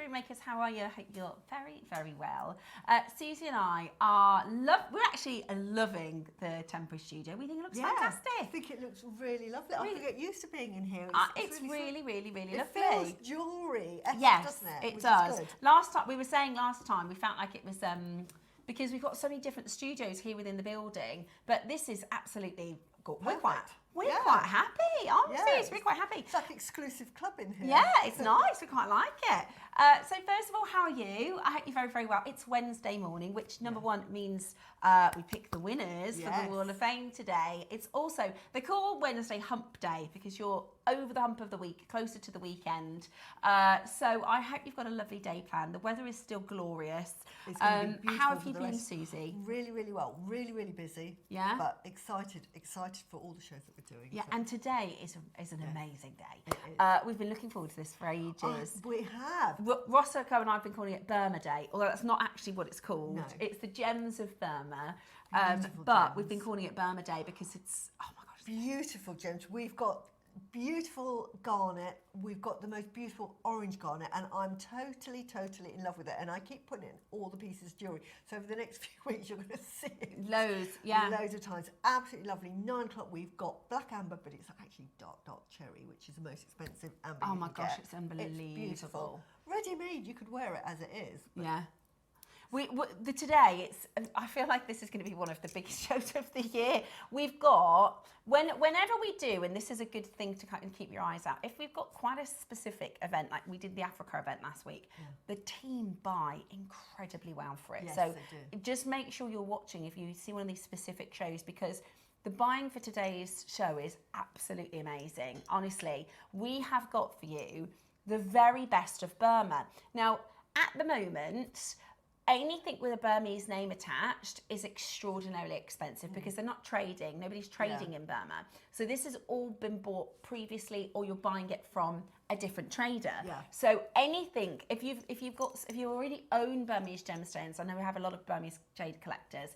Jewellery Makers, how are you? I hope you're very, very well. Suzie and I are we're actually loving the temporary studio. We think it looks fantastic. I think it looks really lovely. I can get used to being in here. It's really lovely. It feels jewellery, yes, doesn't it? It does. Last time we felt like it was because we've got so many different studios here within the building, but this is absolutely good. We're quite happy, honestly. Yeah, we're quite happy. It's like an exclusive club in here. Yeah, it's nice. We quite like it. So first of all, how are you? I hope you're very, very well. It's Wednesday morning, which number one means we pick the winners for the Wall of Fame today. It's also, they call Wednesday Hump Day because you're over the hump of the week, closer to the weekend. So I hope you've got a lovely day planned. The weather is still glorious. It's going to be beautiful. How have you been, Suzie? Really, really well. Really, really busy. Yeah. But excited for all the shows that we're doing. Yeah, so. and today is an amazing day. We've been looking forward to this for ages. Oh, we have. Roscoe and I have been calling it Burma Day, although that's not actually what it's called. No. It's the gems of Burma. Beautiful but gems. we've been calling it Burma Day because it's, oh my gosh. Beautiful gems. We've got beautiful garnet. We've got the most beautiful orange garnet, and I'm totally in love with it. And I keep putting it in all the pieces of jewellery. So over the next few weeks, you're going to see it. Loads of times. Absolutely lovely. 9 o'clock, we've got black amber, but it's actually dark cherry, which is the most expensive amber. Oh my gosh, it's unbelievable. It's beautiful. Ready made, you could wear it as it is. Yeah. Today, I feel like this is going to be one of the biggest shows of the year. We've got, whenever we do, and this is a good thing to kind of keep your eyes out, if we've got quite a specific event, like we did the Africa event last week, the team buy incredibly well for it. Yes, so they do. just make sure you're watching if you see one of these specific shows, because the buying for today's show is absolutely amazing. Honestly, we have got for you the very best of Burma. Now, at the moment, anything with a Burmese name attached is extraordinarily expensive because they're not trading. Nobody's trading in Burma. So this has all been bought previously, or you're buying it from a different trader. Yeah. So anything, if you already own Burmese gemstones, I know we have a lot of Burmese jade collectors.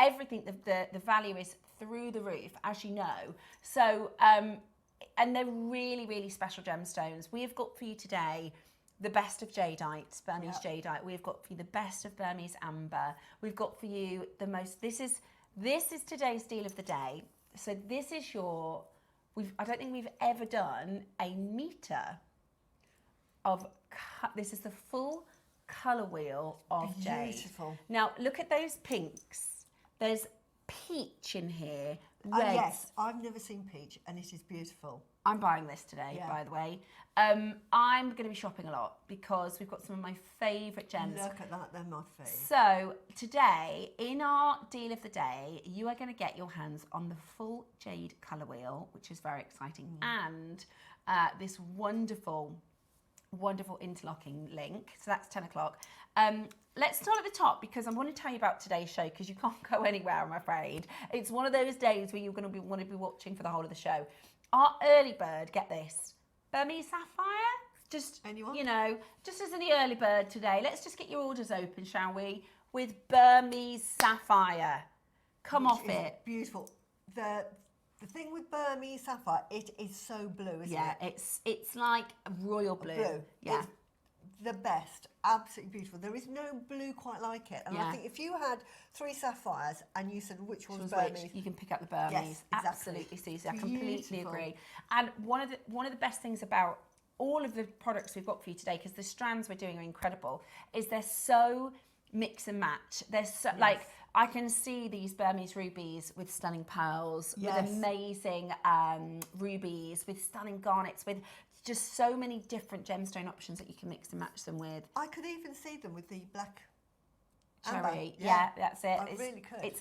Everything, the value is through the roof, as you know. So and they're really special gemstones. We have got for you today the best of Jadeite, Burmese Jadeite. We've got for you the best of Burmese amber. We've got for you the most. This is today's deal of the day. So this is I don't think we've ever done a meter of. This is the full colour wheel of Jade. Beautiful. Now look at those pinks. There's peach in here. Reds. Yes, I've never seen peach, and it is beautiful. I'm buying this today, by the way. I'm going to be shopping a lot because we've got some of my favourite gems. Look at that, they're my favourite. So today, in our deal of the day, you are going to get your hands on the full Jade colour wheel, which is very exciting, and this wonderful interlocking link. So that's 10 o'clock. Let's start at the top because I want to tell you about today's show because you can't go anywhere, I'm afraid. It's one of those days where you're going to want to be watching for the whole of the show. Our early bird, get this, Burmese Sapphire. Just, anyone? Just as the early bird today, let's just get your orders open, shall we? With Burmese Sapphire. Come off it. Beautiful. The thing with Burmese Sapphire, it is so blue, isn't it? Yeah, it's like royal blue. Yeah. It's the best. Absolutely beautiful. There is no blue quite like it. And I think if you had 3 sapphires and you said which one's Burmese, you can pick up the Burmese. Yes, exactly. Absolutely, Suzie. I completely agree. And one of the best things about all of the products we've got for you today, because the strands we're doing are incredible, is they're so mix and match. They're so like, I can see these Burmese rubies with stunning pearls, with amazing rubies, with stunning garnets, with just so many different gemstone options that you can mix and match them with. I could even see them with the black cherry. amber. Yeah, that's it. I really could. It's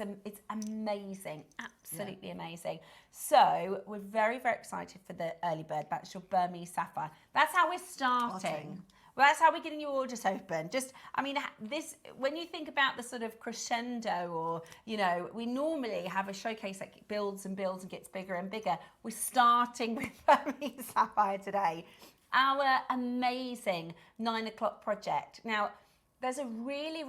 amazing, absolutely amazing. So we're very excited for the early bird. That's your Burmese Sapphire. That's how we're starting. Well, that's how we're getting your orders open. This, when you think about the sort of crescendo, or, we normally have a showcase that builds and builds and gets bigger and bigger. We're starting with Burmese Sapphire today. Our amazing 9 o'clock project. Now, there's a really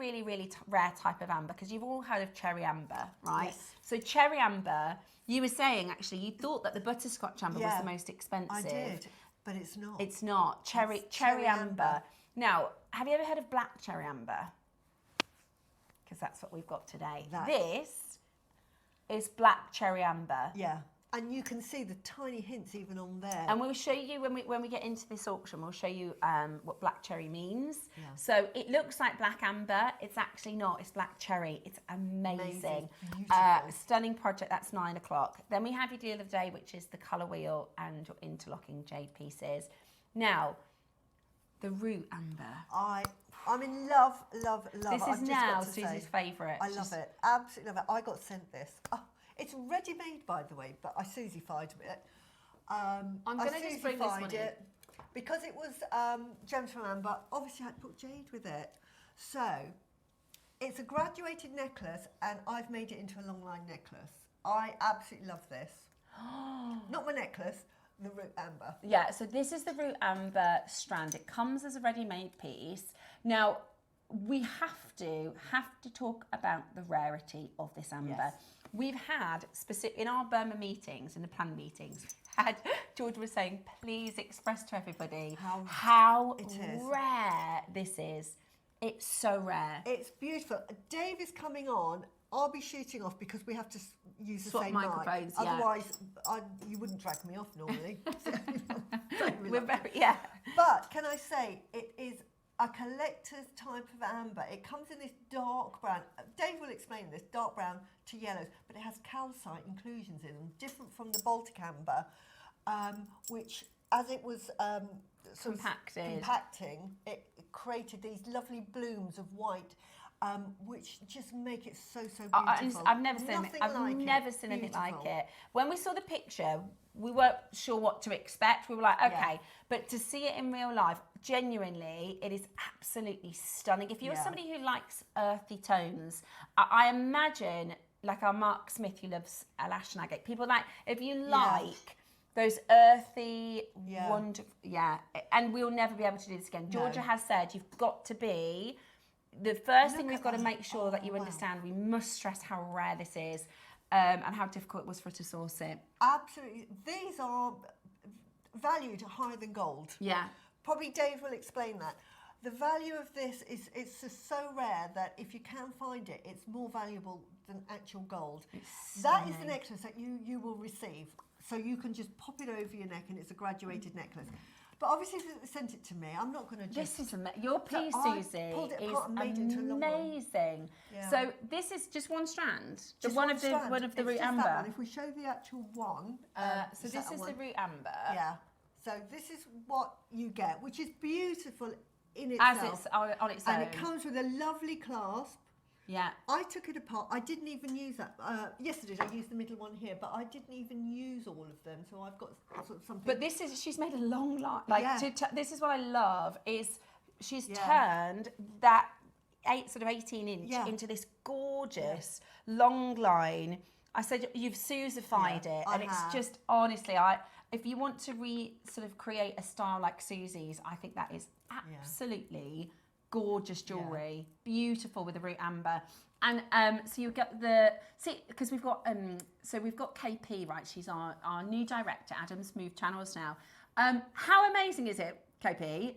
rare type of amber, because you've all heard of cherry amber, right? Yes. So cherry amber, you were saying, actually, you thought that the butterscotch amber was the most expensive. I did. But it's not. It's not. Cherry amber Now, have you ever heard of black cherry amber? Because that's what we've got today. This is black cherry amber. Yeah. And you can see the tiny hints even on there. And we'll show you when we get into this auction. We'll show you what black cherry means. Yeah. So it looks like black amber. It's actually not. It's black cherry. It's amazing. Stunning project. That's 9 o'clock. Then we have your deal of the day, which is the colour wheel and your interlocking jade pieces. Now, the root amber. I'm in love. This is now Susie's favourite. I love it. Absolutely love it. I got sent this. It's ready-made, by the way, but I Suzie-fied it. I'm going to just bring this one in. Because it was gemstone amber, obviously I had to put jade with it. So, it's a graduated necklace, and I've made it into a long line necklace. I absolutely love this. Not my necklace, the root amber. Yeah, so this is the root amber strand. It comes as a ready-made piece. Now, we have to talk about the rarity of this amber. Yes. We've had, in our Burma meetings, in the plan meetings, George was saying, please express to everybody how rare this is. It's so rare. It's beautiful. Dave is coming on. I'll be shooting off because we have to use the Swap same microphones, mic. yeah. Otherwise, you wouldn't drag me off normally. We're very, yeah. But can I say, it is a collector's type of amber. It comes in this dark brown. Dave will explain this, dark brown to yellows, but it has calcite inclusions in them, different from the Baltic amber, which, as it was compacting, it created these lovely blooms of white, which just make it so beautiful. I've never seen anything like it. When we saw the picture, we weren't sure what to expect. We were like, okay, but to see it in real life, genuinely, it is absolutely stunning. If you're somebody who likes earthy tones, I imagine, like our Mark Smith who loves a lash and agate, people like, if you like those earthy, wonderful, and we'll never be able to do this again. Georgia has said you've got to be, the first thing we've got to make sure that you understand, we must stress how rare this is and how difficult it was for us to source it. Absolutely. These are valued higher than gold. Yeah. Probably Dave will explain that. The value of this is, it's just so rare that if you can find it, it's more valuable than actual gold. That is the necklace that you will receive. So you can just pop it over your neck and it's a graduated necklace. But obviously, if you sent it to me, I'm not going to just... This is your piece, Suzie, is amazing. Yeah. So this is just one strand, one of the root amber. If we show the actual one, so this is the root amber. Yeah. So this is what you get, which is beautiful in itself. As it's on its own. And it comes with a lovely clasp. Yeah. I took it apart. I didn't even use that. Yesterday I used the middle one here, but I didn't even use all of them. So I've got sort of something. But this is, she's made a long line. This is what I love, is she's turned that 18 inch into this gorgeous long line. I said, you've Suzie-fied it. And it's just, honestly, if you want to create a style like Suzie's, I think that is absolutely gorgeous jewellery, beautiful with the root amber. And so you get because we've got we've got KP, right? She's our new director. Adam's moved channels now. How amazing is it, KP?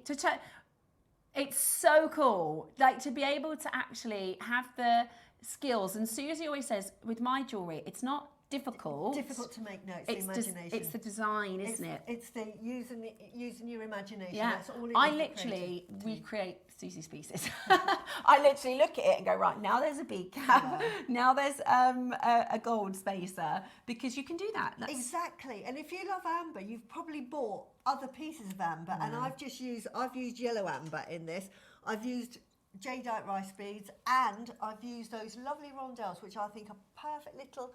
It's so cool, like to be able to actually have the skills. And Suzie always says, with my jewellery, it's not difficult to make notes. It's the imagination. It's the design, isn't it? It's the using your imagination. Yeah. That's all it I literally recreate Suzie's pieces. I literally look at it and go, right, now there's a bead cap, now there's a gold spacer, because you can do that. Exactly. And if you love amber, you've probably bought other pieces of amber, and I've used yellow amber in this. I've used Jadeite rice beads, and I've used those lovely Rondelles, which I think are perfect little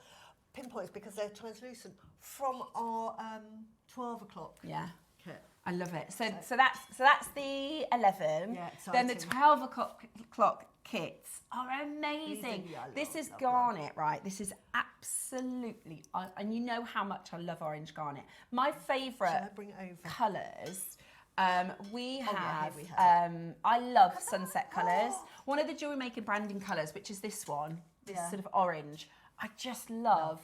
pinpoints because they're translucent, from our 12 o'clock kit. I love it. So that's the 11. Yeah, then the 12 o'clock kits are amazing. This is Garnet, right? This is absolutely, and you know how much I love orange garnet. My favourite colours. We have I love sunset colours. One of the JewelleryMaker branding colours, which is this one, this sort of orange. I just love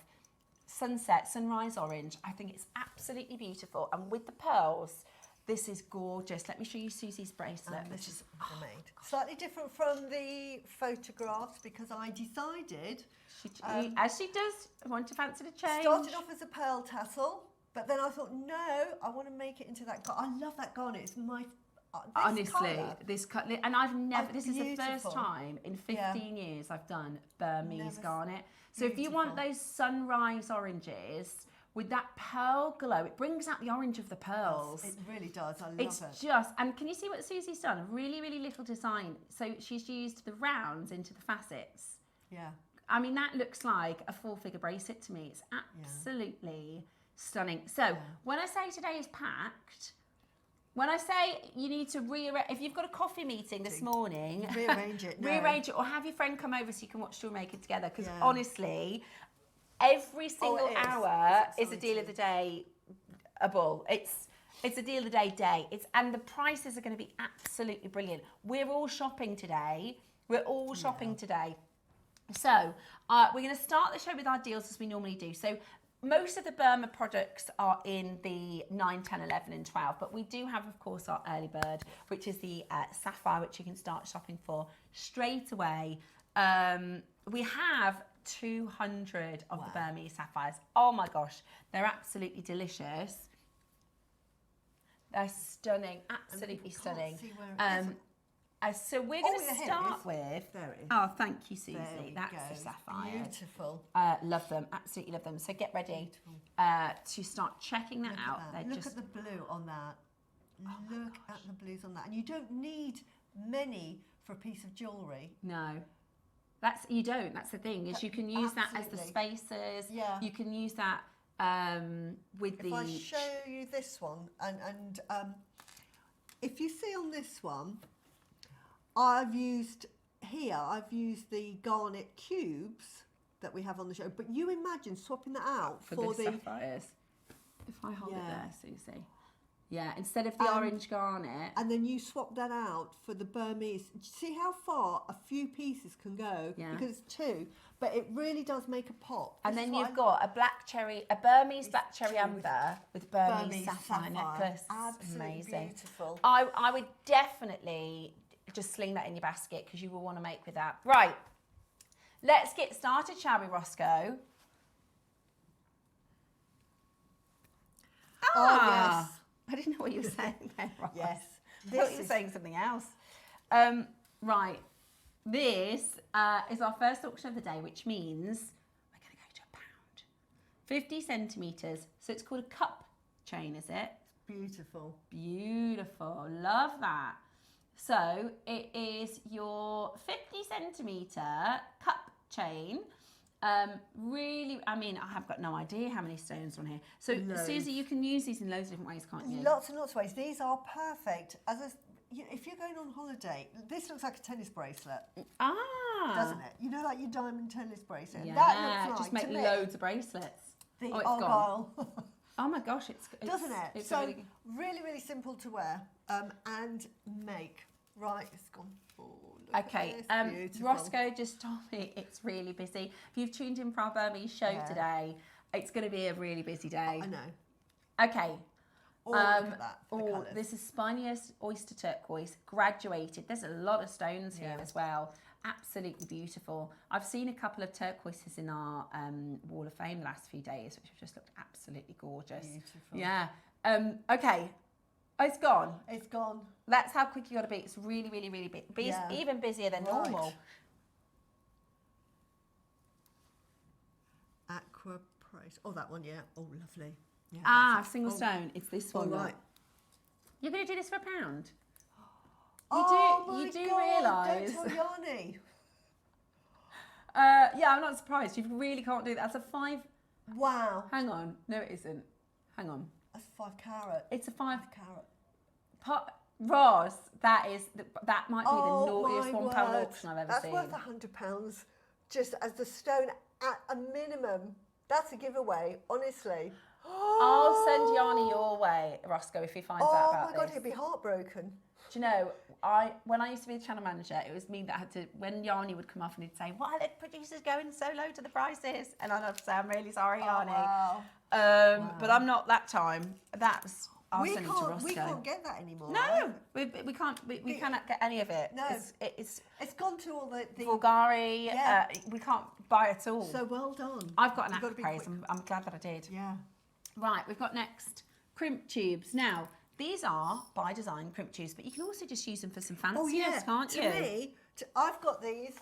sunset, sunrise orange. I think it's absolutely beautiful. And with the pearls, This is gorgeous. Let me show you Susie's bracelet, And which this is is made. Slightly different from the photographs because I decided, as she does, I want to fancy the change. started off as a pearl tassel, but then I thought, no, I want to make it into that. I love that garnet. It's my Honestly, colour. this cut, and I've never. This is the first Beautiful. time in 15 years I've done Burmese Never garnet. So if you want beautiful. those sunrise oranges with that pearl glow, it brings out the orange of the pearls. It really does. I love It's it. just, and can you see what Susie's done? Really, really little design. So she's used the rounds into the facets. Yeah. I mean, that looks like a full-figure bracelet to me. It's absolutely stunning. So when I say today is packed, when I say you need to rearrange, if you've got a coffee meeting this morning, Rearrange it. No. rearrange it, or have your friend come over so you can watch JewelleryMaker together. Because Yeah. honestly, every single it is. hour It's is a deal of the exciting. day. A bull. It's a deal of the day. And the prices are going to be absolutely brilliant. We're all shopping today. So we're going to start the show with our deals as we normally do. So most of the Burma products are in the 9, 10, 11 and 12, but we do have, of course, our early bird, which is the Sapphire, which you can start shopping for straight away. We have 200 of the Burmese sapphires. Oh my gosh, they're absolutely delicious. They're stunning, absolutely stunning. See where it is. So we're going to here it start is. with. There it is. Oh, thank you, Susie. There we That's go. the sapphire. Beautiful. Love them, absolutely love them. So get ready to start checking that out. They're Look just at the blue on that. Look at the blues on that. And you don't need many for a piece of jewellery. no. You don't. That's the thing is you can use that as the Absolutely. spacers. Yeah. You can use that with If I show you this one, and if you see on this one, I've used the garnet cubes that we have on the show, but you imagine swapping that out for the the sapphires. If I hold it Yeah. there, Susie. Yeah, instead of the orange garnet. and then you swap that out for the Burmese. See how far a few pieces can go? Yeah. Because it's two, but it really does make a pop. And This then is what you've I got a Burmese black cherry true. amber with Burmese Burmese sapphire necklace. Absolutely Amazing. beautiful. I would definitely just sling that in your basket because you will want to make with that. Right, let's get started, shall we, Roscoe? Oh, yes. I didn't know what you were saying then, Ross. Yes. I thought you were saying something else. Right, this is our first auction of the day, which means we're going to go to £1. 50 centimetres. So it's called a cup chain, is it? Beautiful. Beautiful. Love that. So it is your 50 centimetre cup chain. Really, I mean, I have got no idea how many stones are on here. So, Loads. Susie, you can use these in loads of different ways, can't you? Lots and lots of ways. These are perfect. If you're going on holiday, this looks like a tennis bracelet, Ah. doesn't it? You know, like your diamond tennis bracelet. Yeah, That looks just like make to me, loads of bracelets. the Oh, it's gone. Argyle. Oh my gosh, it's Doesn't it? It's So really, really, really simple to wear and make. Right, it's gone. Oh, look okay. at this. Beautiful. Roscoe just told me it's really busy. If you've tuned in for our Burmese show Yeah. today, it's going to be a really busy day. I know. Okay. Oh, look at that. The Oh, colours. this is Spanish oyster turquoise, graduated. There's a lot of stones here Yeah. as well. Absolutely beautiful. I've seen a couple of turquoises in our Wall of Fame the last few days, which have just looked absolutely gorgeous. Beautiful. Yeah. Okay. Oh, it's gone. It's gone. That's how quick you got to be. It's really, really, really big. Yeah. Even busier than Right. normal. Chrysoprase. Oh, that one, yeah. Oh, lovely. Yeah, Ah, that's it. single Oh, stone. It's this all one. right. Look. You're going to do this for £1? Oh, you my do God, realise. Don't tell Yanni. Yeah, I'm not surprised. You really can't do that. That's a 5. Wow. Hang on. No, it isn't. Hang on. That's 5 carat. It's a 5. Carat. Ross, that might be Oh, the naughtiest my £1 word. auction I've ever That's seen. worth £100 just as the stone at a minimum. That's a giveaway, honestly. I'll send Yanni your way, Roscoe, if he finds out Oh about my God, this. he'd be heartbroken. Do you know, when I used to be the channel manager, it was me that had to, when Yanni would come off and he'd say, why are the producers going so low to the prices? And I'd have to say, I'm really sorry, Yanni. Wow. But I'm not that time. That's I'll send them to Roscoe. We can't get that anymore. No, we can't. We cannot get any of it. No, it's gone to all the Bulgari. Yeah. We can't buy it all. So well done. I've got an app praise. I'm glad that I did. Yeah. Right, we've got next crimp tubes. Now, these are by design crimp tubes, but you can also just use them for some fanciers, can't you? To me, I've got these.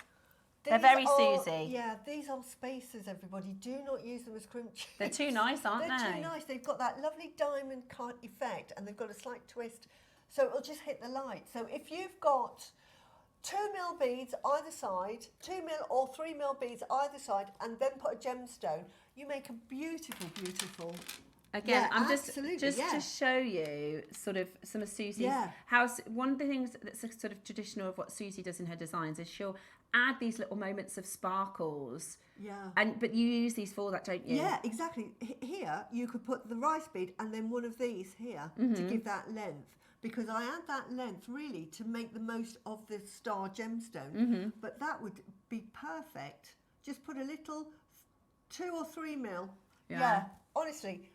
They're very Suzie. Yeah, these are spacers, everybody. Do not use them as crimp tubes. They're too nice, aren't they? They're too nice. They've got that lovely diamond cut effect and they've got a slight twist, so it'll just hit the light. So if you've got 2mm beads either side, 2mm or 3mm beads either side, and then put a gemstone, you make a beautiful, beautiful. Again, yeah, I'm just to show you sort of some of Suzie's house. One of the things that's sort of traditional of what Suzie does in her designs is she'll add these little moments of sparkles. Yeah. But you use these for that, don't you? Yeah, exactly. Here you could put the rice bead and then one of these here to give that length. Because I add that length really to make the most of the star gemstone. But that would be perfect. Just put a little 2 or 3mm. Yeah, honestly.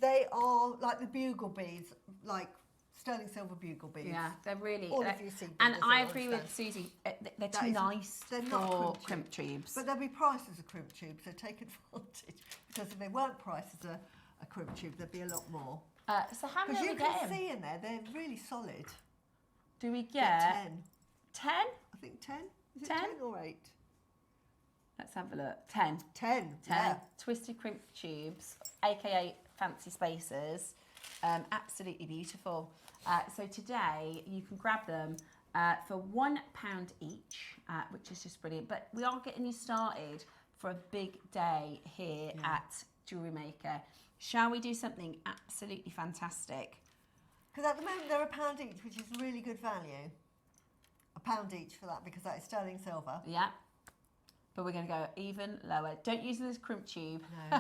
They are like the bugle beads, like sterling silver bugle beads. Yeah, they're really. All of you see. And I agree with Suzie. They're too nice for crimp tubes. But they'll be priced as a crimp tube, so take advantage. Because if they weren't priced as a crimp tube, there'd be a lot more. So how many are we getting? Because you can see in there, they're really solid. Do we get 10? 10? I think 10. Is 10? it 10 or 8? Let's have a look. 10. 10. Yeah. Twisted crimp tubes, aka fancy spacers. Absolutely beautiful. So today you can grab them for £1 each, which is just brilliant. But we are getting you started for a big day here at JewelleryMaker. Shall we do something absolutely fantastic? Because at the moment they're £1 each, which is really good value. £1 each for that, because that is sterling silver. Yeah. But we're going to go even lower. Don't use them as crimp tube. No.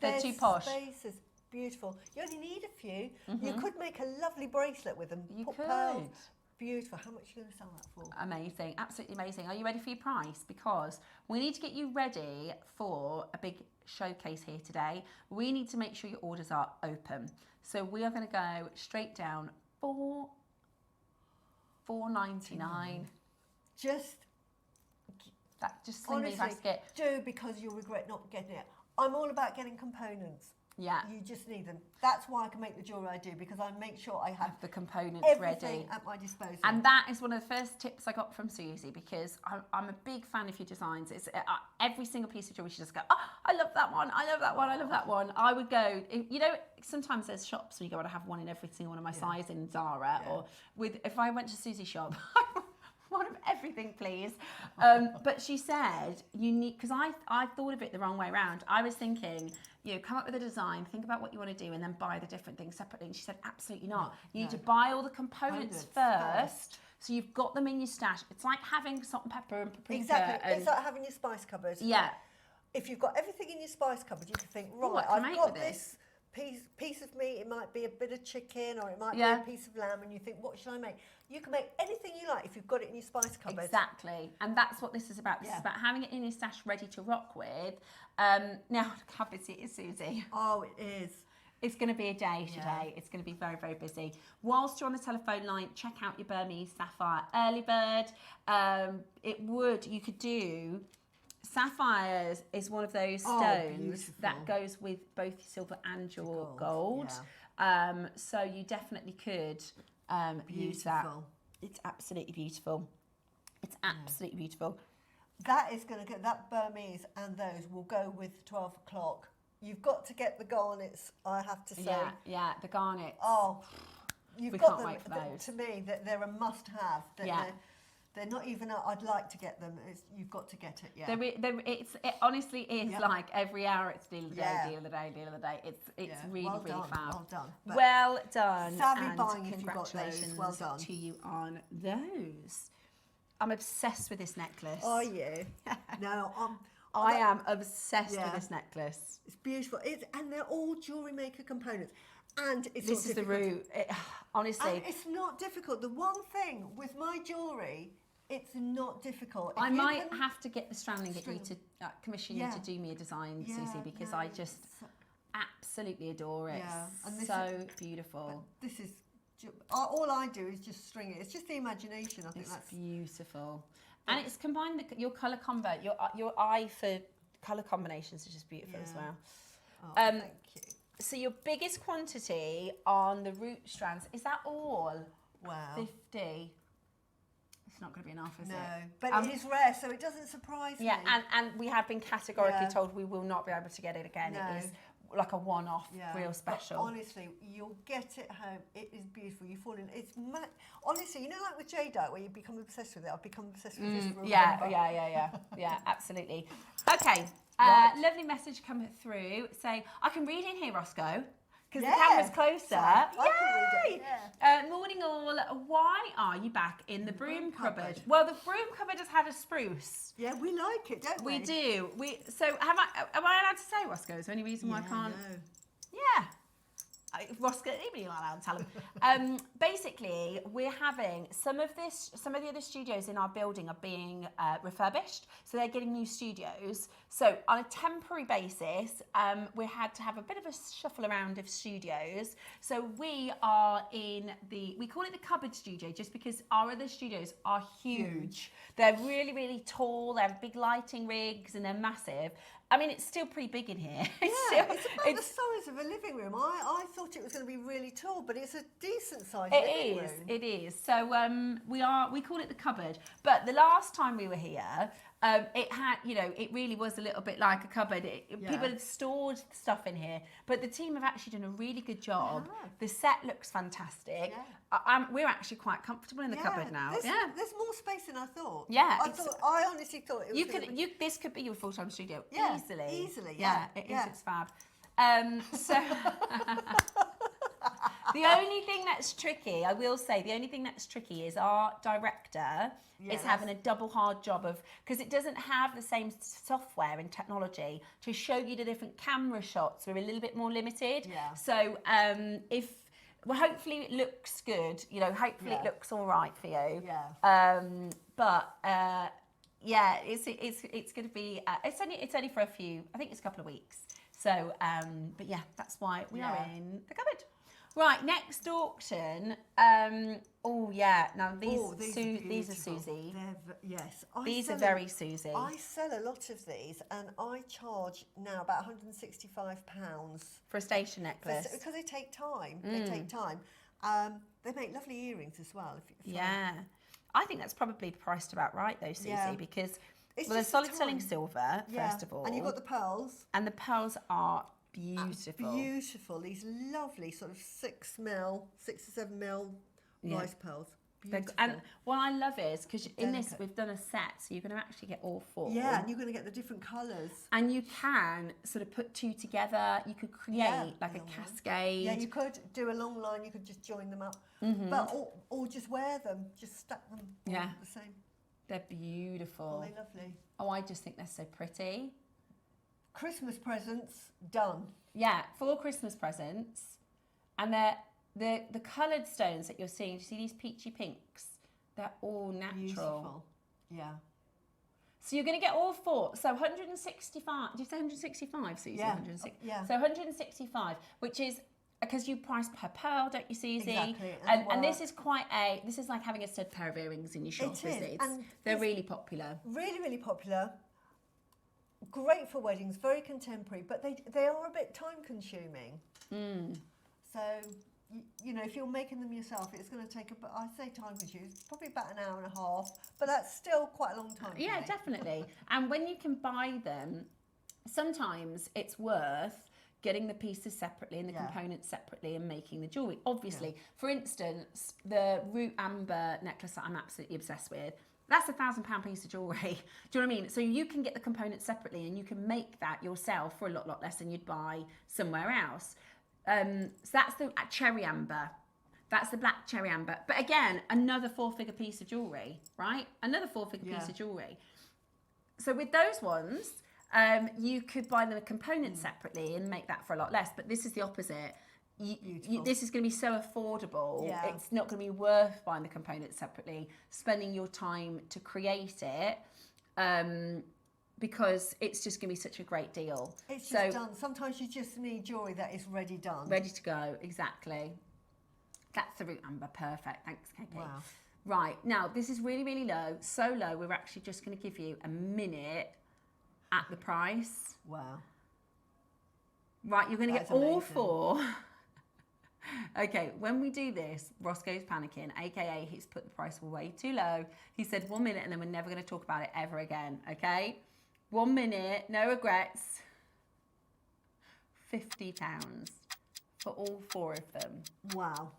They're too posh. Spaces, beautiful. You only need a few. You could make a lovely bracelet with them. You Put could. pearls. Beautiful. How much are you going to sell that for? Amazing. Absolutely amazing. Are you ready for your price? Because we need to get you ready for a big showcase here today. We need to make sure your orders are open. So we are going to go straight down $4.99. Just sling these basket. Do, because you'll regret not getting it. I'm all about getting components. Yeah. You just need them. That's why I can make the jewellery I do, because I make sure I have the components everything ready at my disposal. And that is one of the first tips I got from Suzie, because I'm a big fan of your designs. It's every single piece of jewellery she just go, oh, I love that one, I love that one, I love that one. I would go, you know, sometimes there's shops where you go, I have one in every single one of my size in Zara, or if I went to Suzie's shop, one of everything, please. But she said, you need, because I thought of it the wrong way around. I was thinking, you know, come up with a design, think about what you want to do, and then buy the different things separately. And she said, absolutely not. You need to buy all the components first. So you've got them in your stash. It's like having salt and pepper and paprika. Exactly. It's like having your spice cupboard. Yeah. If you've got everything in your spice cupboard, you can think, right, I've got this piece of meat. It might be a bit of chicken, or it might be a piece of lamb, and you think, what should I make? You can make anything you like if you've got it in your spice cupboard. Exactly. And that's what this is about. This is about having it in your stash ready to rock with. Now, look how busy it is, Suzie. Oh, it is. It's going to be a day today. It's going to be very, very busy. Whilst you're on the telephone line, check out your Burmese Sapphire early bird. You could do, Sapphire is one of those stones that goes with both your silver and your gold. Yeah. So you definitely could use that. It's absolutely beautiful. It's absolutely beautiful. That is going to get, that Burmese and those will go with 12 o'clock. You've got to get the garnets, I have to say. Yeah, the garnets. Oh, we can't wait for those. To me, they're a must-have. They're not even I'd like to get them. You've got to get it, It honestly is like every hour it's deal of the day, deal of the day, deal of the day. It's really, really fab. Well done. Well done. Savvy and buying if you got those. Well done. To you on those. I'm obsessed with this necklace. Are you? No, I am obsessed with this necklace. It's beautiful. And they're all JewelleryMaker components. And this is the root. Honestly, and it's not difficult. The one thing with my jewellery, it's not difficult. I might have to get the strand and get you to commission you to do me a design, Suzie, because absolutely adore it. Yeah, and this So beautiful. This is all I do is just string it. It's just the imagination. I think It's that's beautiful, and it's combined your color combo. Your eye for color combinations is just beautiful as well. Oh, thank you. So your biggest quantity on the root strands, is that all? Wow. 50. It's not going to be enough, is it? No, but it is rare, so it doesn't surprise me. Yeah, and we have been categorically told we will not be able to get it again. No. It is like a one-off, real special. But honestly, you'll get it home. It is beautiful. You fall in. It's honestly, you know, like with Jadeite, where you become obsessed with it. I've become obsessed with this. Yeah, absolutely. Okay, lovely message coming through. Say, I can read in here, Roscoe, because the camera's closer. Yay! Morning all. Why are you back in the broom cupboard? Well, the broom cupboard has had a spruce. Yeah, we like it, don't we? We do. So am I allowed to say, Roscoe? Is there any reason why I can't? No. Yeah. Roscoe, even you're not allowed to tell them. Basically, we're having some of the other studios in our building are being refurbished, so they're getting new studios. So on a temporary basis, we had to have a bit of a shuffle around of studios. So we are we call it the cupboard studio, just because our other studios are huge. They're really, really tall. They have big lighting rigs and they're massive. I mean, it's still pretty big in here. It's about the size of a living room. I thought it was going to be really tall, but it's a decent size living room. It is. So we call it the cupboard. But the last time we were here, it had, it really was a little bit like a cupboard. People had stored stuff in here, but the team have actually done a really good job. The set looks fantastic. We're actually quite comfortable in the cupboard now. There's more space than I thought. Yeah, I honestly thought it was. This could be your full-time studio easily. Yeah, it is. It's fab. So the only thing that's tricky, I will say, is our director is having a double hard job because it doesn't have the same software and technology to show you the different camera shots. We're a little bit more limited. Yeah. So hopefully it looks good. Hopefully it looks all right for you. Yeah. It's going to be. It's only for a few. I think it's a couple of weeks. So, but yeah, that's why we are in the cupboard. Right, next auction. Now these are Suzie. Yes. These are very Suzie. I sell a lot of these, and I charge now about £165 for a station necklace because they take time. They take time. They make lovely earrings as well. I think that's probably priced about right though, Suzie, because they're solid selling silver first of all, and you've got the pearls, and the pearls are beautiful. Beautiful. These lovely sort of 6 or 7 mil rice pearls. Beautiful. And what I love is because in this we've done a set, so you're going to actually get all 4. Yeah, and you're going to get the different colours. And you can sort of put 2 together. You could create like a cascade. Yeah, you could do a long line. You could just join them up, but or just wear them, just stack them. The same. They're beautiful. Oh, they're lovely. Oh, I just think they're so pretty. Christmas presents done. Yeah, 4 Christmas presents, and they're the coloured stones that you're seeing. Do you see these peachy pinks? They're all natural. Beautiful. Yeah. So you're going to get all 4. So 165. Did you say 165, Suzie? Yeah. 160. Yeah. So 165, which is because you price per pearl, don't you, Suzie? Exactly. And this is this is like having a stud pair of earrings in your shop, isn't it? They're really popular. Really, really popular. Great for weddings, very contemporary, but they are a bit time consuming. So, if you're making them yourself, it's going to take I say time consuming, probably about an hour and a half, but that's still quite a long time. Yeah, definitely. And when you can buy them, sometimes it's worth getting the pieces separately and the components separately and making the jewellery. Obviously, for instance, the root amber necklace that I'm absolutely obsessed with, that's a £1,000 piece of jewellery. Do you know what I mean? So you can get the components separately and you can make that yourself for a lot less than you'd buy somewhere else. So that's the cherry amber. That's the black cherry amber. But again, another 4-figure piece of jewellery, right? Another 4-figure piece of jewellery. So with those ones, you could buy the components separately and make that for a lot less. But this is the opposite. This is going to be so affordable. Yeah. It's not going to be worth buying the components separately, spending your time to create it. because it's just going to be such a great deal. It's just done. Sometimes you just need jewellery that is ready done. Ready to go, exactly. That's the root amber, perfect. Thanks, KP. Wow. Right, now this is really, really low. So low, we're actually just going to give you a minute at the price. Wow. Right, you're going to That get is all amazing. 4. Okay, when we do this, Roscoe's panicking, aka he's put the price way too low. He said 1 minute and then we're never going to talk about it ever again, okay? 1 minute, no regrets. £50 for all 4 of them. Wow.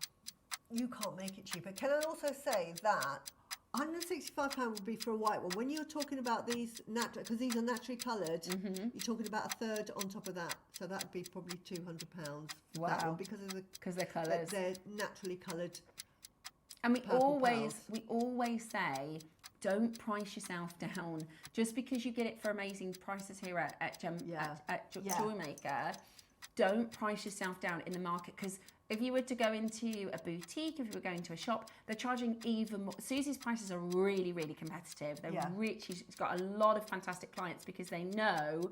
You can't make it cheaper. Can I also say that £165 would be for a white one. When you're talking about these natural, because these are naturally coloured, you're talking about a third on top of that. So that would be probably £200. Wow. That one, because they're colours. They're naturally coloured. And we pearls. always say, don't price yourself down. Just because you get it for amazing prices here at JewelleryMaker, don't price yourself down in the market, because if you were to go into a boutique, if you were going to a shop, they're charging even more. Susie's prices are really, really competitive. She's got a lot of fantastic clients because they know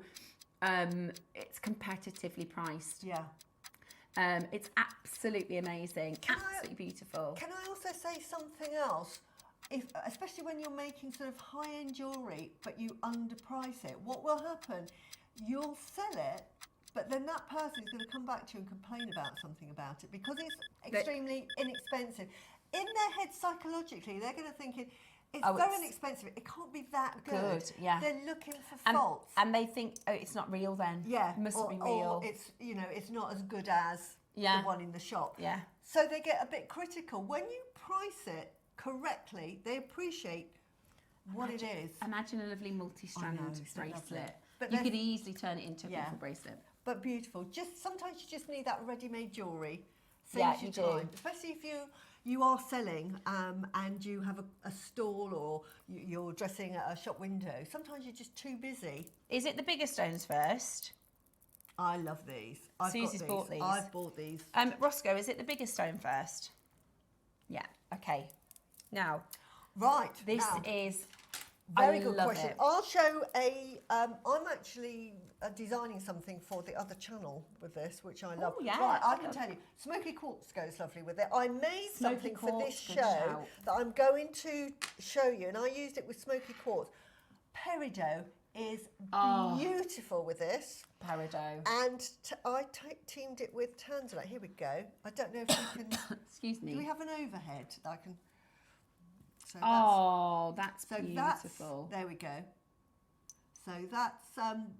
it's competitively priced. Yeah. It's absolutely amazing, absolutely beautiful. Can I also say something else? Especially when you're making sort of high-end jewellery, but you underprice it, what will happen? You'll sell it, but then that person is going to come back to you and complain about something about it because it's extremely inexpensive. In their head, psychologically, they're going to think it's very inexpensive. It can't be that good. Yeah. They're looking for faults. And they think, oh, it's not real then. Yeah. It must be real. Or it's not as good as the one in the shop. Yeah. So they get a bit critical. When you price it correctly, they appreciate what it is. Imagine a lovely multi-strand bracelet. But you could easily turn it into a beautiful bracelet. But beautiful. Sometimes you just need that ready-made jewellery. Yeah, Saves you your time. do. Especially if you are selling and you have a stall or you're dressing at a shop window. Sometimes you're just too busy. Is it the bigger stones first? I love these. Susie's bought these. I've bought these. Roscoe, is it the bigger stone first? Yeah. Okay. Now, right. This is very good love question. it. I'll show I'm actually designing something for the other channel with this, which I love. Oh, yeah. Right, I can tell you, smoky quartz goes lovely with it. I made something for this good show shout. that I'm going to show you, and I used it with smoky quartz. Peridot is beautiful with this. Peridot. And I teamed it with tanzanite. Here we go. I don't know if you can... Excuse me. Do we have an overhead that I can... So that's beautiful. There we go. So that's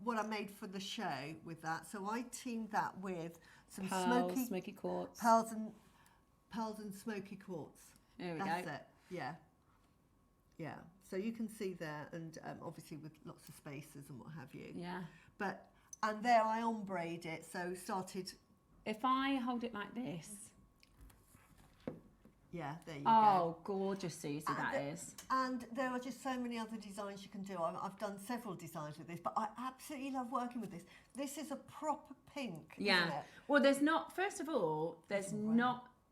what I made for the show with that. So I teamed that with some smoky quartz. Pearls and smoky quartz. There we that's go. it. Yeah. Yeah. So you can see there, and obviously with lots of spaces and what have you. Yeah. And there I ombre'd it. So started. If I hold it like this. Yeah, there you go. Oh, gorgeous, Susie, that is. And there are just so many other designs you can do. I've done several designs with this, but I absolutely love working with this. This is a proper pink, isn't it? Well, there's not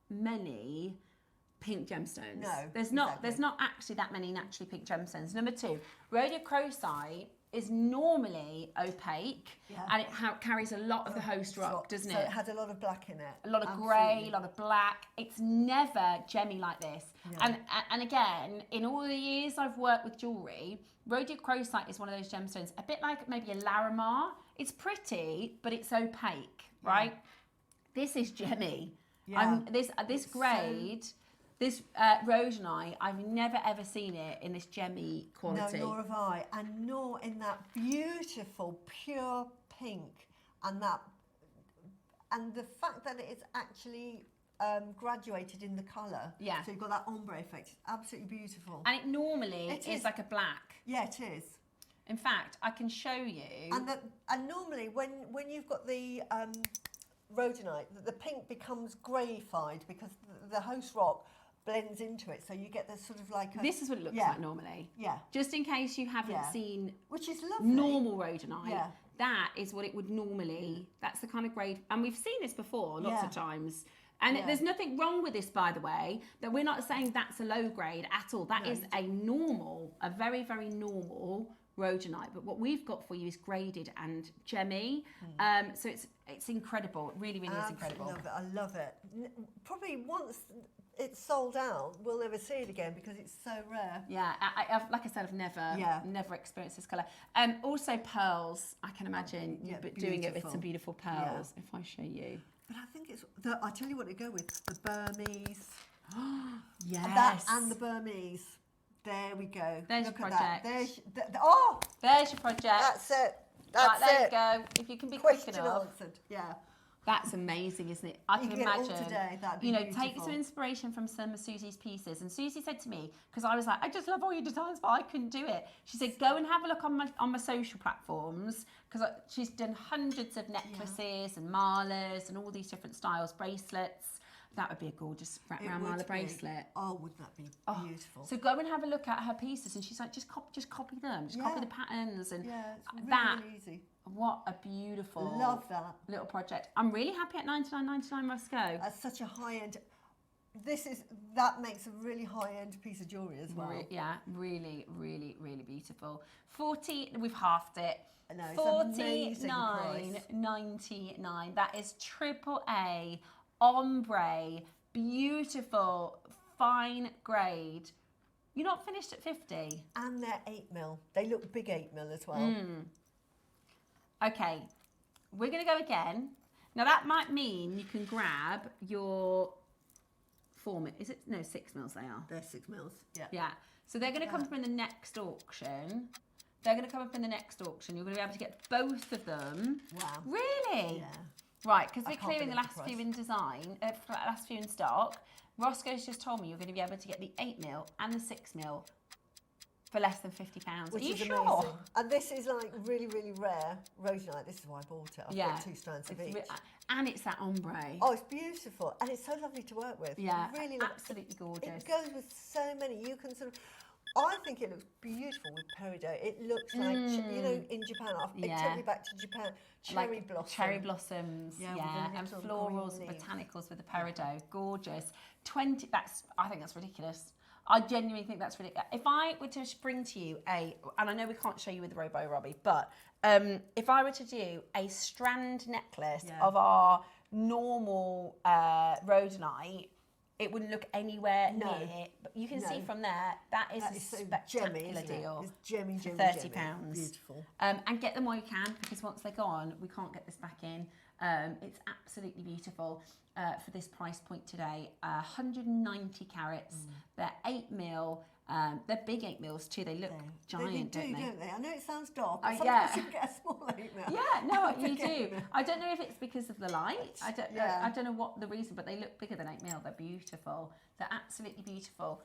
many pink gemstones. No, there's not actually that many naturally pink gemstones. Number 2, rhodochrosite is normally opaque, and it carries a lot of the host rock, doesn't it? So it had a lot of black in it. A lot of grey, a lot of black. It's never gemmy like this. Yeah. And again, in all the years I've worked with jewellery, rhodochrosite is one of those gemstones, a bit like maybe a Larimar. It's pretty, but it's opaque, right? This is gemmy. Yeah. This grade... This Rhodonite, I've never ever seen it in this gemmy quality. No, nor have I, and nor in that beautiful pure pink, and the fact that it's actually graduated in the colour. Yeah. So you've got that ombre effect. It's absolutely beautiful. And it normally is like a black. Yeah, it is. In fact, I can show you. And normally when you've got the Rhodonite, the pink becomes greyified because the host rock blends into it, so you get this sort of like this is what it looks like normally. Yeah. Just in case you haven't seen which is lovely. Normal Rhodonite, that is what it would normally, that's the kind of grade, and we've seen this before lots of times. And there's nothing wrong with this, by the way, that we're not saying that's a low grade at all. That is a very, very normal rhodonite, but what we've got for you is graded and gemmy. So it's incredible. It really, really is incredible. Love it. I love it. Probably once it's sold out, we'll never see it again because it's so rare. Yeah, like I said, I've never experienced this colour. Also pearls. I can imagine doing it with some beautiful pearls. If I show you. But I think it's. I tell you what to go with: the Burmese. Yes. That and the Burmese. There we go. There's Look your at project. There's your project. That's it. Right, there you go. If you can be quick enough. Answered. Yeah. That's amazing, isn't it? I can imagine. Get it all today. That'd be take beautiful. some inspiration from some of Susie's pieces. And Suzie said to me, because I was like, I just love all your designs, but I couldn't do it. She said, go and have a look on my social platforms, because she's done hundreds of necklaces and malas and all these different styles, bracelets. That would be a gorgeous wrap round mala bracelet. Oh, would that be beautiful? So go and have a look at her pieces, and she's like, just copy them, copy the patterns, and it's really easy. What a beautiful, love that little project. I'm really happy at $99.99 must go. That's such a high end. That makes a really high end piece of jewellery as well. Yeah, really, really, really beautiful. 40. We've halved it. No, $49.99. That is AAA. Ombre, beautiful, fine grade. You're not finished at 50. And they're 8mm. They look big 8mm as well. Okay, we're going to go again. Now that might mean you can grab your 4mm. Is it? No, 6mm they are. They're 6mm. Yeah. Yeah. So they're going to come up in the next auction. They're going to come up in the next auction. You're going to be able to get both of them. Wow. Really? Yeah. Right, because we're clearing the last few in design, last few in stock. Roscoe's just told me you're going to be able to get the 8mm and the 6mm for less than £50. Which Are you is sure? amazing. And this is like really, really rare rhodonite. This is why I bought it. I've got 2 strands of each. And it's that ombre. Oh, it's beautiful. And it's so lovely to work with. Yeah, really absolutely gorgeous. It goes with so many. You can sort of... I think it looks beautiful with peridot. It looks like, in Japan, it took me back to Japan, cherry blossoms. Cherry blossoms, and florals and botanicals with the peridot. Gorgeous. I think that's ridiculous. I genuinely think that's ridiculous. If I were to bring to you and I know we can't show you with the Robo Robbie, but if I were to do a strand necklace of our normal rhodonite, it wouldn't look anywhere near it. But you can see from there, that is a spectacular deal. It's gemmy, for £30. Beautiful. And get them while you can, because once they're gone, we can't get this back in. It's absolutely beautiful for this price point today. 190 carats. They're 8mm. They're big 8mm too. They look giant, don't they? I know it sounds dark, but yeah. sometimes you get a small 8mm. Yeah, no, you do. I don't know if it's because of the light. I don't know what the reason, but they look bigger than 8mm. They're beautiful. They're absolutely beautiful.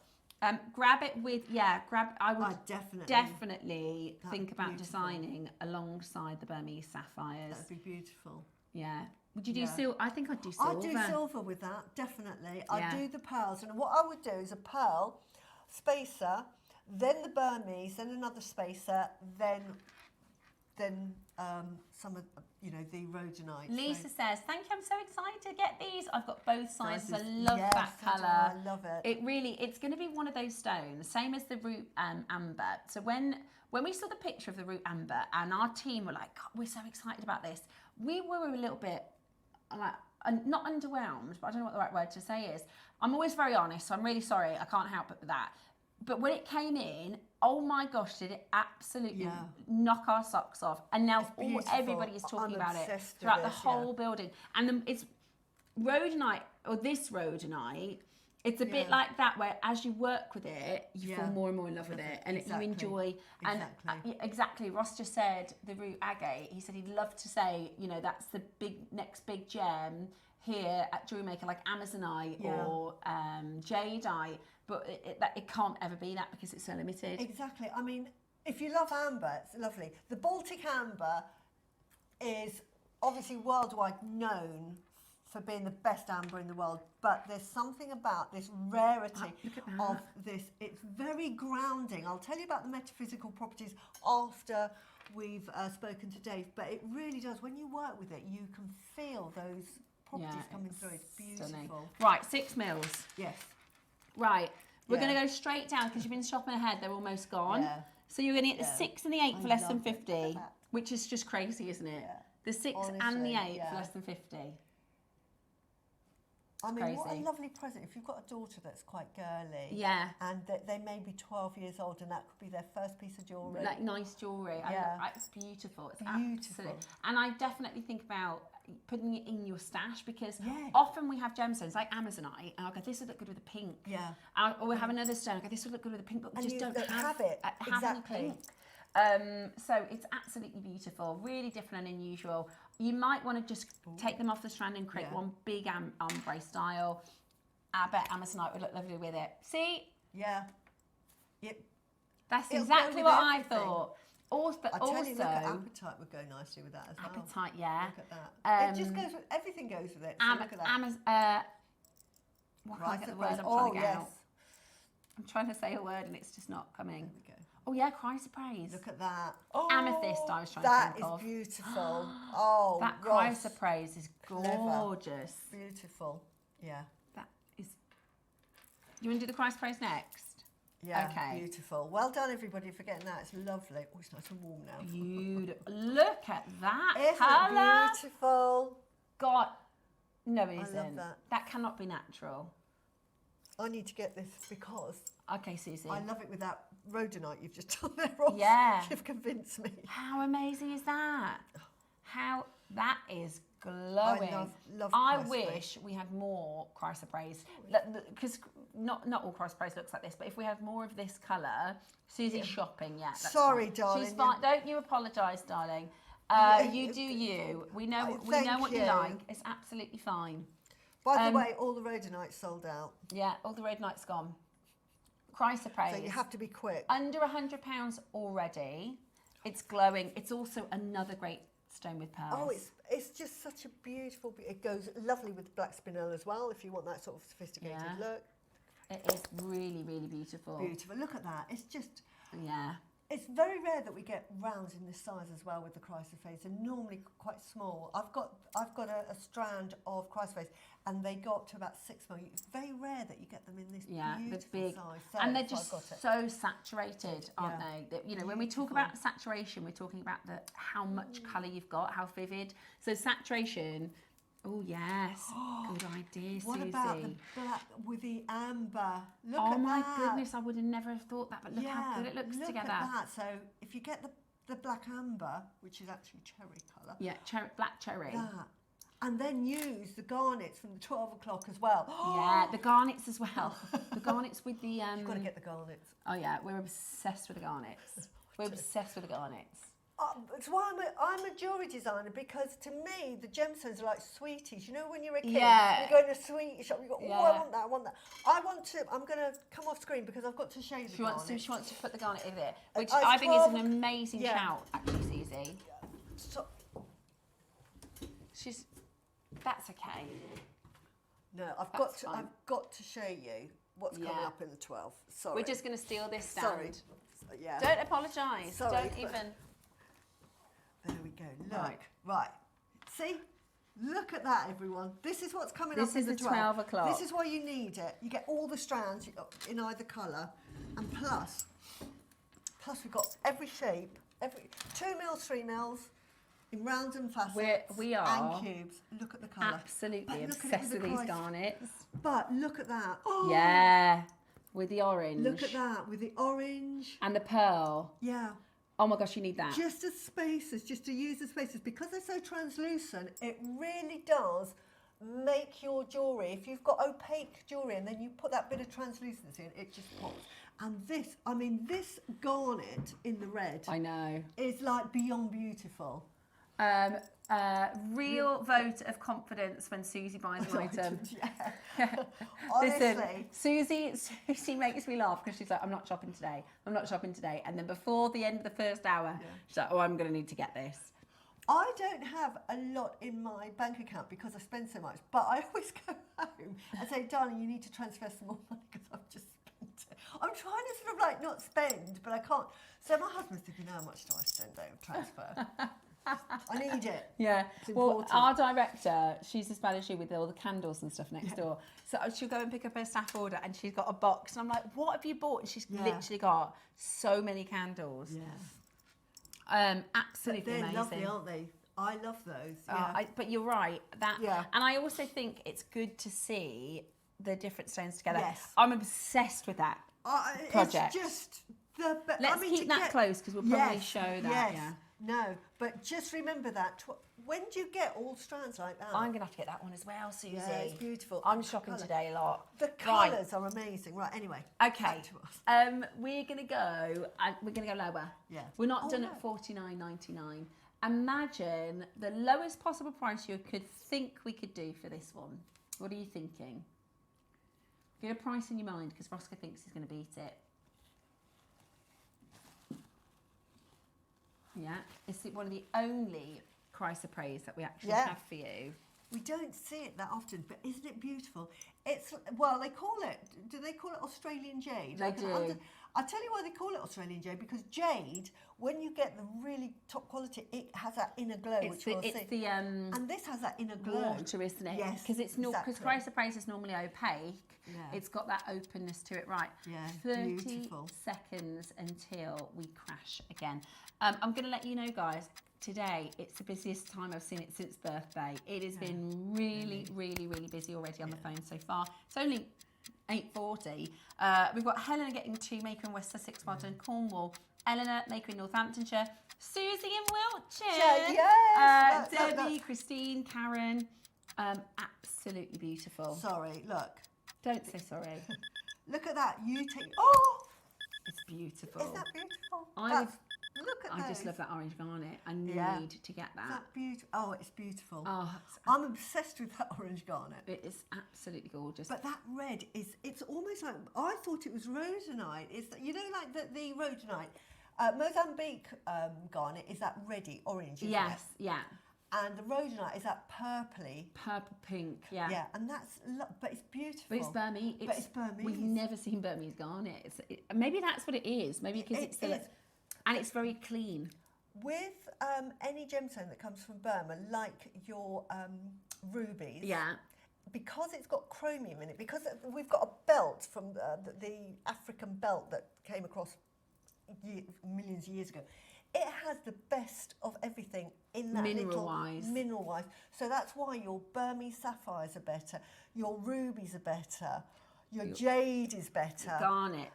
Grab it with, I would definitely think about designing alongside the Burmese sapphires. That'd be beautiful. Yeah. Would you do silver? I think I'd do silver. I'd do silver with that, definitely. I'd do the pearls. And what I would do is a pearl, spacer, then the Burmese, then another spacer, then some of the rhodonite. Lisa says, thank you, I'm so excited to get these. I've got both sizes. I love that colour. I love it. It's going to be one of those stones, same as the root amber. So when we saw the picture of the root amber and our team were like, God, we're so excited about this, we were a little bit like, not underwhelmed, but I don't know what the right word to say is. I'm always very honest, so I'm really sorry. I can't help it with that. But when it came in, oh my gosh, did it absolutely knock our socks off. And now everybody is talking about it throughout the whole building. And it's rhodonite, or this rhodonite, it's a bit like that, where as you work with it, you fall more and more in love with it, and you enjoy. And exactly, Ross just said the root agate. He said he'd love to say, that's the next big gem here at JewelleryMaker, like Amazonite or Jadeite, but it can't ever be that because it's so limited. Exactly. I mean, if you love amber, it's lovely. The Baltic amber is obviously worldwide known for being the best amber in the world, but there's something about this rarity of this. It's very grounding. I'll tell you about the metaphysical properties after we've spoken to Dave, but it really does. When you work with it, you can feel those properties coming through. It's beautiful. Stunning. Right, 6mm. Yes. Right, we're going to go straight down because you've been shopping ahead. They're almost gone. So you're going to get the 6 and the 8 for less than love it. Look at 50, that. which is just crazy, isn't it? Yeah. The 6 and the Honestly, 8 yeah. for less than 50. I mean, what a crazy. lovely present. If you've got a daughter that's quite girly, Yeah. and they may be 12 years old, and that could be their first piece of jewellery. Like nice jewellery. Yeah. It's beautiful. It's Beautiful. absolute. And I definitely think about putting it in your stash because Yeah. often we have gemstones like Amazonite, and I'll go, this would look good with a pink. Yeah. Or we'll have another stone, I go, this would look good with a pink, but we And just you don't don't have it. have Exactly. any pink. So it's absolutely beautiful, really different and unusual. You might want to just take them off the strand and create one big ombre style. I bet Amazonite would look lovely with it. See? Yeah. Yep. That's It'll exactly go with what I everything. thought. Also, but I tell you, look at also apatite would go nicely with that as well. apatite, yeah. Look at that. It just goes with everything. Goes with it. So look at that. What can't I get the word Chrysoprase. I'm trying to get yes. out? I'm trying to say a word and it's just not coming. There we go. Oh yeah, chrysoprase. Look at that. Amethyst I was trying to That think is of. beautiful. Oh, That Ross. chrysoprase is Clever. gorgeous. Beautiful. Yeah. That is. You want to do the chrysoprase next? Yeah. Okay. Beautiful. Well done, everybody, for getting that. It's lovely. Oh, it's nice and warm now. Beautiful. Look at that Isn't colour. it beautiful? God, no, it love isn't. that. That cannot be natural. I need to get this because Okay, Susie. I love it with that rhodonite you've just done there, Ross. Yeah. You've convinced me. How amazing is that? How that is glowing. I love I chrysoprase. wish we had more chrysoprase because not all chrysoprase looks like this, but if we had more of this colour, Susie's shopping. Yeah. That's Sorry, fine. darling, She's fine. Don't you apologise, darling. You do you. We know Thank what you you. like. It's absolutely fine. By the way, all the rhodonite sold out. Yeah, all the Rhodonite's gone. Chrysoprase. So you have to be quick. Under £100 already. It's glowing. It's also another great stone with pearls. Oh, it's just such a beautiful. It goes lovely with black spinel as well. If you want that sort of sophisticated look. It is really, really beautiful. Beautiful. Look at that. It's just. Yeah. It's very rare that we get rounds in this size as well with the chrysoprase. They're normally quite small. I've got a strand of chrysoprase, and they got to about 6 mil. It's very rare that you get them in this beautiful the big, size. and they're just so saturated, aren't they? That, you know, when we talk Beautiful. about saturation, we're talking about how much colour you've got, how vivid. So saturation. Oh yes, good idea, What Susie. about the black with the amber? Look Oh at my that. goodness, I would have never have thought that, but look how good it looks look together. At that. So if you get the black amber, which is actually cherry colour, Yeah, black cherry. that, and then use the garnets from the 12 o'clock as well. Yeah, the garnets as well. The garnets with the You've got to get the garnets. Oh yeah, we're obsessed with the garnets. We're obsessed with the garnets. It's why I'm a jewellery designer, because to me the gemstones are like sweeties. You know, when you're a kid, Yeah. you go in a sweet shop, you go, oh, Yeah. I want that, I want that. I'm going to come off screen because I've got to show you the garnet. She wants to put the garnet in there, which It's I think is 12 an amazing yeah. shout, actually, Susie. So, That's okay. no, I've That's fine. got to show you what's coming Yeah. up in the 12. Sorry. We're just going to steal this stand. Sorry. Yeah. Don't apologise. Sorry, Don't but- even. There we go. Look. Right. Right. See? Look at that, everyone. This is what's coming This up in is the the 12. 12 o'clock. This is why you need it. You get all the strands in either colour, and plus we've got every shape, every 2 mils, 3 mils, in rounds and facets. We are and cubes. Look at the colour. Absolutely But look at it obsessed with with the these price. garnets. But look at that. Oh, Yeah, with the orange. look at that with the orange. And the pearl. Yeah. Oh my gosh, you need that. Just as spacers, just to use the spacers, because they're so translucent, it really does make your jewellery, if you've got opaque jewellery and then you put that bit of translucency in, it just pops. And this, I mean, this garnet in the red I know. is like beyond beautiful. Real vote of confidence when Susie buys an item. Yeah. Honestly. Listen, Susie makes me laugh because she's like, I'm not shopping today. I'm not shopping today. And then before the end of the first hour, she's like, oh, I'm going to need to get this. I don't have a lot in my bank account because I spend so much, but I always go home and say, darling, you need to transfer some more money because I've just spent it. I'm trying to sort of like not spend, but I can't. So my husband's thinking, how much do I spend? Don't transfer. I need it. Yeah. It's Well, important. our director, she's a Spanish with all the candles and stuff next door. So she'll go and pick up her staff order, and she's got a box, and I'm like, "What have you bought?" And she's literally got so many candles. Yeah. Absolutely They're amazing. lovely, aren't they? I love those. Yeah. But you're right. Yeah. And I also think it's good to see the different stones together. Yes. I'm obsessed with that project. It's just the best. Let's keep that close because we'll probably show that. Yes. Yeah. No, but just remember that. When do you get all strands like that? I'm going to have to get that one as well, Susie. Yeah, it's beautiful. I'm shopping today a lot. The colours are amazing. Right, anyway. Okay. Back to us. We're going to go lower. Yeah. We're not done at $49.99. Imagine the lowest possible price you could think we could do for this one. What are you thinking? Get a price in your mind because Roscoe thinks he's going to beat it. Yeah, it's one of the only Chrysoprase that we actually have for you. We don't see it that often, but isn't it beautiful? It's, well, they call it, do they call it Australian Jade? They do. I'll tell you why they call it Australian Jade, because Jade, when you get the really top quality, it has that inner glow, which we'll see. And this has that inner glow. Water, isn't it? Yes, because it's not because Chrysoprase is normally opaque. Yeah. It's got that openness to it, right? Yeah, 30 beautiful. seconds until we crash again. I'm going to let you know, guys. Today, it's the busiest time I've seen it since birthday. It has been really, really, really busy already on the phone so far. It's only 8:40. We've got Helena getting to Maker in West Sussex, Martin and Cornwall. Eleanor, Maker in Northamptonshire. Susie in Wiltshire. Yes. Debbie, Christine, Karen. Absolutely beautiful. Sorry, look. Don't say sorry. Look at that. You take. Oh! It's beautiful. Isn't that beautiful? Look at I just love that orange garnet. I need to get that. Is that beautiful? Oh, it's beautiful. Oh, I'm obsessed with that orange garnet. it is absolutely gorgeous. But that red it's almost like, I thought it was rhodonite. It's, you know, like the rhodonite. Mozambique garnet is that reddy orange, isn't it? Yeah. And the rhodonite is that purpley. Purple pink, yeah. Yeah, and that's, but it's beautiful. But it's Burmese. It's Burmese. We've never seen Burmese garnet. Maybe that's what it is. Maybe because it's still... And it's very clean. With any gemstone that comes from Burma, like your rubies, because it's got chromium in it, because we've got a belt from the African belt that came across millions of years ago, it has the best of everything in that mineral-wise. So that's why your Burmese sapphires are better, your rubies are better, your jade is better. Garnet.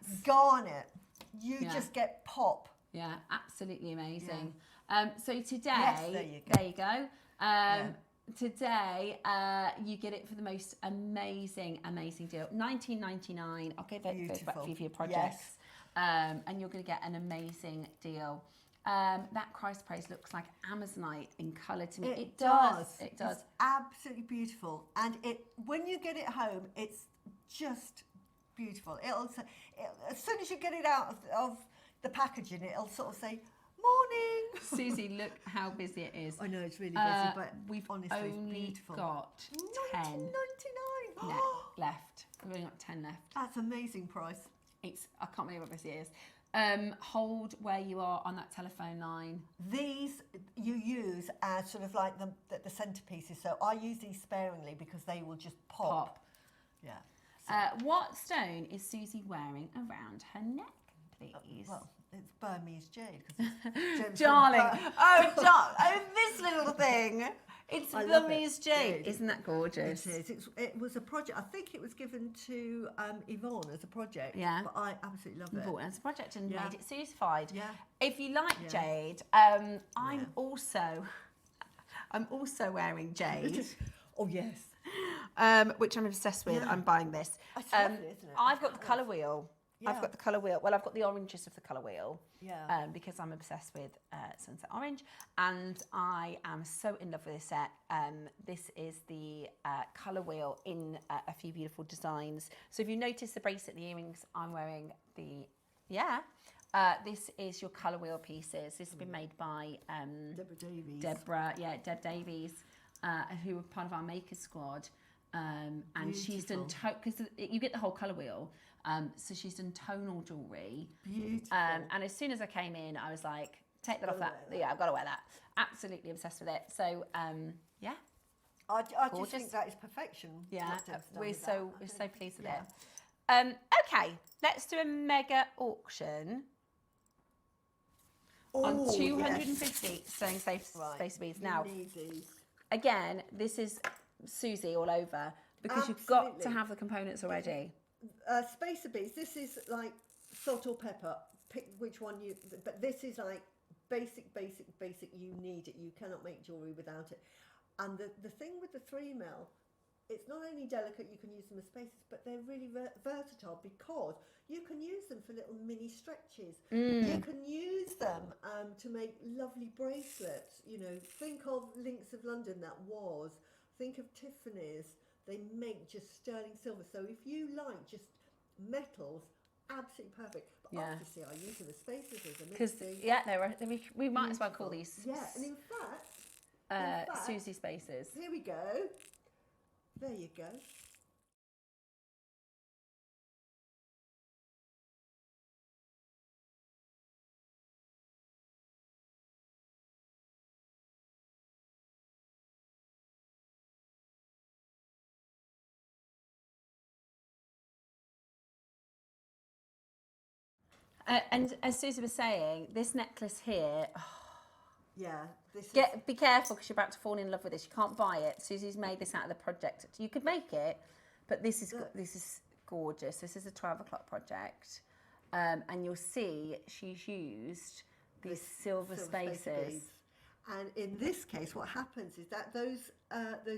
You just get pop. Yeah, absolutely amazing. So today, there you go. Today, you get it for the most amazing deal. $19.99. I'll give it back for you for your projects. And you're going to get an amazing deal. That Chrysoprase looks like Amazonite in colour to me. It does. It's absolutely beautiful. And when you get it home, it's just beautiful. As soon as you get it out of the packaging, it'll sort of say, morning. Susie, look how busy it is. I know, it's really busy, but we've honestly, only it's beautiful. got 10 left. We've only got 10 left. That's amazing price. I can't believe how busy it is. Hold where you are on that telephone line. These you use as sort of like the centerpieces. So I use these sparingly because they will just pop. Yeah. So. What stone is Susie wearing around her neck, please? Well, it's Burmese jade. It's darling. This little thing. It's Burmese jade. Isn't that gorgeous? It is. It was a project. I think it was given to Yvonne as a project. Yeah. But I absolutely love it. Yvonne as a project and made it certified. Yeah. If you like jade, I'm also wearing jade. Oh yes. Which I'm obsessed with. I'm buying this. It's lovely, isn't it? I've got the colour wheel. Yeah. I've got the colour wheel. Well, I've got the oranges of the colour wheel. Yeah. Because I'm obsessed with Sunset Orange, and I am so in love with this set. This is the colour wheel in a few beautiful designs. So if you notice the bracelet, the earrings, I'm wearing the this is your colour wheel pieces. This has been made by Deb Davies, who were part of our Maker Squad. And she's done, because you get the whole colour wheel, so she's done tonal jewellery. Beautiful. And as soon as I came in, I was like, Take that off that. Yeah, I've got to wear that. Absolutely obsessed with it. So, yeah. I just think that is perfection. Yeah, we're so pleased with it. Yeah. Okay, let's do a mega auction on 250 stone space beads. Now, again, this is Suzie all over because you've got to have the components already. Spacer beads. This is like salt or pepper. Pick which one you. But this is like basic. You need it. You cannot make jewellery without it. And the thing with the 3mm, it's not only delicate, you can use them as spacers, but they're really versatile because you can use them for little mini stretches. You can use them to make lovely bracelets. You know, think of Links of London, that was. Think of Tiffany's. They make just sterling silver. So if you like just metals, absolutely perfect. But obviously I use them as spacers, as a mixing. Yeah, we might as well call these. Yeah, and in fact, Suzie spacers. Here we go. There you go. And as Suzie was saying, this necklace here. Yeah, be careful because you're about to fall in love with this. You can't buy it. Susie's made this out of the project. You could make it, but this is gorgeous. This is a 12 o'clock project, and you'll see she's used these silver spacers. And in this case, what happens is that those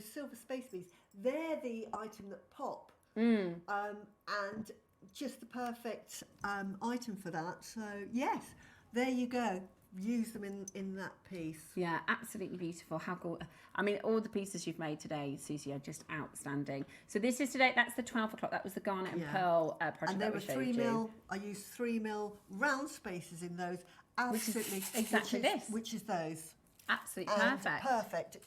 silver space beads, they're the item that pop, and just the perfect item for that. So yes, there you go. Use them in that piece. Yeah, absolutely beautiful. How cool. I mean, all the pieces you've made today, Suzie, are just outstanding. So this is today, that's the 12 o'clock. That was the Garnet and Pearl project. And they were 3mm. I used 3mm round spacers in those. Absolutely. Which is those. Absolutely perfect. Perfect.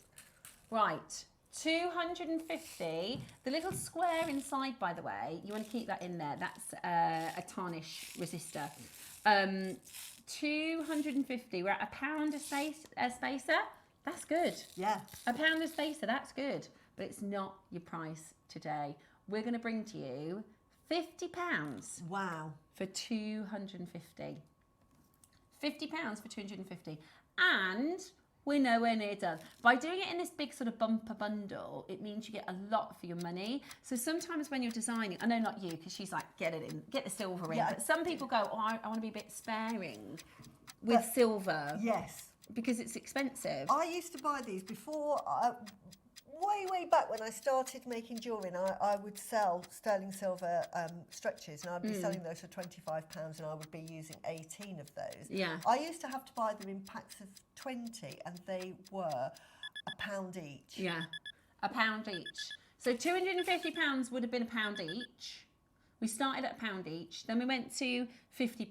Right. 250. The little square inside, by the way, you want to keep that in there. That's a tarnish resistor. 250. We're at £1 a spacer. That's good. Yeah. £1 a spacer. That's good. But it's not your price today. We're going to bring to you £50. Wow. For 250. £50 for 250. And we're nowhere near done. By doing it in this big sort of bumper bundle, it means you get a lot for your money. So sometimes when you're designing, I know not you, because she's like, get it in, get the silver in. But some people go, oh, I want to be a bit sparing with silver. Yes. Because it's expensive. I used to buy these before, way back when I started making jewellery, and I would sell sterling silver stretches, and I'd be selling those for £25, and I would be using 18 of those. Yeah. I used to have to buy them in packs of 20, and they were £1 each. Yeah, £1 each. So £250 would have been £1 each. We started at £1 each, then we went to £50.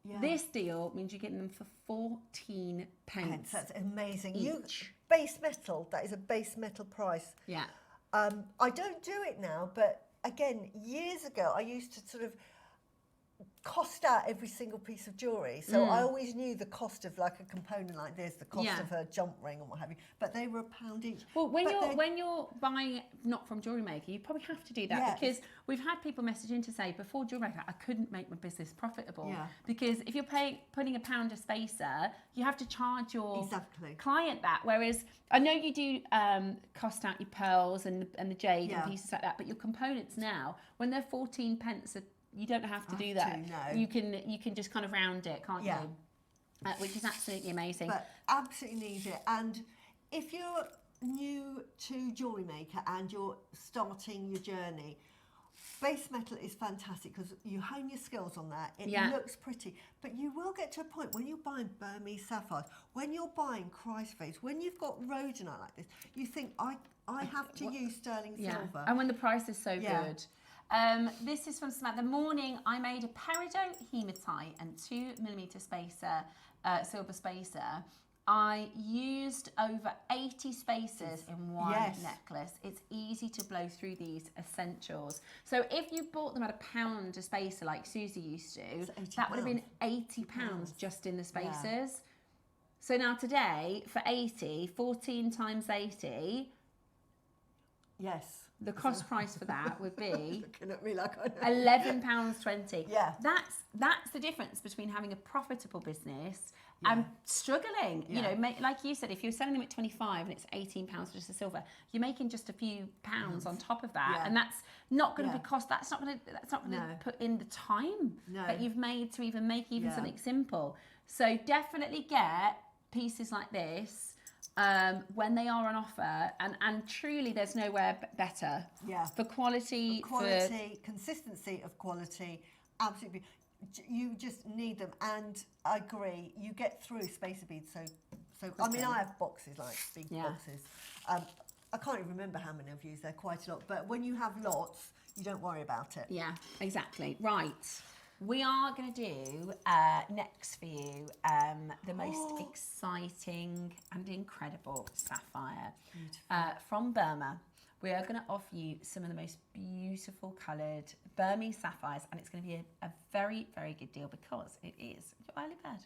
Yeah. This deal means you're getting them for 14 pence. That's amazing. Each. Base metal, that is a base metal price. Yeah. I don't do it now, but again, years ago, I used to sort of cost out every single piece of jewellery. So I always knew the cost of like a component like this, the cost of a jump ring and what have you, but they were £1 each. Well, when you're buying not from JewelleryMaker, you probably have to do that because we've had people message in to say, before JewelleryMaker, I couldn't make my business profitable. Yeah. Because if you're putting £1 a spacer, you have to charge your client that. Whereas I know you do cost out your pearls and the jade and pieces like that, but your components now, when they're 14 pence you don't have to do that. No. You can just kind of round it, can't you? Which is absolutely amazing. But absolutely need it. And if you're new to JewelleryMaker and you're starting your journey, base metal is fantastic because you hone your skills on that. It looks pretty. But you will get to a point when you're buying Burmese sapphires, when you're buying Chrysoprase, when you've got Rhodonite like this, you think, I have to use sterling silver. And when the price is so good. This is from Samantha. The morning I made a peridot hematite and 2mm spacer, silver spacer. I used over 80 spaces in one Yes. necklace. It's easy to blow through these essentials. So if you bought them at £1 a spacer like Susie used to, that would have been £80 just in the spacers. Yeah. So now today, for 80, 14 times 80, Yes. the cost price for that would be Looking at me like I know. £11.20. Yeah. That's the difference between having a profitable business and struggling. You know, like you said, if you're selling them at 25 and it's £18 for just the silver, you're making just a few pounds on top of that, and that's not going to be cost. That's not going to put in the time that you've made to even make something simple. So definitely get pieces like this when they are on offer, and truly there's nowhere better for quality, consistency of quality. Absolutely, you just need them, and I agree, you get through spacer beads so I mean, I have boxes, like big boxes. I can't even remember how many I've used. They're quite a lot, but when you have lots, you don't worry about it. Yeah, exactly. Right. We are going to do next for you the most exciting and incredible sapphire from Burma. We are going to offer you some of the most beautiful coloured Burmese sapphires, and it's going to be a very, very good deal because it is your early bird.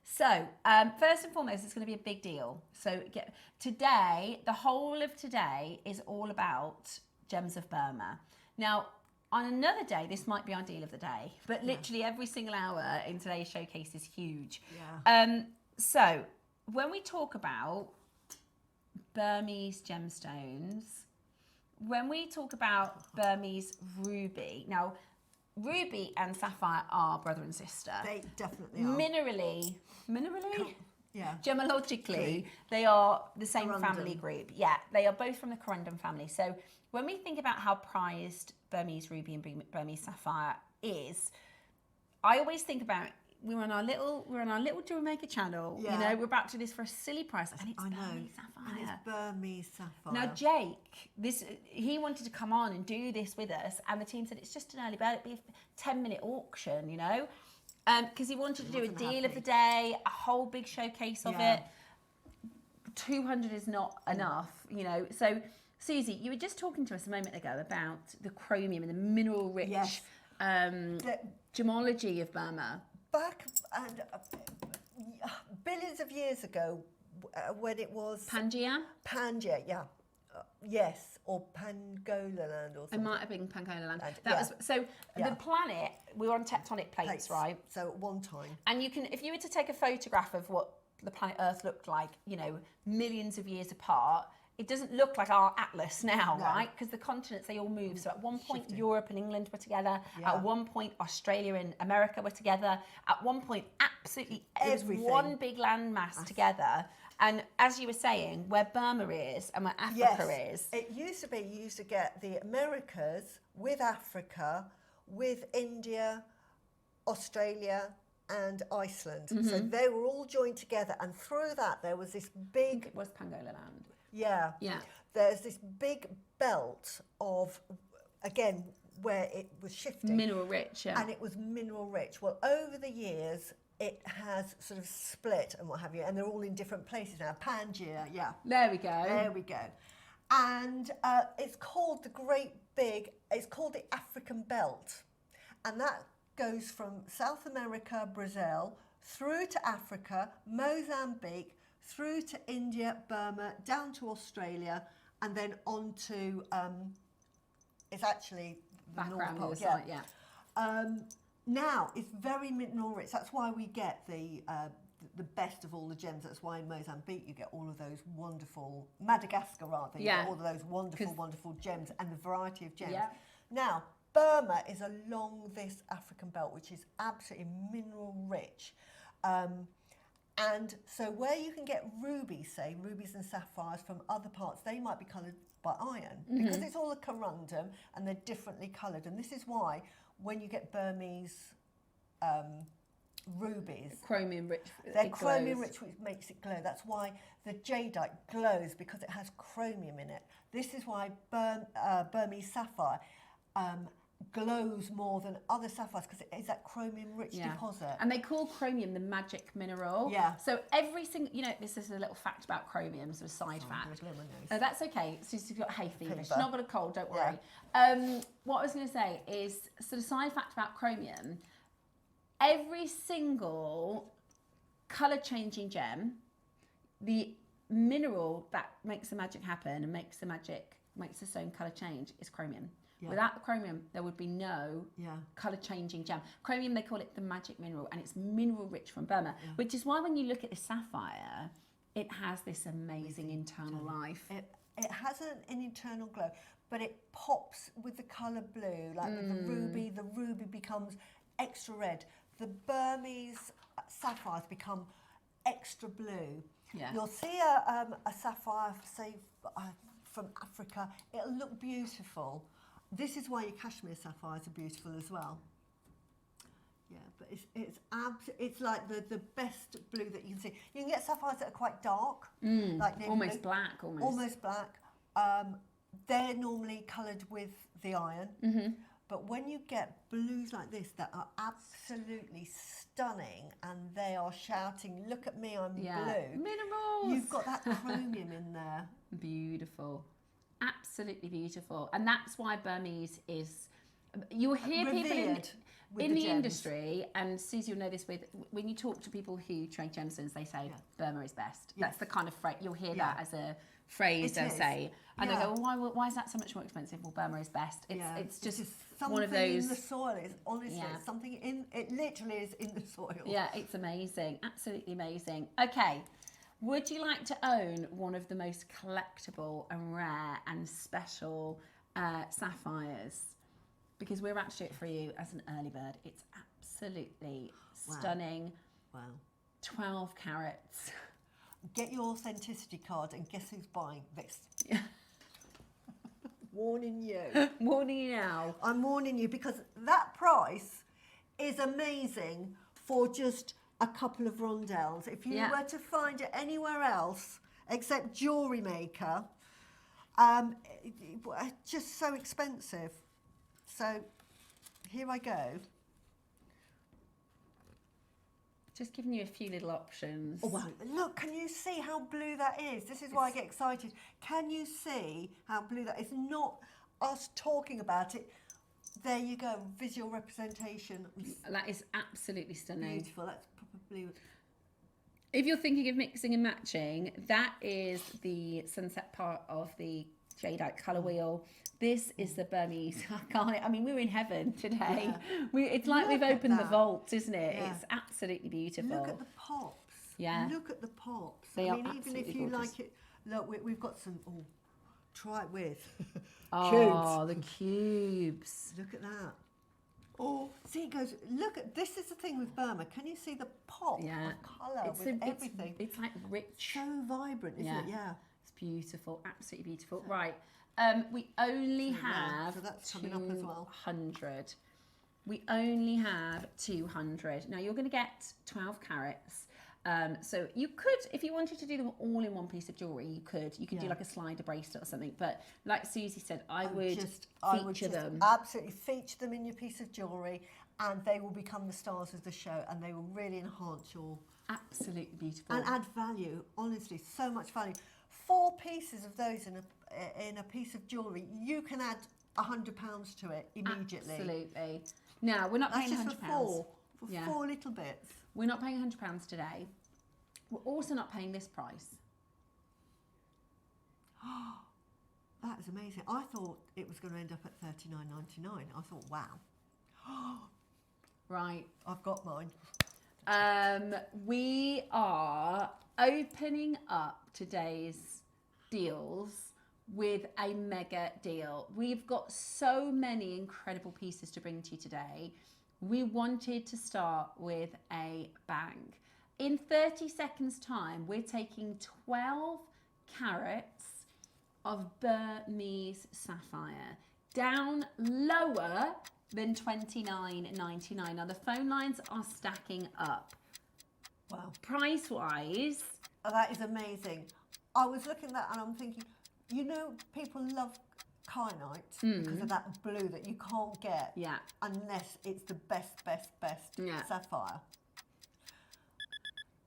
So, first and foremost, it's going to be a big deal. So, today, the whole of today is all about gems of Burma. Now, on another day, this might be our deal of the day, but literally every single hour in today's showcase is huge. Yeah. So, when we talk about Burmese gemstones, when we talk about Burmese ruby, now, ruby and sapphire are brother and sister. They definitely are. Minerally, gemologically, they are the same family group. Yeah, they are both from the corundum family. So when we think about how prized Burmese ruby and Burmese sapphire is, I always think about we're on our little JewelleryMaker channel. Yeah. You know, we're about to do this for a silly price, and it's Burmese sapphire. And it's Burmese sapphire. Now Jake, he wanted to come on and do this with us, and the team said it's just an early bird. It'd be a 10-minute auction, you know, because he wanted to do a deal of the day, a whole big showcase of it. 200 is not enough, you know. So Susie, you were just talking to us a moment ago about the chromium and the mineral rich gemology of Burma. Back and billions of years ago, when it was Pangaea, yes, or Pangolaland or something. it might have been Pangolaland. The planet, we were on tectonic plates, right? So at one time, and you can, if you were to take a photograph of what the planet Earth looked like, you know, millions of years apart, it doesn't look like our atlas now, right? Because the continents, they all move. So at one point, Europe and England were together. Yeah. At one point, Australia and America were together. At one point, absolutely everything. It was one big landmass together. And as you were saying, where Burma is and where Africa is. It used to be, you used to get the Americas with Africa, with India, Australia, and Iceland. So they were all joined together. And through that, there was this big... It was Pangolaland. Yeah. There's this big belt of, again, where it was shifting. Mineral rich, And it was mineral rich. Well, over the years, it has sort of split and what have you, and they're all in different places now. Pangaea, There we go. There we go. And it's called it's called the African Belt. And that goes from South America, Brazil, through to Africa, Mozambique, through to India, Burma, down to Australia, and then on to, it's actually the background North Pole, now, it's very mineral rich. That's why we get the best of all the gems. That's why in Mozambique you get all of those wonderful, Madagascar rather, you get all of those wonderful, wonderful gems and the variety of gems. Yeah. Now, Burma is along this African belt, which is absolutely mineral rich. And so where you can get rubies, say, rubies and sapphires from other parts, they might be coloured by iron because it's all a corundum and they're differently coloured. And this is why when you get Burmese rubies, chromium rich, they're chromium rich, which makes it glow. That's why the jadeite glows, because it has chromium in it. This is why Burmese sapphire, glows more than other sapphires because it is that chromium-rich deposit. And they call chromium the magic mineral. Yeah. So every single, you know, this is a little fact about chromium, sort of side fact. That's okay. Susie's got hay fever. She's not got a cold, don't worry. What I was going to say is, sort of side fact about chromium, every single colour-changing gem, the mineral that makes the magic happen and makes the stone colour change is chromium. Yeah. Without the chromium, there would be no colour-changing gem. Chromium, they call it the magic mineral, and it's mineral-rich from Burma, which is why when you look at the sapphire, it has this amazing internal life. It has an internal glow, but it pops with the colour blue, like with the ruby becomes extra red. The Burmese sapphires become extra blue. Yeah. You'll see a sapphire, say, from Africa, it'll look beautiful. This is why your cashmere sapphires are beautiful as well. Yeah, but it's like the best blue that you can see. You can get sapphires that are quite dark, like almost black, almost black. They're normally coloured with the iron. But when you get blues like this that are absolutely stunning and they are shouting, "Look at me, I'm blue." Minerals. You've got that chromium in there. Beautiful. Absolutely beautiful. And that's why Burmese is, you'll hear people in the industry, and Susie will know this, when you talk to people who trade gemstones, they say Burma is best. That's the kind of phrase, you'll hear that as a phrase they'll say. And they go, well, why is that so much more expensive? Well, Burma is best. It's just one of those. In the soil is, honestly, something in, it literally is in the soil. Yeah, it's amazing. Absolutely amazing. Okay. Would you like to own one of the most collectible and rare and special sapphires? Because we're about to do it for you as an early bird. It's absolutely stunning. Wow. 12 carats. Get your authenticity card and guess who's buying this? Warning you. Warning you now. I'm warning you because that price is amazing for just a couple of Rondelles. If you were to find it anywhere else except JewelleryMaker, just so expensive. So here I go. Just giving you a few little options. Oh, wow. Look, can you see how blue that is? This is why I get excited. Can you see how blue that is? Not us talking about it. There you go, visual representation. That is absolutely stunning. Beautiful, that's proper blue. If you're thinking of mixing and matching, that is the sunset part of the Jadeite colour wheel. This is the Burmese. I mean, we're in heaven today. Yeah. It's like we've opened the vault, isn't it? Yeah. It's absolutely beautiful. Look at the pops. Yeah. Look at the pops. They are even if you like it, look, we've got some. Oh, try it with. Oh, the cubes. Look at that. Oh, see, it goes. Look at this. Is the thing with Burma. Can you see the pop of colour with everything? It's like rich. So vibrant, isn't it? Yeah. It's beautiful. Absolutely beautiful. Right. We only have so that's coming up as well. 200. We only have 200. Now you're going to get 12 carats. So you could, if you wanted to do them all in one piece of jewellery, you could. You could do like a slider bracelet or something. But like Susie said, I would feature them. Absolutely feature them in your piece of jewellery, and they will become the stars of the show, and they will really enhance your. Absolutely beautiful. And add value. Honestly, so much value. 4 pieces of those in a piece of jewellery, you can add £100 to it immediately. Absolutely. Now we're not paying £100 for 4 little bits. We're not paying £100 today. We're also not paying this price. That is amazing. I thought it was going to end up at $39.99. I thought, wow. Right. I've got mine. We are opening up today's deals with a mega deal. We've got so many incredible pieces to bring to you today. We wanted to start with a bang. In 30 seconds time, we're taking 12 carats of Burmese sapphire down lower than $29.99. Now the phone lines are stacking up. Wow. Price wise, that is amazing. I was looking at that and I'm thinking, you know, people love Kyanite because of that blue that you can't get unless it's the best sapphire.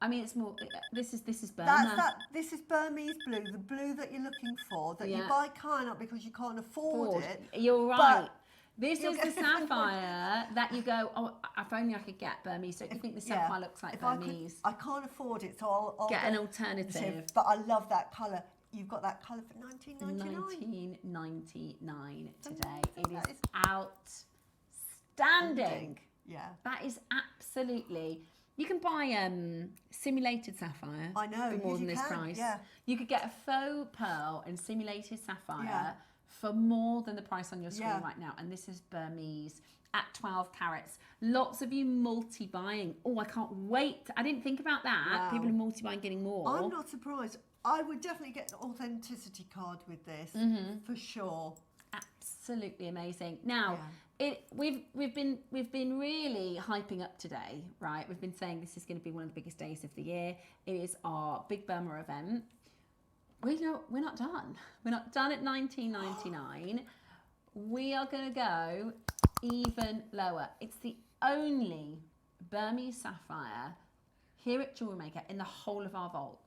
I mean, it's more. This is Burma. This is Burmese blue, the blue that you're looking for. That you buy Kyanite because you can't afford it. You're right. This is the sapphire that you go, oh, if only I could get Burmese. So you think the sapphire looks like Burmese? I can't afford it, so I'll get an alternative. But I love that colour. You've got that colour for $19.99. $19.99 today. It is outstanding. Yeah. That is absolutely. You can buy simulated sapphire. I know. For more than this price. Yeah. You could get a faux pearl and simulated sapphire for more than the price on your screen right now. And this is Burmese at 12 carats. Lots of you multi-buying. Oh, I can't wait. I didn't think about that. Wow. People are multi-buying, getting more. I'm not surprised. I would definitely get an authenticity card with this, for sure. Absolutely amazing. Now, we've been really hyping up today, right? We've been saying this is going to be one of the biggest days of the year. It is our Big Burma event. We're not done. We're not done at $19.99. We are going to go even lower. It's the only Burmese sapphire here at JewelleryMaker in the whole of our vault.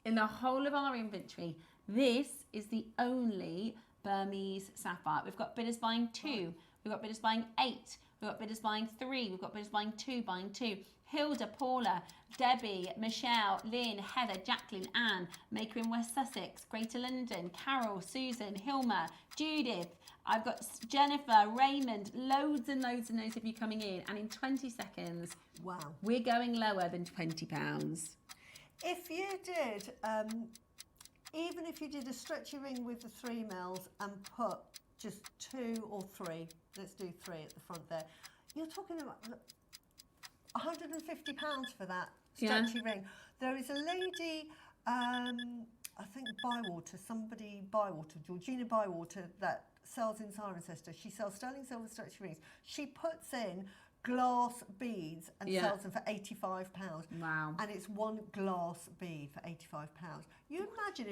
In the whole of our inventory, this is the only Burmese sapphire. We've got bidders buying 2. We've got bidders buying 8. We've got bidders buying 3. We've got bidders buying 2, buying 2. Hilda, Paula, Debbie, Michelle, Lynn, Heather, Jacqueline, Anne, Maker in West Sussex, Greater London, Carol, Susan, Hilma, Judith. I've got Jennifer, Raymond, loads and loads and loads of you coming in. And in 20 seconds, we're going lower than £20. If you did, even if you did a stretchy ring with the 3 mils and put just 2 or 3, let's do 3 at the front there, you're talking about £150 for that stretchy ring. There is a lady, I think Bywater, Georgina Bywater, that sells in Cirencester. She sells sterling silver stretchy rings. She puts in glass beads and sells them for £85. Wow. And it's one glass bead for £85. You imagine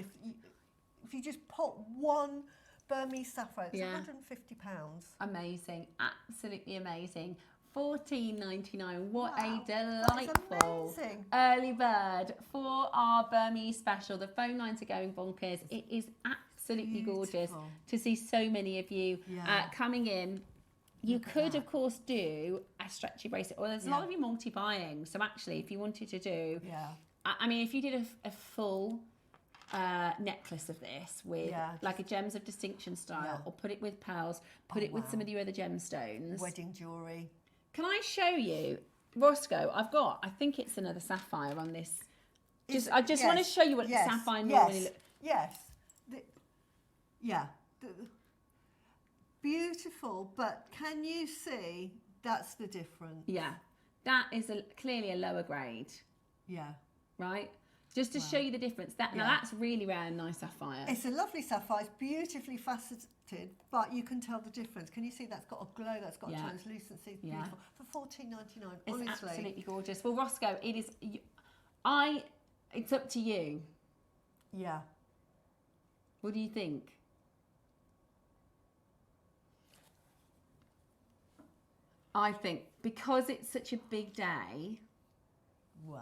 if you just put one Burmese sapphire, it's £150. Amazing. Absolutely amazing. $14.99. What a delightful early bird for our Burmese special. The phone lines are going bonkers. It is absolutely gorgeous to see so many of you coming in. You could, of course, do a stretchy bracelet. Well, there's a lot of you multi-buying. So actually, if you wanted to do, I mean, if you did a full necklace of this with like a gems of distinction style, or put it with pearls, put it with some of the other gemstones. Wedding jewellery. Can I show you, Roscoe? I think it's another sapphire on this. I just want to show you what the sapphire normally looks. Beautiful, but can you see that's the difference? Yeah, that is clearly a lower grade. Yeah. Right? Just to show you the difference. Now that's really rare and nice sapphire. It's a lovely sapphire. It's beautifully faceted, but you can tell the difference. Can you see that's got a glow, that's got a translucency? It's beautiful. For $14.99, honestly. It's absolutely gorgeous. Well, Roscoe, it is... It's up to you. Yeah. What do you think? I think because it's such a big day. Wow.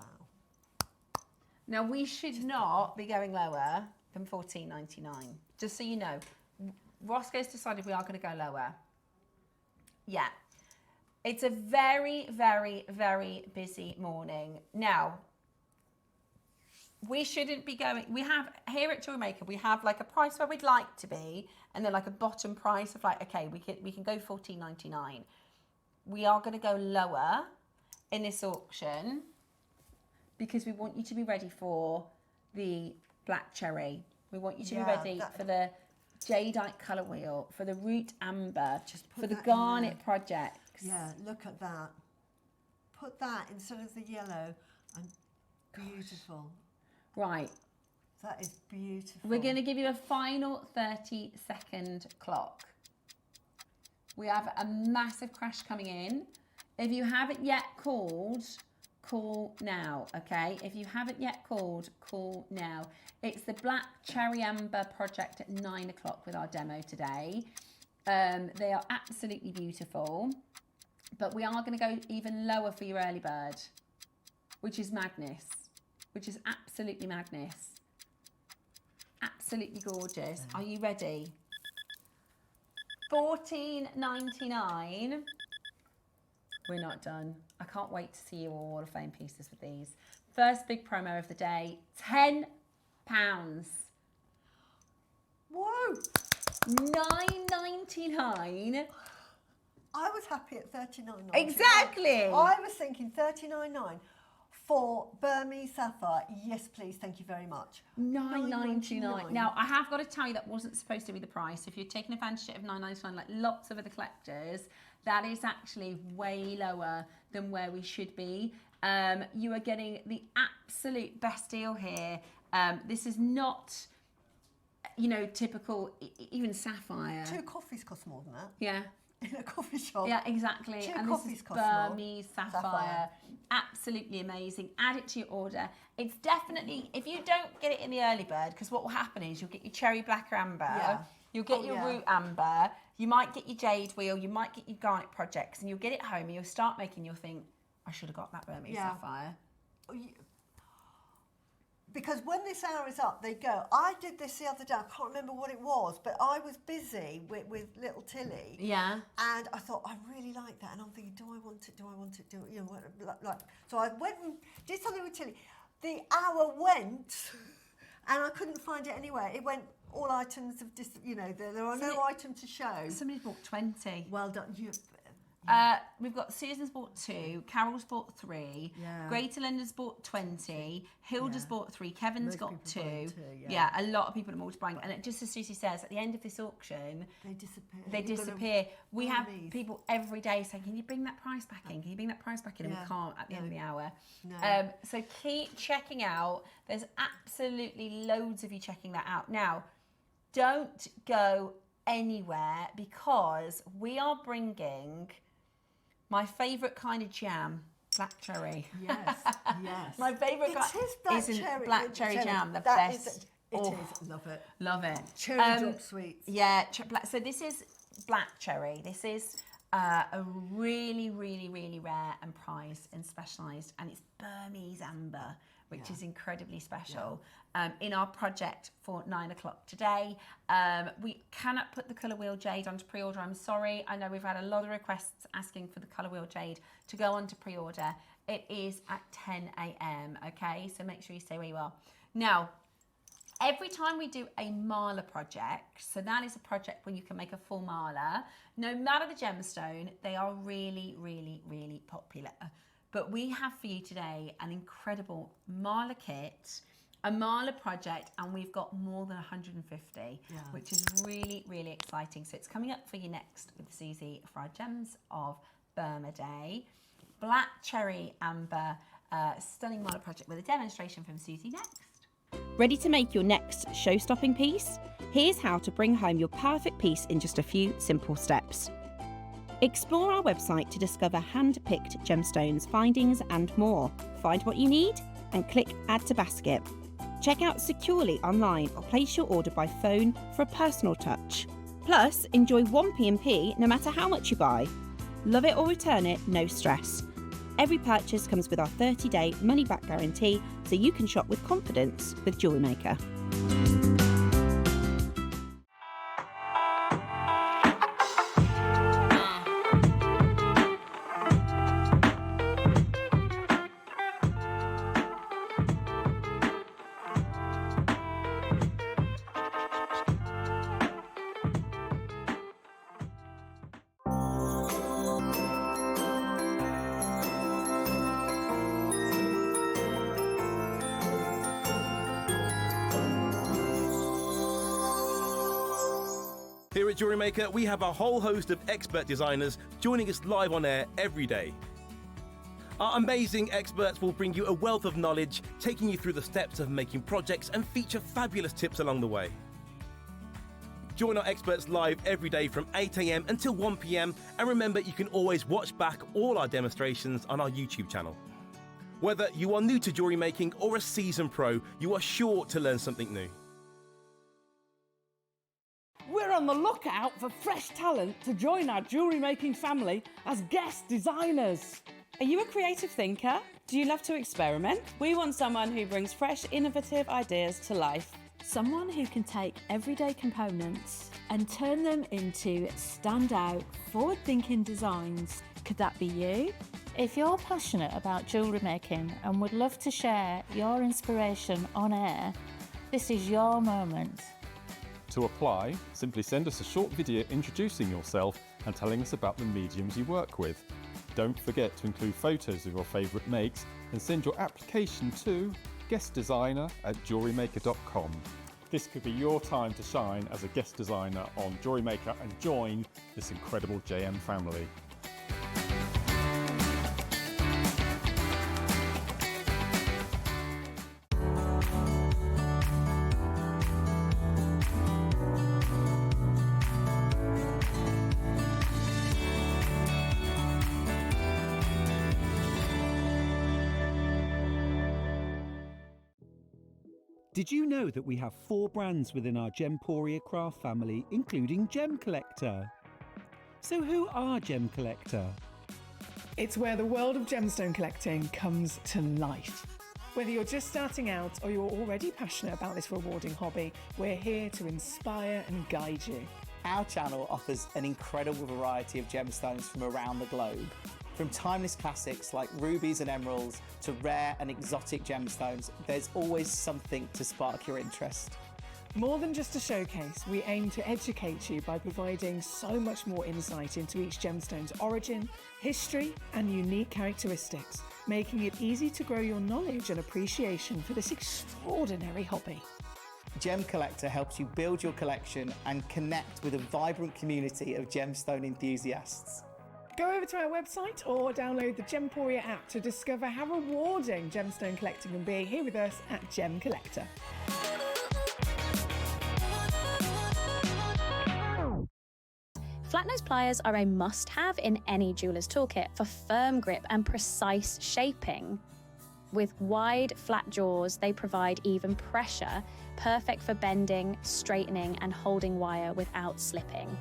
Now we should not be going lower than $14.99. Just so you know, Roscoe's decided we are going to go lower. Yeah. It's a very, very, very busy morning. Now, we shouldn't be going, we have, here at JewelleryMaker, we have like a price where we'd like to be, and then like a bottom price of like, okay, we can go $14.99. We are going to go lower in this auction because we want you to be ready for the black cherry. We want you to be ready for the Jadeite colour wheel, for the root amber, for the Garnet projects. Yeah, look at that. Put that instead of the yellow. And beautiful. Right. That is beautiful. We're going to give you a final 30-second clock. We have a massive crash coming in. If you haven't yet called call now, okay? If you haven't yet called, call now. It's the Black Cherry Amber project at 9 o'clock with our demo today. They are absolutely beautiful, but we are going to go even lower for your early bird, which is madness, which is absolutely madness. Absolutely gorgeous. Are you ready? $14.99. We're not done. I can't wait to see you all Hall of Fame pieces with these. First big promo of the day, £10. Whoa! $9.99. I was happy at $39.99. Exactly. I was thinking $39.99 for Burmese Sapphire. Yes, please. Thank you very much. $9.99. Now, I have got to tell you that wasn't supposed to be the price. If you're taking advantage of $9.99, like lots of other collectors, that is actually way lower than where we should be. You are getting the absolute best deal here. This is not, you know, typical, even Sapphire. 2 coffees cost more than that. Yeah. In a coffee shop. Yeah, exactly. 2 and coffees this is cost more. Burmese Sapphire. Absolutely amazing. Add it to your order. It's definitely, if you don't get it in the early bird, because what will happen is you'll get your cherry black amber, you'll get your root amber, you might get your jade wheel, you might get your garnet projects, and you'll get it home and you'll start making, you'll think, I should have got that Burmese Sapphire. Because when this hour is up, they go. I did this the other day. I can't remember what it was, but I was busy with little Tilly. Yeah. And I thought, I really like that. And I'm thinking, do I want it? Do I want it? Do you know, like. So I went and did something with Tilly. The hour went, and I couldn't find it anywhere. It went. All items have you know, there are no items to show. Somebody's bought 20. Well done. We've got Susan's bought 2, Carol's bought 3, Greater London's bought 20, Hilda's bought 3, Kevin's got 2. A lot of people are multiplying. And it, just as Susie says, at the end of this auction, they disappear. We have people every day saying, can you bring that price back in? Can you bring that price back in? And we can't at the end of the hour. No. So keep checking out. There's absolutely loads of you checking that out. Now, don't go anywhere, because we are bringing my favourite kind of jam, black cherry. Yes, yes. My favourite kind is black cherry jam, the best. It is, love it. Love it. Cherry drop sweets. Yeah, so this is black cherry. This is a really, really, really rare and prized and specialised, and it's Burmese amber, which is incredibly special. In our project for 9 o'clock today. We cannot put the colour wheel jade onto pre-order. I'm sorry. I know we've had a lot of requests asking for the colour wheel jade to go onto pre-order. It is at 10 a.m. Okay, so make sure you stay where you are. Now, every time we do a mala project, so that is a project where you can make a full mala, no matter the gemstone, they are really, really, really popular. But we have for you today an incredible mala kit, a mala project, and we've got more than 150, which is really, really exciting. So it's coming up for you next with Suzie for our Gems of Burma Day. Black Cherry Amber, stunning mala project with a demonstration from Suzie next. Ready to make your next show-stopping piece? Here's how to bring home your perfect piece in just a few simple steps. Explore our website to discover hand-picked gemstones, findings and more. Find what you need and click Add to Basket. Check out securely online or place your order by phone for a personal touch. Plus, enjoy 1P&P no matter how much you buy. Love it or return it, no stress. Every purchase comes with our 30-day money-back guarantee, so you can shop with confidence with JewelleryMaker. Here at JewelleryMaker, we have a whole host of expert designers joining us live on air every day. Our amazing experts will bring you a wealth of knowledge, taking you through the steps of making projects and feature fabulous tips along the way. Join our experts live every day from 8 a.m. until 1 p.m. And remember, you can always watch back all our demonstrations on our YouTube channel. Whether you are new to jewellery making or a seasoned pro, you are sure to learn something new. We're on the lookout for fresh talent to join our jewellery making family as guest designers. Are you a creative thinker? Do you love to experiment? We want someone who brings fresh, innovative ideas to life. Someone who can take everyday components and turn them into standout, forward-thinking designs. Could that be you? If you're passionate about jewellery making and would love to share your inspiration on air, this is your moment. To apply, simply send us a short video introducing yourself and telling us about the mediums you work with. Don't forget to include photos of your favourite makes and send your application to guestdesigner@jewellerymaker.com. This could be your time to shine as a guest designer on JewelleryMaker and join this incredible JM family. Did you know that we have 4 brands within our Gemporia craft family, including Gem Collector? So who are Gem Collector? It's where the world of gemstone collecting comes to life. Whether you're just starting out or you're already passionate about this rewarding hobby, we're here to inspire and guide you. Our channel offers an incredible variety of gemstones from around the globe. From timeless classics like rubies and emeralds to rare and exotic gemstones, there's always something to spark your interest. More than just a showcase, we aim to educate you by providing so much more insight into each gemstone's origin, history, and unique characteristics, making it easy to grow your knowledge and appreciation for this extraordinary hobby. Gem Collector helps you build your collection and connect with a vibrant community of gemstone enthusiasts. Go over to our website or download the Gemporia app to discover how rewarding gemstone collecting can be here with us at Gem Collector. Flat nose pliers are a must-have in any jeweller's toolkit for firm grip and precise shaping. With wide, flat jaws, they provide even pressure, perfect for bending, straightening, and holding wire without slipping.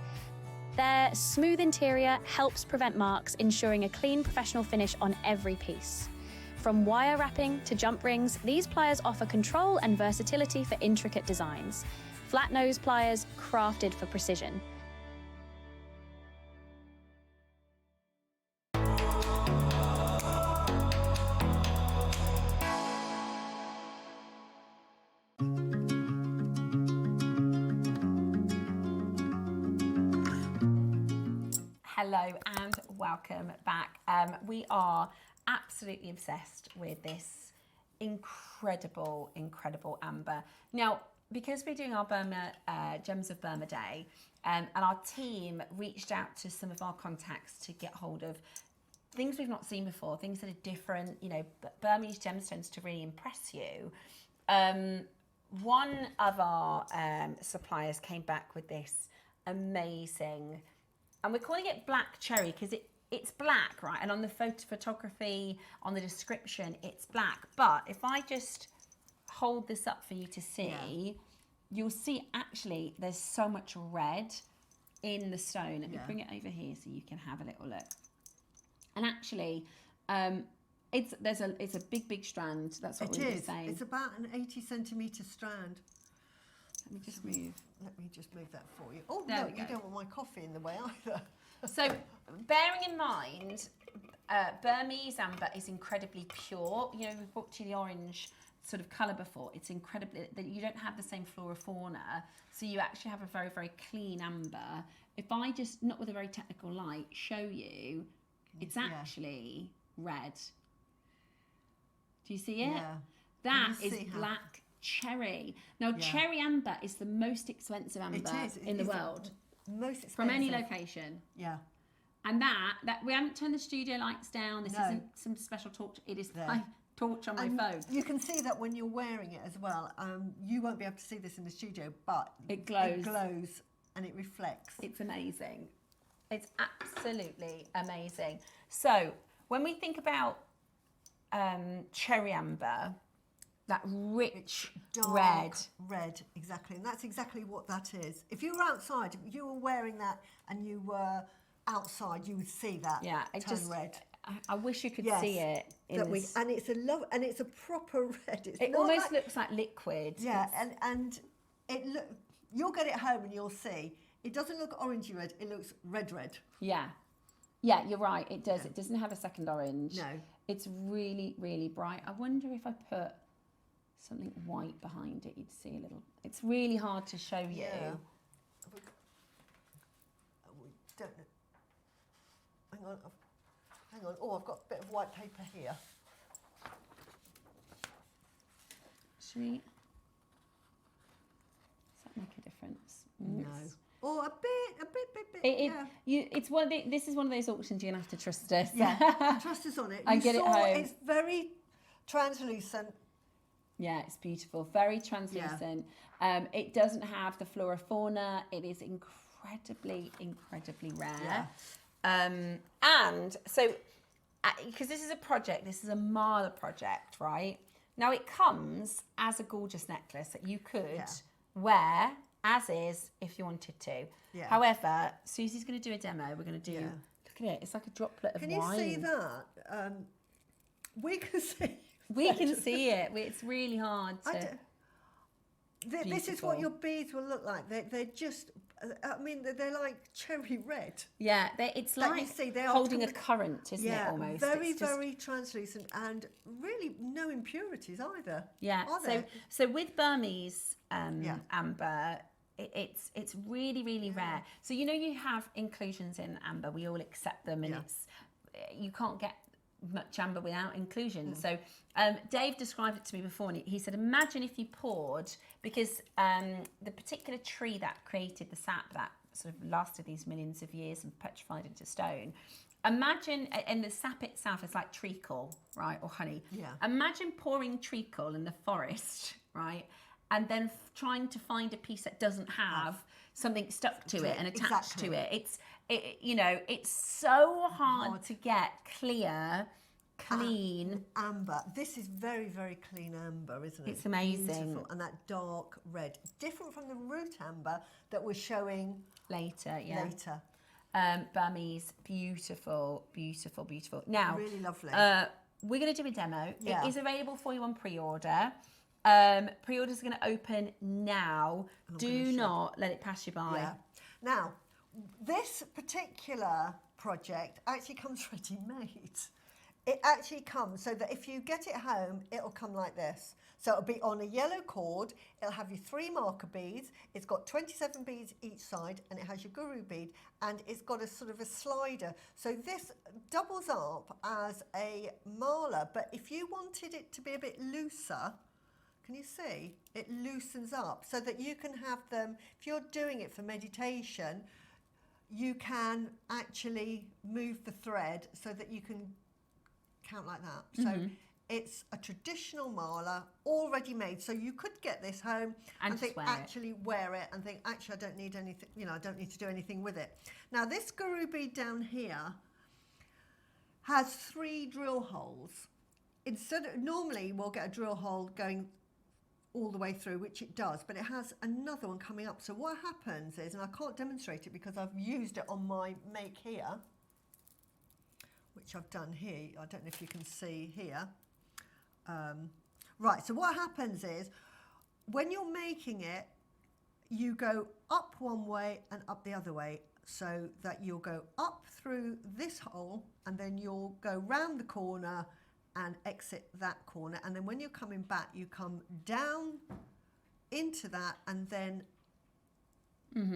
Their smooth interior helps prevent marks, ensuring a clean, professional finish on every piece. From wire wrapping to jump rings, these pliers offer control and versatility for intricate designs. Flat nose pliers crafted for precision. Hello and welcome back. We are absolutely obsessed with this incredible amber. Now, because we're doing our Burma Gems of Burma Day, and our team reached out to some of our contacts to get hold of things we've not seen before, things that are different, you know, Burmese gemstones to really impress you. One of our suppliers came back with this amazing, and we're calling it black cherry because it's black, right? And on the photography, on the description, it's black. But if I just hold this up for you to see, you'll see actually there's so much red in the stone. Let me bring it over here so you can have a little look. And actually, it's a big strand. That's what we were saying. It's about an 80 centimetre strand. Let me just move. Let me just move that for you. Oh, there no, we go. you don't want my coffee in the way either. So, bearing in mind, Burmese amber is incredibly pure. You know, we've brought you the orange sort of colour before. It's incredibly, you don't have the same flora fauna, so you actually have a very clean amber. If I just, not with a very technical light, show you, it's actually red. Do you see it? Yeah. That is black cherry. Now, cherry amber is the most expensive amber in the world. Most expensive. From any location. Yeah. And that we haven't turned the studio lights down. This isn't some special torch. It is my torch on my phone. You can see that when you're wearing it as well. You won't be able to see this in the studio, but it glows. It glows and it reflects. It's amazing. It's absolutely amazing. So when we think about cherry amber, that rich Dark red, exactly. And that's exactly what that is. If you were outside, if you were wearing that and you were outside, you would see that tone red. I wish you could Yes, see it. And it's a proper red. It almost looks like liquid. Yeah, and you'll get it home and you'll see. It doesn't look orangey red, it looks red. Yeah. Yeah, you're right, it does. Yeah. It doesn't have a second orange. No. It's really, really bright. I wonder if I put something white behind it, you'd see a little. It's really hard to show you. Yeah. We don't know. Hang on. Oh, I've got a bit of white paper here. Should we? Does that make a difference? No. Or a bit. It's one. This is one of those auctions you're gonna have to trust us. Yeah, trust us on it. I get it home. It's very translucent. Yeah, it's beautiful. Very translucent. Yeah. It doesn't have the flora fauna. It is incredibly rare. Yeah. And so, because this is a project, this is a Mala project, right? Now it comes as a gorgeous necklace that you could wear as is if you wanted to. Yeah. However, Susie's going to do a demo. We're going to do, look at it, it's like a droplet of wine. Can you see that? We can see. We can see it. It's really hard to... This is what your beads will look like. They're just, I mean, they're like cherry red. Yeah, it's like holding a currant, isn't it, almost? Very translucent and really no impurities either. Yeah, so with Burmese amber, it's really rare. So, you know, you have inclusions in amber. We all accept them, and you can't get much amber without inclusion. So Dave described it to me before, and he said, imagine if you poured, because the particular tree that created the sap that sort of lasted these millions of years and petrified into stone, imagine, and the sap itself is like treacle, right, or honey. Imagine pouring treacle in the forest, right, and then trying to find a piece that doesn't have something stuck to it and attached to it. You know, it's so hard to get clear, clean amber. This is very clean amber, isn't it? It's amazing. Beautiful. And that dark red, different from the root amber that we're showing later. Burmese, beautiful. Now, really lovely. We're going to do a demo. It is available for you on pre-order. Pre-orders are going to open now. Do not let it pass you by. Yeah. Now, this particular project actually comes ready-made. It actually comes so that if you get it home, it'll come like this. So it'll be on a yellow cord, it'll have your 3 marker beads, it's got 27 beads each side, and it has your guru bead, and it's got a sort of a slider. So this doubles up as a mala, but if you wanted it to be a bit looser, can you see? It loosens up so that you can have them, if you're doing it for meditation, you can actually move the thread so that you can count like that. So it's a traditional mala, already made. So you could get this home and think, wear it and think, actually, I don't need anything, you know, I don't need to do anything with it. Now, this guru bead down here has 3 drill holes. Normally we'll get a drill hole going all the way through, which it does, but it has another one coming up. So what happens is, and I can't demonstrate it because I've used it on my make here, which I've done here. I don't know if you can see here. Right, so what happens is, when you're making it, you go up one way and up the other way, so that you'll go up through this hole, and then you'll go round the corner and exit that corner, and then when you're coming back, you come down into that and then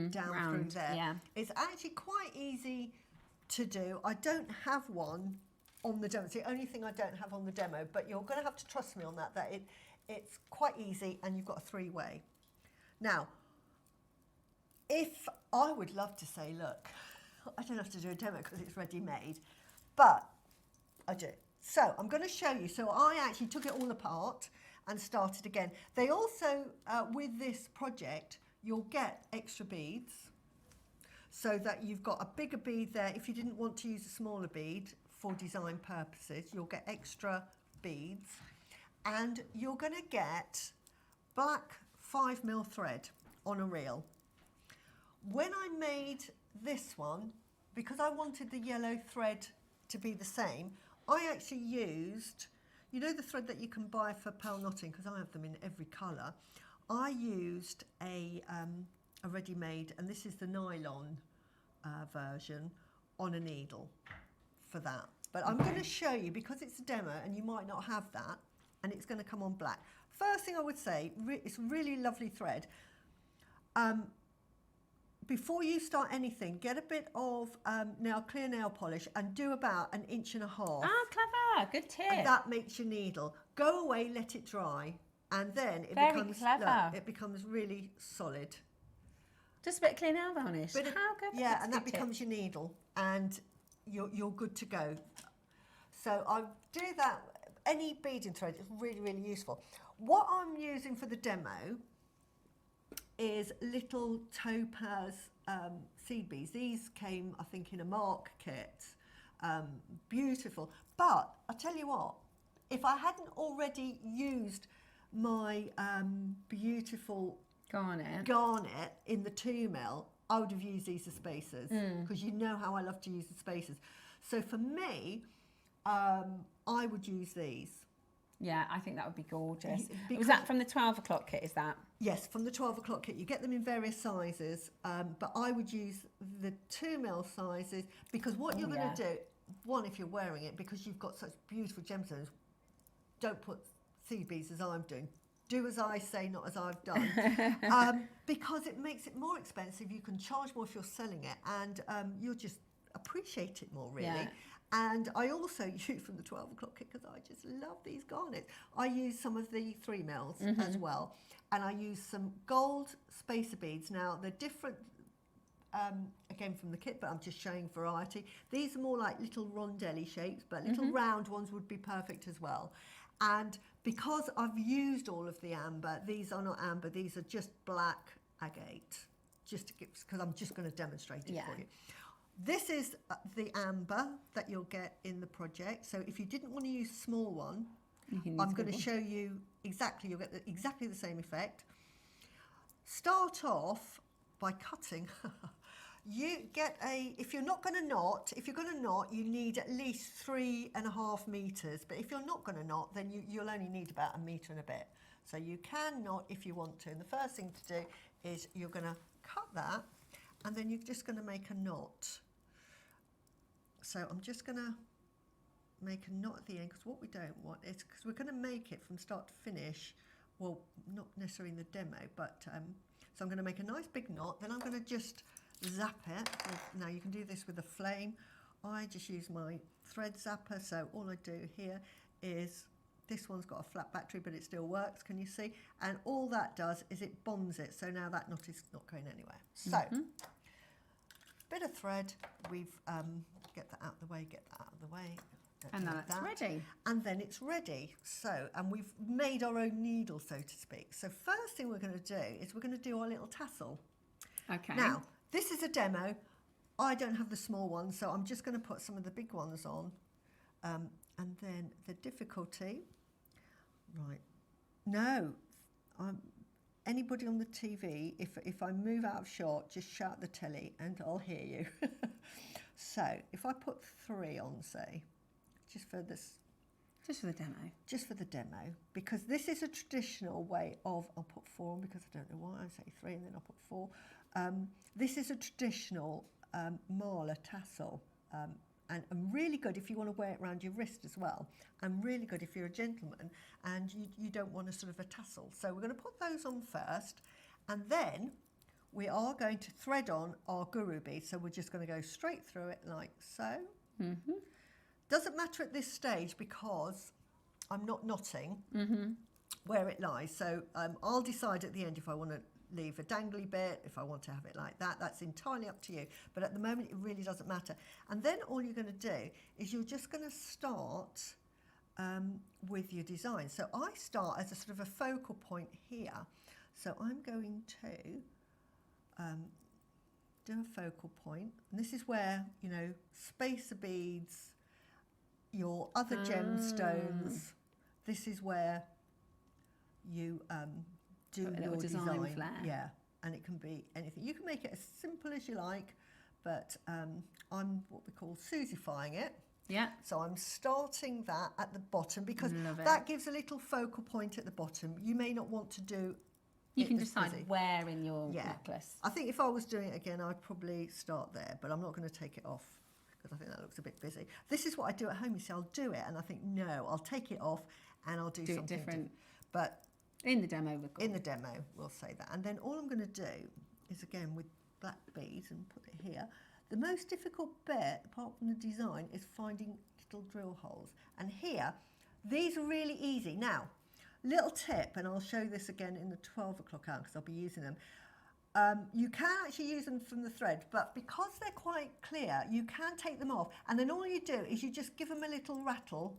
down round, through there. It's actually quite easy to do. I don't have one on the demo. It's the only thing I don't have on the demo, but you're going to have to trust me on that it's quite easy, and you've got a 3-way. Now, if I would love to say, look, I don't have to do a demo because it's ready made, but I do. So I'm going to show you. So I actually took it all apart and started again. They also, with this project, you'll get extra beads so that you've got a bigger bead there. If you didn't want to use a smaller bead for design purposes, you'll get extra beads, and you're going to get black 5mm thread on a reel. When I made this one, because I wanted the yellow thread to be the same, I actually used, you know the thread that you can buy for pearl knotting, because I have them in every colour. I used a ready-made, and this is the nylon version, on a needle for that. But I'm going to show you, because it's a demo and you might not have that, and it's going to come on black. First thing I would say, it's really lovely thread. Before you start anything, get a bit of clear nail polish and do about 1.5 inches. Ah, clever, good tip. And that makes your needle. Go away, let it dry, and then it becomes really solid. Just a bit of clear nail varnish. How good? Yeah, and that becomes your needle, and you're good to go. So I do that. Any beading thread is really, really useful. What I'm using for the demo is little topaz seed beads. These came, I think, in a mark kit. Beautiful. But I tell you what, if I hadn't already used my beautiful Garnet in the 2mm, I would have used these as spacers, because you know how I love to use the spacers. So for me, I would use these. Yeah, I think that would be gorgeous. Was that from the 12 o'clock kit, is that? Yes, from the 12 o'clock kit. You get them in various sizes, but I would use the 2mm sizes, because what you're going to do, one, if you're wearing it, because you've got such beautiful gemstones, don't put seed beads as I'm doing. Do as I say, not as I've done. Because it makes it more expensive. You can charge more if you're selling it, and you'll just appreciate it more, really. Yeah. And I also use from the 12 o'clock kit, because I just love these garnets. I use some of the 3mm as well. And I use some gold spacer beads. Now, they're different, again, from the kit, but I'm just showing variety. These are more like little rondelle shapes, but little round ones would be perfect as well. And because I've used all of the amber, these are not amber, these are just black agate, just because I'm just going to demonstrate it for you. This is the amber that you'll get in the project. So if you didn't want to use a small one, I'm going to show you exactly, you'll get exactly the same effect. Start off by cutting. You get if you're not going to knot, you need at least 3.5 meters. But if you're not going to knot, then you'll only need about 1 meter and a bit. So you can knot if you want to. And the first thing to do is you're going to cut that, and then you're just going to make a knot. So I'm just going to make a knot at the end, because what we don't want is, because we're going to make it from start to finish, well, not necessarily in the demo, but so I'm going to make a nice big knot, then I'm going to just zap it. Now you can do this with a flame. I just use my thread zapper, so all I do here is, this one's got a flat battery, but it still works, can you see? And all that does is it bonds it, so now that knot is not going anywhere. So, bit of thread, we've, get that out of the way, and then it's ready. And then it's ready. So, and we've made our own needle, so to speak. So first thing we're going to do is we're going to do our little tassel. Okay. Now, this is a demo. I don't have the small ones, so I'm just going to put some of the big ones on. And then the difficulty, right, no, anybody on the TV, if I move out of shot, just shout at the telly and I'll hear you. So if I put 3 on, say, just for this. Just for the demo. Just for the demo, because this is a traditional way of, I'll put 4 on because I don't know why, I say 3 and then I'll put 4. This is a traditional Marla tassel, and really good if you want to wear it around your wrist as well, and really good if you're a gentleman and you don't want a sort of a tassel. So we're going to put those on first, and then we are going to thread on our guru bead. So we're just going to go straight through it like so. Doesn't matter at this stage because I'm not knotting where it lies. So I'll decide at the end if I want to leave a dangly bit, if I want to have it like that. That's entirely up to you. But at the moment, it really doesn't matter. And then all you're going to do is you're just going to start with your design. So I start as a sort of a focal point here. So I'm going to do a focal point. And this is where, you know, spacer beads, your other gemstones this is where you do Put a your little design flair. Yeah, and it can be anything. You can make it as simple as you like, but I'm what we call Suzie-fying it. Yeah. So I'm starting that at the bottom because Love it. that gives a little focal point at the bottom. You may not want to do You it can as decide busy. where in your necklace. I think if I was doing it again, I'd probably start there, but I'm not going to take it off because I think that looks a bit busy. This is what I do at home. You see, I'll do it and I think, no, I'll take it off and I'll do something different. But in the demo, we'll in the demo, we'll say that. And then all I'm going to do is, again, with black beads and put it here. The most difficult bit, apart from the design, is finding little drill holes. And here, these are really easy. Now, little tip, and I'll show this again in the 12 o'clock hour because I'll be using them. You can actually use them from the thread, but because they're quite clear, you can take them off. And then all you do is you just give them a little rattle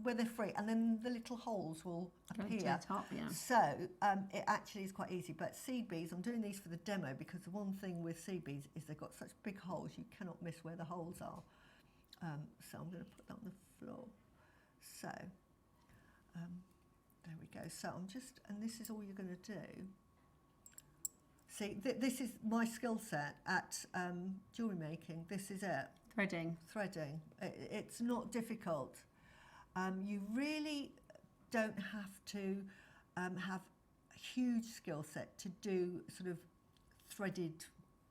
where they're free, and then the little holes will appear. To the top, yeah. So it actually is quite easy. But seed beads, I'm doing these for the demo because the one thing with seed beads is they've got such big holes, you cannot miss where the holes are. So I'm going to put that on the floor. So there we go. So I'm just, and this is all you're going to do. See, this is my skill set at jewellery making. This is it. Threading. Threading. It's not difficult. You really don't have to have a huge skill set to do sort of threaded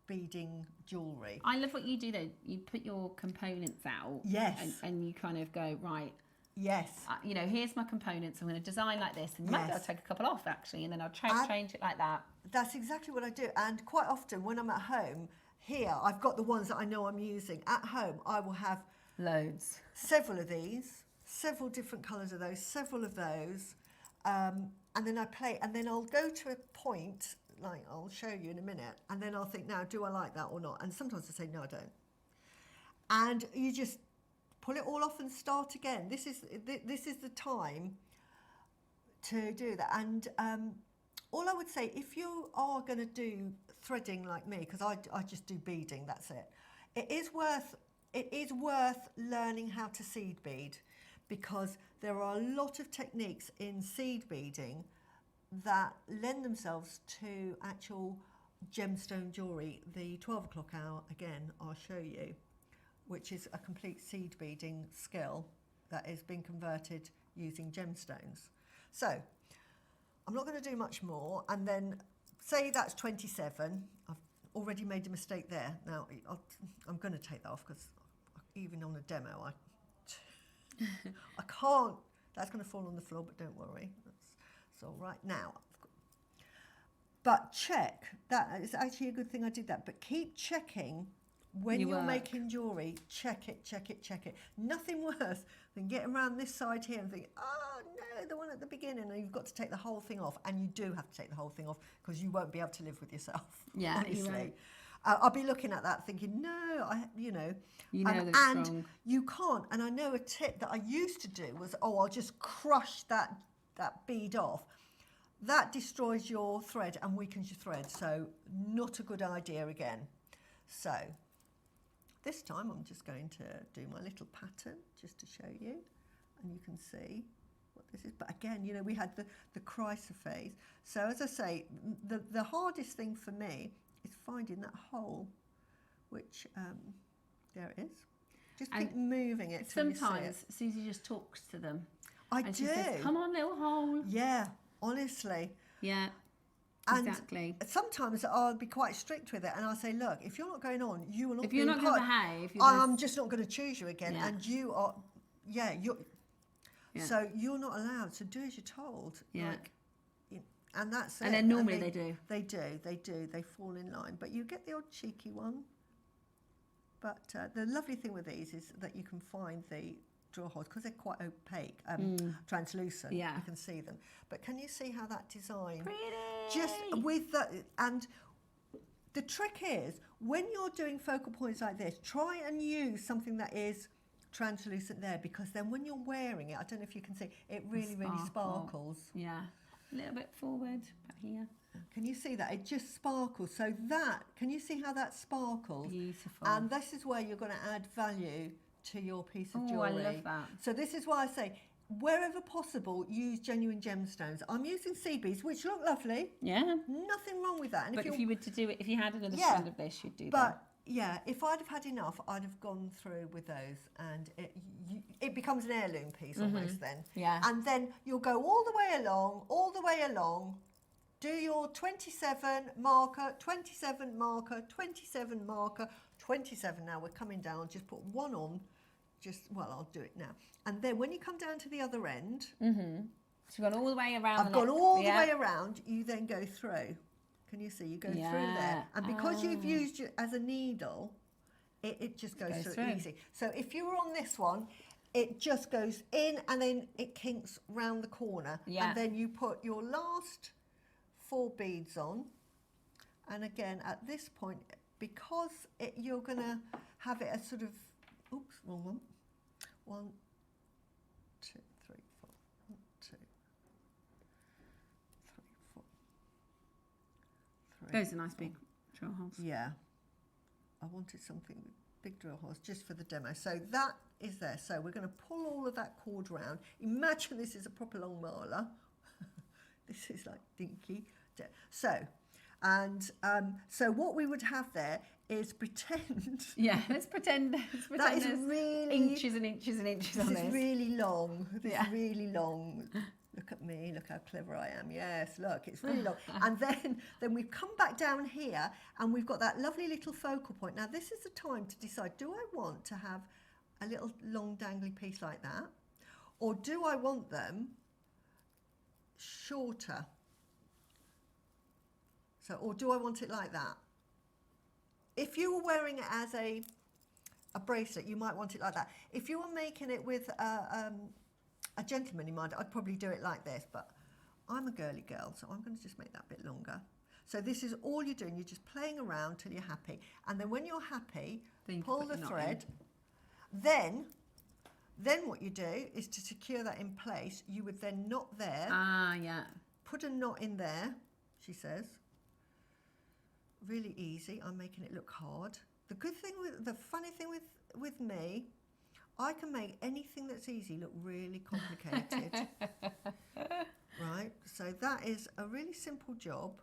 beading jewellery. I love what you do though. You put your components out. Yes. And you kind of go, right. Yes. You know, here's my components. I'm going to design like this. And you might be able to take a couple off actually, and then I'll change it like that. That's exactly what I do. And quite often when I'm at home, here, I've got the ones that I know I'm using. At home, I will have loads. Several of these. Several different colours of those, several of those, and then I play, and then I'll go to a point, like I'll show you in a minute, and then I'll think, now, do I like that or not? And sometimes I say, no, I don't. And you just pull it all off and start again. This is the time to do that. And all I would say, if you are going to do threading like me, because I just do beading, that's it. It is worth learning how to seed bead, because there are a lot of techniques in seed beading that lend themselves to actual gemstone jewellery. The 12 o'clock hour, again, I'll show you, which is a complete seed beading skill that is being converted using gemstones. So, I'm not going to do much more, and then say that's 27. I've already made a mistake there. Now, I'm going to take that off because even on a demo, I can't, that's going to fall on the floor, but don't worry, that's all right. Now, but check, that is actually a good thing I did that, but keep checking when you're making jewellery, check it. Nothing worse than getting around this side here and think, oh no, the one at the beginning, and you've got to take the whole thing off, and you do have to take the whole thing off because you won't be able to live with yourself, honestly. I'll be looking at that thinking, no, you know that it's and wrong. You can't. And I know a tip that I used to do was, I'll just crush that bead off. That destroys your thread and weakens your thread, so not a good idea again. So this time I'm just going to do my little pattern just to show you, and you can see what this is. But again, you know, we had the Chrysoprase. So as I say, the hardest thing for me is finding that hole, which, there it is. Just keep moving it till sometimes you see it. Suzie just talks to them. I and do. She says, come on, little hole. Yeah, honestly. Yeah, and exactly. Sometimes I'll be quite strict with it, and I'll say, look, if you're not going on, you will not. If you're not going to behave, I'm just not going to choose you again, Yeah. and you are. Yeah, you're. Yeah. So you're not allowed. So do as you're told. Yeah. Like, and that's it. And then normally they do. They do. They fall in line. But you get the odd cheeky one. But the lovely thing with these is that you can find the drill holes because they're quite opaque, translucent. Yeah. You can see them. But can you see how that design? Pretty. Just with that, and the trick is when you're doing focal points like this, try and use something that is translucent there, because then when you're wearing it, I don't know if you can see, it really sparkles. Yeah. A little bit forward, back here. Can you see that? It just sparkles. So that, can you see how that sparkles? Beautiful. And this is where you're going to add value to your piece of jewellery. I love that. So this is why I say, wherever possible, use genuine gemstones. I'm using sea beads, which look lovely. Yeah. Nothing wrong with that. And But if you were to do it, if you had another strand of this, you'd do that. But yeah, if I'd have had enough, I'd have gone through with those, and it becomes an heirloom piece almost then. Yeah. And then you'll go all the way along, do your 27 marker, 27 marker, 27 marker, 27. Now we're coming down, just put one on, well, I'll do it now. And then when you come down to the other end, So you've gone all the way around. I've gone all the way around, you then go through. Can you see? You go through there. And because you've used it as a needle, it just goes through easy. So if you were on this one, it just goes in and then it kinks round the corner. Yeah. And then you put your last 4 beads on. And again, at this point, because you're going to have it as sort of, oops, wrong one. 1, 2, 3, 4. 1, 2, 3, 4. Those are nice big drill holes. Yeah. I wanted something with big drill holes just for the demo. So that is there. So we're going to pull all of that cord round. Imagine this is a proper long marler. This is like dinky. So, and so what we would have there is pretend. Yeah, let's pretend that is there's really inches and inches and inches on this. this. Is really long. This is really long. Look at me, look how clever I am. Yes, look, it's really long. And then we've come back down here and we've got that lovely little focal point. Now this is the time to decide, do I want to have a little long dangly piece like that? Or do I want them shorter? So, or do I want it like that? If you were wearing it as a bracelet, you might want it like that. If you were making it with a gentleman in mind, I'd probably do it like this, but I'm a girly girl, so I'm going to just make that a bit longer. So this is all you're doing. You're just playing around till you're happy. And then when you're happy, pull the thread. Then what you do is to secure that in place, you would then knot there. Ah, yeah. Put a knot in there, she says. Really easy. I'm making it look hard. The funny thing with me, I can make anything that's easy look really complicated. Right, so that is a really simple job.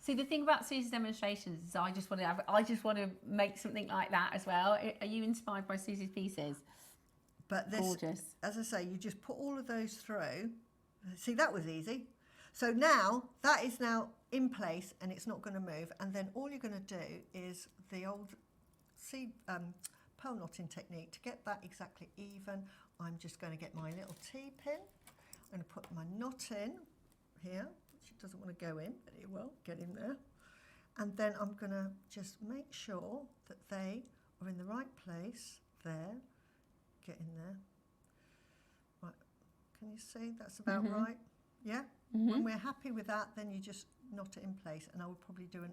See, the thing about Suzie's demonstrations is I just want to make something like that as well. Are you inspired by Suzie's pieces? But this, gorgeous. As I say, you just put all of those through. See, that was easy. So now that is now in place and it's not going to move. And then all you're going to do is the old pearl knotting technique to get that exactly even. I'm just going to get my little T-pin. I'm going to put my knot in here, which it doesn't want to go in, but it will get in there. And then I'm going to just make sure that they are in the right place there. Get in there. Right, can you see? That's about right. Yeah? When we're happy with that, then you just knot it in place. And I would probably do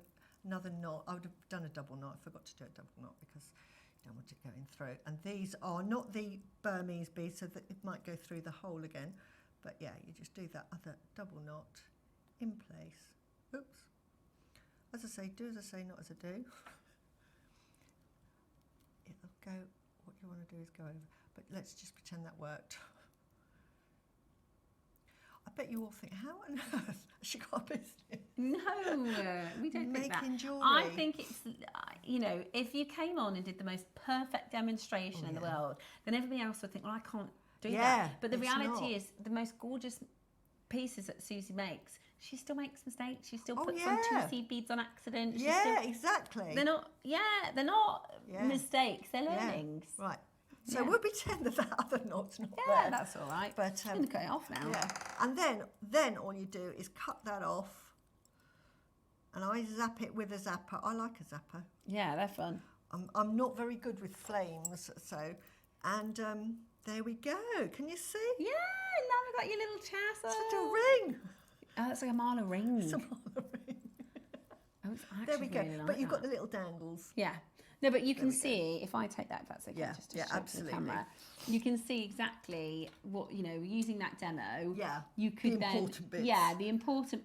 another knot. I would have done a double knot. I forgot to do a double knot because you don't want it going through. And these are not the Burmese beads, so that it might go through the hole again. But yeah, you just do that other double knot in place. Oops. As I say, do as I say, not as I do. It'll go, what you want to do is go over. But let's just pretend that worked. I bet you all think, how on earth has she got a business? No, we don't think that. Making jewellery. I think it's, you know, if you came on and did the most perfect demonstration in the world, then everybody else would think, well, I can't do that. But the reality is, the most gorgeous pieces that Suzie makes, she still makes mistakes. She still puts some 2 seed beads on accident. Exactly. They're not mistakes. They're learnings. Right. So we'll pretend that other knot's not there. Yeah, that's all right. But I'm going to cut it off now. Yeah. And then all you do is cut that off. And I zap it with a zapper. I like a zapper. Yeah, they're fun. I'm not very good with flames, so there we go. Can you see? Yeah, now we've got your little tassel. It's a little ring. Oh, it's like a marler ring. It's a marler ring. Oh, it's actually there we go. Really like but you've got that. the little dangles. Yeah. No, but you can see, if I take that, if that's okay, just to show absolutely. the camera, you can see exactly what, you know, using that demo. Yeah. You could the important bits. Yeah,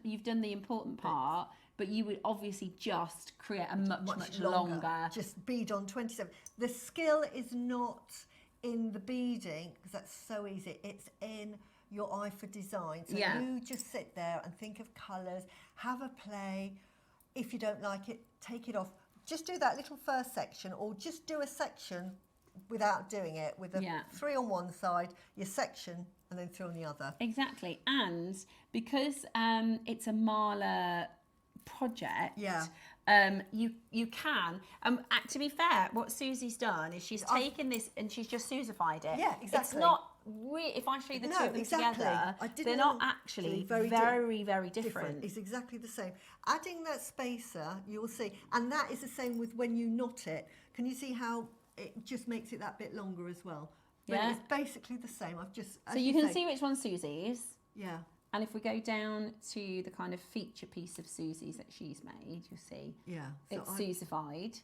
you've done the important part, but you would obviously just create a much longer. Just bead on 27. The skill is not in the beading, because that's so easy. It's in your eye for design. So Yeah. you just sit there and think of colours, have a play. If you don't like it, take it off. Just do that little first section, or just do a section without doing it, with a Yeah. 3 on one side, your section, and then 3 on the other. Exactly. And because it's a Marla project, Yeah. you can, to be fair, what Susie's done is she's taken this and she's just Suzified it. Yeah, It's exactly. not if I show you the two of them together, they're not actually very different. It's exactly the same. Adding that spacer, you will see, and that is the same with when you knot it. Can you see how it just makes it that bit longer as well? But Yeah. it's basically the same. I've just, So you can see which one's Susie's. Yeah. And if we go down to the kind of feature piece of Susie's that she's made, you'll see Yeah. So it's Suzified.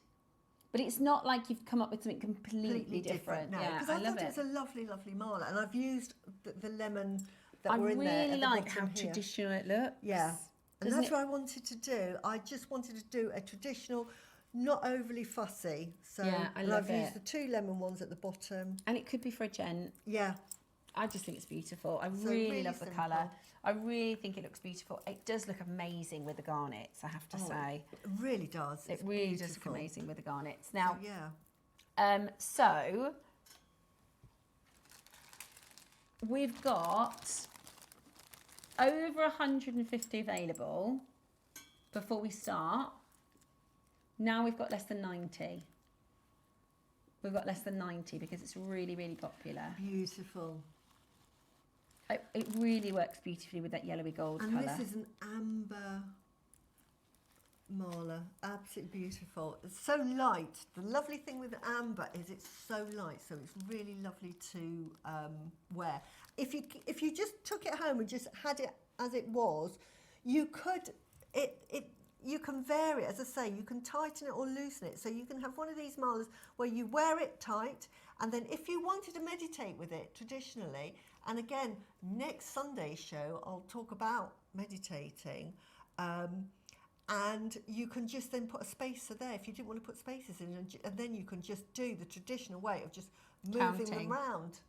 But it's not like you've come up with something completely different. No, Yeah, because I I love thought it was a lovely, lovely Marla, and I've used the lemon that were in there. I really at the like bottom how here. traditional it looks. Yeah, and Doesn't that's it- what I wanted to do. I just wanted to do a traditional, not overly fussy. So Yeah, I and love I've used it. the 2 lemon ones at the bottom. And it could be for a gent. Yeah. I just think it's beautiful. I So really, really love the simple. colour. I really think it looks beautiful. It does look amazing with the garnets, I have to say. It really does. It It's really does look beautiful. amazing with the garnets. Now, So, yeah. So we've got over 150 available before we start. Now we've got less than 90. We've got less than 90 because it's really, really popular. Beautiful. It really works beautifully with that yellowy gold And colour. this is an amber Marla, absolutely beautiful. It's so light. The lovely thing with amber is it's so light, so it's really lovely to wear. If you just took it home and just had it as it was, you could you can vary it. As I say, you can tighten it or loosen it. So you can have one of these Marlas where you wear it tight, and then if you wanted to meditate with it traditionally, and again, next Sunday's show, I'll talk about meditating. And you can just then put a spacer there if you didn't want to put spacers in, and then you can just do the traditional way of just moving them round.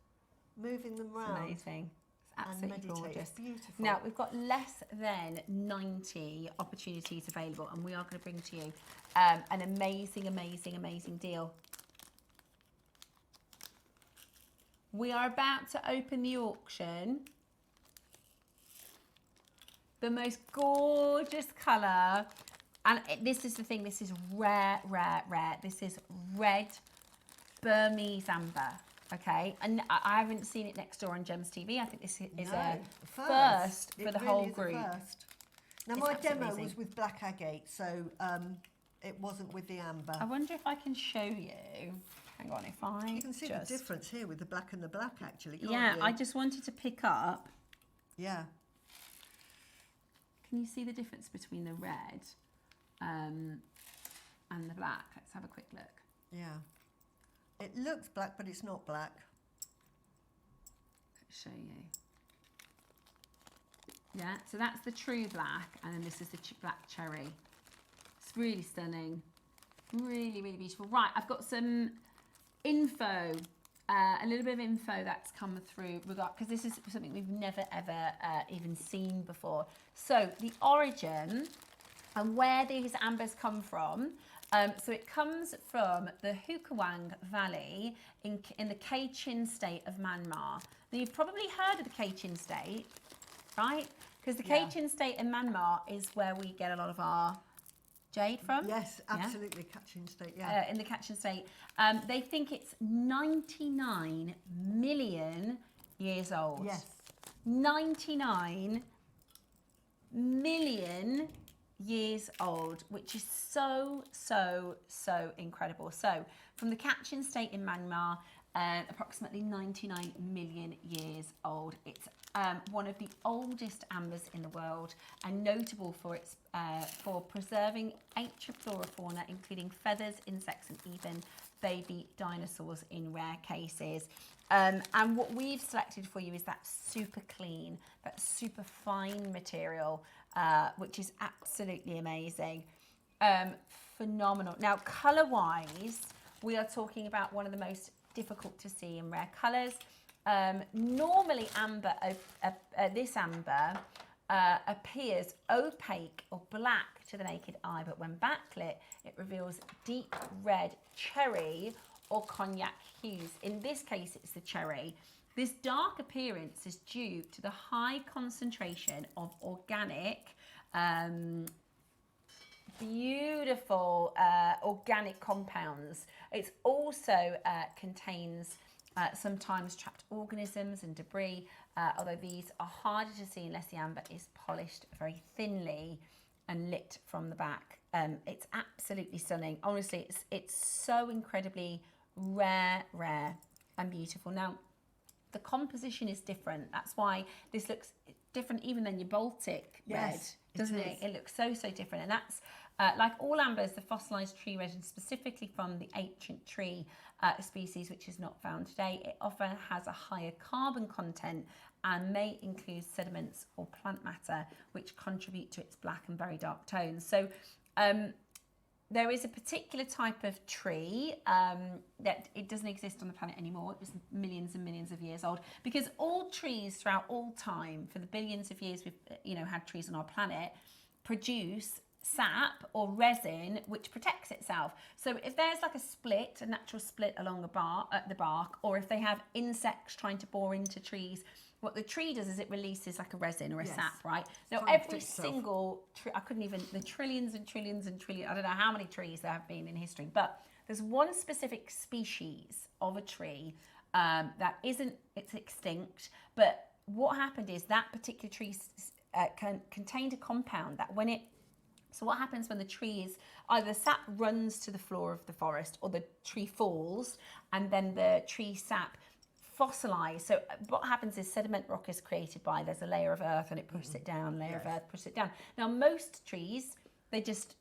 Moving them round. Amazing. It's And absolutely meditate. gorgeous. It's beautiful. Now, we've got less than 90 opportunities available, and we are going to bring to you an amazing, amazing, amazing deal. We are about to open the auction. The most gorgeous colour, and this is the thing, this is rare, rare, rare. This is red Burmese amber, okay? And I haven't seen it next door on Gems TV. I think this is a first for the whole group. Now, It's my absolutely demo amazing. was with black agate, so it wasn't with the amber. I wonder if I can show you. Hang on, if I You can see just... the difference here with the black and the black, actually, can't Yeah, you? I just wanted to pick up. Yeah. Can you see the difference between the red and the black? Let's have a quick look. Yeah. It looks black, but it's not black. Let's show you. Yeah, so that's the true black, and then this is the black cherry. It's really stunning. Really, really beautiful. Right, I've got some info, a little bit of info that's come through, because this is something we've never, ever even seen before. So the origin and where these ambers come from. So it comes from the Hukawang Valley in the Kachin state of Myanmar. Now, you've probably heard of the Kachin state, right? Because the Kachin state in Myanmar is where we get a lot of our jade from. Yes, absolutely, Kachin state, yeah. In the Kachin state. They think it's 99 million years old. Yes. 99 million years old, which is so, so, so incredible. So from the Kachin state in Myanmar, approximately 99 million years old. It's one of the oldest ambers in the world, and notable for its for preserving ancient flora fauna, including feathers, insects, and even baby dinosaurs in rare cases. And what we've selected for you is that super clean, that super fine material, which is absolutely amazing. Phenomenal. Now, colour-wise, we are talking about one of the most difficult to see in rare colours. Normally amber, this amber appears opaque or black to the naked eye, but when backlit, it reveals deep red cherry or cognac hues. In this case, it's the cherry. This dark appearance is due to the high concentration of organic, beautiful organic compounds. It also contains sometimes trapped organisms and debris, although these are harder to see unless the amber is polished very thinly and lit from the back. It's absolutely stunning. Honestly, it's so incredibly rare and beautiful. Now, the composition is different. That's why this looks different even than your Baltic red, doesn't it? It looks so different. And that's like all ambers, the fossilized tree resin, specifically from the ancient tree species, which is not found today. It often has a higher carbon content and may include sediments or plant matter, which contribute to its black and very dark tones. So there is a particular type of tree that it doesn't exist on the planet anymore. It was millions and millions of years old, because all trees throughout all time, for the billions of years we've had trees on our planet, produce sap or resin which protects itself. So if there's like a natural split along the bark, or if they have insects trying to bore into trees, what the tree does is it releases like a resin or a sap, right? Now every single tree, the trillions and trillions and trillions, I don't know how many trees there have been in history, but there's one specific species of a tree it's extinct, but what happened is that particular tree contained a compound that so what happens when the tree is, either the sap runs to the floor of the forest or the tree falls, and then the tree sap fossilized. So what happens is sediment rock is created there's a layer of earth and it pushes it down, layer of earth pushes it down. Now most trees, they just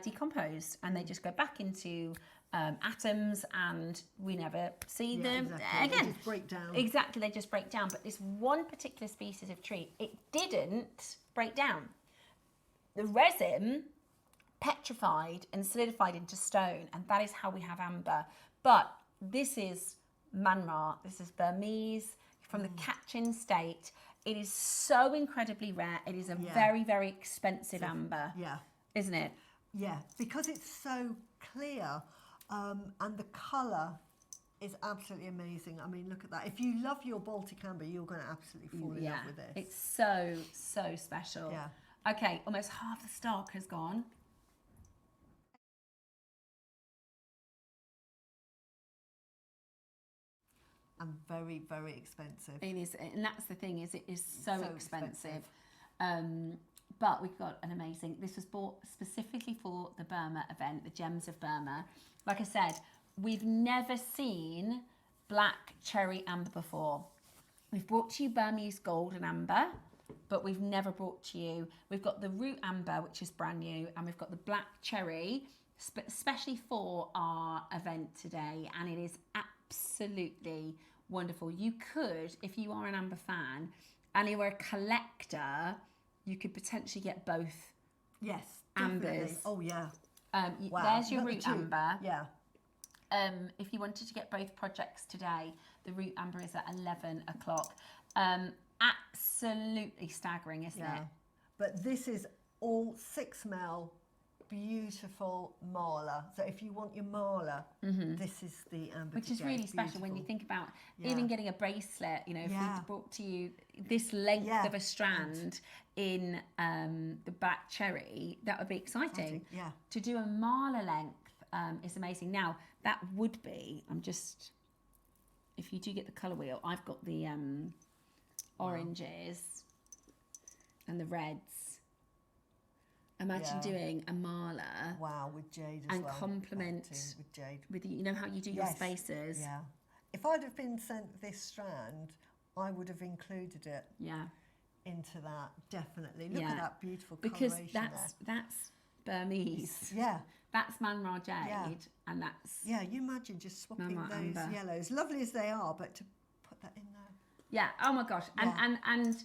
decompose and they just go back into atoms, and we never see them again. They just break down. Exactly, they just break down. But this one particular species of tree, it didn't break down. The resin petrified and solidified into stone, and that is how we have amber. But this is Manmar, this is Burmese, from the Kachin state. It is so incredibly rare. It is a very, very expensive amber. Yeah. Isn't it? Yeah, because it's so clear, and the colour is absolutely amazing. I mean, look at that. If you love your Baltic amber, you're going to absolutely fall in love with this. It's so special. Yeah. Okay, almost half the stock has gone. And very, very expensive. It is, and that's the thing, is it is so expensive. But we've got an amazing, this was bought specifically for the Burma event, the Gems of Burma. Like I said, we've never seen black cherry amber before. We've brought to you Burmese gold and amber, but we've never brought to you, we've got the root amber, which is brand new, and we've got the black cherry, especially for our event today, and it is absolutely wonderful. You could, if you are an amber fan and you were a collector, you could potentially get both. Yes, ambers. Definitely. Oh yeah. Wow. There's your root amber. Yeah. If you wanted to get both projects today, the root amber is at 11 o'clock. Absolutely staggering, isn't it? But this is all 6mm beautiful mala. So if you want your mala, this is the amber. Which is really special when you think about even getting a bracelet. You know, if we brought to you this length of a strand in the black cherry, that would be exciting. Yeah. To do a mala length is amazing. Now that would be. If you do get the colour wheel, I've got the oranges and the reds. Imagine doing a mala. Wow, with jade as and well. complement with jade. With you know how you do your spaces. Yeah. If I'd have been sent this strand, I would have included it. Yeah. Into that, definitely. Look at that beautiful because coloration that's Burmese. Yeah. That's Manmar Jade, and that's you imagine just swapping Manmar those amber. yellows, lovely as they are, but to put that in there. Yeah. Oh my gosh. And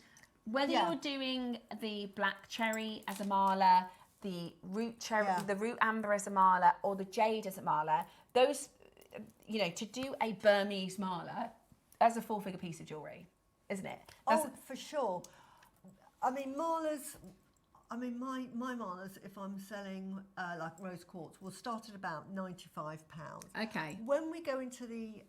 whether you're doing the black cherry as a mala, the root cherry, the root amber as a mala, or the jade as a mala, those you know, to do a Burmese mala as a 4-figure piece of jewellery, isn't it? For sure. I mean, malas, my malas, if I'm selling like rose quartz, will start at about £95. Okay. When we go into the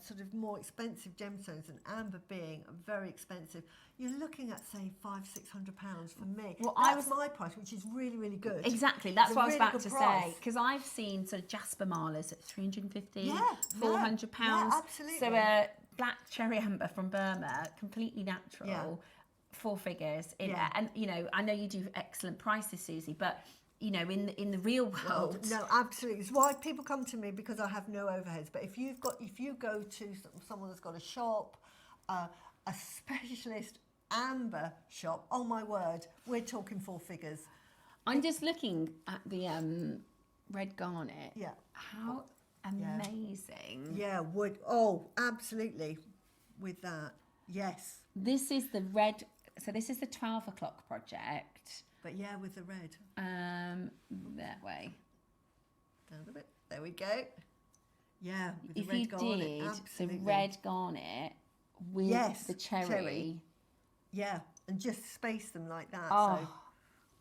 sort of more expensive gemstones, and amber being very expensive, you're looking at, say, £500-600 for me. Well, that's my price, which is really, really good. Exactly, that's what I was really about to price. say. Because I've seen sort of jasper malas at £350, £400. Yeah, absolutely. So a black cherry amber from Burma, completely natural, 4 figures. And, you know, I know you do excellent prices, Suzie, but, you know, in the real world. No, absolutely. It's why people come to me, because I have no overheads. But if you go to someone that's got a shop, a specialist amber shop, oh my word, we're talking 4 figures. I'm just looking at the red garnet. Yeah. How amazing. Yeah, would. Oh, absolutely. With that, yes. This is the red. So this is the 12 o'clock project. But yeah, with the red. That way. Down a bit. There we go. Yeah, with the If red you garnet. did Absolutely. the red garnet with the cherry. Yeah, and just space them like that. Oh. So,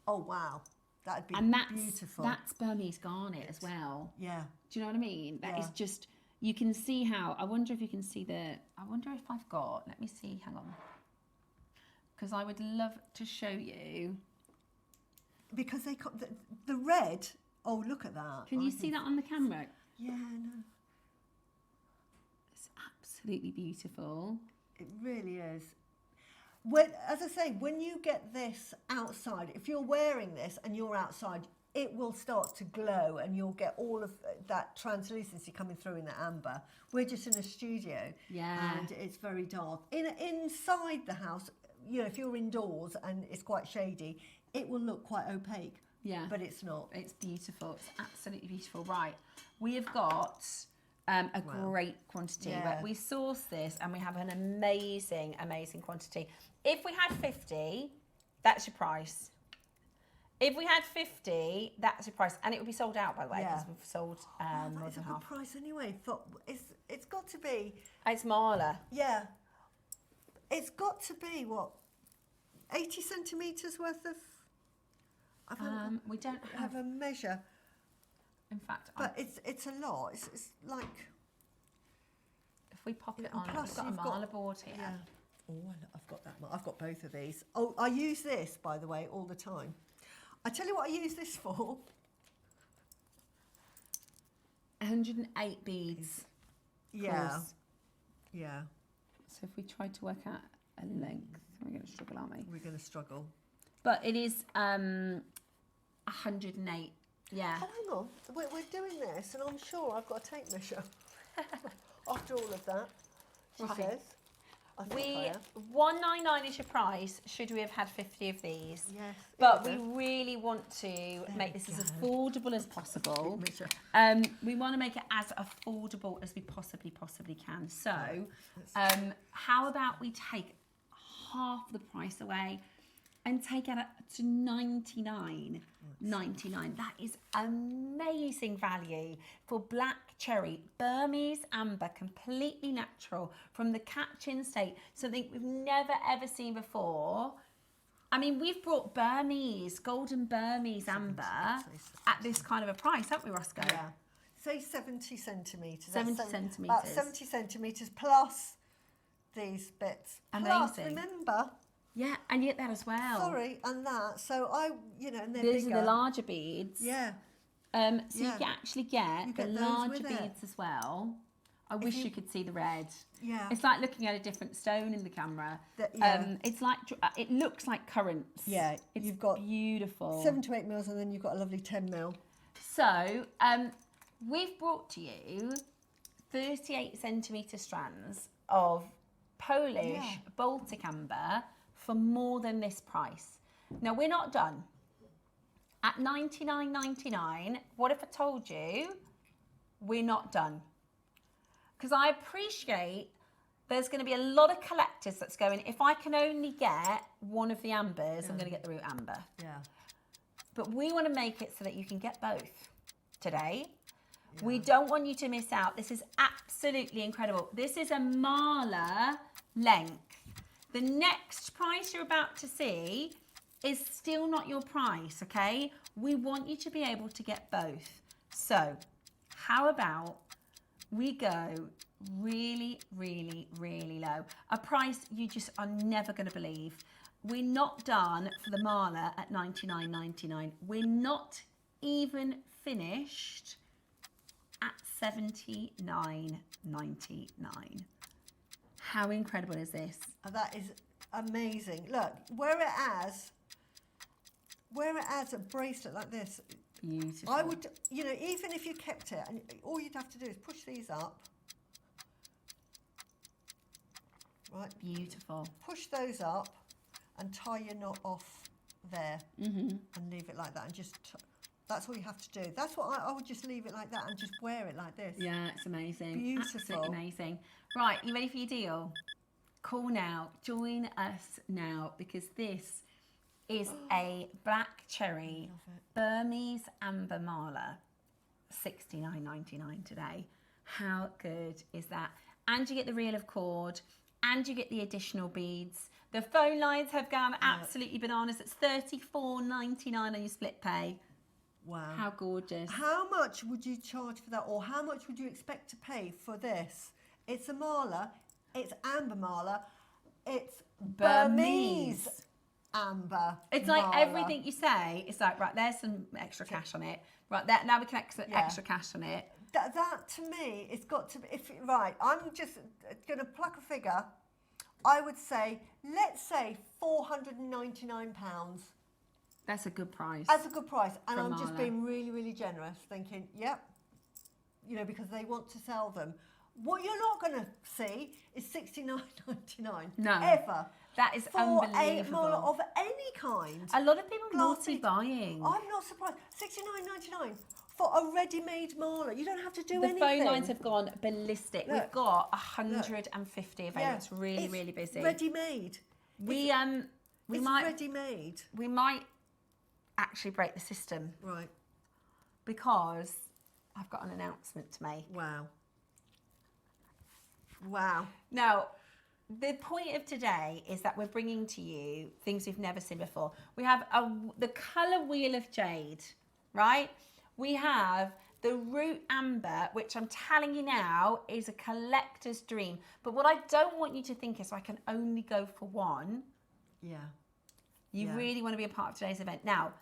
oh wow, that'd be beautiful. That's Burmese garnet as well. Yeah. Do you know what I mean? That is just, you can see how, I wonder if you can see I wonder if I've got, let me see, hang on. Because I would love to show you. Because the red, oh look at that. Can you see that on the camera? Yeah, no. It's absolutely beautiful. It really is. As I say, when you get this outside, if you're wearing this and you're outside, it will start to glow and you'll get all of that translucency coming through in the amber. We're just in a studio, and it's very dark. Inside the house, you know, if you're indoors and it's quite shady, it will look quite opaque. Yeah. But it's not. It's beautiful. It's absolutely beautiful. Right. We have got a great quantity. Yeah. We source this and we have an amazing, amazing quantity. If we had 50, that's your price. If we had 50, that's your price. And it would be sold out, by the way, because we've sold more It's a than good half. price anyway. It's got to be. It's Marla. Yeah. It's got to be, what, 80 centimetres worth of... We don't have a measure. In fact, but it's a lot. It's like... If we pop it on, plus we've got a Marla board here. Yeah. Oh, I've got that. I've got both of these. Oh, I use this, by the way, all the time. I tell you what I use this for. 108 beads. Yeah. Course. Yeah. So if we try to work out a length, we're going to struggle, aren't we? We're going to struggle. But it is 108. Yeah. Oh, hang on. We're doing this, and I'm sure I've got a tape measure. After all of that, she says. I think I have. 199 is your price. Should we have had 50 of these? Yes. But we really want to make this as affordable as possible. We want to make it as affordable as we possibly can. So, how about we take half the price away and take it up to $99.99. That is amazing value for black cherry, Burmese amber, completely natural from the catch-in state, something we've never ever seen before. I mean, we've brought golden Burmese amber at this kind of a price, haven't we, Roscoe? Yeah. Say 70 centimetres. 70 centimetres. About 70 centimetres plus these bits. Amazing. Plus, remember... Yeah, and you get that as well. Sorry, and that. So and they're These bigger. are the larger beads. Yeah. You can actually get the larger with it. beads as well. I wish you could see the red. Yeah. It's like looking at a different stone in the camera. It's like, it looks like currants. Yeah. You've got beautiful. 7 to 8 mils, and then you've got a lovely 10 mil. So, we've brought to you 38 centimetre strands of Polish Baltic amber for more than this price. Now, we're not done. At $99.99, what if I told you we're not done? Because I appreciate there's going to be a lot of collectors that's going, if I can only get one of the ambers, I'm going to get the root amber. Yeah. But we want to make it so that you can get both today. We don't want you to miss out. This is absolutely incredible. This is a mala length. The next price you're about to see is still not your price, okay? We want you to be able to get both. So how about we go really, really, really low? A price you just are never going to believe. We're not done for the mala at $99.99. We're not even finished at $79.99. How incredible is this? That is amazing. Look, where it adds a bracelet like this, beautiful. I would, you know, even if you kept it, and all you'd have to do is push these up. Right. Beautiful. Push those up and tie your knot off there and leave it like that, and just that's all you have to do. That's what I would just leave it like that and just wear it like this. Yeah, it's amazing. Beautiful. Absolutely amazing. Right, you ready for your deal? Call now. Join us now, because this is a black cherry Burmese amber mala, $69.99 today. How good is that? And you get the reel of cord, and you get the additional beads. The phone lines have gone absolutely bananas. It's $34.99 on your split pay. Wow. How gorgeous. How much would you charge for that, or how much would you expect to pay for this? It's a mala, it's amber mala, it's Burmese amber. It's like mala. everything you say, it's like, right, there's some extra cash on it. Right, there, now we can extra cash on it. That to me, it's got to be, right, I'm just going to pluck a figure. I would say, let's say £499. That's a good price. That's a good price. And I'm mala. just being really, really generous, thinking, yep, you know, because they want to sell them. What you're not going to see is $69.99. No. Ever. That is for unbelievable. a mala of any kind. A lot of people multi-buying. I'm not surprised. $69.99 for a ready-made mala. You don't have to do anything. The phone lines have gone ballistic. Look, we've got 150 available. It's really, really busy. Ready-made. We might ready-made. We might actually break the system. Right. Because I've got an announcement to make. Wow. Wow. Now, the point of today is that we're bringing to you things we've never seen before. We have the colour wheel of jade, right? We have the root amber, which I'm telling you now is a collector's dream. But what I don't want you to think is I can only go for one. Yeah. You really want to be a part of today's event. Now,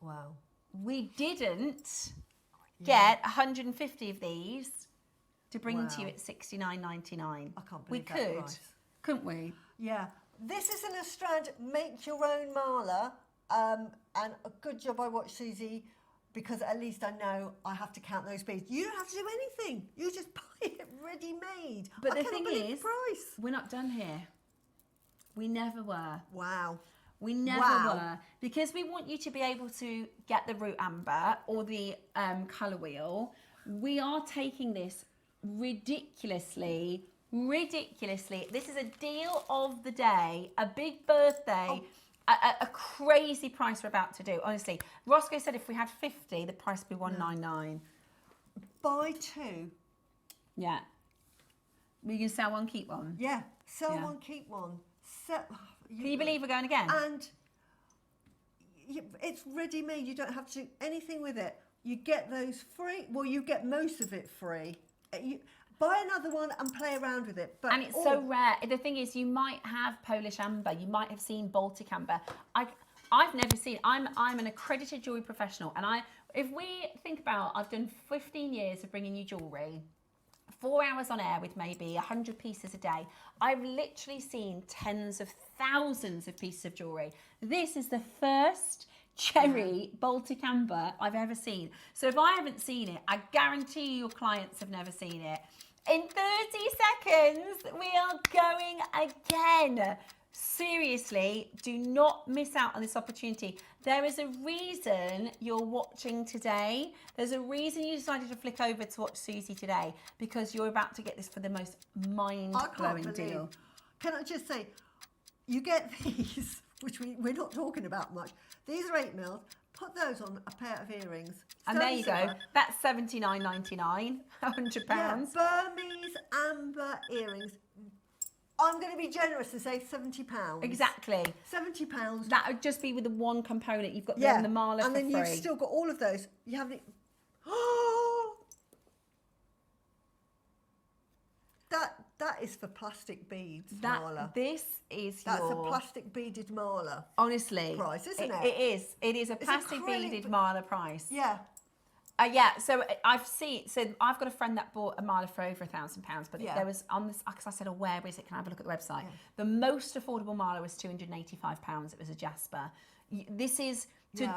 wow. We didn't get 150 of these to bring to you at $69.99. I can't believe we that could, price. couldn't we? Yeah. This isn't a strand, make your own mala. And a good job I watched Suzie, because at least I know I have to count those beads. You don't have to do anything. You just buy it ready-made. But I the thing believe is, the price. we're not done here. We never were. Wow. We never were. Because we want you to be able to get the root amber or the colour wheel, we are taking this ridiculously. This is a deal of the day, a big birthday, a crazy price we're about to do. Honestly, Roscoe said if we had 50, the price would be $199. Buy two. Yeah. We can sell one, keep one. Yeah. Sell one, keep one. Can you believe we're going again? And it's ready-made. You don't have to do anything with it. You get those free. Well, you get most of it free. You buy another one and play around with it. But and it's so rare. The thing is, you might have Polish amber. You might have seen Baltic amber. I've never seen. I'm an accredited jewellery professional, and if we think about, I've done 15 years of bringing you jewellery. 4 hours on air with maybe 100 pieces a day. I've literally seen tens of thousands of pieces of jewellery. This is the first cherry Baltic amber I've ever seen. So if I haven't seen it, I guarantee your clients have never seen it. In 30 seconds, we are going again. Seriously, do not miss out on this opportunity. There is a reason you're watching today. There's a reason you decided to flick over to watch Suzie today, because you're about to get this for the most mind-blowing deal. Can I just say, you get these, which we're not talking about much. These are 8 mils. put those on a pair of earrings. And there you go. Silver. That's £79.99, £100. Yeah, Burmese amber earrings. I'm going to be generous and say £70. Exactly. £70. That would just be with the one component. You've got Yeah, the Marla and for then free. you've still got all of those. You haven't. That is for plastic beads, Marla. This is That's your... a plastic beaded Marla. Honestly. Price, isn't it? It is. It is a plastic acrylic, beaded but- Marla price. Yeah. Yeah, so I've seen, so I've got a friend that bought a Marla for over £1,000, but Yeah. there was on this, because I said, oh, where is it? Can I have a look at the website? The most affordable Marla was £285. It was a Jasper. This is, to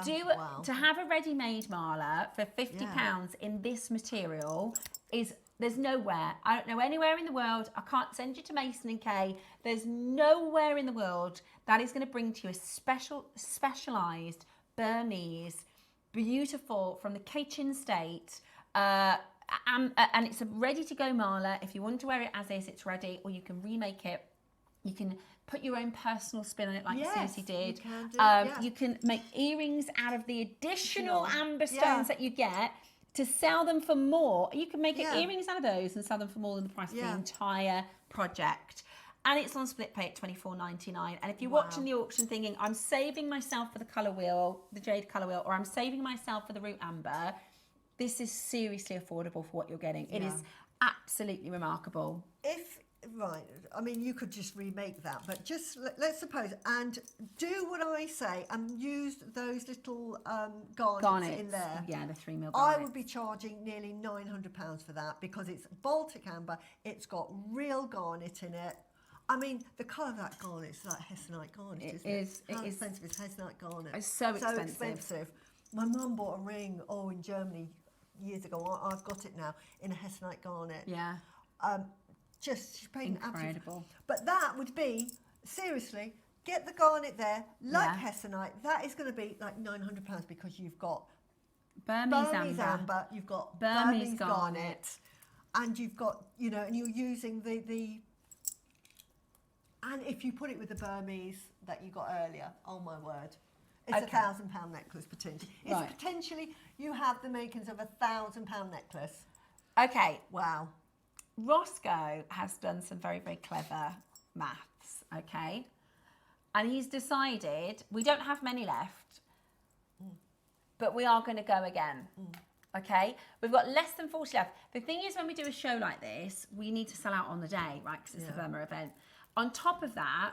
to have a ready-made Marla for £50 in this material is, there's nowhere. I don't know anywhere in the world. I can't send you to Mason and Kay. There's nowhere in the world that is going to bring to you a specialised Burmese, beautiful from the Cajun state, and it's a ready-to-go Marla. If you want to wear it as is, it's ready, or you can remake it. You can put your own personal spin on it, like Suzie did. You can do, You can make earrings out of the additional amber stones that you get to sell them for more. You can make earrings out of those and sell them for more than the price of the entire project. And it's on split pay at $24.99. And if you're watching the auction thinking, I'm saving myself for the colour wheel, the Jade colour wheel, or I'm saving myself for the root amber, this is seriously affordable for what you're getting. It is absolutely remarkable. Right, I mean, you could just remake that, but just let's suppose, and do what I say and use those little garnets in there. Yeah, the 3 mil I garnets. would be charging nearly £900 for that because it's Baltic amber, it's got real garnet in it. I mean, the colour of that garnet is like Hessonite garnet, isn't it? How expensive is Hessonite garnet? It's so expensive. expensive. My mum bought a ring, in Germany years ago. I've got it now in a Hessonite garnet. Yeah. Just she's paying incredible. But that would be, seriously, get the garnet there, like Hessonite. That is going to be like £900 because you've got Burmese amber, you've got Burmese garnet, and you've got, and you're using the and if you put it with the Burmese that you got earlier, oh my word, it's a £1,000 necklace potentially. It's potentially, you have the makings of a £1,000 necklace. Okay. Wow. Roscoe has done some very, very clever maths, okay? And he's decided, we don't have many left, but we are going to go again, okay? We've got less than 40 left. The thing is, when we do a show like this, we need to sell out on the day, right? Because it's a Burma event. On top of that,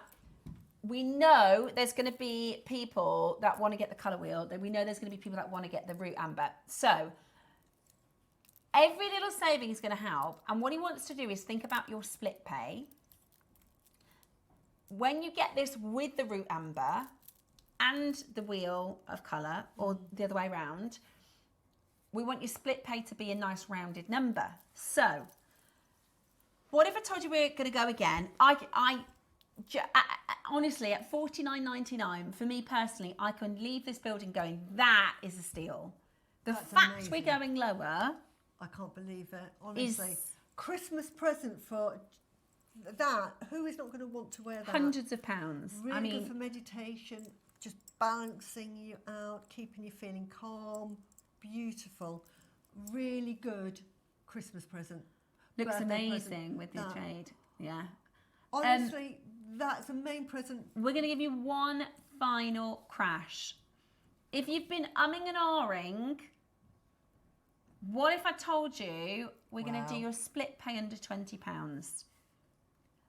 we know there's going to be people that want to get the colour wheel. We know there's going to be people that want to get the root amber. So every little saving is going to help. And what he wants to do is think about your split pay. When you get this with the root amber and the wheel of colour, or the other way around, we want your split pay to be a nice rounded number. So what if I told you we're going to go again? Honestly, at $49.99, for me personally, I can leave this building going, that is a steal. The fact we're going lower... I can't believe it, honestly. Christmas present for that. Who is not going to want to wear that? Hundreds of pounds. Really good for meditation, just balancing you out, keeping you feeling calm. Beautiful. Really good Christmas present. Looks Birthday amazing present. with the Jade. Yeah. Honestly, that's a main present. We're going to give you one final crash. If you've been umming and ahhing... What if I told you we're going to do your split pay under £20?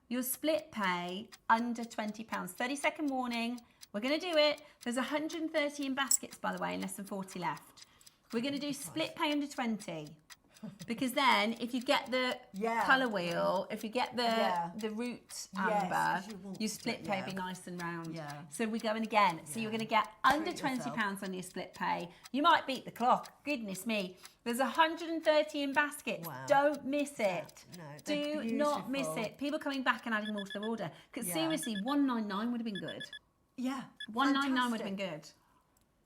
Your split pay under £20. 30-second warning. We're going to do it. There's 130 in baskets, by the way, and less than 40 left. We're going to do split pay under 20. Because then, if you get the colour wheel, if you get the root amber, your split pay will be nice and round. Yeah. So we're going again. So you're going to get under £20 on your split pay. You might beat the clock. Goodness me. There's 130 in baskets. Wow. Don't miss it. No, do not miss it. People coming back and adding more to their order. Because seriously, 199 would have been good. Yeah. 199 would have been good.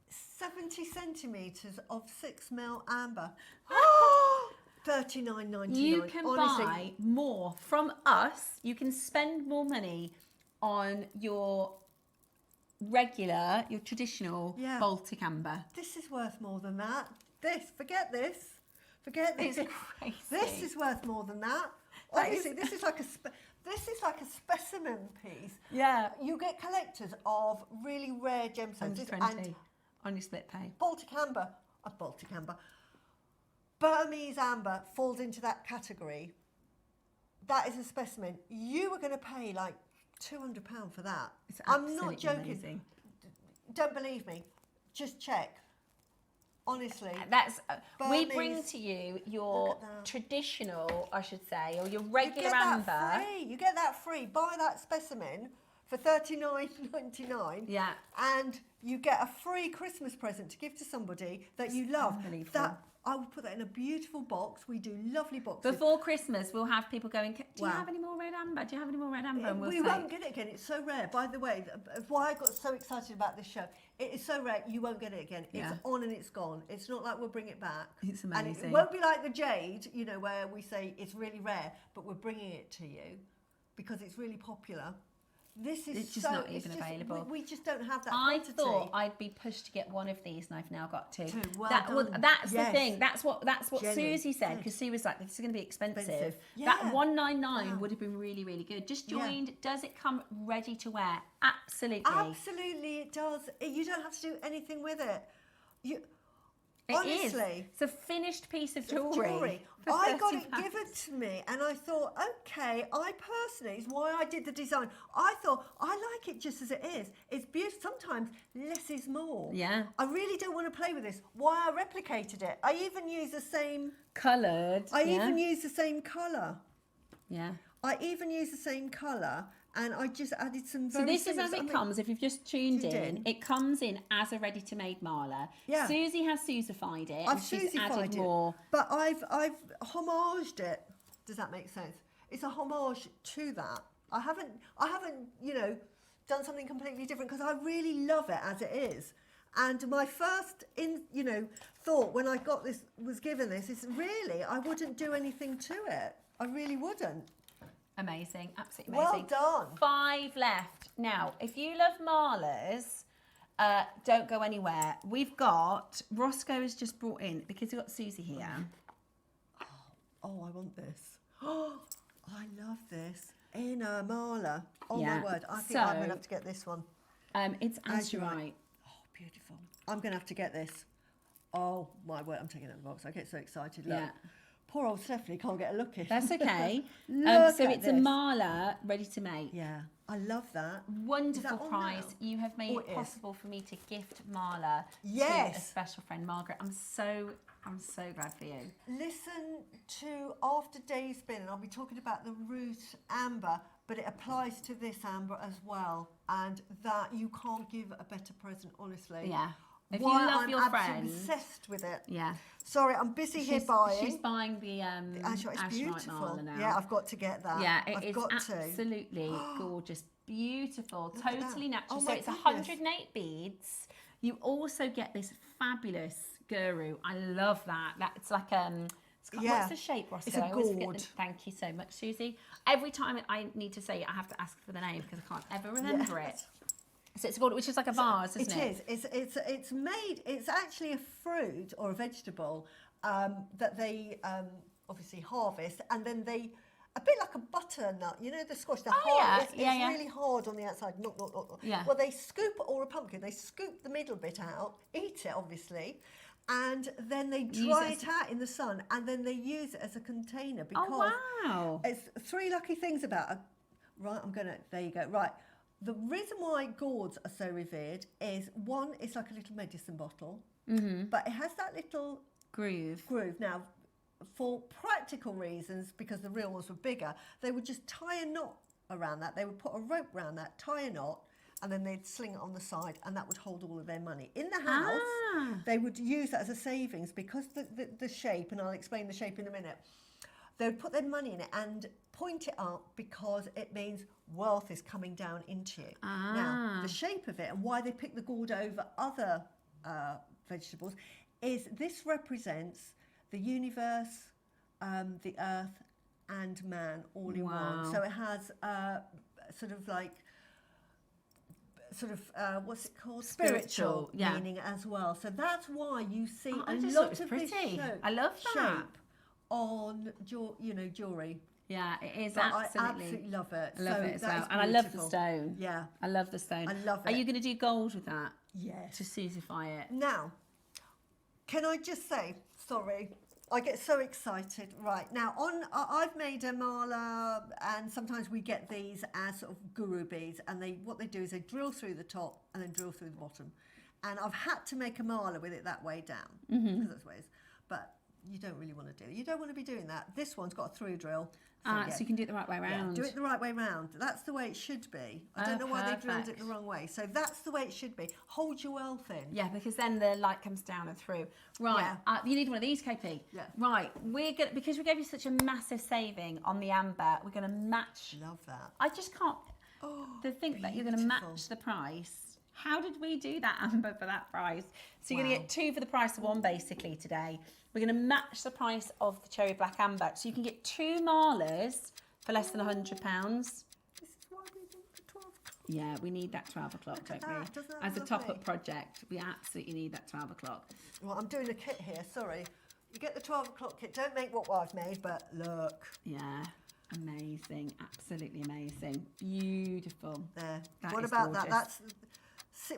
70 centimetres of 6mm amber. $39.99. You can buy more from us. You can spend more money on your regular, your traditional Yeah. Baltic amber. This is worth more than that. Forget this. Forget this. It's crazy. This is worth more than that. That Obviously, is- this is like a specimen piece. Yeah. You get collectors of really rare gemstones. Under This- 20 on your split pay. Baltic amber, Burmese amber falls into that category. That is a specimen. You were going to pay like £200 for that. It's I'm not absolutely joking. amazing. Don't believe me. Just check. Honestly. That's we bring Burmese. to you your Look at that. traditional, I should say, or your You regular get that amber. free. You get that free. Buy that specimen for $39.99. Yeah. And you get a free Christmas present to give to somebody that you love. unbelievable. That I would put that in a beautiful box. We do lovely boxes. Before Christmas, we'll have people going, do you Wow. have any more red amber? Do you have any more red amber? And we'll we say, won't get it again. It's so rare. By the way, why I got so excited about this show, it is so rare, you won't get it again. Yeah. It's on and it's gone. It's not like we'll bring it back. It's And amazing. it won't be like the Jade, you know, where we say it's really rare, but we're bringing it to you because it's really popular. This is It's just so, not it's even just- available. We just don't have that I quantity. thought I'd be pushed to get one of these, and I've now got two. Well Well, done. that's Yes. the thing. That's what Jenny Susie said, said. because Sue was like, "This is going to be expensive." Expensive. That Yeah. $199 Wow. would have been really, really good. Just Yeah. joined. Does it come ready to wear? Absolutely. Absolutely, it does. You don't have to do anything with it. You, It is. honestly. It's a finished piece of jewellery. for I got it £30. given to me and I thought, okay, I personally, is why I did the design. I thought, I like it just as it is. It's beautiful. Sometimes less is more. Yeah. I really don't want to play with this. Why I replicated it. I even used the same, Coloured. I yeah. even used the same colour. Yeah. I even used the same colour and I just added some So very this is similar- as I it mean, comes. If you've just tuned tuned in, in. it comes in as a ready-to-made marler. Yeah. Susie has Susified it. I've and she's Susified added it, more. but I've homaged it. Does that make sense? It's a homage to that. I haven't, you know, done something completely different because I really love it as it is. And my first, thought when I got this, was given this, is really I wouldn't do anything to it. I really wouldn't. Amazing, absolutely Well amazing. done. 5 left. Now, if you love marlers, don't go anywhere. We've got, Roscoe has just brought in, because we've got Susie here. Oh, I want this. Oh, I love this. In a marler. Oh Yeah. my word. I think I'm going So- to have to get this one. It's Azurite. Azurite. Oh, beautiful. I'm going to have to get this. Oh, my word. I'm taking it out of the box. I get so excited. Look. Yeah. Poor old Stephanie can't get a look in. That's okay. Look so at it's a this. marler ready to make. Yeah, I love that. Wonderful on price. now? You have made Oh, it it is. possible for me to gift marler to a Yes. special friend, Margaret. I'm so glad for you. Listen to After Days Spin, and I'll be talking about the root amber, but it applies to this amber as well. And that you can't give a better present, honestly. Yeah. If you Why love I'm your absolutely friends. obsessed with it. Yeah. Sorry, I'm busy here She's buying. buying the The Azurite is Azurite beautiful. marler now. Yeah, I've got to get that. Yeah, I've it is got to. absolutely gorgeous, beautiful, Look at totally that. natural. Oh So my it's goodness. 108 beads. You also get this fabulous guru. I love that. That's like Yeah. what's the shape, Roscoe? It's a I always forget gourd. thank you so much, Susie. Every time I need to say it, I have to ask for the name because I can't ever remember it. So it's called, which is like a vase, isn't it? It is. It's made. It's actually a fruit or a vegetable that they obviously harvest, and then they, a bit like a butternut. You know the squash. The hard. It's really hard on the outside. Not. Yeah. Well, they scoop, or a pumpkin. They scoop the middle bit out, eat it obviously, and then they dry it out in the sun, and then they use it as a container because Oh wow! it's 3 lucky things about it. Right, there you go. Right. The reason why gourds are so revered is, one, it's like a little medicine bottle, but it has that little Groove. Now, for practical reasons, because the real ones were bigger, they would just tie a knot around that. They would put a rope around that, tie a knot, and then they'd sling it on the side, and that would hold all of their money. In the house, they would use that as a savings because the shape, and I'll explain the shape in a minute, they would put their money in it and point it up because it means wealth is coming down into you. Now, the shape of it and why they pick the gourd over other vegetables is this represents the universe, the earth, and man all in one. So it has sort of like sort of what's it called? Spiritual, yeah. meaning as well. So that's why you see I a just thought lot it of was this pretty. I love that. shape on jewellery. Yeah, it is But absolutely. I absolutely love it. I love So it as that well. is And I love the beautiful. stone. Yeah. I love the stone. I love Are it. you going to do gold with that? Yes. To Suzie it? Now, can I just say, sorry, I get so excited. Right, now I've made a mala, and sometimes we get these as sort of guru beads, and what they do is they drill through the top and then drill through the bottom. And I've had to make a mala with it that way down, because that's the way it is. But you don't really want to do it. You don't want to be doing that. This one's got a through drill. So you can do it the right way around. Yeah, do it the right way round. That's the way it should be. I don't know why they drilled it the wrong way. So that's the way it should be. Hold your wealth in. Yeah, because then the light comes down and through. Right, you need one of these, KP. Yeah. Right, because we gave you such a massive saving on the amber, we're going to match. Love that. I just can't. To think that you're going to beautiful. match the price. How did we do that, Amber, for that price? So you're going to get 2 for the price of 1, basically, today. We're going to match the price of the cherry black amber. So you can get 2 malas for less than £100. This is why we need the 12 o'clock. Yeah, we need that 12 o'clock, don't we? Doesn't that As a look top-up lovely? project, we absolutely need that 12 o'clock. Well, I'm doing a kit here, sorry. You get the 12 o'clock kit. Don't make what I've made, but look. Yeah, amazing, absolutely amazing. Beautiful. There. That What is about gorgeous. that?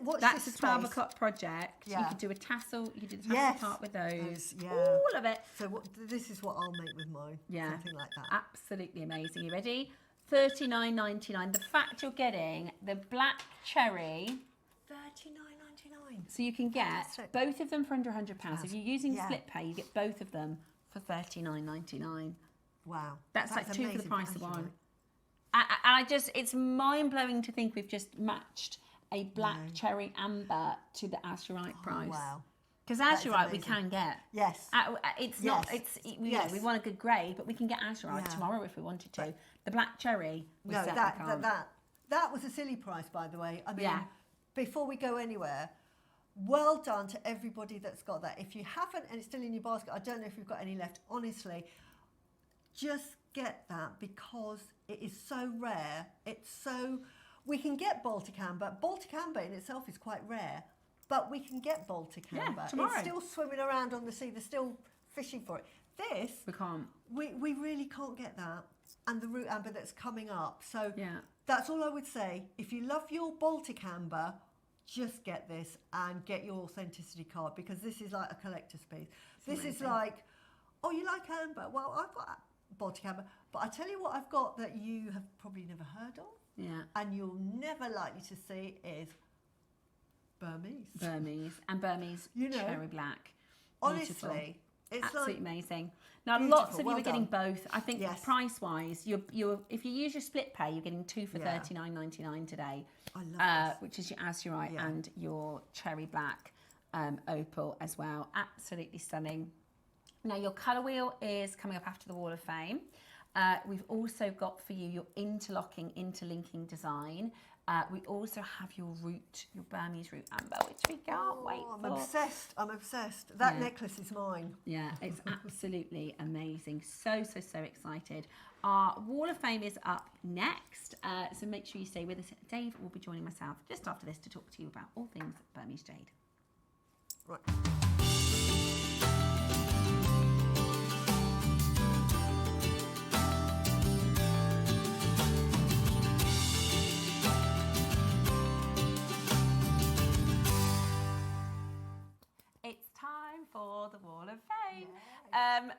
What's That's this a 12 space? o'clock project. You Yeah. could do a tassel, you could do the tassel Yes. part with those. Yeah. All of it. So this is what I'll make with mine. Yeah. Something like that. Absolutely amazing. You ready? $39.99. The fact you're getting the black cherry, $39.99. so you can get Fantastic. both of them for under £100. If you're using Yeah. split pay, you get both of them for $39.99. Wow. That's like 2 for the amazing price of price, 1. right? It's mind-blowing to think we've just matched a black cherry amber to the azurite price. Wow. Because That is azurite we amazing. can get. Yes. It's not, Yes. you know, we want a good grade, but we can get azurite tomorrow if we wanted to. The black cherry, we No, certainly can't. that was a silly price, by the way. I mean, Yeah. before we go anywhere, well done to everybody that's got that. If you haven't and it's still in your basket, I don't know if you've got any left, honestly, just get that because it is so rare. We can get Baltic amber. Baltic amber in itself is quite rare, but we can get Baltic amber. tomorrow. It's still swimming around on the sea. They're still fishing for it. This, We can't. we really can't get that. And the root amber that's coming up. So Yeah. that's all I would say. If you love your Baltic amber, just get this and get your authenticity card, because this is like a collector's piece. This is like, oh, you like amber? Well, I've got Baltic amber, but I tell you what I've got that you have probably never heard of, Yeah. and you're never likely to see is Burmese. Burmese You know, cherry black. Beautiful. Honestly, it's Absolutely like amazing. Now, beautiful, lots of you well are getting done. both. I think Yes. price-wise, you're if you use your split pay, you're getting 2 for Yeah. $39.99 today, I love this. which is your azurite Yeah. and your cherry black opal as well. Absolutely stunning. Now, your colour wheel is coming up after the Wall of Fame. We've also got for you your interlinking design. We also have your Burmese root amber, which we can't wait I'm for. I'm obsessed. That Yeah. necklace is mine. Yeah, it's absolutely amazing. So excited. Our Wall of Fame is up next, so make sure you stay with us. Dave will be joining myself just after this to talk to you about all things Burmese jade. Right. It's time for the Wall of Fame.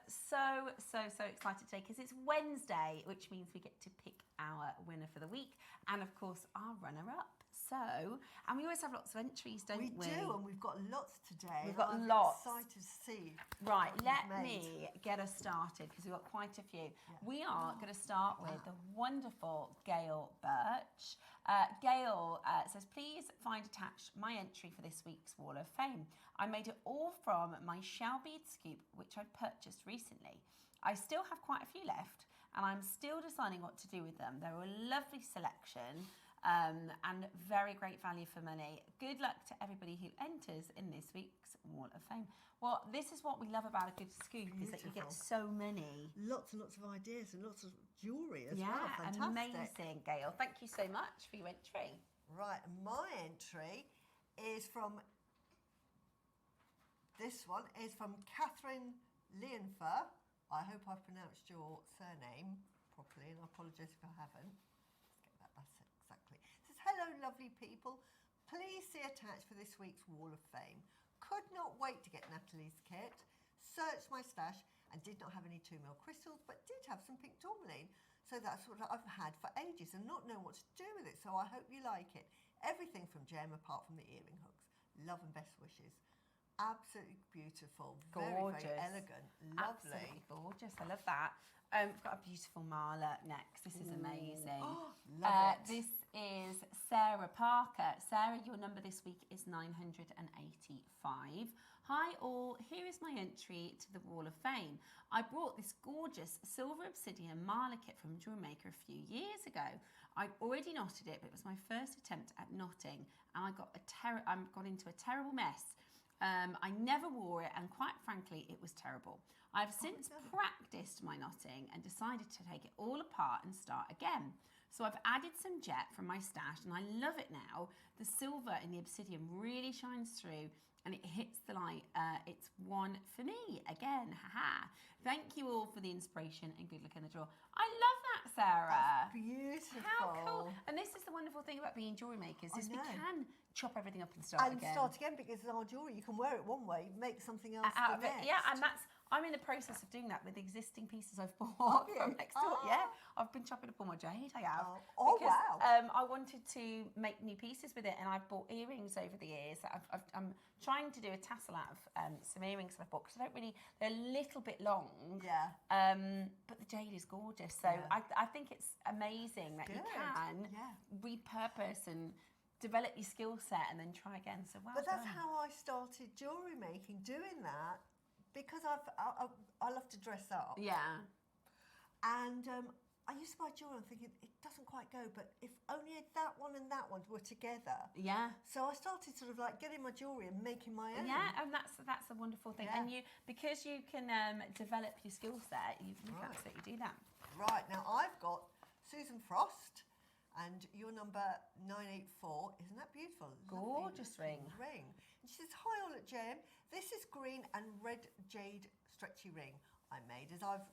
So excited today because it's Wednesday, which means we get to pick our winner for the week and, of course, our runner-up. And we always have lots of entries, don't we? We do, and we've got lots today. We've got I'm lots. excited to see. Right, what let you've made. me get us started because we've got quite a few. We are going to start with the wonderful Gail Birch. Gail says, please find attached my entry for this week's Wall of Fame. I made it all from my shell bead scoop, which I purchased recently. I still have quite a few left, and I'm still deciding what to do with them. They're a lovely selection. And very great value for money. Good luck to everybody who enters in this week's Wall of Fame. Well, this is what we love about a good scoop, is that you get so many. Lots and lots of ideas and lots of jewellery as Yeah, well. Fantastic. amazing, Gail. Thank you so much for your entry. Right, and my entry is from, this one is from Catherine Leonfer. I hope I've pronounced your surname properly, and I apologise if I haven't. Let's get that, that's it, exactly. It says, hello lovely people, please see attached for this week's Wall of Fame. Could not wait to get Natalie's kit, searched my stash and did not have any 2mm crystals, but did have some pink tourmaline. So that's what I've had for ages and not knowing what to do with it. So I hope you like it. Everything from Gem apart from the earring hooks. Love and best wishes. Absolutely beautiful. Gorgeous. Very, very elegant. Lovely. Absolutely gorgeous. I love that. We've got a beautiful mala next. This is amazing. Oh, love it. This is Sarah Parker. Sarah, your number this week is 985. Hi all, here is my entry to the Wall of Fame. I brought this gorgeous silver obsidian mala kit from JewelleryMaker a few years ago. I'd already knotted it, but it was my first attempt at knotting, and I got into a terrible mess. I never wore it, and quite frankly, it was terrible. I've since practiced my knotting and decided to take it all apart and start again. So I've added some jet from my stash, and I love it now. The silver in the obsidian really shines through, and it hits the light. It's one for me again. Haha. Thank you all for the inspiration and good luck in the draw. I love that, Sarah. That's beautiful. How cool. And this is the wonderful thing about being jewellery makers, is we can chop everything up and start again. And start again, because our jewellery, you can wear it one way, make something else out the of it. next. Yeah, and I'm in the process of doing that with existing pieces I've bought from next door. Yeah, I've been chopping up all my jade. I have. Oh, because, wow. I wanted to make new pieces with it, and I've bought earrings over the years. I'm trying to do a tassel out of some earrings that I've bought, because they're a little bit long. Yeah. But the jade is gorgeous. So I think it's amazing that you can repurpose and develop your skill set and then try again. So well But that's done. how I started jewellery making, doing that, because I love to dress up. Yeah. And I used to buy jewellery and thinking, it doesn't quite go, but if only that one and that one were together. Yeah. So I started sort of like getting my jewellery and making my own. Yeah, and that's a wonderful thing. Yeah. And because you can develop your skill set, you can absolutely do that. Right, now I've got Susan Frost, and your number 984. Isn't that beautiful? Gorgeous ring. And she says, hi all at JM. This is green and red jade stretchy ring I made, as I've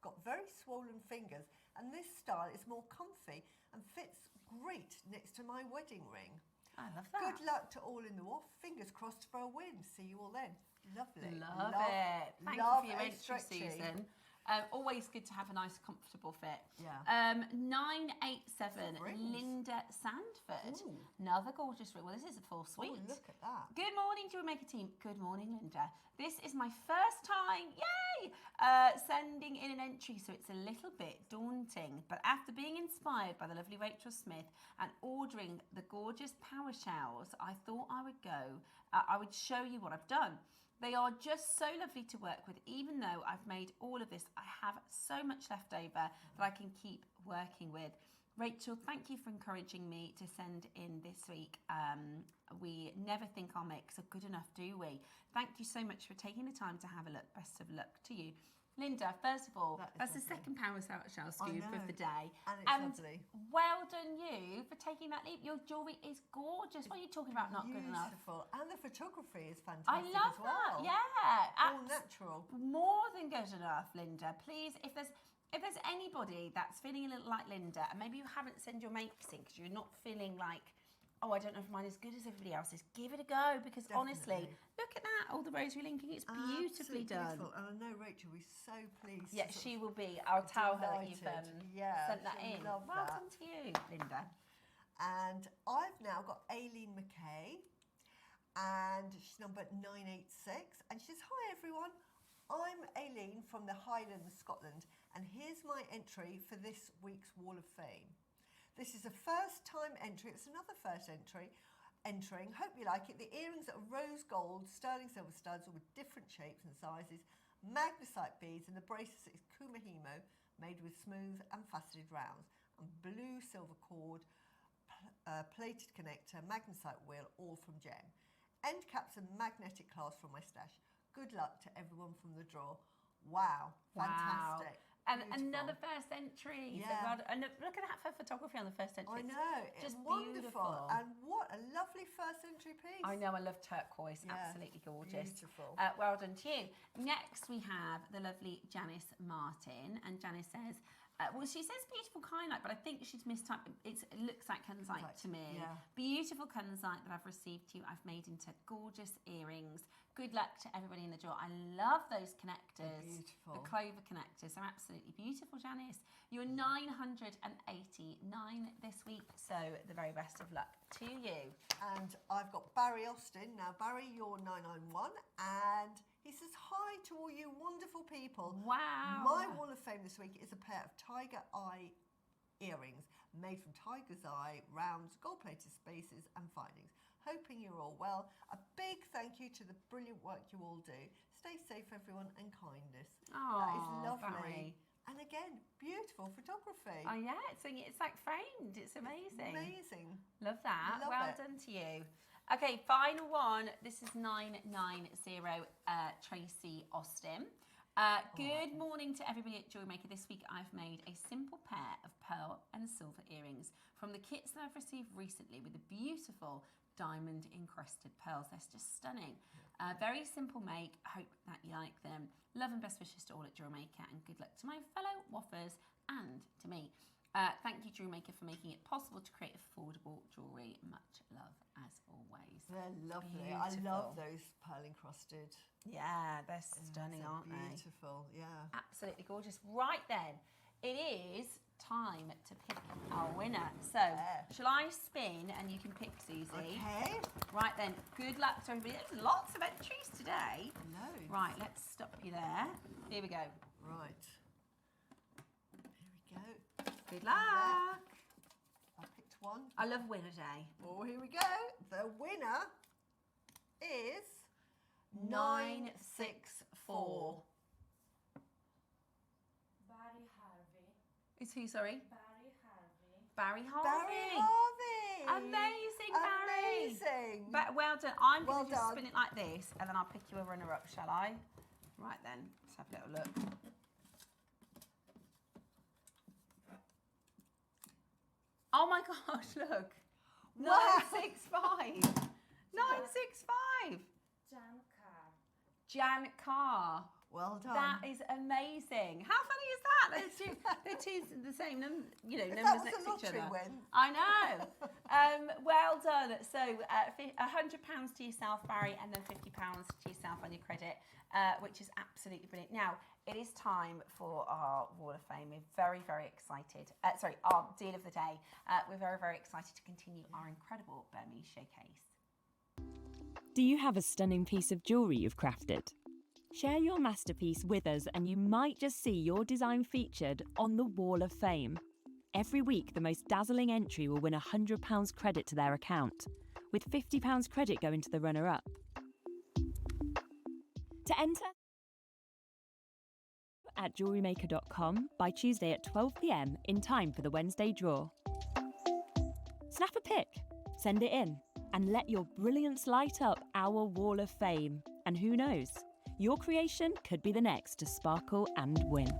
got very swollen fingers, and this style is more comfy and fits great next to my wedding ring. I love that. Good luck to all in the war. Fingers crossed for a win. See you all then. Lovely. Love it. Thank you for your entry, Susan. Always good to have a nice, comfortable fit. Yeah. 987, Linda Sandford. Ooh. Another gorgeous ring. Well, this is a full suite. Oh, look at that. Good morning, JewelleryMaker team. Good morning, Linda. This is my first time, yay, sending in an entry, so it's a little bit daunting. But after being inspired by the lovely Rachel Smith and ordering the gorgeous power shells, I thought I would show you what I've done. They are just so lovely to work with. Even though I've made all of this, I have so much left over that I can keep working with. Rachel, thank you for encouraging me to send in this week. We never think our makes are good enough, do we? Thank you so much for taking the time to have a look. Best of luck to you. Linda, first of all, that's the second power shell scoop of the day. And it's lovely. Well done you for taking that leap. Your jewellery is gorgeous. What are you talking about not good enough? Beautiful. And the photography is fantastic I love as well. that, yeah. All natural. More than good enough, Linda. Please, if there's anybody that's feeling a little like Linda, and maybe you haven't sent your makes in because you're not feeling like, oh, I don't know if mine is as good as everybody else's, give it a go, because honestly, look at that, all the rosary linking, it's beautifully done. Beautiful. And I know Rachel will be so pleased. Yeah, she will be. I'll tell her that you've sent that she'll in. Love Welcome that. to you, Linda. And I've now got Aileen McKay, and she's number 986, and she says, hi everyone, I'm Aileen from the Highlands, Scotland, and here's my entry for this week's Wall of Fame. This is a first time entry, it's another first entering, hope you like it. The earrings are rose gold, sterling silver studs, all with different shapes and sizes, magnesite beads, and the bracelet is kumahimo, made with smooth and faceted rounds, and blue silver cord, plated connector, magnesite wheel, all from Gem. End caps and magnetic clasp from my stash. Good luck to everyone from the draw. Wow, fantastic. And another first entry. Yeah. So well done. And look at that for photography on the first entry. I know, Just it's wonderful. beautiful. And what a lovely first entry piece. I know, I love turquoise, Yeah, absolutely gorgeous. beautiful. Well done to you. Next we have the lovely Janice Martin, and Janice says, well, she says beautiful kyanite, but I think she's mistyped. It looks like kunzite to me. Yeah. Beautiful kunzite that I've received to you. I've made into gorgeous earrings. Good luck to everybody in the draw. I love those connectors. They're beautiful. The clover connectors are absolutely beautiful, Janice. You're 989 this week, so the very best of luck to you. And I've got Barry Austin. Now, Barry, you're 991, and he says, hi to all you wonderful people. Wow. My wall of fame this week is a pair of tiger eye earrings made from tiger's eye, rounds, gold-plated spaces and findings. Hoping you're all well. A big thank you to the brilliant work you all do. Stay safe, everyone, and kindness. That is lovely. Barry. And again, beautiful photography. Oh yeah, it's like framed. It's amazing. Amazing. Love that. Love well it. done to you. Okay, final one. This is 990 Tracy Austin. Good morning to everybody at JewelleryMaker. This week I've made a simple pair of pearl and silver earrings from the kits that I've received recently with the beautiful diamond encrusted pearls. They're just stunning. Very simple make. Hope that you like them. Love and best wishes to all at JewelleryMaker, and good luck to my fellow waffers and to me. Thank you, JewelleryMaker, for making it possible to create affordable jewellery. Much love, as always. They're lovely. Beautiful. I love those pearl encrusted. Yeah, they're stunning, aren't they? Beautiful, yeah. Absolutely gorgeous. Right then, it is time to pick our winner. So, shall I spin and you can pick, Susie? Okay. Right then, good luck to everybody. There's lots of entries today. No. Right, let's stop you there. Here we go. Right. Here we go. Good luck. I picked one. I love winner day. Oh, here we go. The winner is 964. Barry Harvey. It's who, sorry? Barry Harvey. Barry Harvey. Barry Harvey. Amazing, Barry. Amazing. But well done. I'm Well going to just done. spin it like this, and then I'll pick you a runner-up, shall I? Right then, let's have a little look. Oh my gosh, look. Wow. 965. 965. Jan Carr. Jan Carr. Well done. That is amazing. How funny is that? They're two the same numbers That next was to a each lottery other. win. I know. Well done. So £100 to yourself, Barry, and then £50 to yourself on your credit, which is absolutely brilliant. Now, it is time for our Wall of Fame. We're very, very excited. Our deal of the day. We're very, very excited to continue our incredible Burmese showcase. Do you have a stunning piece of jewellery you've crafted? Share your masterpiece with us and you might just see your design featured on the Wall of Fame. Every week, the most dazzling entry will win £100 credit to their account, with £50 credit going to the runner-up. To enter, at jewellerymaker.com by Tuesday at 12 p.m. in time for the Wednesday draw. Snap a pic, send it in, and let your brilliance light up our Wall of Fame. And who knows? Your creation could be the next to sparkle and win.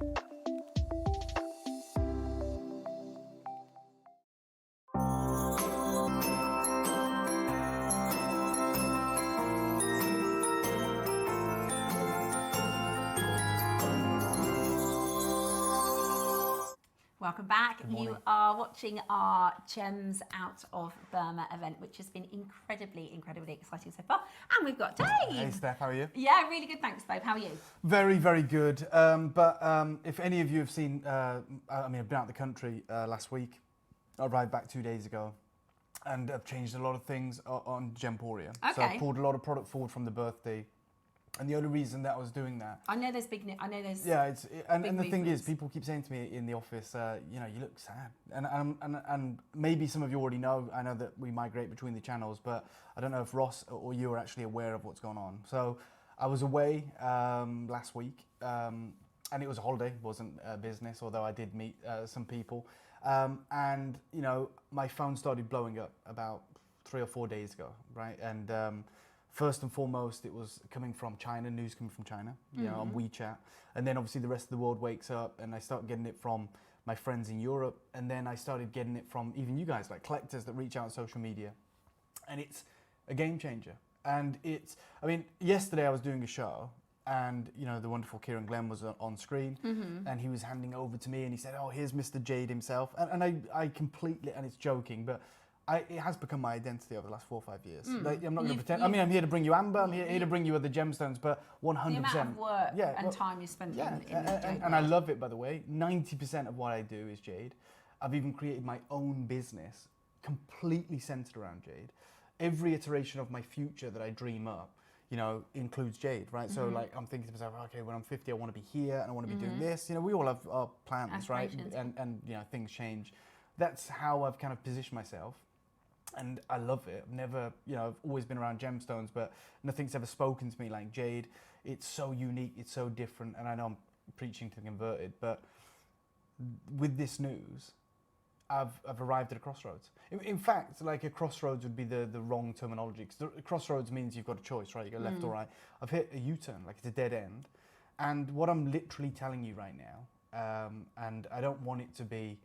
Welcome back. You are watching our Gems Out of Burma event, which has been incredibly, incredibly exciting so far. And we've got Dave. Hey, Steph, how are you? Yeah, really good. Thanks, babe. How are you? Very, very good. But if any of you have seen, I've been out of the country last week. I arrived back 2 days ago. And I've changed a lot of things on Gemporia. Okay. So I've pulled a lot of product forward from the birthday. And the only reason that I was doing that... I know there's big... I know there's... Yeah, and the thing is, movements. people keep saying to me in the office, you know, you look sad. And maybe some of you already know, I know that we migrate between the channels, but I don't know if Ross or you are actually aware of what's going on. So I was away last week, and it was a holiday, it wasn't business, although I did meet some people. And, you know, my phone started blowing up about 3 or 4 days ago, right? And First and foremost, it was coming from China, news coming from China, you know, on WeChat. And then obviously the rest of the world wakes up, and I start getting it from my friends in Europe. And then I started getting it from even you guys, like collectors that reach out on social media. And it's a game changer. And it's, I mean, yesterday I was doing a show, and you know, the wonderful Kieran Glenn was on screen, and he was handing over to me, and he said, "Oh, here's Mr. Jade himself." And I completely, and it's joking, but it has become my identity over the last 4 or 5 years. Like, I'm not going to pretend. I mean, I'm here to bring you amber. I'm here to bring you other gemstones, but 100%. The amount of work and time you spend in the Jade and I love it, by the way. 90% of what I do is Jade. I've even created my own business completely centered around Jade. Every iteration of my future that I dream up, you know, includes Jade, right? So like, I'm thinking to myself, okay, when I'm 50, I want to be here and I want to be doing this. You know, we all have our plans, right? And you know, things change. That's how I've kind of positioned myself. And I love it. I've never, you know, I've always been around gemstones, but nothing's ever spoken to me like Jade. It's so unique, it's so different. And I know I'm preaching to the converted, but with this news, I've arrived at a crossroads. In fact, like, a crossroads would be the wrong terminology, because the crossroads means you've got a choice, right? You go left or right. I've hit a U-turn, like it's a dead end. And what I'm literally telling you right now, and I don't want it to be,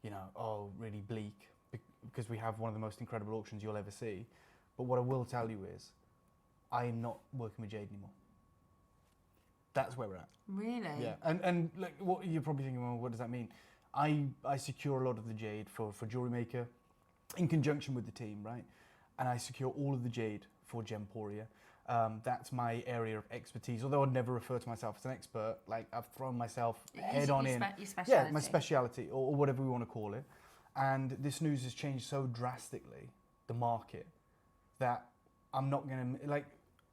you know, oh, really bleak, because we have one of the most incredible auctions you'll ever see. But what I will tell you is, I am not working with Jade anymore. That's where we're at. Really? Yeah, and like, what you're probably thinking, well, what does that mean? I secure a lot of the Jade for JewelleryMaker in conjunction with the team, right? And I secure all of the Jade for Gemporia. That's my area of expertise. Although I'd never refer to myself as an expert, like, I've thrown myself head on in. Your speciality. Yeah, my speciality, or whatever we want to call it. And this news has changed so drastically, the market, that I'm not going to, like,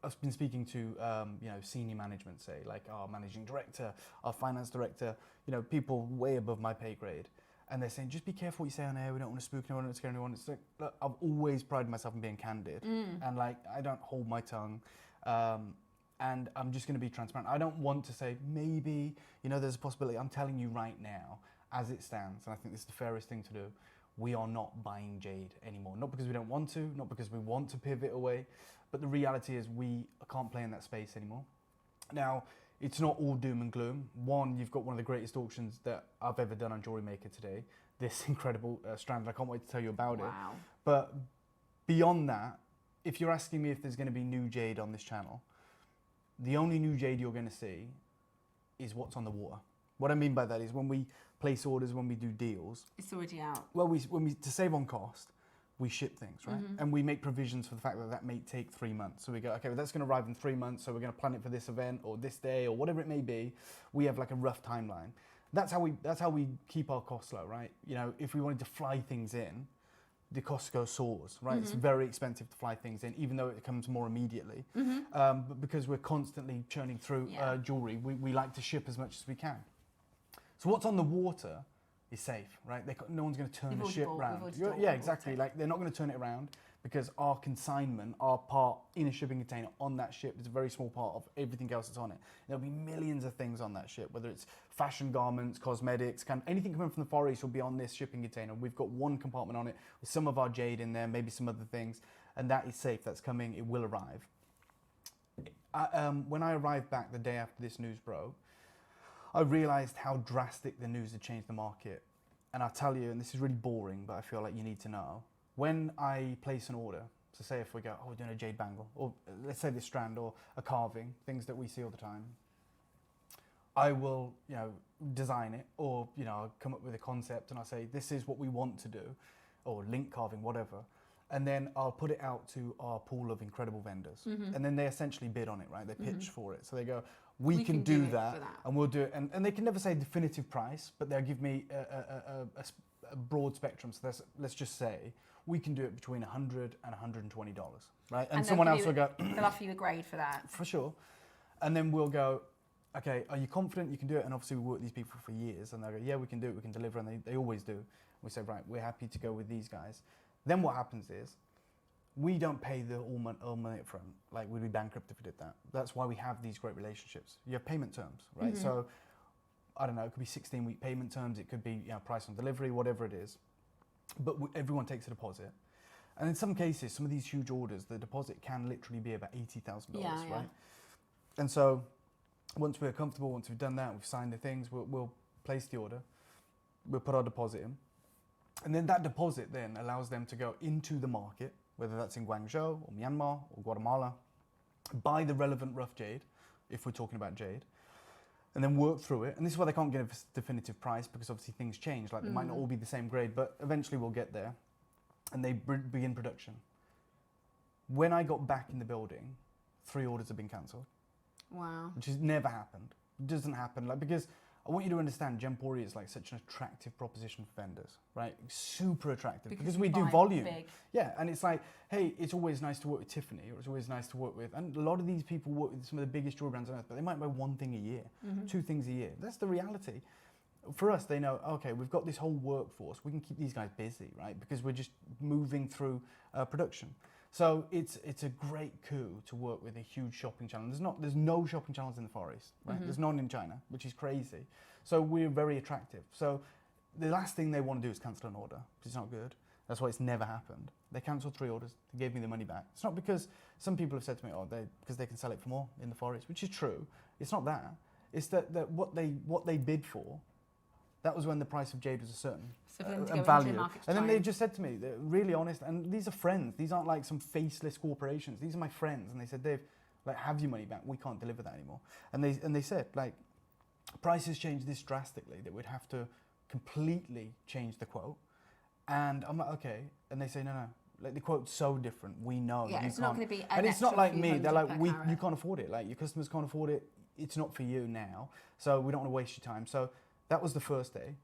I've been speaking to, you know, senior management, say, like our managing director, our finance director, you know, people way above my pay grade. And they're saying, just be careful what you say on air. We don't want to spook anyone, we don't want to scare anyone. It's like, look, I've always prided myself in being candid. And like, I don't hold my tongue. And I'm just going to be transparent. I don't want to say, maybe, you know, there's a possibility. I'm telling you right now, as it stands, and I think this is the fairest thing to do, we are not buying Jade anymore. Not because we don't want to, not because we want to pivot away, but the reality is we can't play in that space anymore. Now, it's not all doom and gloom. One, you've got one of the greatest auctions that I've ever done on JewelleryMaker today. This incredible strand, I can't wait to tell you about it. But beyond that, if you're asking me if there's going to be new Jade on this channel, the only new Jade you're going to see is what's on the water. What I mean by that is, when we place orders, when we do deals, it's already out. Well, to save on cost, we ship things, right? And we make provisions for the fact that that may take 3 months. So we go, okay, well, that's going to arrive in 3 months, so we're going to plan it for this event or this day or whatever it may be. We have like a rough timeline. That's how we keep our costs low, right? You know, if we wanted to fly things in, the cost soars, right? It's very expensive to fly things in, even though it comes more immediately. But because we're constantly churning through jewelry, we like to ship as much as we can. So what's on the water is safe, right? No one's going to turn the ship around. Yeah, exactly. Like, they're not going to turn it around, because our consignment, our part in a shipping container on that ship is a very small part of everything else that's on it. There'll be millions of things on that ship, whether it's fashion garments, cosmetics, kind of anything coming from the Far East will be on this shipping container. We've got one compartment on it with some of our Jade in there, maybe some other things, and that is safe. That's coming. It will arrive. When I arrived back the day after this news broke, I realised how drastic the news had changed the market. And I'll tell you, and this is really boring, but I feel like you need to know, when I place an order, so say if we go, oh, we're doing a Jade bangle, or let's say this strand, or a carving, things that we see all the time, I will, you know, design it, or, you know, I'll come up with a concept and I'll say, this is what we want to do, or link carving, whatever. And then I'll put it out to our pool of incredible vendors. And then they essentially bid on it, right? They pitch for it. So they go, we can do that, and we'll do it. And they can never say a definitive price, but they'll give me a broad spectrum. So let's just say we can do it between $100 and $120, right? And someone else will go, they'll offer you a grade for that. For sure. And then we'll go, okay, are you confident you can do it? And obviously we work with these people for years, and they'll go, yeah, we can do it, we can deliver, and they always do. We say, right, we're happy to go with these guys. Then what happens is, we don't pay the all money up front. Like, we'd be bankrupt if we did that. That's why we have these great relationships. You have payment terms, right? So, I don't know, it could be 16-week payment terms, it could be, you know, price on delivery, whatever it is. But everyone takes a deposit. And in some cases, some of these huge orders, the deposit can literally be about $80,000, right? And so once we're comfortable, once we've done that, we've signed the things, we'll place the order, we'll put our deposit in. And then that deposit then allows them to go into the market, whether that's in Guangzhou or Myanmar or Guatemala, buy the relevant rough jade, if we're talking about jade, and then work through it. And this is why they can't give a definitive price, because obviously things change. Like they might not all be the same grade, but eventually we'll get there. And they begin production. When I got back in the building, 3 orders have been cancelled. Wow. Which has never happened. It doesn't happen, like, because I want you to understand, Gemporia is like such an attractive proposition for vendors, right? Super attractive, because we do volume. Big. Yeah, and it's like, hey, it's always nice to work with Tiffany, or it's always nice to work with, and a lot of these people work with some of the biggest jewelry brands on earth, but they might buy 1 thing a year, 2 things a year. That's the reality. For us, they know, okay, we've got this whole workforce, we can keep these guys busy, right? Because we're just moving through production. So it's a great coup to work with a huge shopping channel. There's no shopping channels in the Far East, right? There's none in China, which is crazy. So we're very attractive. So the last thing they want to do is cancel an order, which is not good. That's why it's never happened. They cancelled 3 orders, they gave me the money back. It's not because some people have said to me, oh, because they can sell it for more in the Far East, which is true. It's not that. It's that what they bid for, that was when the price of jade was a certain value. And then they just said to me, they're really honest, and these are friends. These aren't like some faceless corporations. These are my friends. And they said, Dave, like, have your money back. We can't deliver that anymore. And they said, like, prices changed this drastically that we'd have to completely change the quote. And I'm like, okay. And they say, no. Like, the quote's so different. We know. Yeah, it's not going to be. And it's not like me. They're like, you can't afford it. Like, your customers can't afford it. It's not for you now. So we don't want to waste your time. So that was the first day.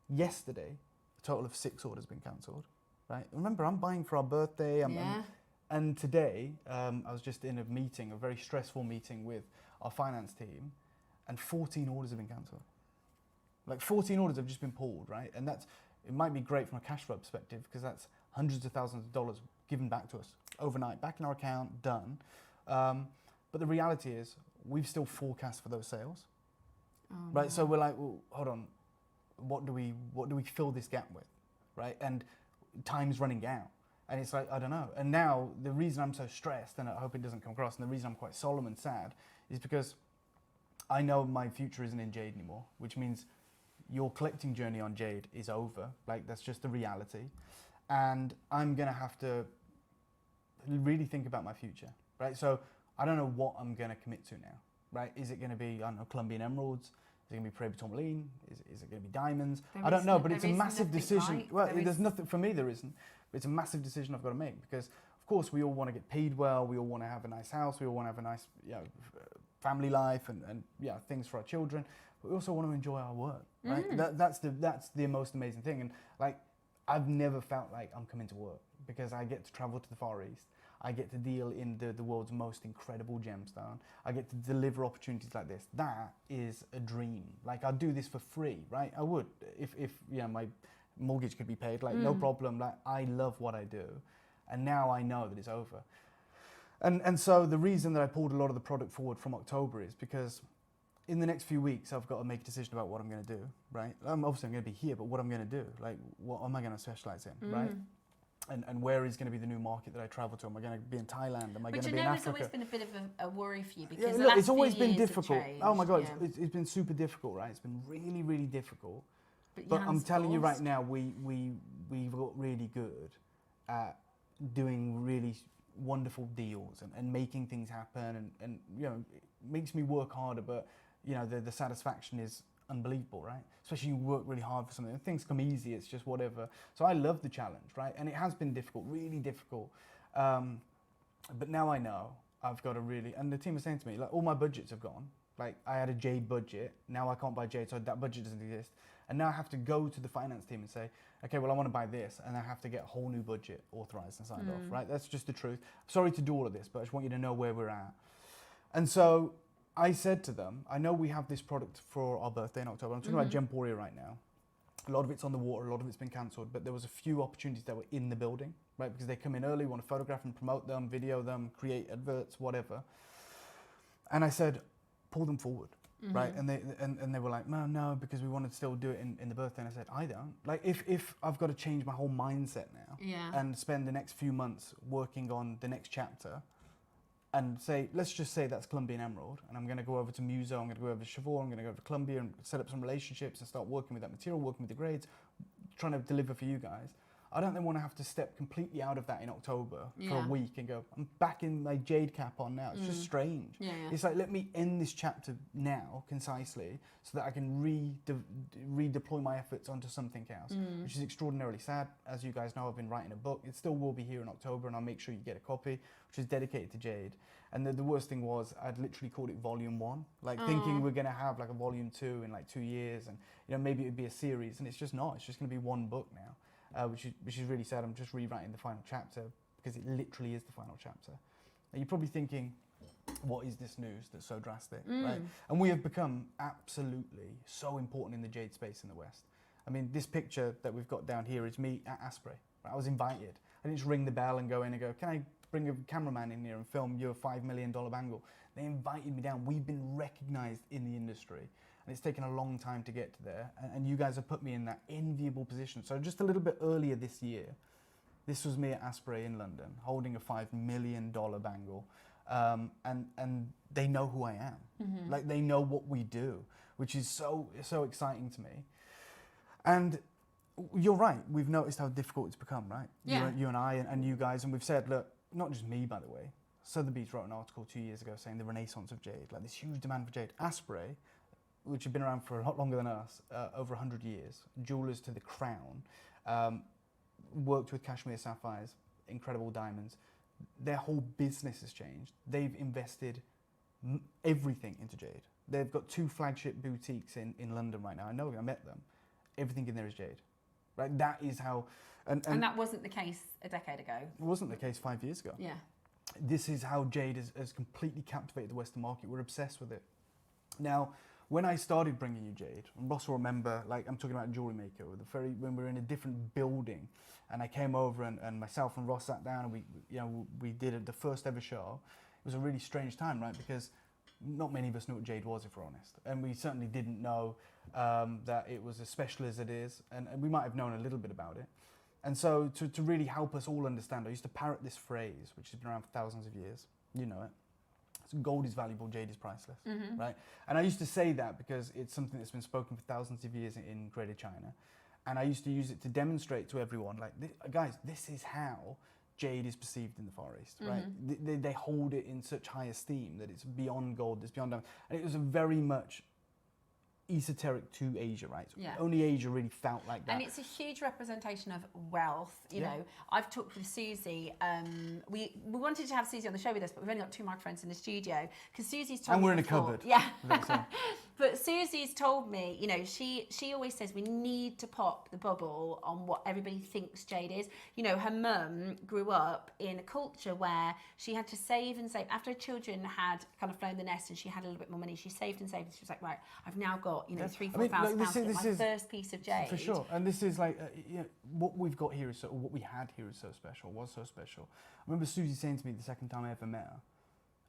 Yesterday, a total of 6 orders been cancelled, right? Remember, I'm buying for our birthday. And today, I was just in a meeting, a very stressful meeting with our finance team, and 14 orders have been cancelled. Like 14 orders have just been pulled, right? And it might be great from a cash flow perspective, because that's hundreds of thousands of dollars given back to us overnight, back in our account, done. But the reality is, we've still forecast for those sales. Right, so we're like, well, hold on, what do we fill this gap with, right? And time's running out, and it's like, I don't know. And now the reason I'm so stressed, and I hope it doesn't come across, and the reason I'm quite solemn and sad, is because I know my future isn't in jade anymore, which means your collecting journey on jade is over. Like, that's just the reality, and I'm gonna have to really think about my future, right? So I don't know what I'm gonna commit to now, right? Is it gonna be, I don't know, Colombian emeralds? Is it going to be Prairie Tourmaline? Is it going to be diamonds? I don't know, but it's a massive decision. Right. Well, there's nothing, for me there isn't, but it's a massive decision I've got to make, because of course we all want to get paid well, we all want to have a nice house, we all want to have a nice, family life and things for our children, but we also want to enjoy our work, right? That's the most amazing thing. And like, I've never felt like I'm coming to work, because I get to travel to the Far East. I get to deal in the world's most incredible gemstone. I get to deliver opportunities like this. That is a dream. Like, I'd do this for free, right? I would, if my mortgage could be paid, like no problem. Like, I love what I do, and now I know that it's over. And so the reason that I pulled a lot of the product forward from October is because in the next few weeks I've got to make a decision about what I'm going to do, right? Obviously I'm going to be here, but what I'm going to do, like, what am I going to specialize in, right? And where is going to be the new market that I travel to? Am I going to be in Thailand? Am I going to be in Africa? It's always been a bit of a worry for you, because look, it's always been difficult. Oh my God, it's been super difficult, right? It's been really, really difficult. But I'm telling you right now, we've got really good at doing really wonderful deals and making things happen, and it makes me work harder, but the satisfaction is unbelievable, right? Especially you work really hard for something. If things come easy, it's just whatever. So I love the challenge, right? And it has been difficult, really difficult. But now I know I've got to really, and the team was saying to me, like, all my budgets have gone. Like, I had a jade budget, now I can't buy jade, so that budget doesn't exist. And now I have to go to the finance team and say, okay, well, I want to buy this, and I have to get a whole new budget authorized and signed off, right? That's just the truth. Sorry to do all of this, but I just want you to know where we're at. And so I said to them, I know we have this product for our birthday in October. I'm talking about Gemporia right now. A lot of it's on the water, a lot of it's been cancelled, but there was a few opportunities that were in the building, right? Because they come in early, want to photograph and promote them, video them, create adverts, whatever. And I said, pull them forward. right? And they were like, no, because we want to still do it in the birthday. And I said, I don't. Like, if I've got to change my whole mindset now and spend the next few months working on the next chapter, and say, let's just say that's Colombian emerald, and I'm going to go over to Muso, I'm going to go over to Chivor, I'm going to go over to Colombia and set up some relationships and start working with that material, working with the grades, trying to deliver for you guys. I don't then want to have to step completely out of that in October for a week and go, I'm back in my jade cap on now. It's just strange. It's like, let me end this chapter now, concisely, so that I can redeploy my efforts onto something else, which is extraordinarily sad. As you guys know, I've been writing a book. It still will be here in October, and I'll make sure you get a copy, which is dedicated to Jade. And the worst thing was, I'd literally called it Volume 1, like thinking we're going to have like a Volume 2 in like 2 years, and maybe it'd be a series, and it's just not. It's just going to be one book now. Which is really sad. I'm just rewriting the final chapter because it literally is the final chapter. Now you're probably thinking, what is this news that's so drastic, right? And we have become absolutely so important in the jade space in the West. I mean, this picture that we've got down here is me at Asprey. Right? I was invited. I didn't just ring the bell and go in and go, can I bring a cameraman in here and film your $5 million bangle? They invited me down. We've been recognized in the industry. And it's taken a long time to get to there, and you guys have put me in that enviable position. So just a little bit earlier this year, this was me at Asprey in London, holding a $5 million bangle, and they know who I am. Like, they know what we do, which is so exciting to me. And you're right, we've noticed how difficult it's become, right? Yeah. You and I and you guys, and we've said, look, not just me, by the way, Sotheby's wrote an article 2 years ago saying the renaissance of jade, like this huge demand for jade. Asprey, which have been around for a lot longer than us, over 100 years, jewelers to the crown, worked with cashmere sapphires, incredible diamonds. Their whole business has changed. They've invested everything into jade. They've got 2 flagship boutiques in London right now. I know, I met them. Everything in there is jade. Right? That is how... And that wasn't the case a decade ago. It wasn't the case 5 years ago. Yeah. This is how jade has completely captivated the Western market. We're obsessed with it. Now, when I started bringing you jade, and Ross will remember, like, I'm talking about JewelleryMaker, when we were in a different building, and I came over and myself and Ross sat down and we did the first ever show. It was a really strange time, right? Because not many of us knew what jade was, if we're honest, and we certainly didn't know that it was as special as it is, and we might have known a little bit about it. And so to really help us all understand, I used to parrot this phrase, which has been around for thousands of years. You know it. Gold is valuable, jade is priceless, right? And I used to say that because it's something that's been spoken for thousands of years in Greater China. And I used to use it to demonstrate to everyone, like, guys, this is how jade is perceived in the Far East, right? They hold it in such high esteem that it's beyond gold, it's beyond diamond. And it was a very much esoteric to Asia, right? So only Asia really felt like that. And it's a huge representation of wealth. You know, I've talked with Suzie. We wanted to have Suzie on the show with us, but we've only got 2 microphones in the studio because Susie's told me. And we're in a before, cupboard. Yeah. But Susie's told me, you know, she always says we need to pop the bubble on what everybody thinks jade is. You know, her mum grew up in a culture where she had to save and save. After her children had kind of flown the nest and she had a little bit more money, she saved and saved. And she was like, right, I've now got, you know, £3,000-4,000 to get my first piece of jade. For sure. And this is like, what we've got here is so, what we had here is so special, was so special. I remember Suzie saying to me the second time I ever met her,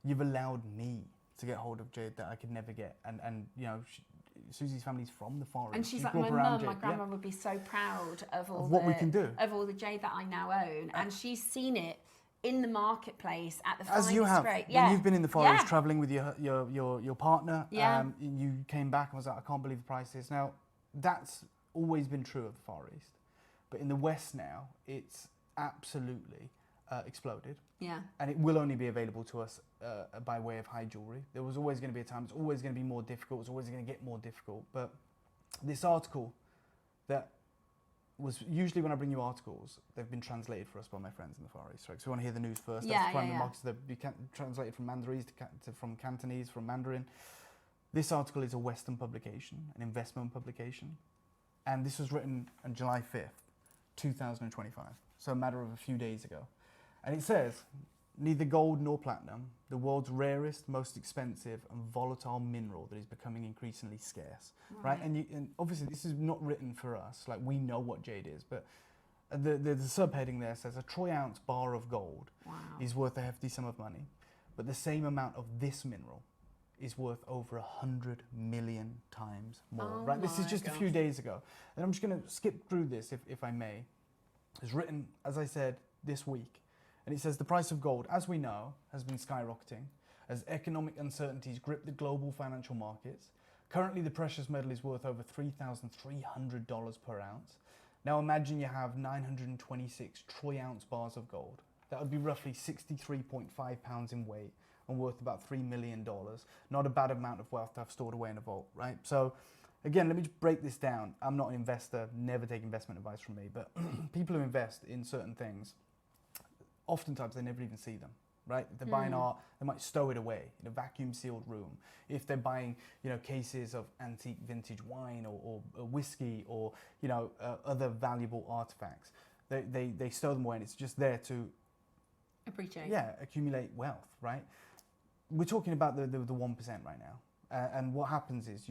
you've allowed me to get hold of jade that I could never get. And you know, Susie's family's from the Far East. And she's like, my mum, my grandma would be so proud of all what we can do. Of all the jade that I now own. And she's seen it in the marketplace at the as you have, rate. when you've been in the Far East traveling with your partner, you came back and was like, I can't believe the prices. Now, that's always been true of the Far East, but in the West now, it's absolutely exploded. Yeah. And it will only be available to us by way of high jewellery. There was always going to be a time, it's always going to be more difficult, it's always going to get more difficult. But this article that was usually when I bring you articles, they've been translated for us by my friends in the Far East. Right? So we want to hear the news first. That's the primary markets. They've been translated from Mandarese from Cantonese, from Mandarin. This article is a Western publication, an investment publication. And this was written on July 5th, 2025. So a matter of a few days ago. And it says, neither gold nor platinum, the world's rarest, most expensive and volatile mineral that is becoming increasingly scarce, right? And obviously this is not written for us, like we know what jade is, but the subheading there says a troy ounce bar of gold is worth a hefty sum of money, but the same amount of this mineral is worth over 100 million times more. Oh Right, this is my just a few days ago, and I'm just going to skip through this if I may. It's written, as I said, this week, and it says the price of gold, as we know, has been skyrocketing as economic uncertainties grip the global financial markets. Currently, the precious metal is worth over $3,300 per ounce. Now imagine you have 926 troy ounce bars of gold. That would be roughly 63.5 pounds in weight and worth about $3 million. Not a bad amount of wealth to have stored away in a vault, right? So again, let me just break this down. I'm not an investor, never take investment advice from me, but people who invest in certain things, oftentimes they never even see them. Right? If they're buying art, they might stow it away in a vacuum sealed room. If they're buying, cases of antique vintage wine or whiskey or, other valuable artifacts, they stow them away and it's just there to appreciate. Yeah, accumulate wealth, right? We're talking about the 1% right now. And what happens is,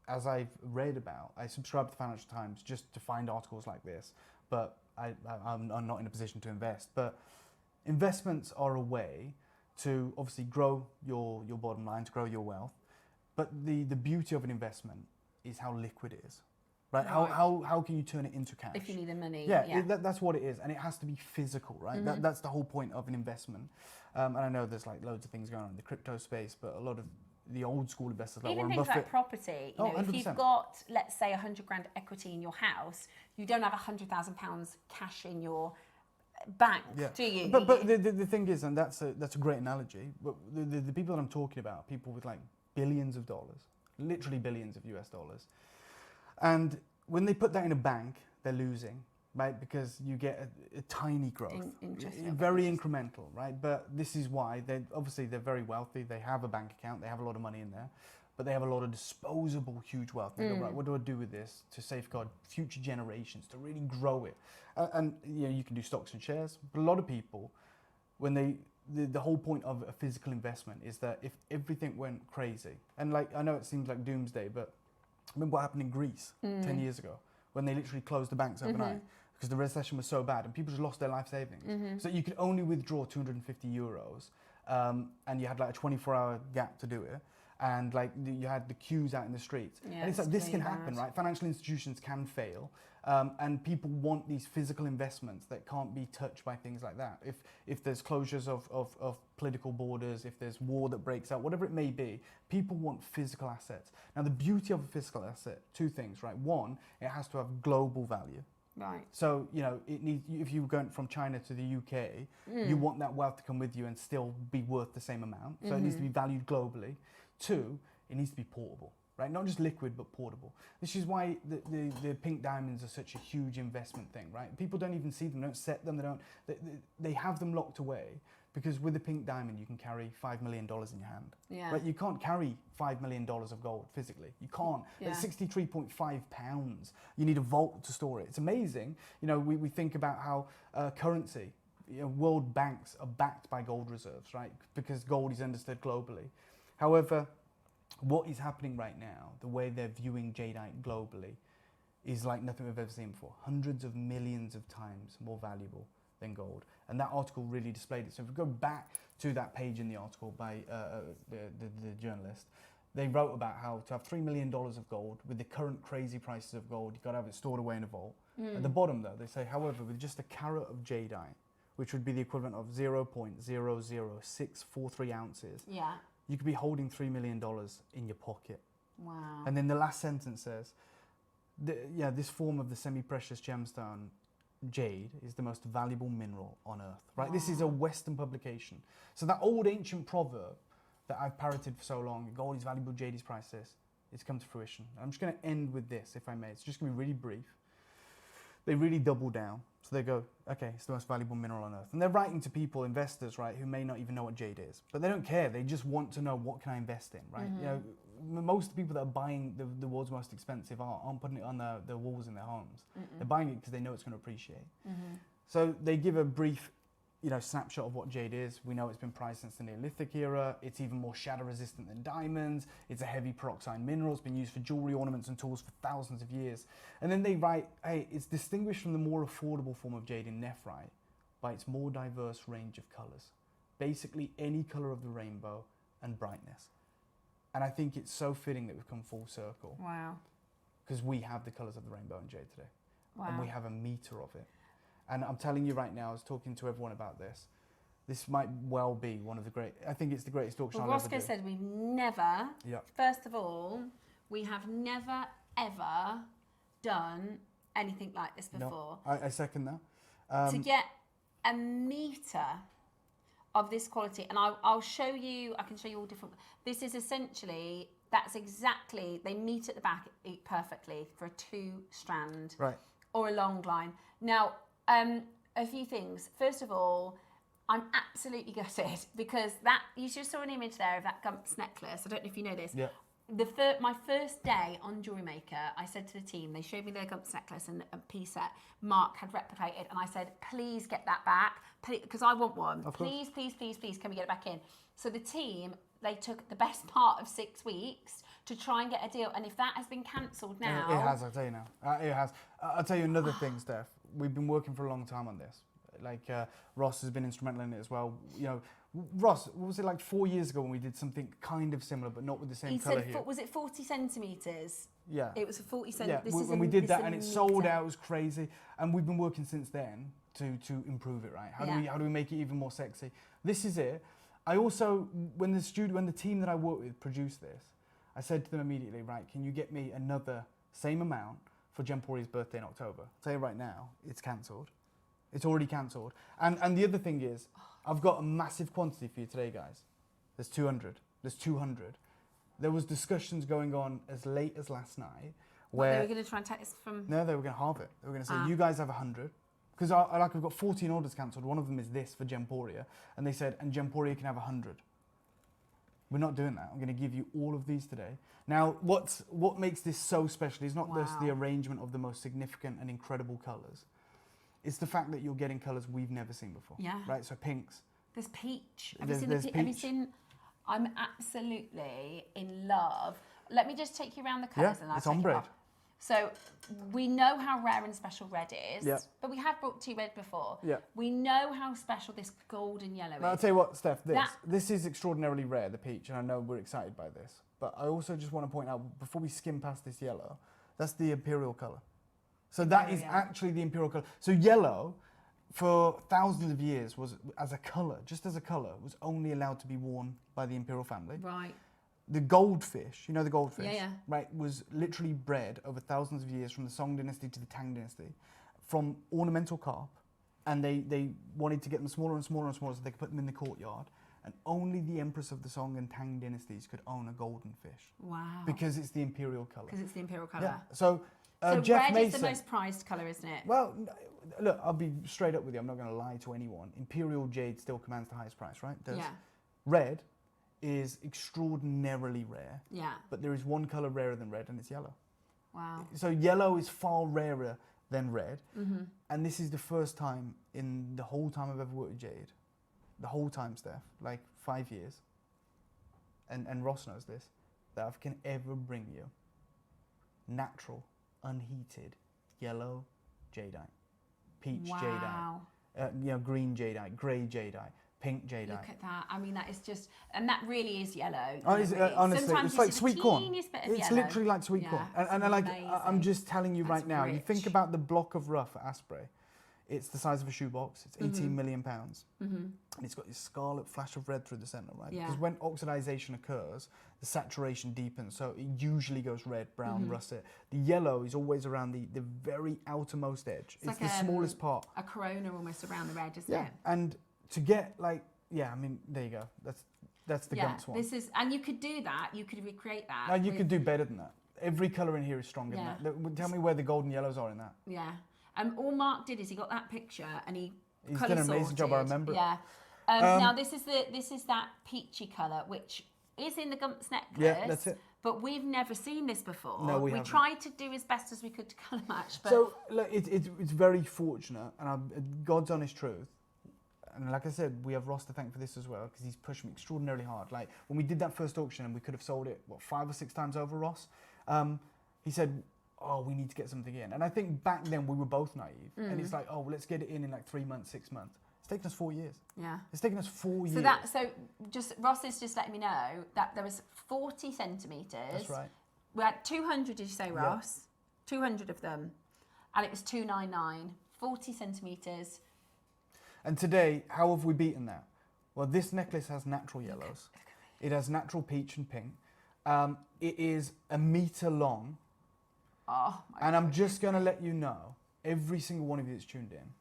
as I've read about, I subscribe to the Financial Times just to find articles like this, but I'm not in a position to invest. But investments are a way to obviously grow your bottom line, to grow your wealth. But the beauty of an investment is how liquid it is, right? How can you turn it into cash? If you need the money. Yeah. That's what it is. And it has to be physical, right? That's the whole point of an investment. And I know there's like loads of things going on in the crypto space, but a lot of the old school investors like Even Warren things Buffett. like property, if you've got, let's say, 100 grand equity in your house, you don't have £100,000 cash in your bank, do you? But the thing is, and that's a great analogy, but the people that I'm talking about, people with like billions of dollars, literally billions of US dollars, and when they put that in a bank, they're losing, right? Because you get a tiny growth, very incremental, right? But this is why they're very wealthy. They have a bank account, they have a lot of money in there, but they have a lot of disposable huge wealth. They go, right, what do I do with this to safeguard future generations, to really grow it? And you can do stocks and shares, but a lot of people, when the whole point of a physical investment is that if everything went crazy, and like, I know it seems like doomsday, but remember what happened in Greece 10 years ago, when they literally closed the banks overnight because the recession was so bad and people just lost their life savings. So you could only withdraw 250 euros and you had like a 24-hour gap to do it. And like you had the queues out in the streets. And it's like, this can happen, right? Financial institutions can fail. And people want these physical investments that can't be touched by things like that. If there's closures of political borders, if there's war that breaks out, whatever it may be, people want physical assets. Now the beauty of a physical asset, two things, right? One, it has to have global value. Right. So, it needs, if you're going from China to the UK, you want that wealth to come with you and still be worth the same amount. So it needs to be valued globally. Two, it needs to be portable, right? Not just liquid, but portable. This is why the pink diamonds are such a huge investment thing, right? People don't even see them, don't set them, they have them locked away, because with a pink diamond, you can carry $5 million in your hand. Yeah. Right? You can't carry $5 million of gold physically. You can't. Yeah. It's 63.5 pounds. You need a vault to store it. It's amazing. We think about how currency, world banks are backed by gold reserves, right? Because gold is understood globally. However, what is happening right now, the way they're viewing Jadeite globally, is like nothing we've ever seen before. Hundreds of millions of times more valuable than gold. And that article really displayed it. So if we go back to that page in the article by the journalist, they wrote about how to have $3 million of gold, with the current crazy prices of gold, you've got to have it stored away in a vault. At the bottom though, they say, however, with just a carat of Jadeite, which would be the equivalent of 0.00643 ounces, you could be holding $3 million in your pocket. Wow. And then the last sentence says, this form of the semi-precious gemstone, Jade, is the most valuable mineral on earth, right? Wow. This is a Western publication. So that old ancient proverb that I've parroted for so long, gold is valuable, jade is priceless, it's come to fruition. I'm just going to end with this, if I may. It's just going to be really brief. They really double down. So they go, okay, it's the most valuable mineral on earth. And they're writing to people, investors, right, who may not even know what jade is. But they don't care. They just want to know, what can I invest in, right? Most of the people that are buying the world's most expensive art aren't putting it on their walls in their homes. They're buying it because they know it's going to appreciate. So they give a brief snapshot of what jade is. We know it's been prized since the Neolithic era. It's even more shatter resistant than diamonds. It's a heavy peroxide mineral. It's been used for jewelry, ornaments and tools for thousands of years. And then they write, hey, it's distinguished from the more affordable form of jade in nephrite by its more diverse range of colors. Basically any color of the rainbow and brightness. And I think it's so fitting that we've come full circle. Wow. Because we have the colours of the rainbow in Jade today. Wow. And we have a metre of it. And I'm telling you right now, I was talking to everyone about this. This might well be one of the great, I think it's the greatest auction I'll ever do. Roscoe said we've never, Yep. first of all, we have never, ever done anything like this before. No, I second that. To get a metre of this quality, and I'll show you, I can show you all different, this is essentially, that's exactly, they meet at the back perfectly for a 2-strand or a long line. Now, a few things. First of all, I'm absolutely gutted because that, you just saw an image there of that Gumps necklace. I don't know if you know this. Yeah. My first day on JewelleryMaker, I said to the team, they showed me their Gumps necklace and a piece that Mark had replicated, and I said, please get that back, because I want one. Please, please, please, please, can we get it back in? So the team, they took the best part of 6 weeks to try and get a deal, and if that has been cancelled now... It has, I'll tell you now. It has. I'll tell you another thing, Steph. We've been working for a long time on this. Like, Ross has been instrumental in it as well. You know, Ross, what was it like 4 years ago when we did something kind of similar, but not with the same colour here? Was it 40 centimetres? Yeah. It was a 40 centimetres. Yeah, when we did that and it sold out, it was crazy. And we've been working since then to improve it, right? How do we make it even more sexy? This is it. I also, when the team that I work with produced this, I said to them immediately, right, can you get me another same amount for Gemporia's birthday in October? I'll tell you right now, it's cancelled. It's already cancelled. And the other thing is, I've got a massive quantity for you today, guys. There's 200. There's 200. There was discussions going on as late as last night where... They were going to try and take this from... No, they were going to halve it. They were going to say, you guys have 100. Because we've got 14 orders cancelled. One of them is this for Gemporia. And they said, and Gemporia can have 100. We're not doing that. I'm going to give you all of these today. Now, what makes this so special is not just the arrangement of the most significant and incredible colours. It's the fact that you're getting colours we've never seen before. Yeah. Right, so pinks. There's peach. Have you seen I'm absolutely in love. Let me just take you around the colours and I'll it's take ombre. it off. So we know how rare and special red is, but we have brought to you red before. Yeah. We know how special this golden yellow is. I'll tell you what, Steph, this is extraordinarily rare, the peach, and I know we're excited by this. But I also just want to point out, before we skim past this yellow, that's the imperial colour. So that is actually the imperial colour. So yellow, for thousands of years, was as a colour, just as a colour, was only allowed to be worn by the imperial family. Right. The goldfish, you know the goldfish, yeah. right, was literally bred over thousands of years from the Song dynasty to the Tang dynasty, from ornamental carp, and they wanted to get them smaller and smaller and smaller so they could put them in the courtyard. And only the Empress of the Song and Tang dynasties could own a golden fish. Wow. Because it's the imperial colour. Because it's the imperial colour. Yeah. So Jeff Mason, red is the most prized colour, isn't it? Well, look, I'll be straight up with you. I'm not going to lie to anyone. Imperial jade still commands the highest price, right? Yeah. Red is extraordinarily rare. Yeah. But there is one colour rarer than red, and it's yellow. Wow. So yellow is far rarer than red. Mm-hmm. And this is the first time in the whole time I've ever worked with Jade, the whole time, Steph, like 5 years, and Ross knows this, that I can ever bring you natural, unheated, yellow jadeite, peach jadeite, green jadeite, grey jadeite, pink jadeite. Look at that. I mean, that is just, and that really is yellow. Honestly, it's like sweet corn. It's yellow. Literally like sweet corn. And I'm just telling you right now, you think about the block of rough at Asprey. It's the size of a shoebox. It's 18 million pounds. And it's got this scarlet flash of red through the centre, right? Because when oxidization occurs, the saturation deepens. So it usually goes red, brown, russet. The yellow is always around the very outermost edge. It's like the smallest part. A corona almost around the red, isn't it? Yeah. And to get I mean, there you go. That's the Gumps one. This is, and you could do that. You could recreate that. No, you could do better than that. Every colour in here is stronger than that. Tell me where the golden yellows are in that. Yeah. All Mark did is he got that picture and he's done an amazing job. I remember. Yeah. Now this is that peachy colour which is in the Gumps necklace. Yeah, that's it. But we've never seen this before. No, we haven't. tried to do as best as we could to colour match. But so look, it's very fortunate, and God's honest truth. And like I said, we have Ross to thank for this as well, because he's pushed me extraordinarily hard. Like when we did that first auction and we could have sold it 5 or 6 times over, Ross. He said, "Oh, we need to get something in." And I think back then we were both naive, and it's like, "Oh, well, let's get it in like 3 months, 6 months." It's taken us 4 years. Yeah. It's taken us 4 years. So just Ross is just letting me know that there was 40 centimetres. That's right. We had 200, did you say, Ross? 200 of them. And it was 299, 40 centimetres. And today, how have we beaten that? Well, this necklace has natural yellows. It has natural peach and pink. It is 1 metre long. Oh, my and I'm just going to let you know, every single one of you that's tuned in,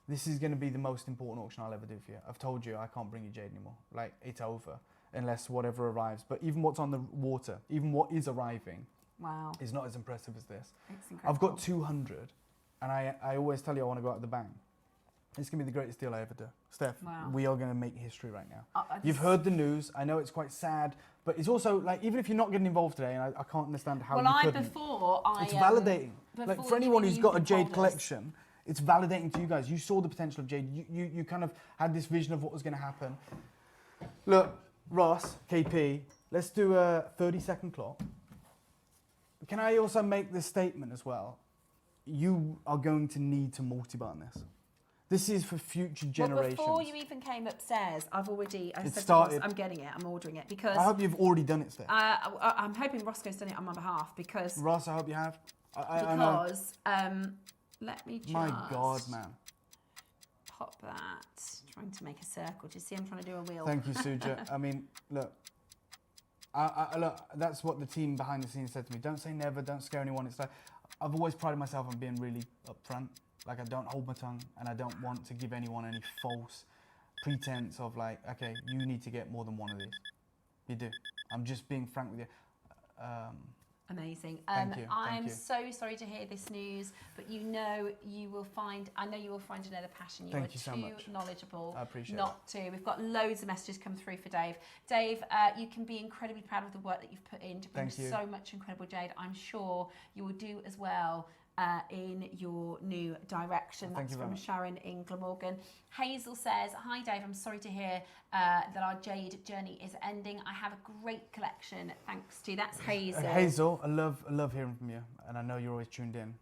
this is going to be the most important auction I'll ever do for you. I've told you I can't bring you Jade anymore. Like, it's over unless whatever arrives. But even what's on the water, even what is arriving, is not as impressive as this. It's incredible. I've got 200, and I always tell you I want to go out with the bang. It's going to be the greatest deal I ever do. Steph, we are going to make history right now. You've heard the news. I know it's quite sad, but it's also, like, even if you're not getting involved today, and I can't understand how you couldn't. It's validating. Like, for anyone who's got a Jade collection, it's validating to you guys. You saw the potential of Jade. You kind of had this vision of what was going to happen. Look, Ross, KP, let's do a 30-second clock. Can I also make this statement as well? You are going to need to multi-button this. This is for future generations. Well, before you even came upstairs, I said started. to Ross, I'm getting it, I'm ordering it, because... I hope you've already done it, Steph. I'm hoping Roscoe's done it on my behalf, because... Ross, I hope you have. Because, let me just... My God, man. Pop that. Trying to make a circle. Do you see I'm trying to do a wheel? Thank you, Suzie. I mean, look. Look, that's what the team behind the scenes said to me. Don't say never, don't scare anyone. It's like, I've always prided myself on being really upfront. Like, I don't hold my tongue, and I don't want to give anyone any false pretense of, like, okay, you need to get more than one of these. You do. I'm just being frank with you. Amazing. Thank you. I'm so sorry to hear this news, but I know you will find another passion. You are too knowledgeable. I appreciate not to. We've got loads of messages come through for Dave. Dave, you can be incredibly proud of the work that you've put in to bring so much incredible Jade. I'm sure you will do as well in your new direction. That's from Sharon in Glamorgan. Hazel says, hi Dave, I'm sorry to hear that our Jade journey is ending. I have a great collection thanks to, that's Hazel. Hazel, I love hearing from you, and I know you're always tuned in.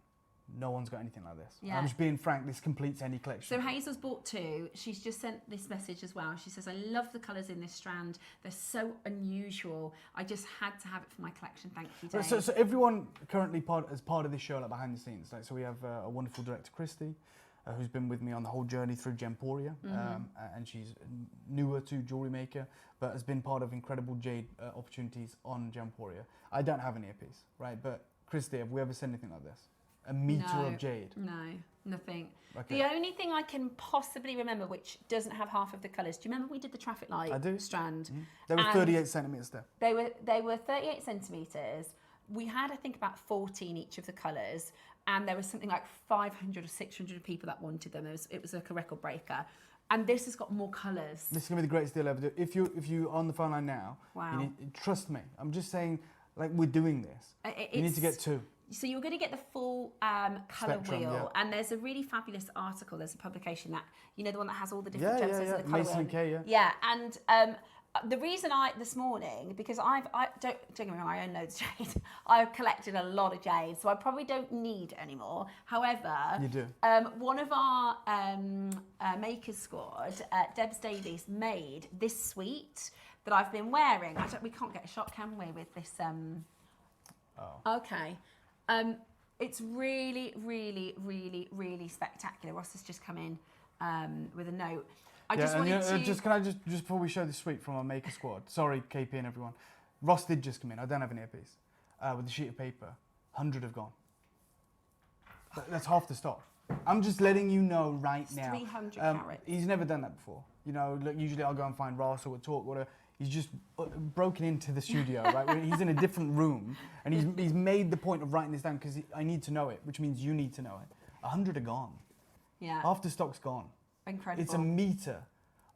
No one's got anything like this. Yeah. I'm just being frank, this completes any collection. So Hazel's bought 2. She's just sent this message as well. She says, I love the colours in this strand. They're so unusual. I just had to have it for my collection. Thank you, Dave. So everyone currently as part of this show, like behind the scenes, like, so we have a wonderful director, Christy, who's been with me on the whole journey through Gemporia, and she's newer to JewelleryMaker, but has been part of incredible Jade opportunities on Gemporia. I don't have an earpiece, right? But Christy, have we ever said anything like this? A metre of Jade? No, nothing. Okay. The only thing I can possibly remember, which doesn't have half of the colours, do you remember we did the traffic light strand? They were 38 centimetres there. They were 38 centimetres. We had, I think, about 14 each of the colours, and there was something like 500 or 600 people that wanted them. It was like a record breaker. And this has got more colours. This is going to be the greatest deal ever do. If you're on the phone line now, trust me, I'm just saying, like, we're doing this. You need to get 2. So you're going to get the full colour wheel, and there's a really fabulous article. There's a publication that, you know, the one that has all the different gemstones in the colour wheel. Yeah, and the reason this morning, because don't get me wrong, I own loads of Jade. I've collected a lot of Jade, so I probably don't need any more. However, you do. One of our makers squad, Debs Davies, made this suite that I've been wearing. We can't get a shot, can we, with this? Okay. It's really, really, really, really spectacular. Ross has just come in with a note. Can I just before we show the suite from our maker squad, sorry KP and everyone, Ross did just come in. I don't have an earpiece. With a sheet of paper, 100 have gone. That's half the stock. I'm just letting you know right now. 300 carats. He's never done that before. You know, look, usually I'll go and find Ross or we'll talk, whatever. He's just broken into the studio, right? He's in a different room, and he's made the point of writing this down because I need to know it, which means you need to know it. 100 are gone. Yeah. Half the stock's gone. Incredible. It's a metre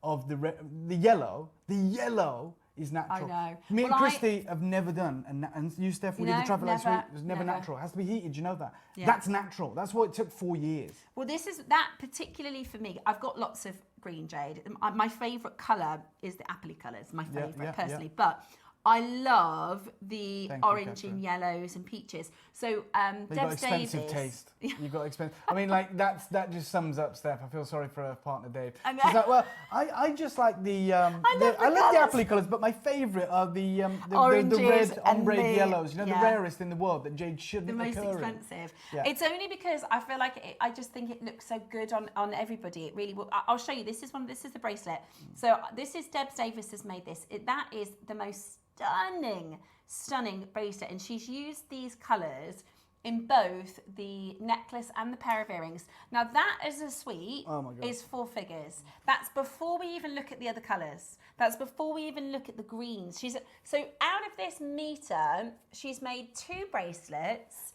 of the yellow. The yellow is natural. I know. Me and Christy have never done, and you, Steph, we did the traffic light suite. It was never natural. It has to be heated. You know that. Yeah. That's natural. That's why it took 4 years. Well, this is that particularly for me. I've got lots of green Jade. My favourite colour is the appley colours. My favourite personally, but I love the Thank you, orange and yellows and peaches. So You've got Deb's expensive Davis. taste. You've got expensive. I mean, like that just sums up Steph. I feel sorry for her partner Dave. I know. She's like, well, I just like the I love the appley colours, but my favourite are the Oranges red and ombre the- yellows. You know, yeah. the rarest in the world that Jade shouldn't The most occur in. expensive. Yeah. It's only because I feel like I just think it looks so good on everybody. It really will. I'll show you. This is the bracelet. So this is Deb's Davis has made this. That is the most stunning bracelet, and she's used these colours in both the necklace and the pair of earrings. Now that is a suite, Oh my God. is 4 figures. That's before we even look at the other colours. That's before we even look at the greens. So out of this meter, she's made 2 bracelets,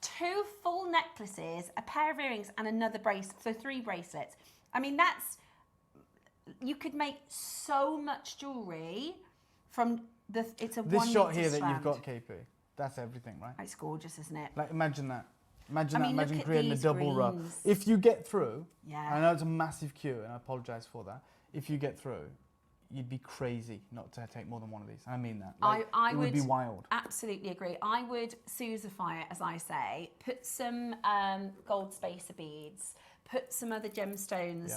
2 full necklaces, a pair of earrings, and another bracelet. So 3 bracelets. I mean, you could make so much jewellery from it's a This 1 shot metre here that strand. you've got, KP, that's everything, right? It's gorgeous, isn't it? Like, imagine that. Imagine I that. mean, Imagine look at creating a these double row. greens. If you get through, Yeah. I know it's a massive queue, and I apologise for that. If you get through, you'd be crazy not to take more than one of these. I mean that. Like, I it would be wild. Absolutely agree. I would Suzie, as I say, put some gold spacer beads, put some other gemstones,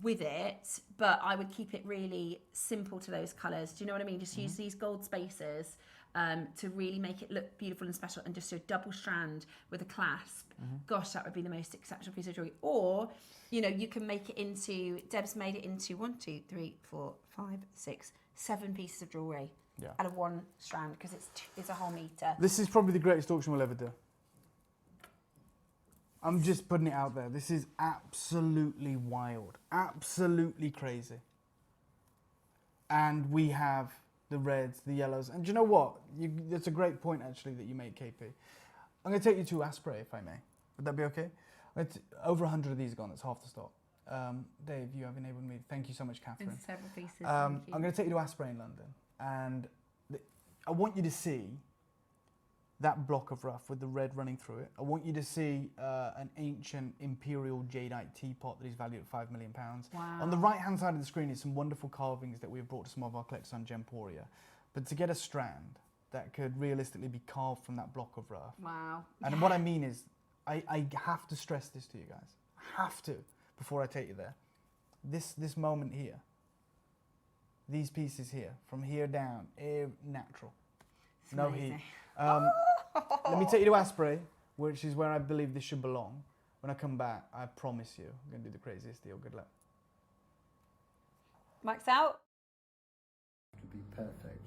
with it, but I would keep it really simple to those colours. Do you know what I mean? Just use these gold spacers to really make it look beautiful and special, and just do a double strand with a clasp. Gosh, that would be the most exceptional piece of jewellery. Or, you can make it into, Deb's made it into 1, 2, 3, 4, 5, 6, 7 pieces of jewellery out of 1 strand, because it's a whole metre. This is probably the greatest auction we'll ever do. I'm just putting it out there. This is absolutely wild, absolutely crazy. And we have the reds, the yellows, and do you know what? That's a great point actually that you made, KP. I'm going to take you to Asprey, if I may. Would that be okay? Over 100 of these are gone. That's half the stock. Dave, you have enabled me. Thank you so much, Catherine. And several pieces. I'm going to take you to Asprey in London, and I want you to see that block of rough with the red running through it. I want you to see an ancient imperial jadeite teapot that is valued at £5 million. Wow. On the right-hand side of the screen is some wonderful carvings that we've brought to some of our collectors on Gemporia. But to get a strand that could realistically be carved from that block of rough. Wow. And what I mean is, I have to stress this to you guys. I have to, before I take you there. This moment here, these pieces here, from here down, natural. It's no amazing. heat. Let me take you to Asprey, which is where I believe this should belong. When I come back, I promise you, I'm going to do the craziest deal. Good luck. Max out. To be perfect,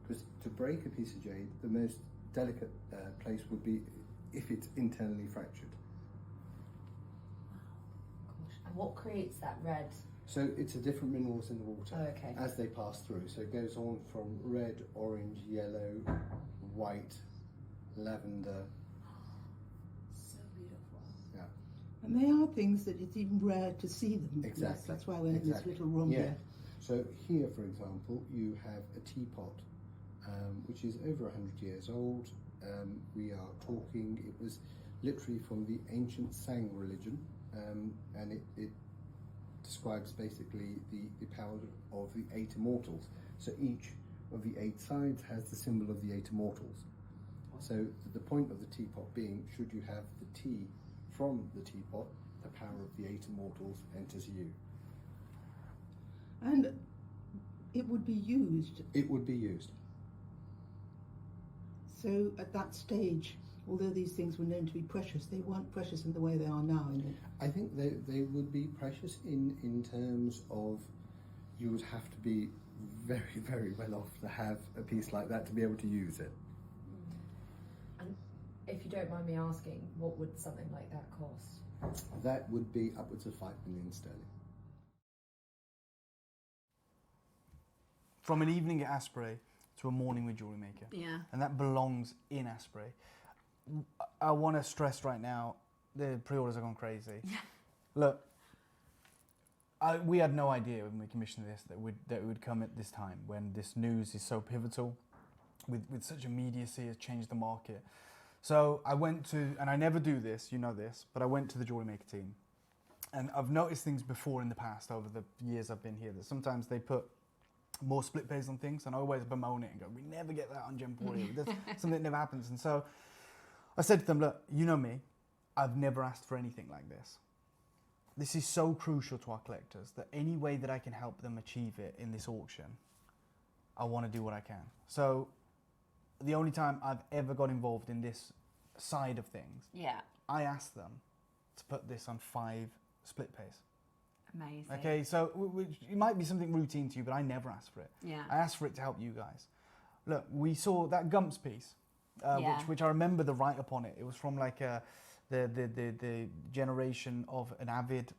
because to break a piece of jade, the most delicate place would be if it's internally fractured. Gosh, and what creates that red? So it's the different minerals in the water okay. as they pass through. So it goes on from red, orange, yellow, white, lavender. So beautiful. Yeah. And they are things that it's even rare to see them. Exactly. That's why we're in this little room yeah. here. So here, for example, you have a teapot, which is over 100 years old. We are talking, it was literally from the ancient Sang religion, and it describes basically the power of the 8 immortals. So each of the 8 sides has the symbol of the 8 immortals. So the point of the teapot being, should you have the tea from the teapot, the power of the 8 immortals enters you. And it would be used. It would be used. So at that stage, although these things were known to be precious, they weren't precious in the way they are now. I think they would be precious in terms of, you would have to be very, very well off to have a piece like that to be able to use it. And if you don't mind me asking, what would something like that cost? That would be upwards of 5 million sterling. From an evening at Asprey to a morning with JewelleryMaker. Yeah. And that belongs in Asprey. I want to stress right now, the pre-orders have gone crazy. Yeah. Look, we had no idea when we commissioned this that it would come at this time, when this news is so pivotal, with such immediacy, has changed the market. So I went to, and I never do this, you know this, but I went to the JewelleryMaker team. And I've noticed things before in the past, over the years I've been here, that sometimes they put more split pays on things, and I always bemoan it and go, we never get that on Gemporia. That's something that never happens. And so I said to them, look, you know me, I've never asked for anything like this. This is so crucial to our collectors that any way that I can help them achieve it in this auction, I want to do what I can. So the only time I've ever got involved in this side of things, I asked them to put this on 5 split pays. Amazing. Okay, so it might be something routine to you, but I never asked for it. Yeah. I asked for it to help you guys. Look, we saw that Gumps piece, which I remember the write-up on it. It was from like the generation of an avid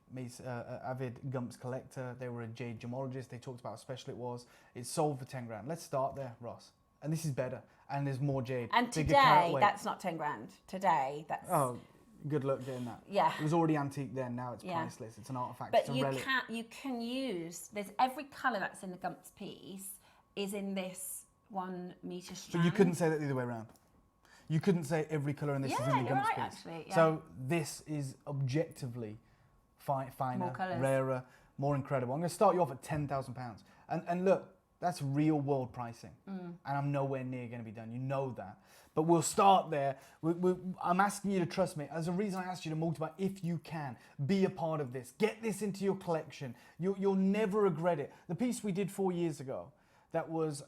Gumps collector. They were a Jade gemologist. They talked about how special it was. It sold for 10 grand. Let's start there, Ross. And this is better. And there's more Jade. And today, that's not 10 grand. Today, that's... Oh, good luck getting that. Yeah. It was already antique then. Now it's priceless. It's an artifact. But it's a relic. you can use... There's every colour that's in the Gumps piece is in this 1 metre strand. But you couldn't say that the other way around. You couldn't say every colour in this is in the Gumps piece. Actually, yeah. So this is objectively finer, rarer, more incredible. I'm going to start you off at £10,000. And look, that's real world pricing. And I'm nowhere near going to be done. You know that. But we'll start there. I'm asking you to trust me. There's a reason I asked you to multiply. If you can, be a part of this. Get this into your collection. You'll never regret it. The piece we did 4 years ago, that was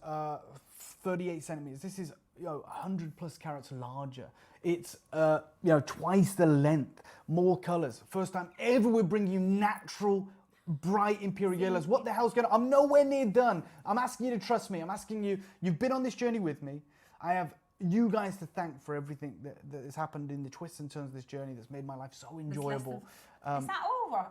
38 centimeters. This is 100 plus carats larger. It's twice the length, more colors. First time ever we're bringing you natural, bright imperial yellows. What the hell's going on? I'm nowhere near done. I'm asking you to trust me. I'm asking you, you've been on this journey with me. I have you guys to thank for everything that has happened in the twists and turns of this journey that's made my life so enjoyable. Is that all right?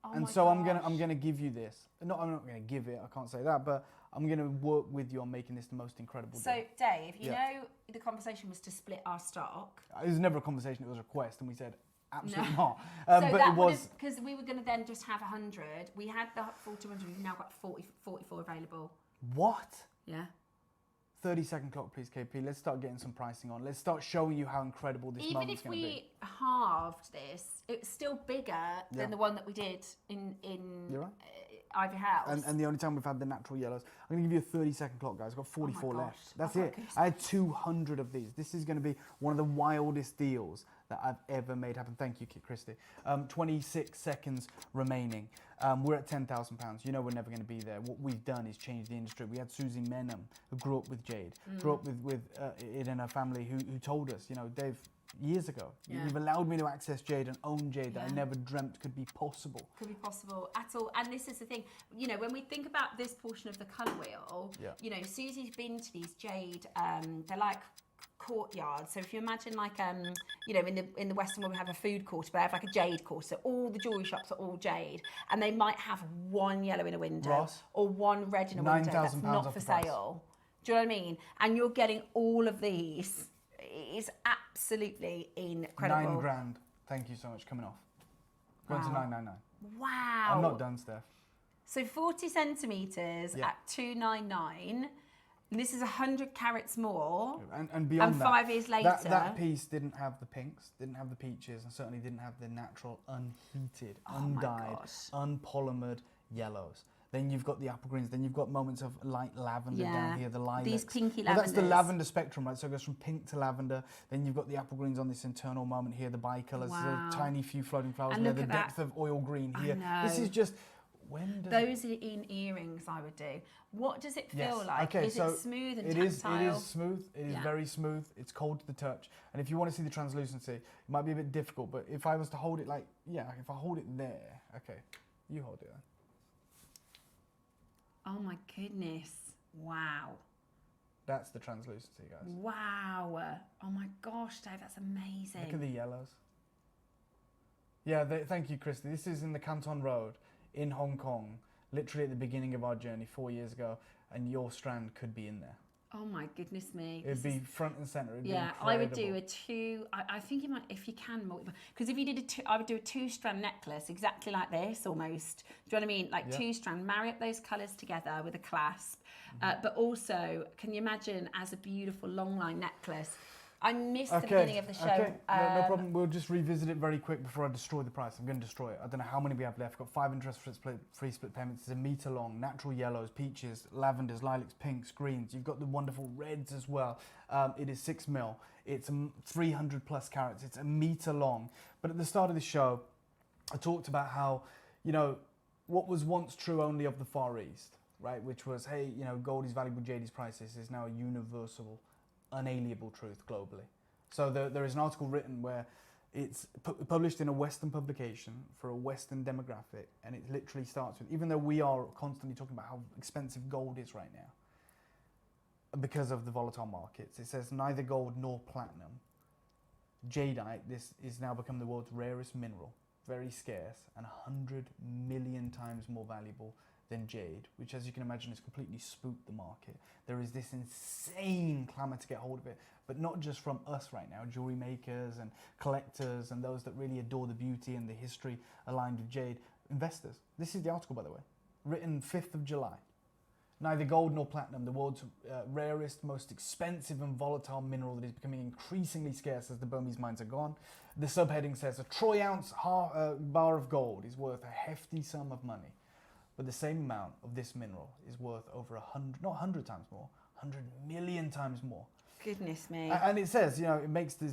Oh and so I'm gonna give you this. No, I'm not gonna give it. I can't say that, but I'm gonna work with you on making this the most incredible day. So Dave, you know the conversation was to split our stock. It was never a conversation. It was a request, and we said absolutely No. not. So but that it was because we were going to then just have 100. We had the full 200. We've now got 44 available. What? Yeah. 30-second clock, please, KP. Let's start getting some pricing on. Let's start showing you how incredible this moment's going to be. Even if we halved this, it's still bigger than the one that we did in You're right. Ivy House. And the only time we've had the natural yellows. I'm going to give you a 30-second clock, guys. I've got 44 left. That's it. I had 200 of these. This is going to be one of the wildest deals that I've ever made happen. Thank you, Christy. 26 seconds remaining. We're at £10,000. You know we're never going to be there. What we've done is change the industry. We had Suzie Menham, who grew up with Jade, grew up with it in her family, who told us, Dave, years ago, you've allowed me to access Jade and own Jade that I never dreamt could be possible. Could be possible at all. And this is the thing, when we think about this portion of the colour wheel, Susie's been to these Jade, they're like courtyards. So if you imagine like, in the Western world we have a food court, but they have like a Jade court. So all the jewellery shops are all Jade. And they might have one yellow in a window or one red in a window that's not for sale. Do you know what I mean? And you're getting all of these. It's absolutely incredible. 9 grand. Thank you so much. Coming off. Going to 999. Wow. I'm not done, Steph. So 40 centimetres at 299. And this is 100 carats more. And beyond that. 5 years later. That piece didn't have the pinks, didn't have the peaches, and certainly didn't have the natural, unheated, undyed, unpolymered yellows. Then you've got the apple greens. Then you've got moments of light lavender down here, the lilacs. These pinky lavenders. Well, that's the lavender spectrum, right? So it goes from pink to lavender. Then you've got the apple greens on this internal moment here, the bicolours. Wow. So tiny few floating flowers And there, look the at depth of oil green here. I know. This is just, when does Those are in earrings I would do. What does it feel like? Okay, is so it smooth and it tactile? It is smooth. It is very smooth. It's cold to the touch. And if you want to see the translucency, it might be a bit difficult. But if I was to hold it like, if I hold it there, okay, you hold it there. Oh my goodness. Wow. That's the translucency, guys. Wow. Oh my gosh, Dave, that's amazing. Look at the yellows. Yeah, thank you, Christy. This is in the Canton Road in Hong Kong, literally at the beginning of our journey 4 years ago, and your strand could be in there. Oh my goodness me. It'd be front and centre. It'd be I would do a two, I think you might, if you can, because if you did I would do a 2-strand necklace exactly like this almost. Do you know what I mean? Like 2-strand, marry up those colours together with a clasp. But also, can you imagine as a beautiful long line necklace, I missed the beginning of the show. Okay, no problem. We'll just revisit it very quick before I destroy the price. I'm going to destroy it. I don't know how many we have left. Got 5 interest-free split payments. It's a metre long. Natural yellows, peaches, lavenders, lilacs, pinks, greens. You've got the wonderful reds as well. It is 6 mil. It's 300 plus carats. It's a metre long. But at the start of the show, I talked about how, you know, what was once true only of the Far East, right? Which was, hey, you know, gold is valuable, jade is priceless, is now a universal, unalienable truth globally. So there is an article written where it's published in a Western publication for a Western demographic, and it literally starts with, even though we are constantly talking about how expensive gold is right now because of the volatile markets, it says neither gold nor platinum. Jadeite, this is now become the world's rarest mineral, very scarce, and 100 million times more valuable than jade, which, as you can imagine, has completely spooked the market. There is this insane clamour to get hold of it, but not just from us right now, jewellery makers and collectors and those that really adore the beauty and the history aligned with jade. Investors. This is the article, by the way, written 5th of July. Neither gold nor platinum, the world's rarest, most expensive and volatile mineral that is becoming increasingly scarce as the Burmese mines are gone. The subheading says a troy ounce bar of gold is worth a hefty sum of money. But the same amount of this mineral is worth over 100, not 100 times more, 100 million times more. Goodness me. And it says, you know, it makes the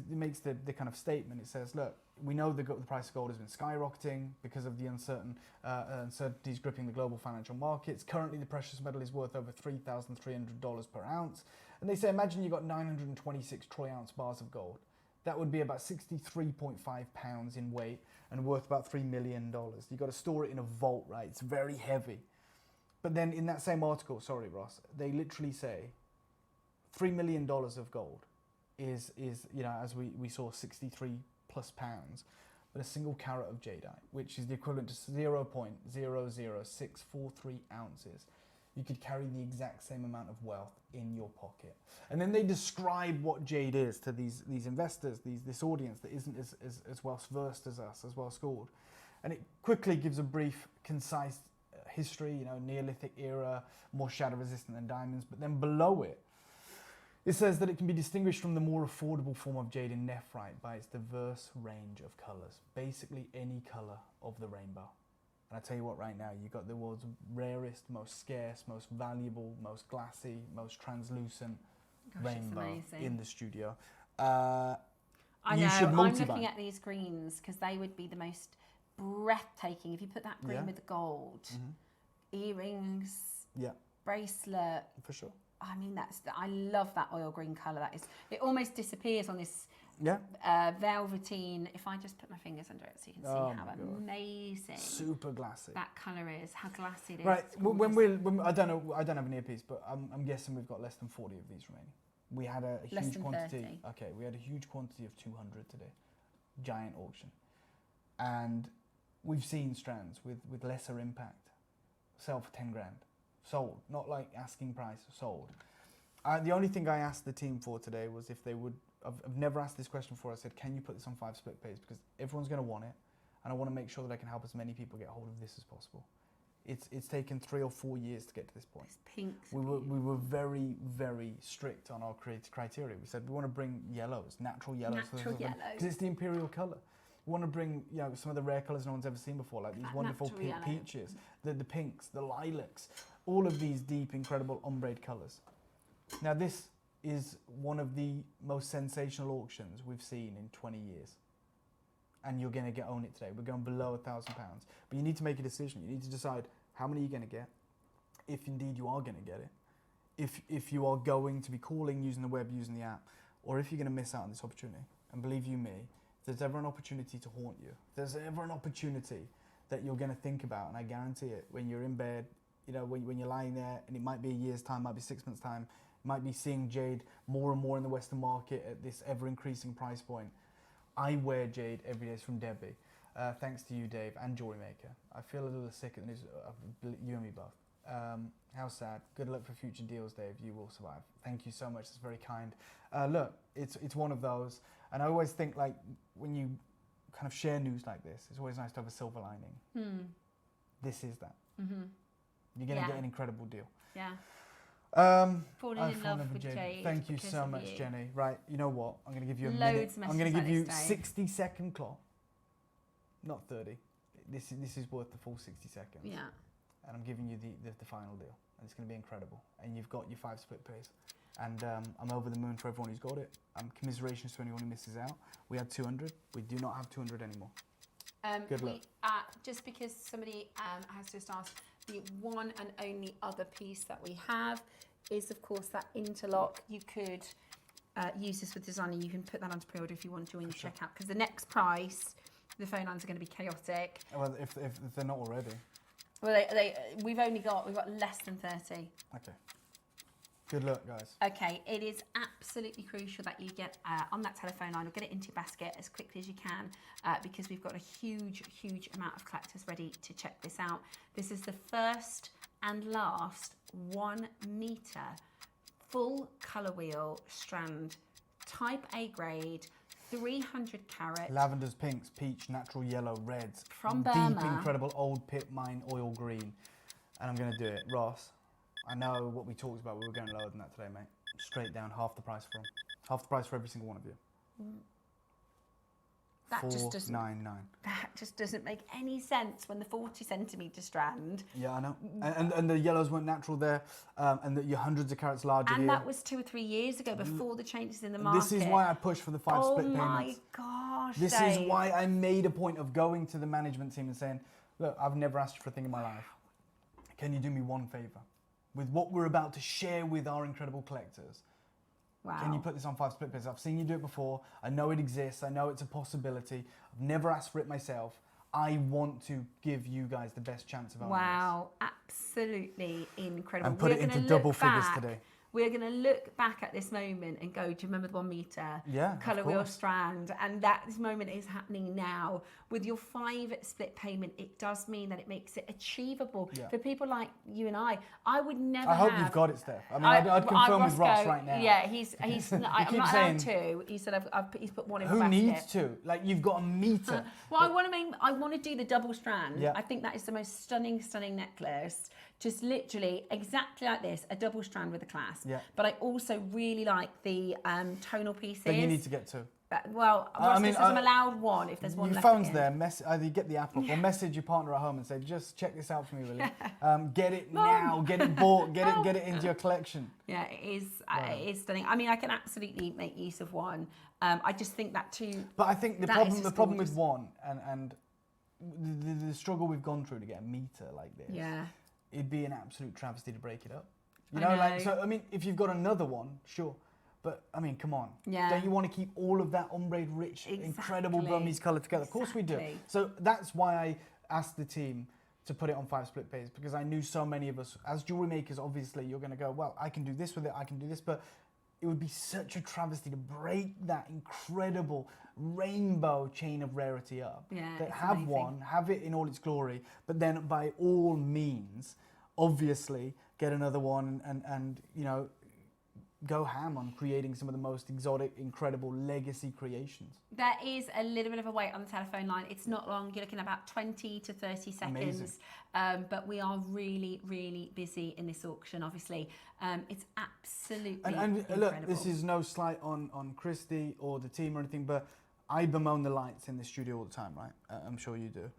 kind of statement. It says, look, we know the price of gold has been skyrocketing because of the uncertainties gripping the global financial markets. Currently, the precious metal is worth over $3,300 per ounce. And they say, imagine you got 926 troy ounce bars of gold. That would be about 63.5 pounds in weight and worth about $3 million. You've got to store it in a vault, right? It's very heavy. But then in that same article, sorry, Ross, they literally say $3 million of gold is you know, as we saw, 63 plus pounds, but a single carat of jadeite, which is the equivalent to 0.00643 ounces, you could carry the exact same amount of wealth in your pocket. And then they describe what jade is to these investors, this audience that isn't as well versed as us, as well schooled. And it quickly gives a brief, concise history, you know, Neolithic era, more shadow resistant than diamonds. But then below it, it says that it can be distinguished from the more affordable form of jade in nephrite by its diverse range of colours, basically any colour of the rainbow. And I tell you what, right now, you've got the world's rarest, most scarce, most valuable, most glassy, most translucent rainbow in the studio. I know, I'm looking at these greens because they would be the most breathtaking. If you put that green with the gold, earrings, bracelet. For sure. I mean, I love that oil green colour. It almost disappears on this velveteen. If I just put my fingers under it, so you can see how amazing, super glassy that colour is. How glassy it is. Right. I don't know. I don't have an earpiece, but I'm guessing we've got less than 40 of these remaining. We had a huge quantity. 30. Okay, we had a huge quantity of 200 today. Giant auction, and we've seen strands with lesser impact sell for 10 grand. Sold, not like asking price, sold. The only thing I asked the team for today was if they would, I've never asked this question before, I said, can you put this on 5 split pays? Because everyone's going to want it, and I want to make sure that I can help as many people get hold of this as possible. It's taken 3 or 4 years to get to this point. It's pink. We were very, very strict on our criteria. We said we want to bring yellows, natural yellows. Because it's the imperial colour. We want to bring, you know, some of the rare colours no one's ever seen before, like these wonderful peaches, the pinks, the lilacs, all of these deep, incredible ombre colours. Now this is one of the most sensational auctions we've seen in 20 years. And you're going to own it today. We're going below £1,000. But you need to make a decision. You need to decide how many you're going to get, if indeed you are going to get it, if you are going to be calling, using the web, using the app, or if you're going to miss out on this opportunity. And believe you me, if there's ever an opportunity to haunt you, if there's ever an opportunity that you're going to think about, and I guarantee it, when you're in bed, you know, when you're lying there, and it might be a year's time, might be 6 months' time, might be seeing jade more and more in the Western market at this ever-increasing price point. I wear jade every day. It's from Debbie. Thanks to you, Dave, and JewelleryMaker. I feel a little sick at the news. You and me both. How sad. Good luck for future deals, Dave. You will survive. Thank you so much. That's very kind. Look, it's one of those. And I always think, like, when you kind of share news like this, it's always nice to have a silver lining. This is that. You're going to get an incredible deal. Yeah. Falling in love with Jade. Thank you so much, Jenny. Right, you know what? I'm going to give you a Loads minute. of I'm going to give you messages 60-second clock. Not 30. This is worth the full 60 seconds. Yeah. And I'm giving you the final deal. And it's going to be incredible. And you've got your 5 split pairs. And I'm over the moon for everyone who's got it. Commiserations to anyone who misses out. We had 200. We do not have 200 anymore. Good luck. Just because somebody has just asked, the one and only other piece that we have is, of course, that interlock. You could use this with designer. You can put that onto pre-order if you want to join the checkout, because the next price, the phone lines are going to be chaotic. Well, if they're not already. Well, we've got less than 30. Okay. Good luck, guys. Okay, it is absolutely crucial that you get on that telephone line or get it into your basket as quickly as you can, because we've got a huge amount of collectors ready to check this out. This is the first and last 1 meter full colour wheel strand, type A grade, 300 carat. Lavenders, pinks, peach, natural yellow, reds. From Burma. Deep, incredible old pit mine oil green. And I'm going to do it. Ross, I know what we talked about. We were going lower than that today, mate. Straight down, half the price for them. Half the price for every single one of you. That just doesn't. $499. That just doesn't make any sense when the 40 centimetre strand. Yeah, I know. And the yellows weren't natural there, and that you're hundreds of carats larger. And here. that was 2 or 3 years ago, before the changes in the market. This is why I push for the 5 split payments. Oh my gosh, This Dave. is why I made a point of going to the management team and saying, look, I've never asked you for a thing in my life. Can you do me one favour? With what we're about to share with our incredible collectors, can you put this on 5 split pairs? I've seen you do it before. I know it exists. I know it's a possibility. I've never asked for it myself. I want to give you guys the best chance of owning Wow, absolutely incredible. And put it into double figures today. We're going to look back at this moment and go, do you remember the 1 meter colour wheel strand? And that this moment is happening now. With your 5 split payment, it does mean that it makes it achievable for people like you and I. I would never. I hope you've got it, Steph. I mean, I'd confirm with Ross right now. Yeah, he's I'm not allowed to. He said he's put one in the basket. Who needs to? Like, you've got a meter. Well, I want to do the double strand. I think that is the most stunning necklace. Just literally exactly like this, a double strand with a clasp. But I also really like the tonal pieces. Then you need to get 2. Well, Ross says I'm allowed 1 if there's 1 left. Your phone's there. Either you get the app up or message your partner at home and say, just check this out for me, will you? Get it now. Get it bought. Get it into your collection. Yeah, it is stunning. I mean, I can absolutely make use of 1. I just think that too. But I think the problem with 1 and the struggle we've gone through to get a meter like this. Yeah. It'd be an absolute travesty to break it up. You know, like, so, I mean, if you've got another one, sure. But, I mean, come on. Yeah. Don't you want to keep all of that ombre rich, incredible Burmese colour together? Of course we do. So that's why I asked the team to put it on 5 split pairs, because I knew so many of us, as jewellery makers, obviously, you're going to go, well, I can do this with it, I can do this, but it would be such a travesty to break that incredible rainbow chain of rarity up. Yeah, that have amazing. 1, have it in all its glory, but then by all means, obviously, get another one and you know, go ham on creating some of the most exotic, incredible legacy creations. There is a little bit of a wait on the telephone line. It's not long. You're looking at about 20 to 30 seconds. But we are really, really busy in this auction, obviously. It's absolutely incredible. Look, this is no slight on Christy or the team or anything, but I bemoan the lights in the studio all the time, right? I'm sure you do.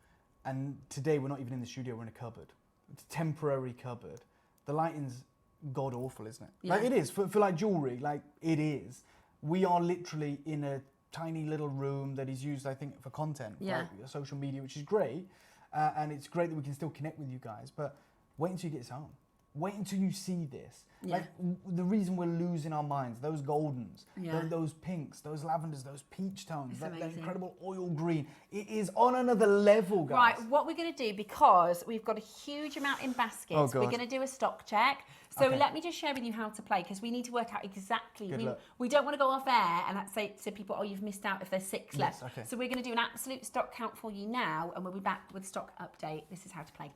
And today we're not even in the studio, we're in a cupboard. It's a temporary cupboard. The lighting's god awful, isn't it? Yeah. Like it is for like jewellery, like it is. We are literally in a tiny little room that is used, I think, for content, for social media, which is great. And it's great that we can still connect with you guys, but wait until you get this home. Wait until you see this. Yeah. Like the reason we're losing our minds, those goldens, those pinks, those lavenders, those peach tones, that incredible oil green. It is on another level, guys. Right, what we're going to do, because we've got a huge amount in baskets, we're going to do a stock check. So let me just share with you how to play, because we need to work out exactly. We don't want to go off air and say to people, oh, you've missed out if there's 6 left. Okay. So we're going to do an absolute stock count for you now, and we'll be back with stock update. This is how to play.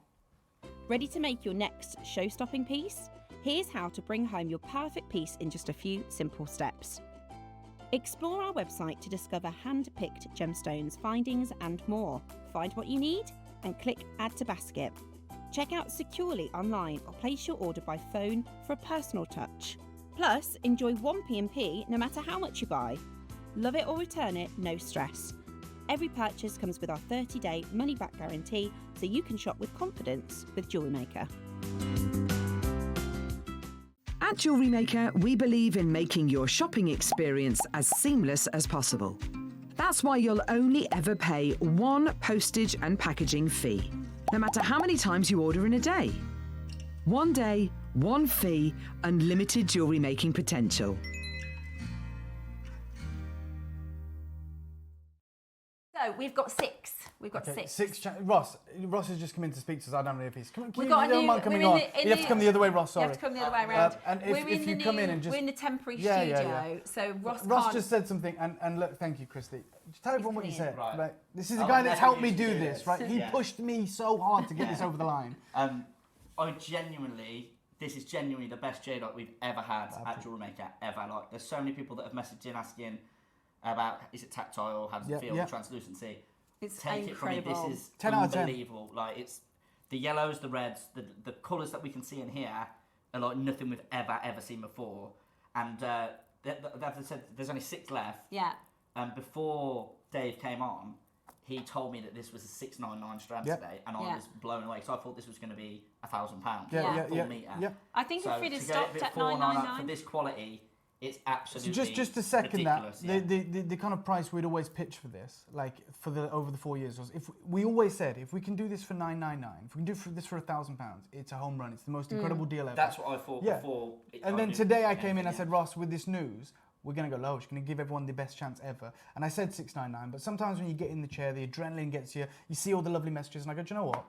Ready to make your next show-stopping piece? Here's how to bring home your perfect piece in just a few simple steps. Explore our website to discover hand-picked gemstones, findings and more. Find what you need and click Add to Basket. Check out securely online or place your order by phone for a personal touch. Plus, enjoy 1 P&P no matter how much you buy. Love it or return it, no stress. Every purchase comes with our 30-day money-back guarantee, so you can shop with confidence with JewelleryMaker. At JewelleryMaker, we believe in making your shopping experience as seamless as possible. That's why you'll only ever pay one postage and packaging fee, no matter how many times you order in a day. One day, one fee, unlimited jewellery making potential. So we've got 6. We've got 6. Ross has just come in to speak to us. I don't know if he's coming. We've got a new, you have to come the other way, Ross. Sorry. You have to come the other way around. And if you come in and just, we're in the temporary studio, so Ross just said something, and look, thank you, Christy. Just tell everyone what you said. Right. This is a guy that's helped me do this, right? He pushed me so hard to get this over the line. This is genuinely the best Jadeite we've ever had at JewelleryMaker ever. Like, there's so many people that have messaged in asking about, is it tactile, how does it feel, translucency. It's Take incredible. it from me, this is 10 out of 10. unbelievable. Like, it's the yellows, the reds, the colours that we can see in here are like nothing we've ever seen before. And as I said, there's only 6 left. Yeah. And before Dave came on, he told me that this was a 699 strand today, and I was blown away. So I thought this was going to be £1,000 full metre. I think if we'd have stopped at 999 for this quality, it's absolutely just to second ridiculous, that, the kind of price we'd always pitch for this, like over the 4 years, was if we always said if we can do this for £999, if we can do this for £1,000, it's a home run. It's the most incredible deal ever. That's what I thought before. And then today I came in, I said, Ross, with this news, we're going to go low. We're going to give everyone the best chance ever. And I said £699, but sometimes when you get in the chair, the adrenaline gets you. You see all the lovely messages, and I go, do you know what?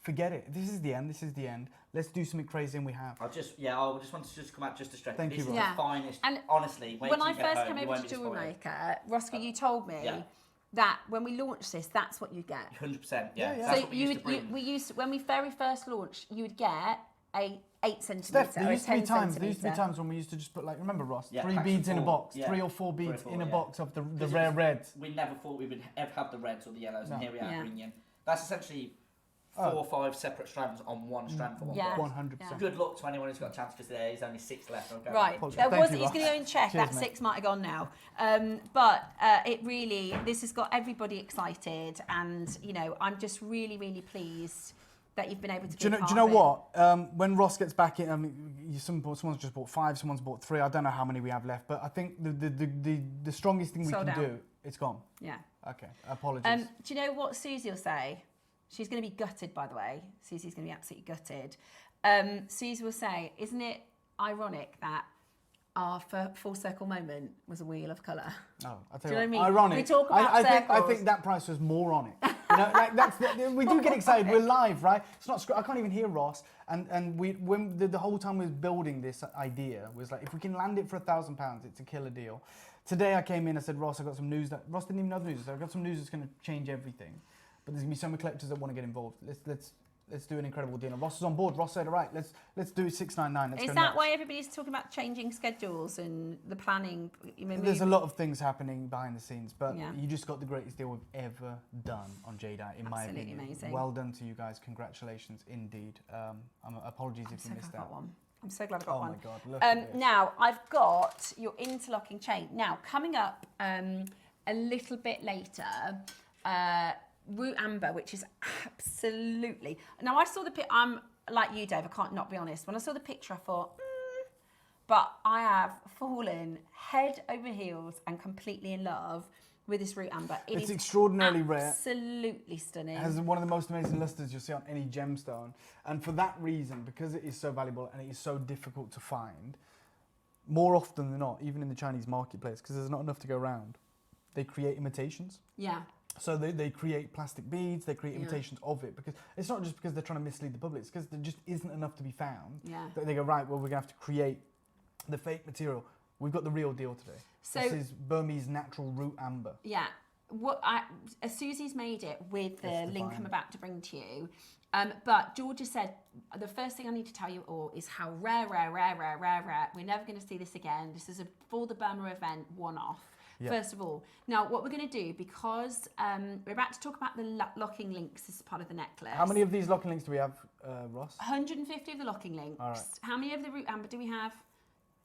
Forget it. This is the end. This is the end. Let's do something crazy, and we have. I just wanted to come out just to stress. Thank this you, is Ross. the finest. And honestly, when I first came over to JewelleryMaker, Roscoe, you told me that when we launched this, that's what you get. 100%. Yeah. So when we very first launched, you would get a 8 centimetre. Steph, there used to be times when we used to just put, like, remember, Ross, 3 beads in a box, 3 or 4 beads in a box of the rare reds. We never thought we would ever have the reds or the yellows, and here we are bringing in. That's essentially 4 or 5 separate strands on one strand for one box. 100%. Good luck to anyone who's got a chance, because there is only 6 left. Right, he's going to go and check. That 6 might have gone now. But it really, this has got everybody excited, and I'm just really, really pleased that you've been able to. Do you know what? When Ross gets back in, I mean, someone's just bought 5, someone's bought 3. I don't know how many we have left, but I think the strongest thing we can do, it's gone. Yeah. Okay. Apologies. Do you know what Suzie will say? She's going to be gutted, by the way. Susie's going to be absolutely gutted. Suzie will say, "Isn't it ironic that our full circle moment was a wheel of colour?" Oh, I Do tell you know you what I mean? ironic. We talk about I think that price was more on it. We do get excited. We're live, right? It's not. I can't even hear Ross. And when the whole time we was building this idea was like, if we can land it for £1,000, it's a killer deal. Today I came in. I said, Ross, I got some news that Ross didn't even know the news. So I got some news that's going to change everything. But there's gonna be so many collectors that want to get involved. Let's do an incredible deal. And Ross is on board. Ross said, all right, let's do $699. Is that why everybody's talking about changing schedules and the planning? There's a lot of things happening behind the scenes, but you just got the greatest deal we've ever done on Jadeite, in my opinion. Amazing. Well done to you guys. Congratulations, indeed. Apologies if you missed out. I'm so glad I got one. Oh my God! Look at this. Now I've got your interlocking chain. Now coming up a little bit later. Root amber, which is absolutely. Now I saw the picture. I'm like you, Dave. I can't not be honest. When I saw the picture, I thought, but I have fallen head over heels and completely in love with this root amber. It's extraordinarily rare. Absolutely stunning. It has one of the most amazing lusters you'll see on any gemstone, and for that reason, because it is so valuable and it is so difficult to find, more often than not, even in the Chinese marketplace, because there's not enough to go around, they create imitations. Yeah. So they create plastic beads, they create imitations of it, because it's not just because they're trying to mislead the public, it's because there just isn't enough to be found. Yeah. That they go, right, well, we're going to have to create the fake material. We've got the real deal today. So this is Burmese natural root amber. Yeah. Susie's made it with the link I'm about to bring to you. But Georgia said, the first thing I need to tell you all is how rare. We're never going to see this again. This is for the Burma event, one-off. first of all. Now, what we're going to do, because we're about to talk about the locking links as part of the necklace. How many of these locking links do we have, Ross? 150 of the locking links. All right. How many of the root amber do we have?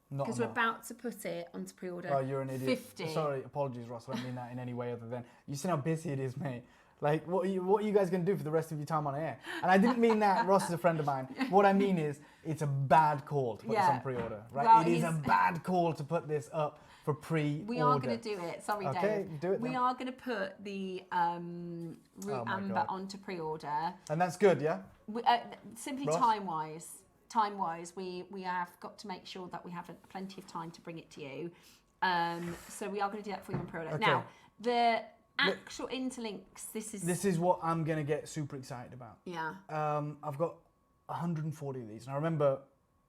Not Because we're enough. about to put it onto pre-order. Oh, you're an idiot. 50. Sorry, apologies, Ross. I don't mean that in any way other than you see how busy it is, mate. Like, what are you guys going to do for the rest of your time on air? And I didn't mean that. Ross is a friend of mine. What I mean is, it's a bad call to put this on pre-order, right? Well, it is a bad call to put this up for pre-order. We are going to do it. Sorry, okay, Dave. do it We then. are going to put the root amber God. onto pre-order. And that's good, yeah? We, simply Ross? time-wise, we have got to make sure that we have plenty of time to bring it to you. So we are going to do that for you on pre-order. Okay. Now, the actual interlinks, This is what I'm going to get super excited about. Yeah. I've got 140 of these. And I remember,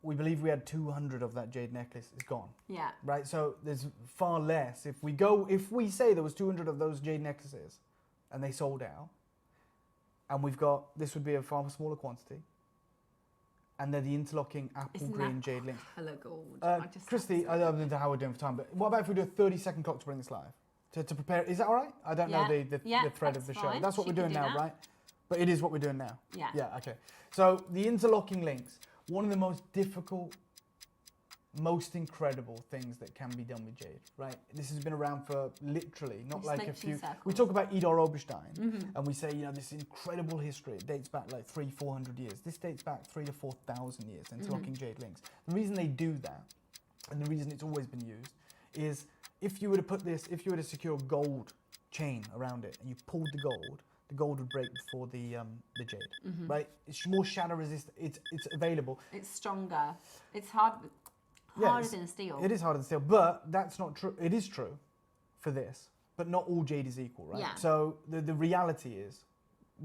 we believe we had 200 of that jade necklace is gone. Yeah. Right, so there's far less. If we say there was 200 of those jade necklaces and they sold out, and this would be a far smaller quantity, and they're the interlocking apple green jade links. Hello, gold. Christy, I don't know how we're doing for time, but what about if we do a 30-second clock to bring this live? To prepare, is that all right? I don't know the thread of the show. fine. That's what She we're can doing do now, that. right? But it is what we're doing now. Yeah. Yeah, okay. So the interlocking links, one of the most difficult, most incredible things that can be done with jade, right? This has been around for literally, not It's like a like two few. circles. We talk about Idar Oberstein, Mhm. and we say, this incredible history. It dates back like 300-400 years. This dates back 3,000 to 4,000 years, interlocking jade links. The reason they do that, and the reason it's always been used, is if you were to secure gold chain around it, and you pulled the gold would break before the jade, Mhm. right? It's more shatter resistant. It's available. It's stronger. It's harder than steel. It is harder than steel, but that's not true. It is true for this, but not all jade is equal, right? Yeah. So the reality is,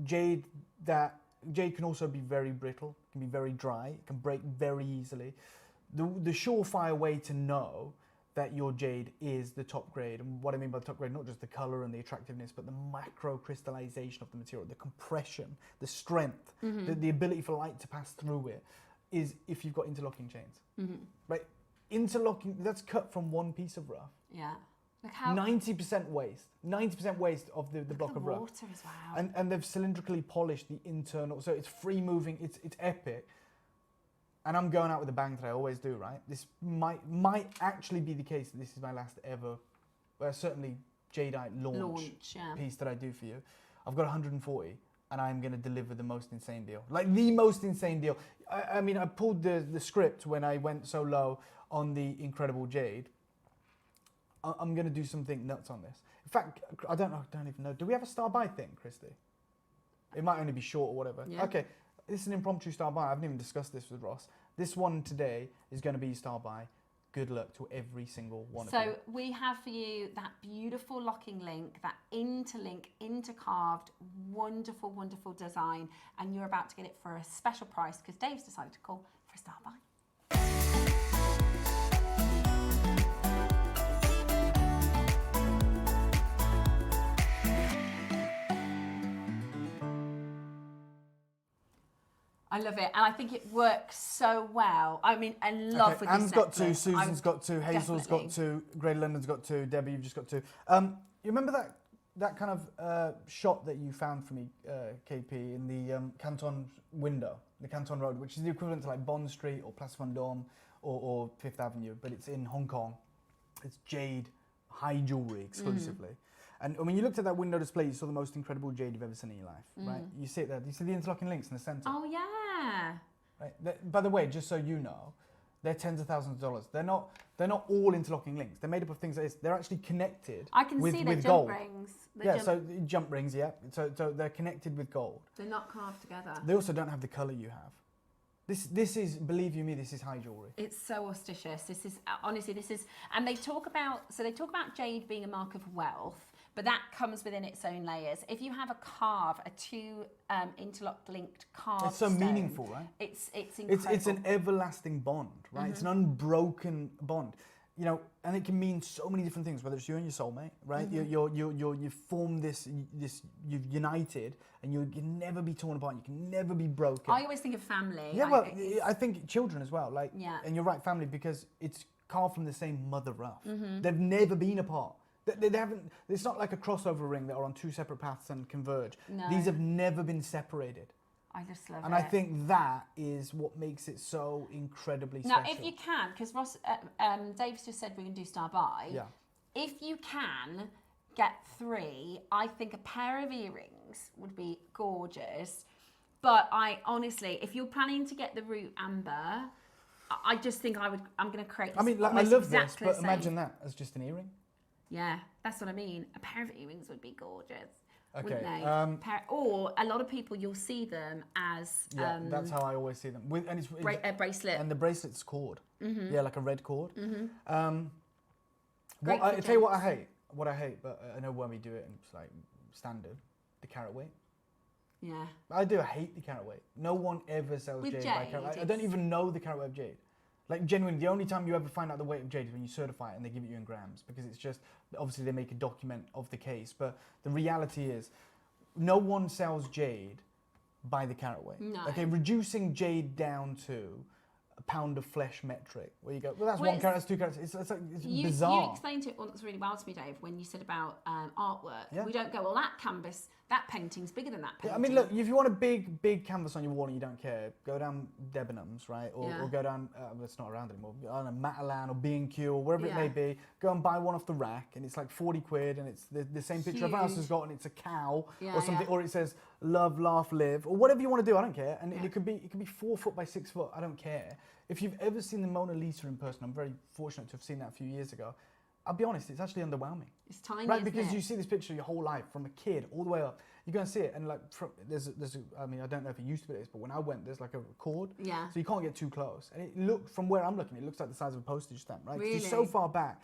jade can also be very brittle, can be very dry, it can break very easily. The surefire way to know that your jade is the top grade, and what I mean by the top grade, not just the color and the attractiveness, but the macro crystallization of the material, the compression, the strength, Mhm. the ability for light to pass through it, is if you've got interlocking chains. Mhm. Right? Interlocking, that's cut from one piece of rough. Yeah. Look how 90% waste. 90% waste of the block the of rough. water as well. And they've cylindrically polished the internal, so it's free moving, it's epic. And I'm going out with a bang today, I always do, right? This might actually be the case that this is my last ever, certainly Jadeite launch yeah. piece that I do for you. I've got 140, and I'm going to deliver the most insane deal. Like, the most insane deal. I mean, I pulled the script when I went so low on the incredible jade. I'm going to do something nuts on this. In fact, I don't even know. Do we have a star buy thing, Christy? It might only be short or whatever. Yeah. Okay, this is an impromptu star buy. I haven't even discussed this with Ross. This one today is going to be star buy. Good luck to every single one of you. So we have for you that beautiful locking link, that interlink, intercarved, wonderful, wonderful design, and you're about to get it for a special price because Dave's decided to call for a star buy. I love it, and I think it works so well. I mean, I love with Anne's this got two, necklace. Susan's got two, Hazel's got two, Grey London's got two, Debbie, you've just got two. You remember that kind of shot that you found for me, KP, in the Canton window, the Canton Road, which is the equivalent to like Bond Street or Place Vendôme or Fifth Avenue, but it's in Hong Kong. It's jade, high jewellery exclusively. And when you looked at that window display, you saw the most incredible jade you've ever seen in your life, right? You see it there. You see the interlocking links in the centre. Oh yeah. Right. By the way, just so you know, they're tens of thousands of dollars. They're not all interlocking links. They're made up of things like this. They're actually connected. I can with, see the with jump gold. rings. So jump rings, yeah. So they're connected with gold. They're not carved together. They also don't have the colour you have. This is, believe you me, this is high jewellery. It's so auspicious. This is honestly, and they talk about jade being a mark of wealth, but that comes within its own layers. If you have a two interlocked linked carved It's so stone, meaningful, right? It's incredible. It's an everlasting bond, right? It's an unbroken bond. You know, and it can mean so many different things, whether it's you and your soulmate, right? You've formed this, you've united, and you can never be torn apart, you can never be broken. I always think of family. Yeah, well, I think children as well, Yeah. and you're right, family, because it's carved from the same mother rough. They've never been apart. They haven't. It's not like a crossover ring that are on two separate paths and converge. No. These have never been separated. I just love it. And I think that is what makes it so incredibly now, special. if you can, because Ross, Dave's just said we can do star by. Yeah. If you can get 3, I think a pair of earrings would be gorgeous. But I honestly, if you're planning to get the root amber, I just think I'm going to create this. I mean, like, I almost love this, exactly but the same. imagine that as just an earring. Yeah, that's what I mean. A pair of earrings would be gorgeous. Okay, Wouldn't they? Or a lot of people, you'll see them as Yeah, that's how I always see them. And it's a bracelet. And the bracelet's cord. Mhm. Yeah, like a red cord. Mhm. What I tell you what I hate. What I hate, but I know when we do it and it's like standard, the carat weight. Yeah. I hate the carat weight. No one ever sells With jade by carat weight. I don't even know the carat weight of jade. Like, genuinely, the only time you ever find out the weight of jade is when you certify it and they give it you in grams, because it's just, obviously they make a document of the case, but the reality is no one sells jade by the carat weight. No. Okay, reducing jade down to a pound of flesh metric, where you go, well, that's Well, 1 carat, that's 2 carats. It's You bizarre. explained it once really well to me, Dave, when you said about artwork. Yeah. We don't go, well, that canvas, that painting's bigger than that painting. Yeah, I mean, look, if you want a big canvas on your wall and you don't care, go down Debenhams, right? Or go down, it's not around anymore, I don't know, Matalan or B&Q or wherever it may be. Go and buy one off the rack and it's like 40 quid and it's the same picture of us has got and it's a cow or something, or it says love, laugh, live, or whatever you want to do, I don't care. And it could be 4 foot by 6 foot, I don't care. If you've ever seen the Mona Lisa in person, I'm very fortunate to have seen that a few years ago. I'll be honest, it's actually underwhelming. It's tiny, right? isn't Because it? you see this picture your whole life, from a kid all the way up. You go and see it, and like, I mean, I don't know if it used to be this, but when I went, there's like a cord, Yeah. so you can't get too close. And it looked, from where I'm looking, it looks like the size of a postage stamp, right? 'Cause it's so Really? far back.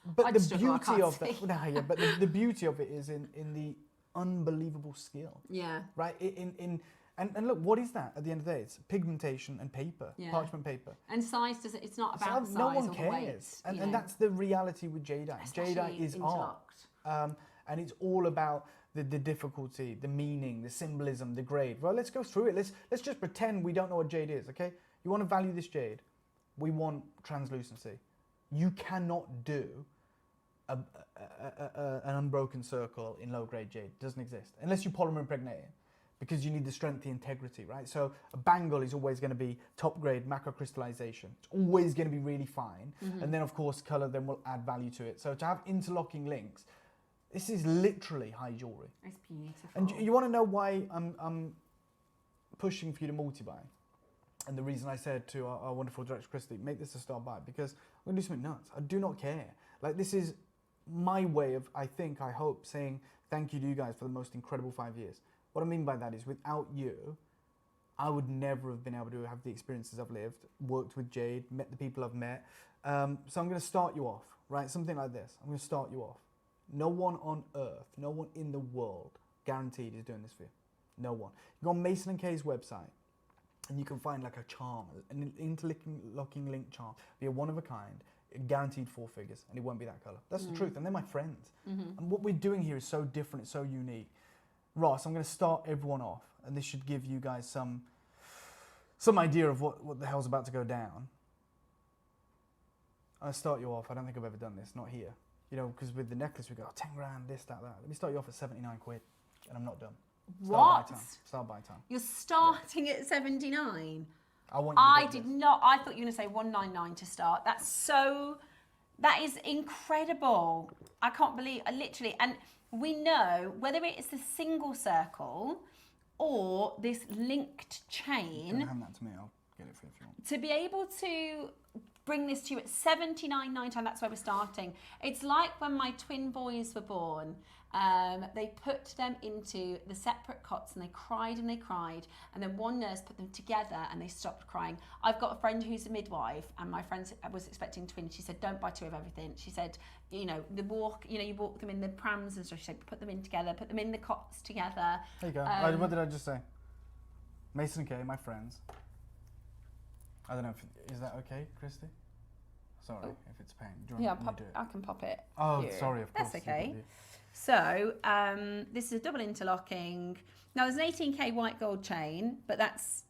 But I the just struggle, I beauty can't of see. that, no, yeah, but the beauty of it is in the unbelievable skill. Yeah. Right. And look, what is that at the end of the day? It's pigmentation and paper, Yeah. parchment paper. And size doesn't, it's not about So size no one or the weight. cares, and, you and know. that's the reality with Jadeite. Especially Jadeite is interlocked. art, and it's all about the difficulty, the meaning, the symbolism, the grade. Well, let's go through it. Let's just pretend we don't know what jade is. Okay, you want to value this jade? We want translucency. You cannot do an unbroken circle in low grade jade. It doesn't exist unless you polymer impregnate it, because you need the strength, the integrity, right? So a bangle is always going to be top grade macrocrystallization. It's always going to be really fine. And then of course color then will add value to it. So to have interlocking links, this is literally high jewelry. It's beautiful. And you want to know why I'm pushing for you to multi-buy? And the reason I said to our wonderful director Christy, make this a star buy, because I'm going to do something nuts. I do not care. Like, this is my way of, I hope, saying thank you to you guys for the most incredible 5 years. What I mean by that is, without you, I would never have been able to have the experiences I've lived, worked with Jade, met the people I've met. So I'm going to start you off, right? Something like this. I'm going to start you off. No one on earth, no one in the world, guaranteed, is doing this for you. No one. You go on Mason & K's website, and you can find like a charm, an interlocking link charm, be a one of a kind, guaranteed 4 figures, and it won't be that colour. That's the truth, and they're my friends. And what we're doing here is so different, it's so unique. Ross, I'm going to start everyone off, and this should give you guys some idea of what the hell's about to go down. I'll start you off. I don't think I've ever done this, not here. You know, because with the necklace we go, 10 grand, this, that, that. Let me start you off at 79 quid, and I'm not done. What? Start by time. You're starting at 79. I want you to I get did this. not. I thought you were going to say 199 to start. That is incredible. I can't believe, literally. And we know whether it is the single circle or this linked chain. Hand that to me. I'll get it for you if you want. To be able to bring this to you at 79.99, that's where we're starting. It's like when my twin boys were born. They put them into the separate cots and they cried, and then one nurse put them together and they stopped crying. I've got a friend who's a midwife, and my friend was expecting twins. She said, don't buy 2 of everything. She said, you know, you walk them in the prams and stuff. She said, put them in together, put them in the cots together. There you go. What did I just say? Mason & K, my friends. I don't know is that okay, Christy? Sorry if it's a pain. Do you want me to do it? I can pop it. Oh, here. sorry, of course. That's okay. So this is a double interlocking. Now there's an 18K white gold chain, but that's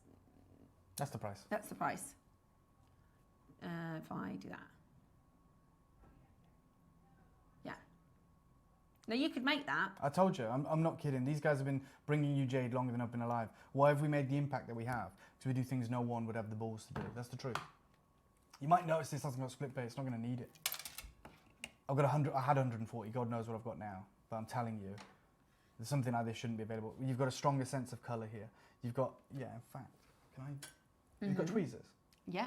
the price. That's the price. If I do that, yeah. No, you could make that. I told you, I'm not kidding. These guys have been bringing you jade longer than I've been alive. Why have we made the impact that we have? Because we do things no one would have the balls to do. That's the truth. You might notice this hasn't got split pay. It's not going to need it. I've got 100. I had 140. God knows what I've got now. But I'm telling you, there's something like this shouldn't be available. You've got a stronger sense of colour here. You've got, yeah, in fact, can I? You've got tweezers. Yeah.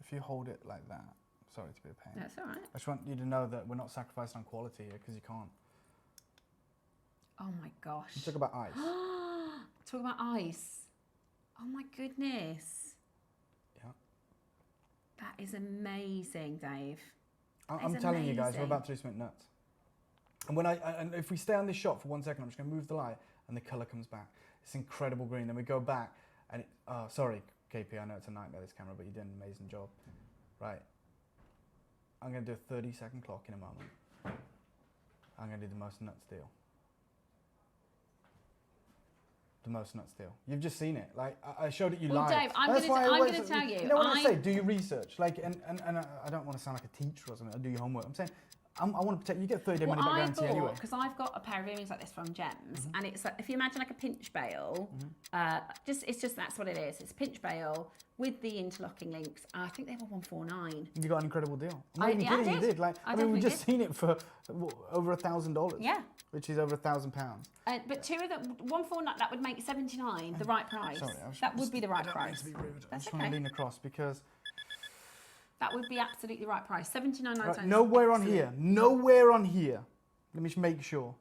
If you hold it like that, sorry to be a pain. That's all right. I just want you to know that we're not sacrificing on quality here because you can't. Oh my gosh. You talk about ice. Talk about ice. Oh my goodness. Yeah. That is amazing, Dave. I'm telling you guys, we're about to do something nuts. And and if we stay on this shot for 1 second, I'm just going to move the light, and the colour comes back. It's incredible green. Then we go back, and sorry, KP, I know it's a nightmare, this camera, but you did an amazing job. Right. I'm going to do a 30-second clock in a moment. I'm going to do the most nuts deal. The most nuts deal. You've just seen it. Like, I showed it you live. Dave, I'm going to tell you. You know what I say? Do your research. Like, and I don't want to sound like a teacher or something. I do your homework. I'm saying, I want to protect you. Get 30-day money back guarantee anyway. Because I've got a pair of earrings like this from Gems, and it's like, if you imagine like a pinch bail, it's just that's what it is. It's a pinch bail with the interlocking links. I think they were 149. You got an incredible deal. I'm not even kidding, you did. Like, I mean, we've just seen it for over $1,000. Yeah. Which is over £1,000. But two of them, 149, that would make 79 the right price. Sorry, that would be the right price. To be rude. That's I just want to lean across because that would be absolutely the right price. 79.99. Right, nowhere on here. Nowhere on here. Let me just make sure.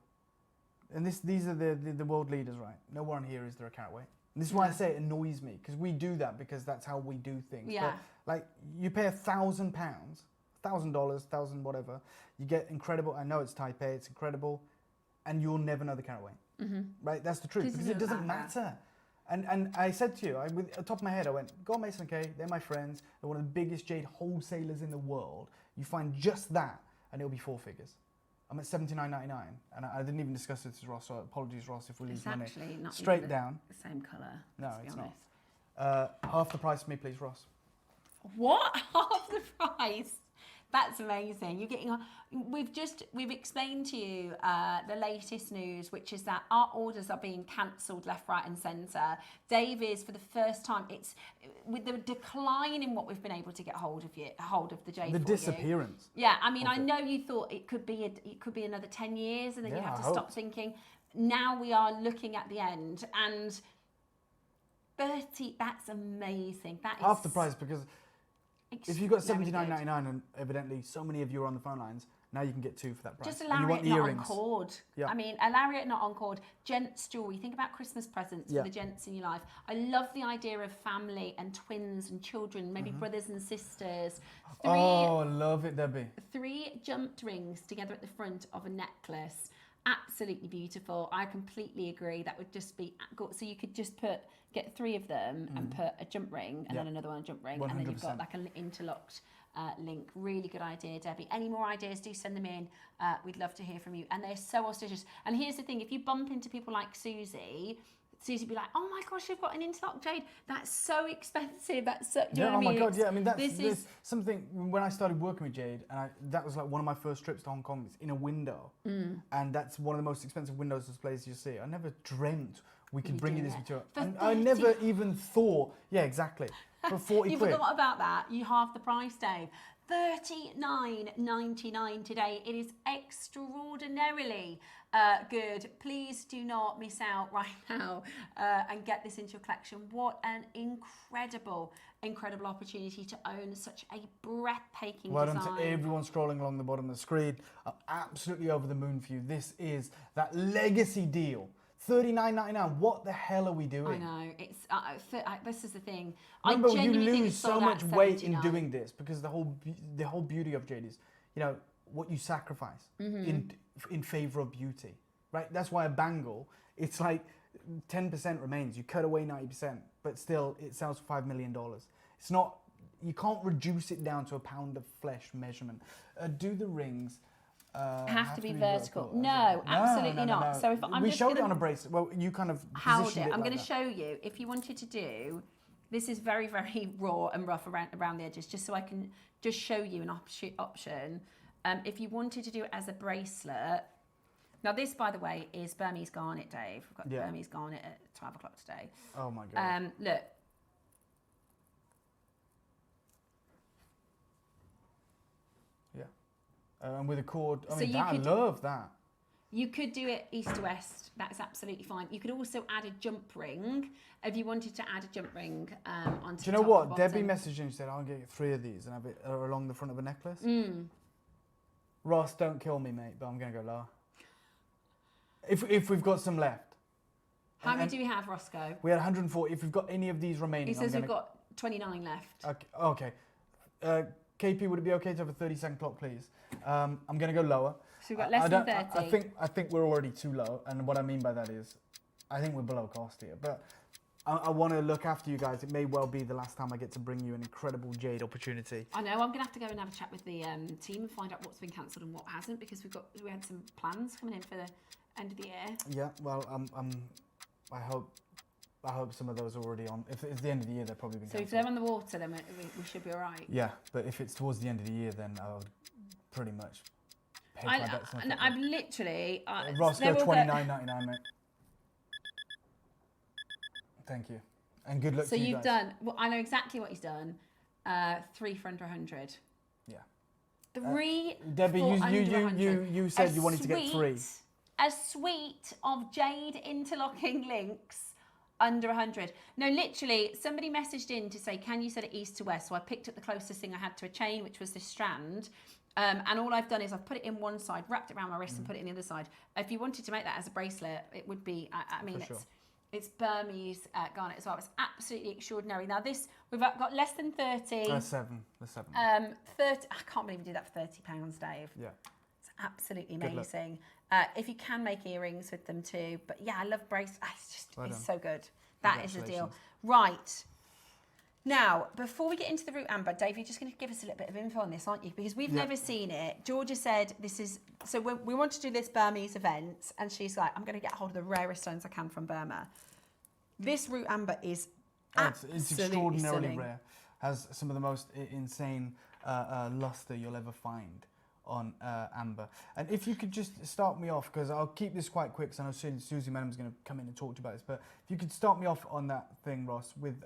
And these are the world leaders, right? Nowhere on here is there a carat weight. And this is why I say it annoys me, because we do that because that's how we do things. Yeah. But, like, you pay £1,000, $1,000, $1,000 whatever. You get incredible. I know it's Type A. It's incredible. And you'll never know the carat weight, right? That's the truth, because it doesn't matter. And I said to you, with the top of my head, I went, go on Mason & Kay, they're my friends, they're one of the biggest jade wholesalers in the world. You find just that, and it'll be 4 figures. I'm at $79.99, and I didn't even discuss this with Ross, so apologies, Ross, if we lose money. Actually not straight down. The same colour. No, it's not. Half the price for me, please, Ross. What? Half the price? That's amazing. You're getting. We've explained to you the latest news, which is that our orders are being cancelled left, right, and centre. Dave is, for the first time, it's with the decline in what we've been able to get hold of the Jade. The disappearance. Yeah, I mean, I know you thought it could be another 10 years, and then you have to stop thinking. Now we are looking at the end, and 30. That's amazing. That is half the price, because if you've got $79.99 and evidently so many of you are on the phone lines, now you can get 2 for that price. Just a lariat not on cord. Yeah. I mean, a lariat not on cord. Gents jewellery. Think about Christmas presents for the gents in your life. I love the idea of family and twins and children, maybe brothers and sisters. I love it, Debbie. 3 jumped rings together at the front of a necklace. Absolutely beautiful. I completely agree. That would just be so you could just get 3 of them and put a jump ring and then another one, a jump ring, 100%. And then you've got like an interlocked link. Really good idea, Debbie. Any more ideas, do send them in. We'd love to hear from you. And they're so auspicious. And here's the thing, if you bump into people like Suzie would be like, oh my gosh, you've got an interlock jade. That's so expensive. That's so, you know what I mean? Oh my God, yeah. I mean, that's something, when I started working with Jade, and that was like one of my first trips to Hong Kong. It's in a window. And that's one of the most expensive windows displays you see. I never dreamt we could bring you this material. And I never even thought, yeah, exactly. For 40 you quid. forgot about that. You halved the price, Dave. $39.99 today. It is extraordinarily good. Please do not miss out right now and get this into your collection. What an incredible opportunity to own such a breathtaking Well design. done to everyone scrolling along the bottom of the screen. I'm absolutely over the moon for you. This is that legacy deal. $39.99. What the hell are we doing? I know. It's this is the thing. Remember, I genuinely you think lose it's so sold much out weight in $79. doing this, because the whole beauty of Jade is, you know, what you sacrifice in favor of beauty, right? That's why a bangle, it's like 10% remains. You cut away 90%, but still it sells for $5 million. It's not. You can't reduce it down to a pound of flesh measurement. Do the rings. Have to be vertical. No, absolutely not. No. So if I'm we just showed gonna it on a bracelet. Well, you kind of held it. I'm I'm going to show you. If you wanted to do, this is very, very raw and rough around the edges, just so I can just show you an option. If you wanted to do it as a bracelet, Now this, by the way, is Burmese Garnet, Dave. We've got Yeah. Burmese Garnet at 12 o'clock today. Oh my God. Look. Yeah. And with a cord, I So mean, you that, I could- love that. You could do it east to west. That's absolutely fine. You could also add a jump ring if you wanted to add a jump ring onto. Do you the know top what? and Debbie bottom. messaged and said, I'll get you 3 of these and have it along the front of a necklace. Mm. Ross, don't kill me, mate, but I'm going to go lower. If we've got some left. How many do we have, Roscoe? We had 140. If we've got any of these remaining, He says I'm we've gonna... got 29 left. Okay. KP, would it be okay to have a 30-second clock, please? I'm going to go lower. So we've got less than 30. I think we're already too low, and what I mean by that is, I think we're below cost here. But I want to look after you guys. It may well be the last time I get to bring you an incredible jade opportunity. I know. I'm going to have to go and have a chat with the team and find out what's been cancelled and what hasn't, because we had some plans coming in for the end of the year. Yeah. Well, I hope some of those are already on. If it's the end of the year, they're probably been So if cancelled. they're on the water, then we should be all right. Yeah, but if it's towards the end of the year, then I would pretty much pay my bets. I've literally... Roscoe, they're all go- $29.99, mate. Thank you. And good luck So to you you've guys. done... Well, I know exactly what he's done. 3 for under 100. Yeah. 3 Debbie, for under 100. you said you wanted to get 3. A suite of jade interlocking links under 100. No, literally, somebody messaged in to say, can you set it east to west? So I picked up the closest thing I had to a chain, which was this strand. And all I've done is I've put it in one side, wrapped it around my wrist and put it in the other side. If you wanted to make that as a bracelet, it would be, I mean, For sure. it's Burmese Garnet as well. It's absolutely extraordinary. Now this, we've got less than 30. That's 7. That's 7. 30, I can't believe we did that for £30, Dave. Yeah. It's absolutely Good luck. amazing. If you can make earrings with them too. But yeah, I love bracelets. It's so good. That is the deal. Right. Now, before we get into the root amber, Dave, you're just going to give us a little bit of info on this, aren't you? Because we've never seen it. Georgia said this is... So we want to do this Burmese event, and she's like, I'm going to get hold of the rarest stones I can from Burma. This root amber is It's extraordinarily rare. Has some of the most insane luster you'll ever find on amber. And if you could just start me off, because I'll keep this quite quick, because I know Suzie Menham is going to come in and talk to you about this, but if you could start me off on that thing, Ross, with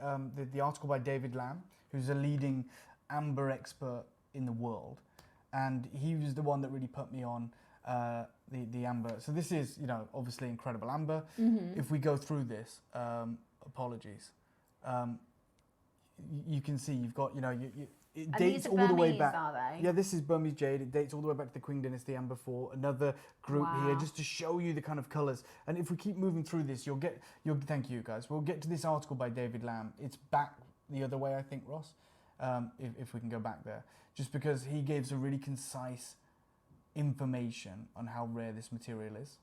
the article by David Lamb, who's a leading amber expert in the world. And he was the one that really put me on the amber. So this is, obviously incredible amber. Mm-hmm. If we go through this, apologies, you can see you've got, it And dates these are all the way Burmese, back. are they? Yeah, this is Burmese jade. It dates all the way back to the Qing Dynasty Amber 4. Another group here, Wow. just to show you the kind of colours. And if we keep moving through this, thank you guys. We'll get to this article by David Lamb. It's back the other way, I think, Ross, if we can go back there. Just because he gives a really concise information on how rare this material is.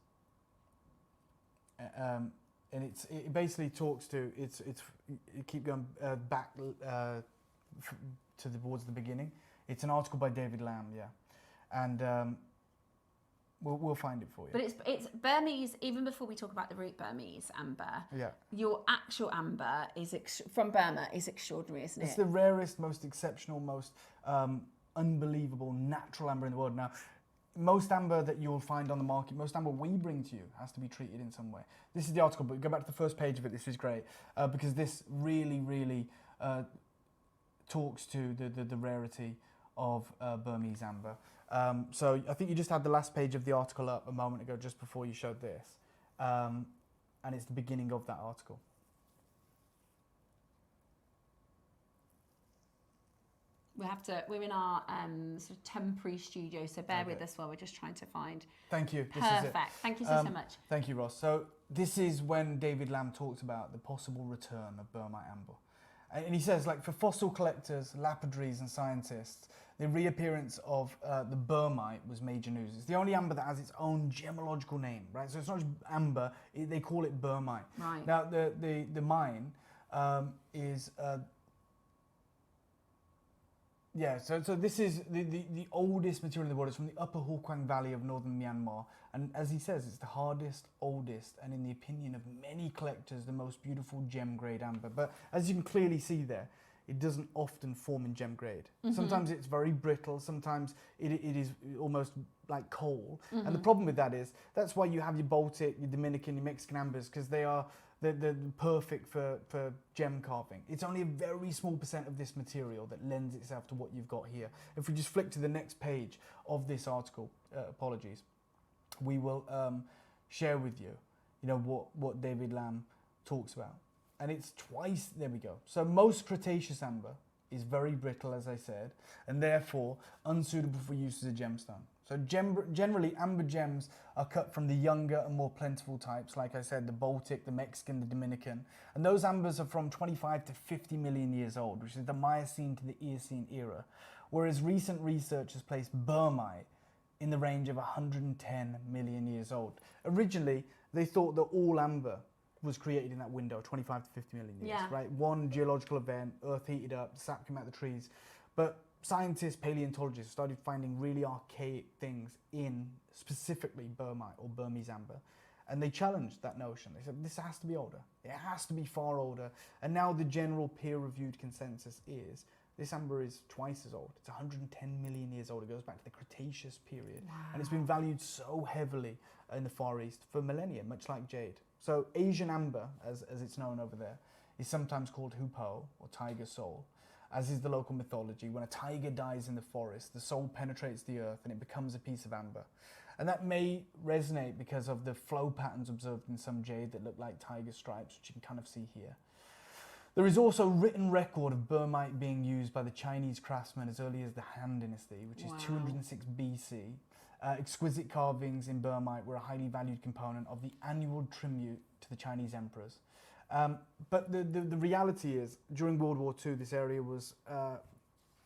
And it basically talks to, keep going back towards the beginning. It's an article by David Lamb, yeah. And we'll find it for you. But it's Burmese, even before we talk about the root Burmese amber, Yeah. your actual amber is from Burma is extraordinary, isn't It's it? the rarest, most exceptional, most unbelievable natural amber in the world. Now, most amber that you'll find on the market, most amber we bring to you has to be treated in some way. This is the article, but go back to the first page of it. This is great because this really, really talks to the rarity of Burmese amber. So I think you just had the last page of the article up a moment ago, just before you showed this. And it's the beginning of that article. We're in our sort of temporary studio, so bear with us while we're just trying to find. Thank you. This Perfect. is it. Thank you so much. Thank you, Ross. So this is when David Lamb talks about the possible return of Burmite amber. And he says, like, for fossil collectors, lapidaries and scientists, the reappearance of the Burmite was major news. It's the only amber that has its own gemological name, right? So it's not just amber, they call it Burmite. Right. Now, the mine is... so this is the oldest material in the world. It's from the upper Hawkwang Valley of northern Myanmar. And as he says, it's the hardest, oldest, and in the opinion of many collectors, the most beautiful gem-grade amber. But as you can clearly see there, it doesn't often form in gem grade. Mhm. Sometimes it's very brittle, sometimes it is almost like coal. And the Mhm. problem with that is, that's why you have your Baltic, your Dominican, your Mexican ambers, because they're perfect for gem carving. It's only a very small percent of this material that lends itself to what you've got here. If we just flick to the next page of this article, apologies, we will share with you, what David Lamb talks about. And it's twice, there we go. So most Cretaceous amber is very brittle, as I said, and therefore unsuitable for use as a gemstone. So generally, amber gems are cut from the younger and more plentiful types, like I said, the Baltic, the Mexican, the Dominican. And those ambers are from 25 to 50 million years old, which is the Miocene to the Eocene era. Whereas recent research has placed Burmite in the range of 110 million years old. Originally, they thought that all amber was created in that window, 25 to 50 million years, Yeah. right? One geological event, Earth heated up, sap came out of the trees. But scientists, paleontologists started finding really archaic things in specifically Burmite or Burmese amber. And they challenged that notion. They said, this has to be older. It has to be far older. And now the general peer-reviewed consensus is this amber is twice as old. It's 110 million years old. It goes back to the Cretaceous period. Wow. And it's been valued so heavily in the Far East for millennia, much like jade. So Asian amber, as it's known over there, is sometimes called hupo, or tiger soul, as is the local mythology. When a tiger dies in the forest, the soul penetrates the earth and it becomes a piece of amber. And that may resonate because of the flow patterns observed in some jade that look like tiger stripes, which you can kind of see here. There is also written record of Burmite being used by the Chinese craftsmen as early as the Han Dynasty, which is 206 BC. Exquisite carvings in Burmite were a highly valued component of the annual tribute to the Chinese emperors. But the reality is, during World War II, this area was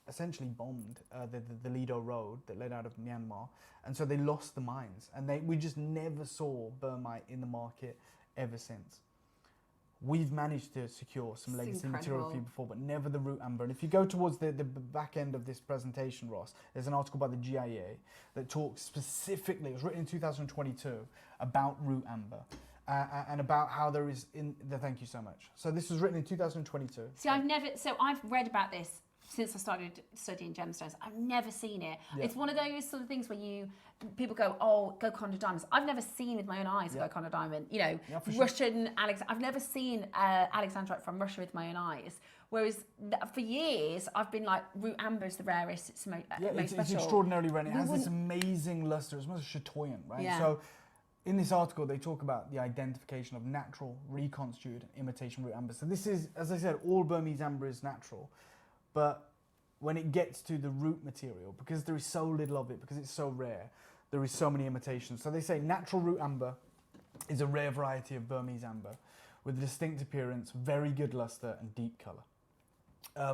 essentially bombed, the Lido Road that led out of Myanmar, and so they lost the mines, and we just never saw Burmite in the market ever since. We've managed to secure some legacy material for you before, but never the root amber. And if you go towards the back end of this presentation, Ross, there's an article by the GIA that talks specifically, it was written in 2022, about root amber. And about how there is thank you so much. So this was written in 2022. See, I've read about this since I started studying gemstones. I've never seen it. Yeah. It's one of those sort of things where people go, oh, Golconda diamonds. I've never seen with my own eyes Golconda diamond. For sure. Russian I've never seen Alexandrite from Russia with my own eyes. Whereas for years, I've been like, root amber is the rarest. It's most special. It's extraordinarily rare. It has this amazing luster. It's almost chatoyant, right? Yeah. So in this article, they talk about the identification of natural, reconstituted, imitation root amber. So this is, as I said, all Burmese amber is natural. But when it gets to the root material, because there is so little of it, because it's so rare, there is so many imitations. So they say natural root amber is a rare variety of Burmese amber with a distinct appearance, very good luster, and deep colour.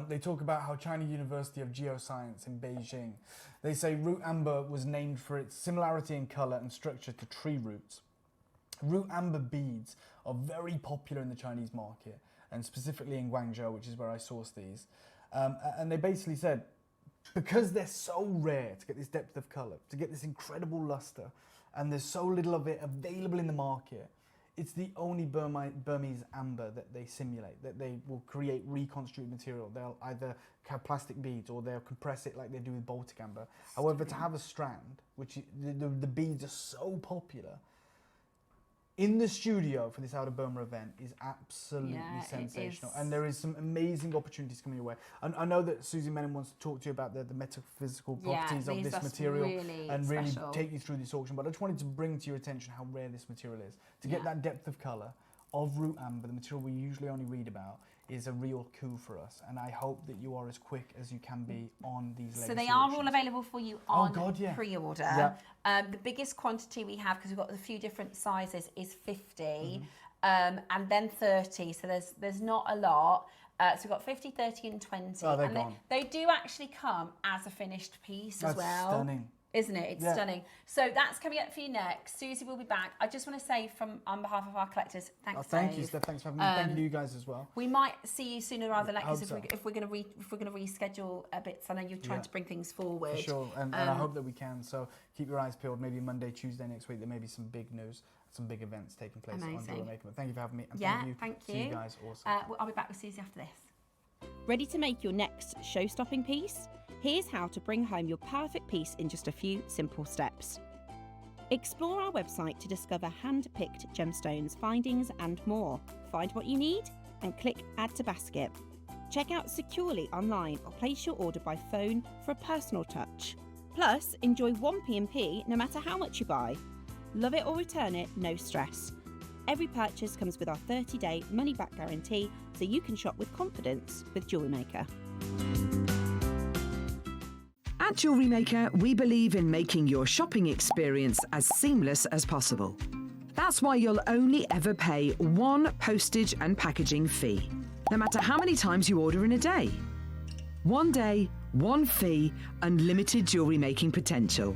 They talk about how China University of Geoscience in Beijing, they say root amber was named for its similarity in colour and structure to tree roots. Root amber beads are very popular in the Chinese market, and specifically in Guangzhou, which is where I source these. And they basically said, because they're so rare to get this depth of colour, to get this incredible luster, and there's so little of it available in the market, it's the only Burmese amber that they simulate, that they will create reconstituted material. They'll either have plastic beads or they'll compress it like they do with Baltic amber. However, to have a strand, which the beads are so popular, in the studio for this Out of Burma event is absolutely sensational. And there is some amazing opportunities coming your way. And I know that Suzie Menham wants to talk to you about the metaphysical properties of this material and really take you through this auction. But I just wanted to bring to your attention how rare this material is. To get that depth of colour of root amber, the material we usually only read about, is a real coup for us. And I hope that you are as quick as you can be on these legacy So they are auctions. all available for you on pre-order. The biggest quantity we have, because we've got a few different sizes, is 50 and then 30. So there's not a lot. So we've got 50, 30 and 20. Oh, they're and gone. They do actually come as a finished piece as well. That's stunning. Isn't it? It's stunning. So that's coming up for you next. Suzie will be back. I just want to say on behalf of our collectors, thanks, thank Dave. you, Steph. Thanks for having me. Thank you guys as well. We might see you sooner rather than later Hope if we're going to reschedule a bit. So I know you're trying to bring things forward. For sure, and I hope that we can. So keep your eyes peeled. Maybe Monday, Tuesday next week, there may be some big news, some big events taking place on JewelleryMaker. But thank you for having me. And thank you to you guys also. I'll be back with Suzie after this. Ready to make your next show-stopping piece? Here's how to bring home your perfect piece in just a few simple steps. Explore our website to discover hand-picked gemstones, findings and more. Find what you need and click Add to Basket. Check out securely online or place your order by phone for a personal touch. Plus, enjoy 1p&P no matter how much you buy. Love it or return it, no stress. Every purchase comes with our 30-day money-back guarantee, so you can shop with confidence with JewelleryMaker. At JewelleryMaker, we believe in making your shopping experience as seamless as possible. That's why you'll only ever pay one postage and packaging fee, no matter how many times you order in a day. One day, one fee, unlimited jewellery making potential.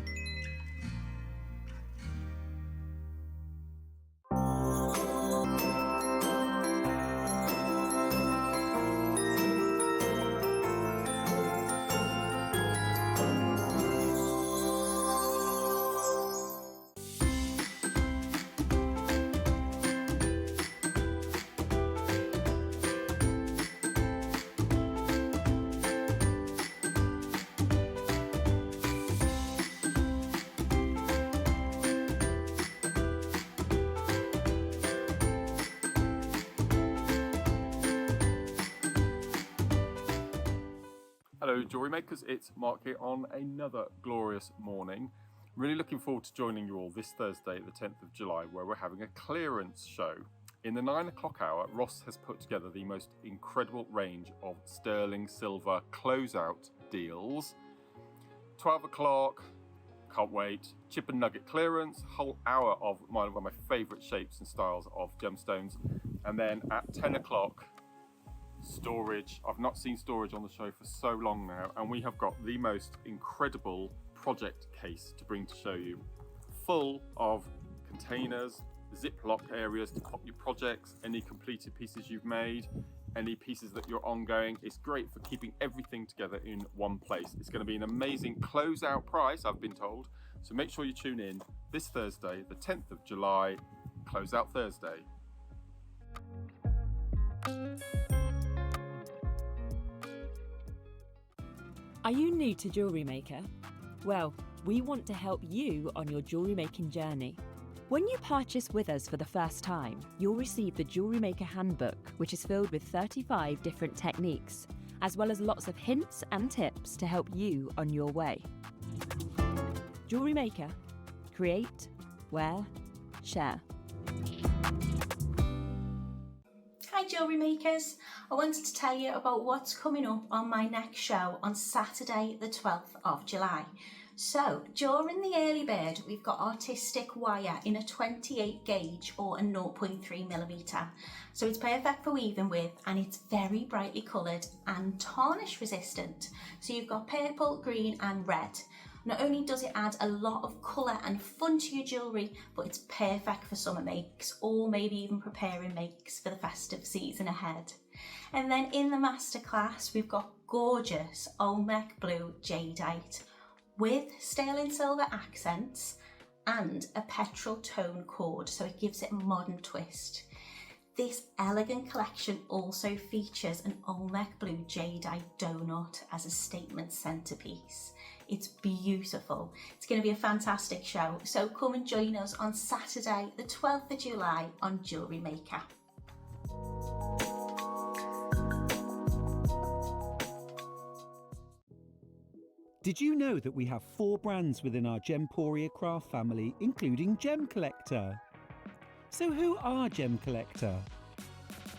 Hello jewellery makers, it's Mark here on another glorious morning. Really looking forward to joining you all this Thursday, the 10th of July, where we're having a clearance show. In the 9 o'clock hour, Ross has put together the most incredible range of sterling silver closeout deals. 12 o'clock, can't wait, chip and nugget clearance, whole hour of one of my favourite shapes and styles of gemstones. And then at 10 o'clock, storage. I've not seen storage on the show for so long now, and we have got the most incredible project case to bring to show you, full of containers, Ziploc areas to pop your projects, any completed pieces you've made, any pieces that you're ongoing. It's great for keeping everything together in one place. It's going to be an amazing closeout price, I've been told, so make sure you tune in this Thursday, the 10th of July, Closeout Thursday. Are you new to JewelleryMaker? Well, we want to help you on your jewellery making journey. When you purchase with us for the first time, you'll receive the JewelleryMaker Handbook, which is filled with 35 different techniques, as well as lots of hints and tips to help you on your way. JewelleryMaker. Create, wear, share. Hi jewellery makers, I wanted to tell you about what's coming up on my next show on Saturday the 12th of July. So during the early bird we've got artistic wire in a 28 gauge or a 0.3mm. So it's perfect for weaving with, and it's very brightly coloured and tarnish resistant. So you've got purple, green and red. Not only does it add a lot of colour and fun to your jewellery, but it's perfect for summer makes or maybe even preparing makes for the festive season ahead. And then in the masterclass, we've got gorgeous Olmec blue jadeite with sterling silver accents and a petrol tone cord, so it gives it a modern twist. This elegant collection also features an Olmec blue jadeite donut as a statement centerpiece. It's beautiful. It's going to be a fantastic show. So come and join us on Saturday, the 12th of July on JewelleryMaker. Did you know that we have 4 brands within our Gemporia craft family, including Gem Collector? So who are Gem Collector?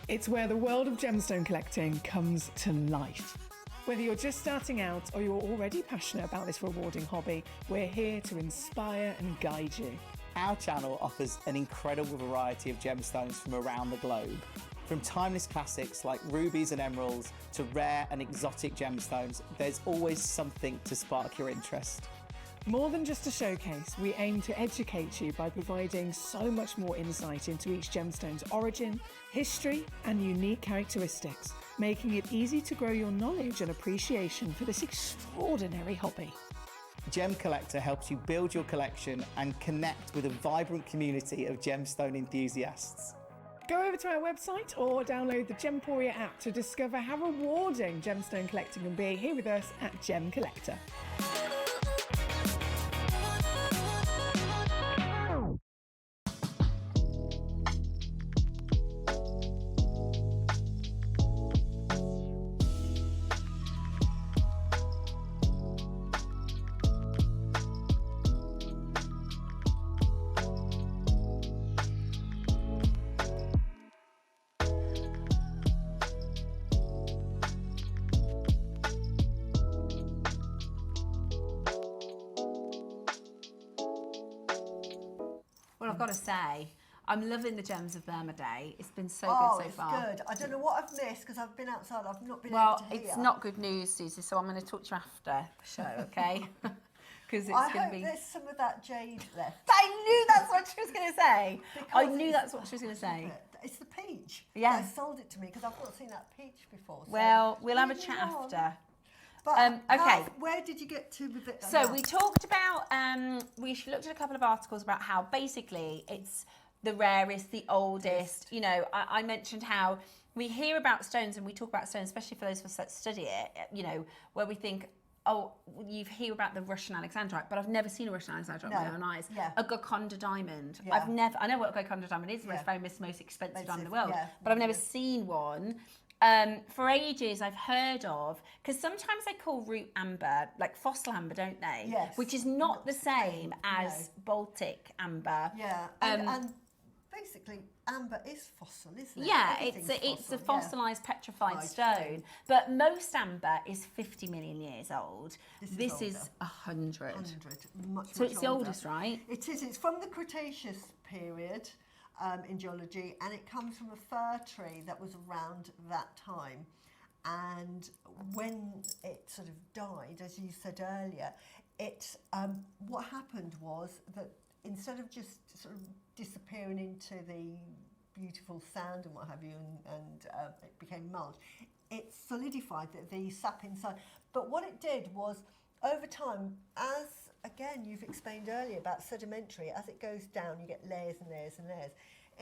It's where the world of gemstone collecting comes to life. Whether you're just starting out or you're already passionate about this rewarding hobby, we're here to inspire and guide you. Our channel offers an incredible variety of gemstones from around the globe. From timeless classics like rubies and emeralds to rare and exotic gemstones, there's always something to spark your interest. More than just a showcase, we aim to educate you by providing so much more insight into each gemstone's origin, history, and unique characteristics, making it easy to grow your knowledge and appreciation for this extraordinary hobby. Gem Collector helps you build your collection and connect with a vibrant community of gemstone enthusiasts. Go over to our website or download the Gemporia app to discover how rewarding gemstone collecting can be here with us at Gem Collector. Well, I've got to say, I'm loving the Gems of Burma Day. It's been so Oh, good so it's far. good. I don't know what I've missed because I've been outside. I've not been Well, able to hear. it's not good news, Susie, so I'm going to talk to you after the show, okay? Because it's I going to hope be... there's some of that jade left. I knew that's what she was going to say. Because I knew it's- that's what she was going to say. It's the peach. Yeah. They sold it to me because I've not seen that peach before. So Well, we'll have a leave me chat on. after. But okay. where did you get to with it? So we talked about, we looked at a couple of articles about how basically it's the rarest, the oldest. You know, I mentioned how we hear about stones and we talk about stones, especially for those of us that study it, you know, where we think, oh, you hear about the Russian Alexandrite, but I've never seen a Russian Alexandrite with my own eyes. Yeah. A Golconda diamond. Yeah. I know what a Golconda diamond is, the most famous, most expensive diamond in the world, yeah. but I've never seen one. For ages I've heard of, because sometimes they call root amber, like fossil amber, don't they? Yes. Which is not the same as Baltic amber. Yeah, and basically amber is fossil, isn't it? Yeah, Everything's it's a fossil, yeah. fossilised petrified Right, stone. But most amber is 50 million years old. This is 100. Much, So much it's the older. oldest, right? It is. It's from the Cretaceous period in geology, and it comes from a fir tree that was around that time. And when it sort of died, as you said earlier, what happened was that instead of just sort of disappearing into the beautiful sand and what have you, and it became mulch, it solidified the sap inside. But what it did was, over time, as again you've explained earlier about sedimentary, as it goes down, you get layers and layers and layers.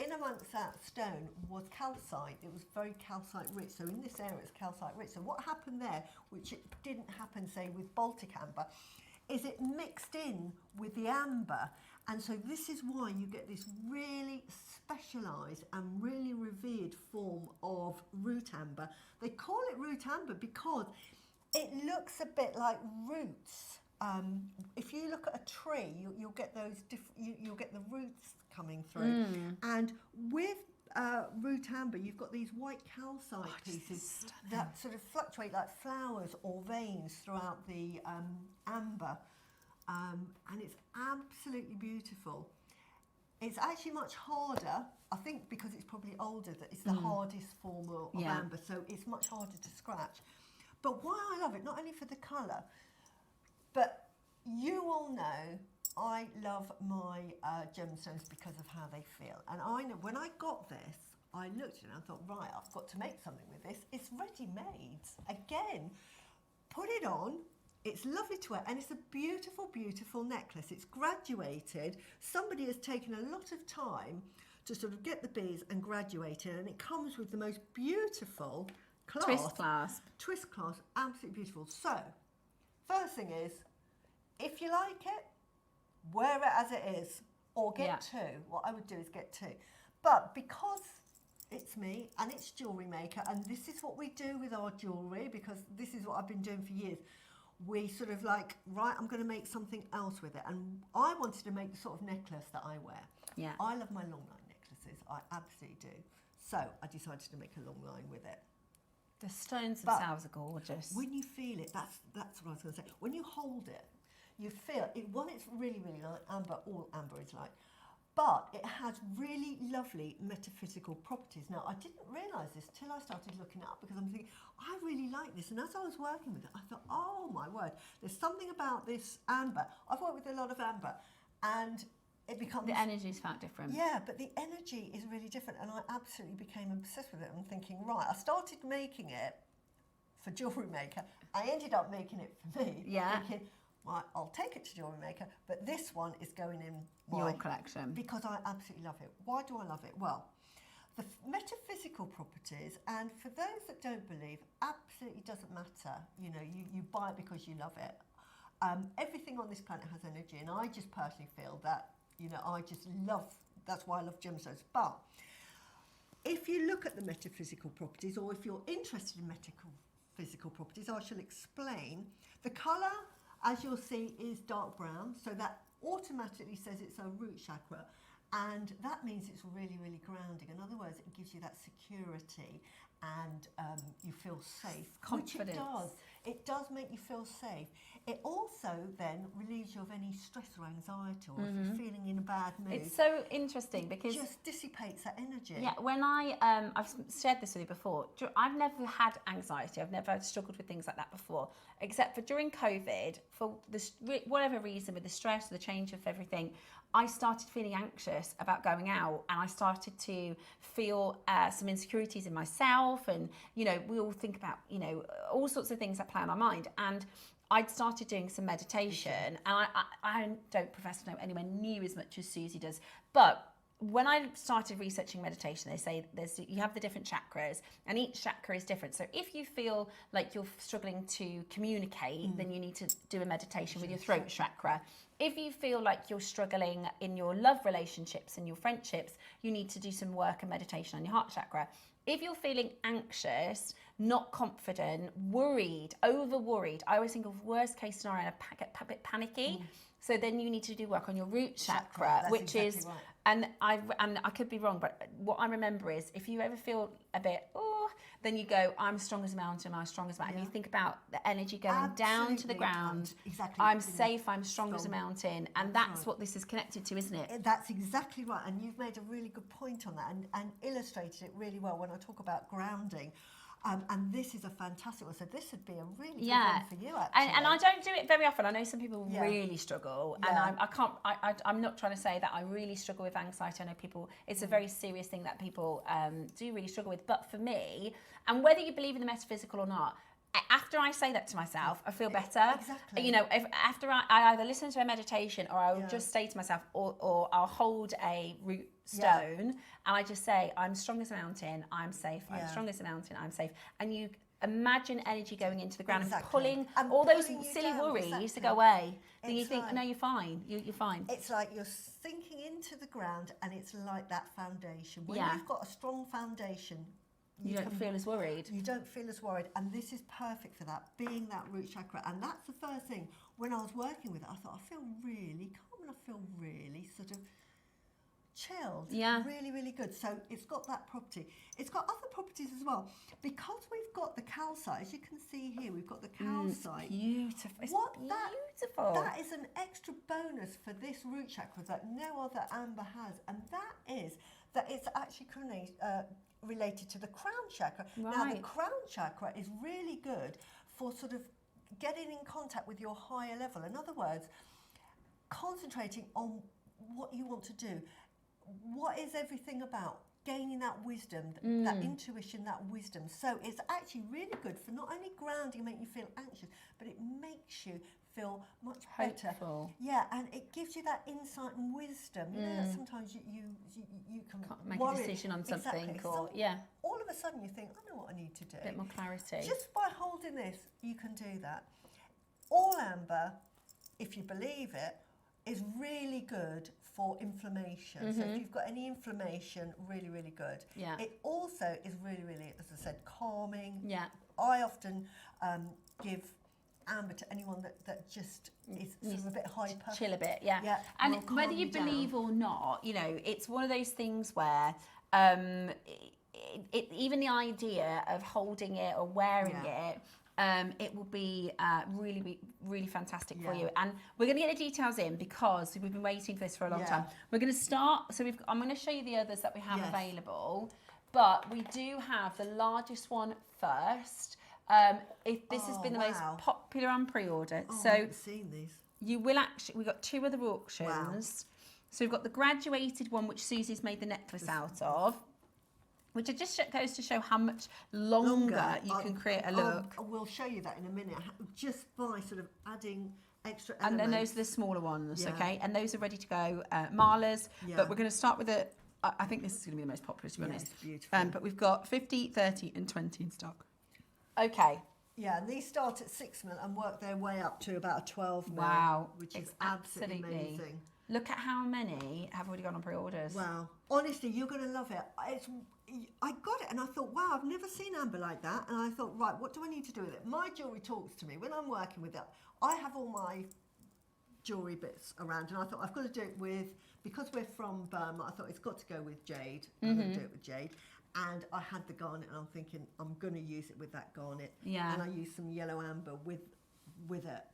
In amongst that stone was calcite. It was very calcite rich. So in this area, it's calcite rich. So what happened there, which it didn't happen, say, with Baltic amber, is it mixed in with the amber. And so this is why you get this really specialised and really revered form of root amber. They call it root amber because it looks a bit like roots. If you look at a tree, you'll get those you'll get the roots coming through. And with root amber, you've got these white calcite pieces that sort of fluctuate like flowers or veins throughout the amber. And it's absolutely beautiful. It's actually much harder, I think, because it's probably older, that it's the hardest form of amber, so it's much harder to scratch. But why I love it, not only for the colour, but you all know I love my gemstones because of how they feel. And I know when I got this, I looked at it and I thought, right, I've got to make something with this. It's ready-made. Again, put it on. It's lovely to wear, and it's a beautiful, beautiful necklace. It's graduated. Somebody has taken a lot of time to sort of get the beads and graduate it, and it comes with the most beautiful clasp. Twist clasp. Twist clasp, absolutely beautiful. So, first thing is, if you like it, wear it as it is, or get two. What I would do is get two. But because it's me, and it's JewelleryMaker, and this is what we do with our jewellery, because this is what I've been doing for years, we sort of like, right, I'm going to make something else with it. And I wanted to make the sort of necklace that I wear. Yeah. I love my long line necklaces. I absolutely do. So I decided to make a long line with it. The stones But themselves are gorgeous. when you feel it, that's what I was going to say. When you hold it, you feel it. One, it's really, really like amber. All amber is like. But it has really lovely metaphysical properties. Now, I didn't realise this till I started looking it up, because I'm thinking, I really like this. And as I was working with it, I thought, oh my word, there's something about this amber. I've worked with a lot of amber, and it becomes... The energies felt different. Yeah, but the energy is really different, and I absolutely became obsessed with it. I'm thinking, right, I started making it for JewelleryMaker. I ended up making it for me. Yeah. Thinking, right, I'll take it to JewelleryMaker, but this one is going in Your collection. because I absolutely love it. Why do I love it? Well, The metaphysical properties, and for those that don't believe, absolutely doesn't matter. You know, you buy it because you love it. Everything on this planet has energy, and I just personally feel that, you know, I just love, that's why I love gemstones. But if you look at the metaphysical properties, or if you're interested in metaphysical properties, I shall explain. The colour, as you'll see, is dark brown, so that automatically says it's a root chakra, and that means it's really, really grounding. In other words, it gives you that security, and you feel safe. Confidence. Which it does. It does make you feel safe. It also then relieves you of any stress or anxiety, or if you're feeling in a bad mood. It's so interesting because it just dissipates that energy. Yeah, when I've shared this with you before, I've never had anxiety. I've never struggled with things like that before, except for during COVID, for whatever reason, with the stress, the change of everything, I started feeling anxious about going out, and I started to feel some insecurities in myself, and you know, we all think about, you know, all sorts of things that play on our mind. And I'd started doing some meditation, and I don't profess to know anywhere near as much as Suzie does, but when I started researching meditation, they say you have the different chakras, and each chakra is different. So if you feel like you're struggling to communicate, then you need to do a meditation with your throat chakra. If you feel like you're struggling in your love relationships and your friendships, you need to do some work and meditation on your heart chakra. If you're feeling anxious, not confident, worried, over worried, I always think of worst case scenario, a bit panicky. So then you need to do work on your root chakra, which exactly is, right. and I could be wrong, but what I remember is if you ever feel a bit, then you go, I'm strong as a mountain, I'm strong as a mountain. And you think about the energy going down to the ground. Exactly. I'm safe, I'm strong as a mountain. And that's what this is connected to, isn't it? That's exactly right. And you've made a really good point on that, and illustrated it really well when I talk about grounding. And this is a fantastic one. So this would be a really good one for you, actually. And I don't do it very often. I know some people really struggle, and I'm not trying to say that I really struggle with anxiety. I know people, it's a very serious thing that people do really struggle with. But for me, and whether you believe in the metaphysical or not, after I say that to myself, I feel better. Exactly. You know, after I either listen to a meditation, or I'll just say to myself, or I'll hold a root stone, and I just say, I'm strong as a mountain, I'm safe. I'm strong as a mountain, I'm safe. And you imagine energy going into the ground and pulling all those silly worries to go away. Then you think, no, you're fine. You're fine. It's like you're sinking into the ground, and it's like that foundation. When you've got a strong foundation, you don't feel as worried. You don't feel as worried, and this is perfect for that, being that root chakra. And that's the first thing, when I was working with it, I thought, I feel really calm, and I feel really sort of chilled. Really, really good. So it's got that property. It's got other properties as well. Because we've got the calcite, as you can see here, we've got the calcite. Beautiful. It's beautiful. That is an extra bonus for this root chakra that no other amber has, and that is that it's actually related to the crown chakra. Right. Now, the crown chakra is really good for sort of getting in contact with your higher level. In other words, concentrating on what you want to do. What is everything about? Gaining that wisdom, that intuition, that wisdom. So it's actually really good for not only grounding, making you feel anxious, but it makes you feel much better. Hopeful. Yeah, and it gives you that insight and wisdom. You know, that sometimes you can make worry. a decision on something, Exactly. or all of a sudden you think, I know what I need to do. A bit more clarity. Just by holding this, you can do that. All amber, if you believe it, is really good for inflammation. So if you've got any inflammation, really, really good. Yeah. It also is really, really, as I said, calming. Yeah. I often give amber to anyone that just is sort of a bit hyper. Chill a bit, yeah. And whether you believe or not, you know, it's one of those things where even the idea of holding it or wearing it, it will be really, really fantastic for you. And we're going to get the details in because we've been waiting for this for a long time. We're going to start, so I'm going to show you the others that we have available, but we do have the largest one first. This has been the most popular and pre-order. Oh, so I haven't seen these. You will actually, we've got two other auctions. So we've got the graduated one, which Susie's made the necklace out of, which it just goes to show how much longer you can create a look. We'll show you that in a minute, just by sort of adding extra elements. And then those are the smaller ones, okay? And those are ready to go, Marla's. But we're going to start with I think this is going to be the most popular, to be honest. It's beautiful. But we've got 50, 30 and 20 in stock. Okay. Yeah, and these start at 6 mil and work their way up to about a 12 mil. Wow. Which It's is absolutely amazing. Look at how many have already gone on pre-orders. Wow. Honestly, you're going to love it. I got it and I thought, wow, I've never seen amber like that. And I thought, right, what do I need to do with it? My jewellery talks to me. When I'm working with it, I have all my jewellery bits around and I thought, I've got to do it with, because we're from Burma, I thought it's got to go with Jade. I'm going to do it with Jade. And I had the garnet and I'm thinking, I'm going to use it with that garnet. Yeah. And I used some yellow amber with it.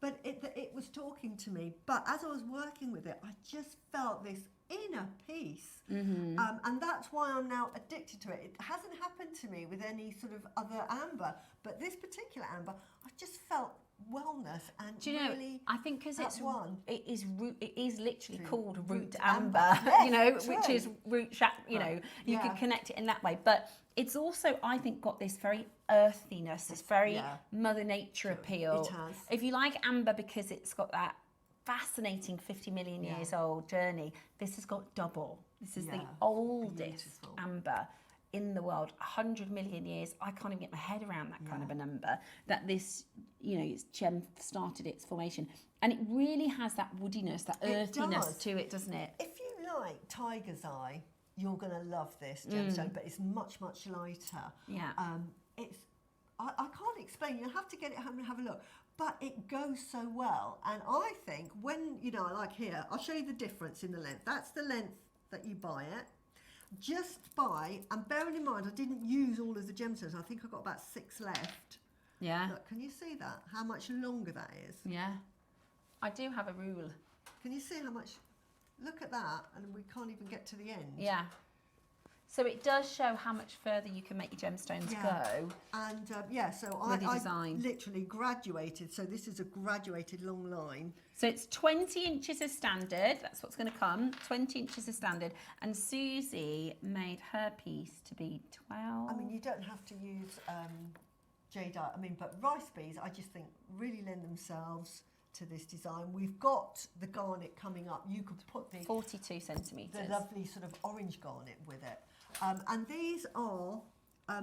But it was talking to me. But as I was working with it, I just felt this inner peace. And that's why I'm now addicted to it. It hasn't happened to me with any sort of other amber. But this particular amber, I just felt wellness and do you know, really I think because it is literally True. called root Root amber, amber. Yes, you know, true. which is you know, you can connect it in that way. But it's also, I think, got this very earthiness, this very Mother Nature appeal. It has. If you like amber because it's got that fascinating 50 million years old journey, this has got double. This is the oldest amber in the world, 100 million years. I can't even get my head around that kind of a number, that this, you know, its gem started its formation. And it really has that woodiness, that earthiness to it, doesn't it? If you like Tiger's Eye, you're going to love this gemstone, but it's much, much lighter. Yeah. I can't explain. You'll have to get it home and have a look. But it goes so well. And I think when, you know, like here, I'll show you the difference in the length. That's the length that you buy it. Just buy, and bearing in mind, I didn't use all of the gemstones. I think I've got about 6 left. Yeah. Look, can you see that? How much longer that is? Yeah. I do have a rule. Can you see how much? Look at that, and we can't even get to the end. Yeah. So it does show how much further you can make your gemstones go. And so with your I design. literally graduated. So this is a graduated long line. So it's 20 inches as standard. That's what's going to come. 20 inches as standard. And Suzie made her piece to be 12. I mean, you don't have to use Jadeite. I mean, but rice beads, I just think really lend themselves to this design. We've got the garnet coming up. You could put the 42 centimetres. The lovely sort of orange garnet with it. And these are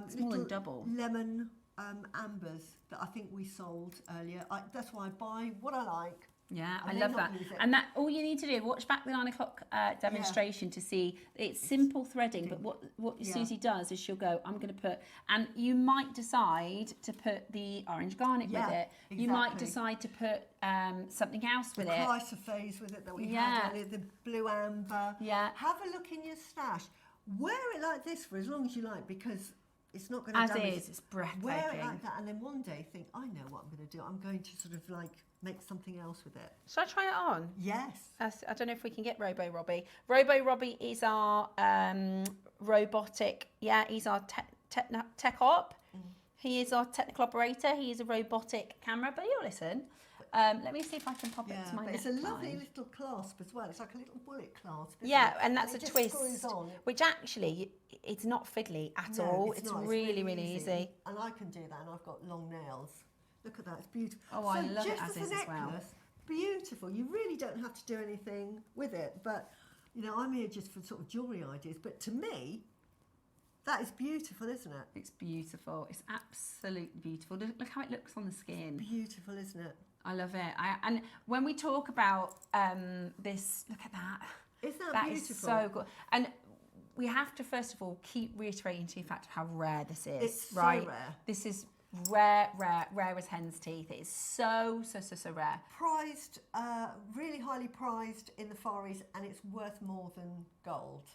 it's more than double lemon ambers that I think we sold earlier. That's why I buy what I like. Yeah, I love that. And that all you need to do, watch back the 9 o'clock demonstration to see it's simple threading, but what Suzie does is she'll go, I'm going to put, and you might decide to put the orange garnet with it. Exactly. You might decide to put something else with it. The Chrysoprase with it that we had earlier, the blue amber. Yeah. Have a look in your stash. Wear it like this for as long as you like, because it's not going to damage. As is, it's breathtaking. Wear it like that, and then one day think, I know what I'm going to do. I'm going to sort of like make something else with it. Shall I try it on? Yes. I don't know if we can get Robo Robbie. Robo Robbie is our robotic, he's our tech op. He is our technical operator. He is a robotic camera, but you'll listen. Let me see if I can pop it to my neckline. It's a lovely little clasp as well. It's like a little bullet clasp. And that's a twist, on. which actually it's not fiddly at all. It's really, really easy. And I can do that, and I've got long nails. Look at that, it's beautiful. Oh, I love it as is as well. Beautiful. You really don't have to do anything with it, but you know, I'm here just for sort of jewellery ideas. But to me, that is beautiful, isn't it? It's beautiful. It's absolutely beautiful. Look how it looks on the skin. Beautiful, isn't it? I love it. And when we talk about this, look at that. Isn't that beautiful? beautiful? Is so good. And we have to, first of all, keep reiterating to the fact of how rare this is. It's right? So rare. This is rare as hen's teeth. It is so rare. Prized, really highly prized in the Far East, and it's worth more than gold.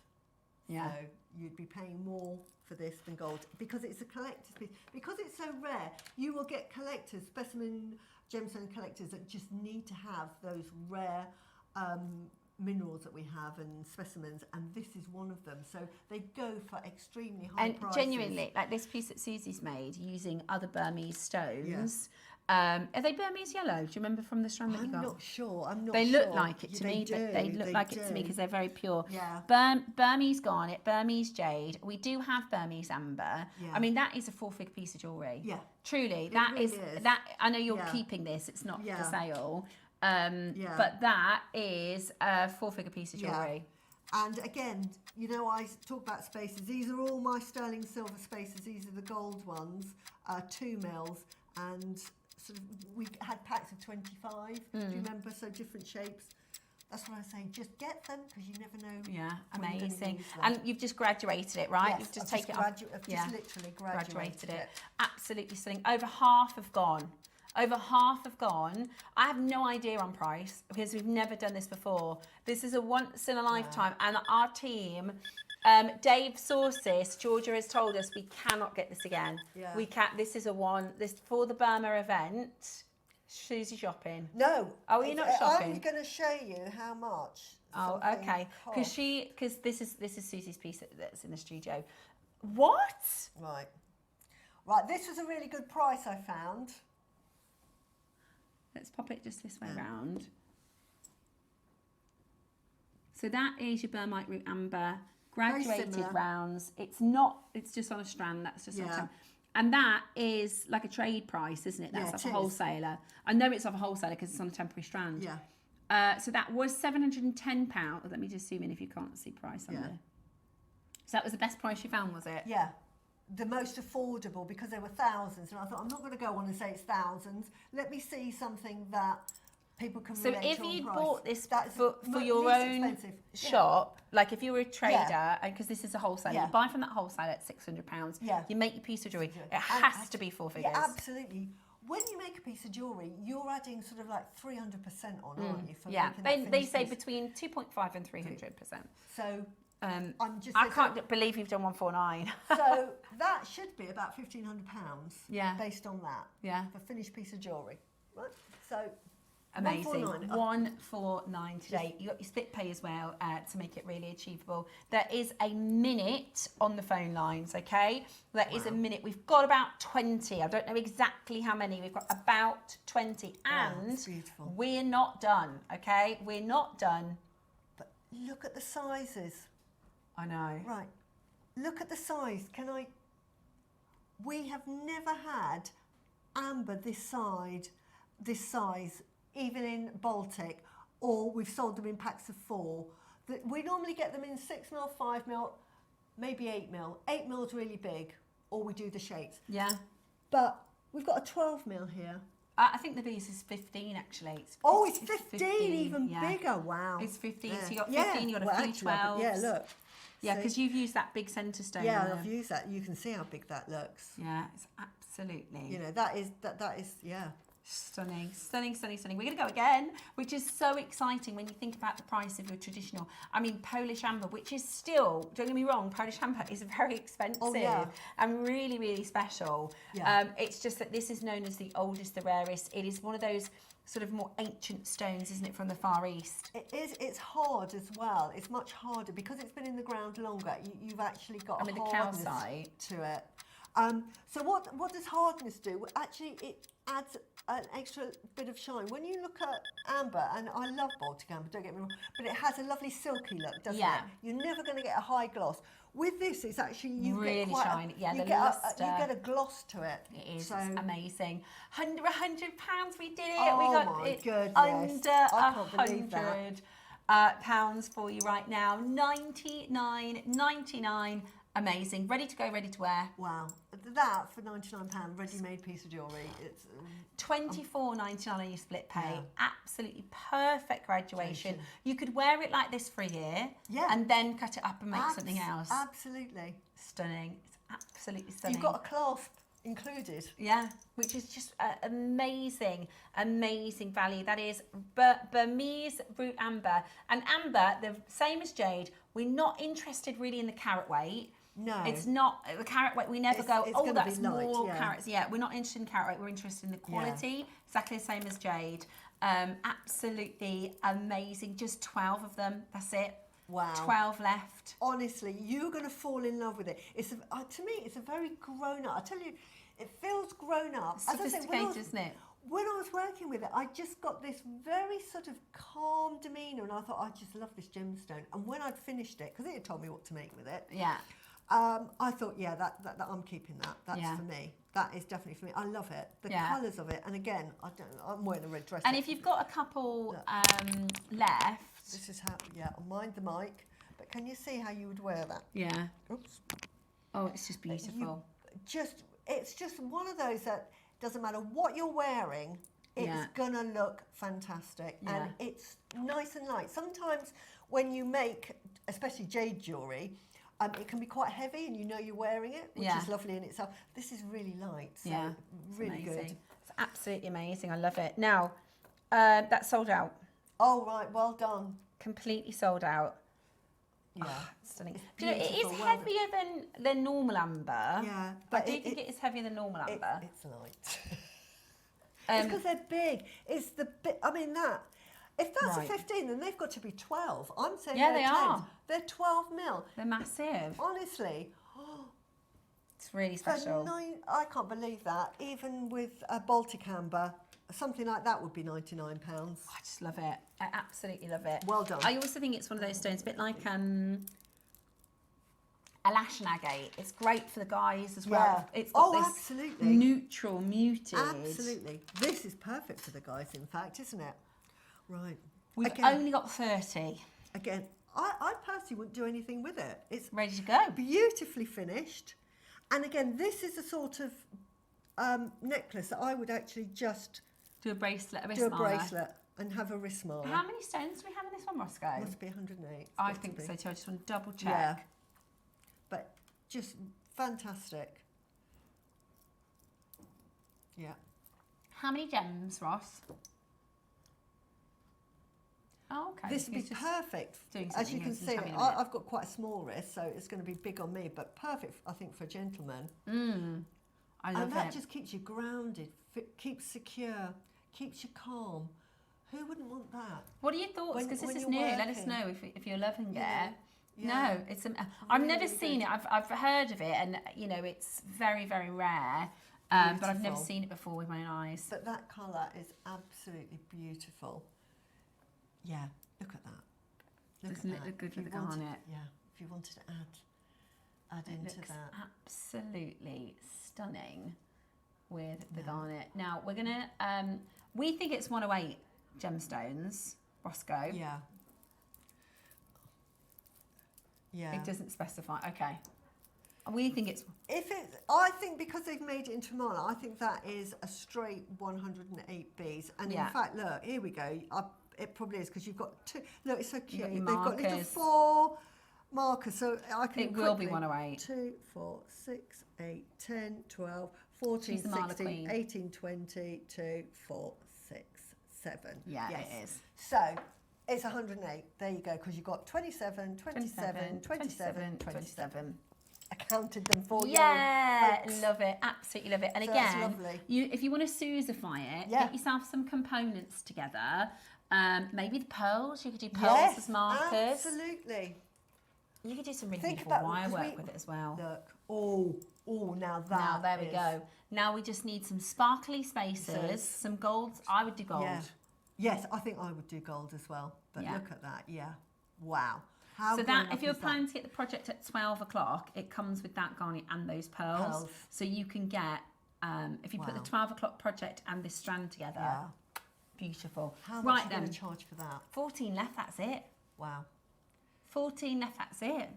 Yeah. So you'd be paying more for this than gold because it's a collector's piece. Because it's so rare, you will get collectors, specimen gemstone collectors that just need to have those rare minerals that we have and specimens, and this is one of them. So they go for extremely high prices. And genuinely, like this piece that Suzie's made using other Burmese stones. Are they Burmese yellow? Do you remember from the strand that you got? I'm not sure. They look like it to me. They look like it to me because they're very pure. Yeah. Burmese garnet, Burmese jade. We do have Burmese amber. Yeah. I mean, that is a 4-figure piece of jewellery. Yeah. Truly, really is. that. I know you're keeping this. It's not for sale. But that is a 4-figure piece of jewellery. And again, you know, I talk about spacers. These are all my sterling silver spacers. These are the gold ones, 2 mils, and sort of we had packs of 25. Do you remember? So different shapes. That's what I say. Just get them because you never know. Yeah, when you're gonna amazing. use them. And you've just graduated it, right? Yes, You've just I've taken just it off. I've just literally graduated it. Absolutely stunning. Over half have gone. Over half have gone. I have no idea on price because we've never done this before. This is a once in a lifetime, and our team, Dave Sources, Georgia has told us we cannot get this again. Yeah. We can't. This is a one. This for the Burma event. Susie shopping. No. Oh, you're not shopping. I'm going to show you how much. Oh, something okay. costs. Because this is Susie's piece that's in the studio. What? Right. Right. This was a really good price I found. Let's pop it just this way round. So that is your Burmite root amber, graduated similar. rounds. It's not. It's just on a strand. That's just on a strand. And that is like a trade price, isn't it? That's Yeah, off it a is. wholesaler. I know it's off a wholesaler because it's on a temporary strand. Yeah. So that was £710. Let me just zoom in if you can't see price on there. So that was the best price you found, was it? Yeah. The most affordable because there were thousands, and I thought I'm not going to go on and say it's thousands. Let me see something that people can So relate if to on you price. bought this That's for your least own expensive. shop, like if you were a trader, Yeah. and because this is a wholesaler, Yeah. you buy from that wholesaler at £600, Yeah. you make your piece of jewellery, it has to be 4 figures. Yeah, absolutely. When you make a piece of jewellery, you're adding sort of like 300% on, aren't you? For Yeah, making that they finished say piece. between 2.5 and 300%. So I'm just. I can't believe you've done 149. So that should be about £1,500. Yeah. Based on that. Yeah. For a finished piece of jewellery. Right. So. Amazing. 149. 149 today. You got your split pay as well to make it really achievable. There is a minute on the phone lines, okay? There is a minute. We've got about 20. I don't know exactly how many. We've got about 20. And that's beautiful. we're not done, okay? We're not done. But look at the sizes. I know. Right. Look at the size. We have never had amber this size, even in Baltic, or we've sold them in packs of 4. We normally get them in 6 mil, 5 mil, maybe 8 mil. 8 mil is really big, or we do the shapes. Yeah. But we've got a 12 mil here. I think the bees is 15 actually. It's 15, even bigger. Wow. It's 15. Yeah. So you got 15, you got a few 12s. Yeah, look. Yeah, See? because you've used that big centre stone. Yeah, I've used that. You can see how big that looks. Yeah, it's absolutely. You know, that is yeah. Stunning, stunning, stunning, stunning. We're going to go again, which is so exciting when you think about the price of your traditional. I mean, Polish amber, which is still, don't get me wrong, Polish amber is very expensive and really, really special. Yeah. It's just that this is known as the oldest, the rarest. It is one of those sort of more ancient stones, isn't it, from the Far East? It is. It's hard as well. It's much harder because it's been in the ground longer. You've actually got the hardness calcite to it. So what does hardness do? Actually, it adds an extra bit of shine. When you look at amber, and I love Baltic amber, don't get me wrong, but it has a lovely silky look, doesn't it? You're never going to get a high gloss. With this, it's actually you really get quite shiny. you get a gloss to it. It is. So, it's amazing. £100, we did it. Oh we got my it goodness. under I can't believe that. £100 for you right now. $99.99. Amazing. Ready to go, ready to wear. Wow. That for £99, ready-made piece of jewellery. It's $24.99 on your split pay. Absolutely perfect graduation. You could wear it like this for a year and then cut it up and make something else. Absolutely. Stunning. It's absolutely stunning. You've got a clasp included. Yeah, which is just amazing, amazing value. That is Burmese root amber. And amber, the same as jade, we're not interested really in the carat weight. No. It's not, the carat weight, we never go, oh, that's be light, more carats. Yeah, we're not interested in carat weight, we're interested in the quality. Exactly the same as jade. Absolutely amazing. Just 12 of them, that's it. Wow. 12 left. Honestly, you're going to fall in love with it. It's to me, it's a very grown up. I tell you, it feels grown up. Sophisticated, isn't it? When I was working with it, I just got this very sort of calm demeanour, and I thought, I just love this gemstone. And when I'd finished it, because it had told me what to make with it, I thought, yeah, that I'm keeping that. That's for me. That is definitely for me. I love it. The colours of it, and again, I'm wearing a red dress. And if you've got a couple left, this is how. Yeah, I'll mind the mic. But can you see how you would wear that? Yeah. Oops. Oh, it's just beautiful. It's just one of those that doesn't matter what you're wearing, it's gonna look fantastic. Yeah. And it's nice and light. Sometimes when you make, especially jade jewellery, it can be quite heavy and you know you're wearing it, which is lovely in itself. This is really light, so really good. It's absolutely amazing. I love it. Now, that's sold out. Oh, right, well done. Completely sold out. Yeah. Oh, stunning. Do you know, it is heavier than normal amber. Yeah. But I do think it is heavier than normal amber. It's light. It's because they're big. It's the bit, I mean that. If that's a 15, then they've got to be 12. I'm saying they're 10. Are. They're 12 mil. They're massive. Honestly. It's really special. I can't believe that. Even with a Baltic amber, something like that would be £99. I just love it. I absolutely love it. Well done. I also think it's one of those stones, a bit like a lash and agate. It's great for the guys as well. It's got this absolutely. Neutral, muted. Absolutely. This is perfect for the guys, in fact, isn't it? Right. We've only got 30. Again, I personally wouldn't do anything with it. It's ready to go. Beautifully finished. And again, this is a sort of necklace that I would actually just do a bracelet, and have a wrist marker. How many stones do we have in this one, Roscoe? Must be 108. I think so too. I just want to double check. Yeah. But just fantastic. Yeah. How many gems, Ross? Oh, okay. This would be perfect. As you can see, I've got quite a small wrist, so it's going to be big on me, but perfect, I think, for a gentleman. I love it. And that just keeps you grounded, keeps secure, keeps you calm. Who wouldn't want that? What are your thoughts? Because this is new. Let us know if you're loving it. Yeah. No, it's. I've never seen it. I've heard of it, and you know it's very, very rare. But I've never seen it before with my own eyes. But that colour is absolutely beautiful. Yeah, look at that. Doesn't it look good with the garnet? Yeah, if you wanted to add into that. Absolutely stunning with the garnet. Now we're gonna. We think it's 108 gemstones, Roscoe. Yeah. Yeah. It doesn't specify. Okay. We think it's. I think because they've made it into Marla, I think that is a straight 108 Bs. And in fact, look, here we go. It probably is because you've got two. Look, it's so cute. They've got little 4 markers, so I can. It will be 108. 2, 4, 6, 8, 10, 12, 14, 16, 18, 20, 2, 4, 6, 7. Yeah, it is. So it's 108. There you go, because you've got 27, 27, 27, 27. I counted them for you. Yeah, love it. Absolutely love it. And so again, if you want to Suziefy it, get yourself some components together. Maybe the pearls. You could do pearls as markers. Absolutely. You could do some really beautiful wire work with it as well. Look. Oh, now that. Now there we go. Now we just need some sparkly spacers, some gold. I would do gold. Yeah. Yes, I think I would do gold as well. But look at that. Yeah. Wow. So that if you're planning to get the project at 12 o'clock, it comes with that garnet and those pearls. So you can get, if you put the 12 o'clock project and this strand together, beautiful. How much are you going to charge for that? 14 left, that's it. Wow. 14 left, that's it.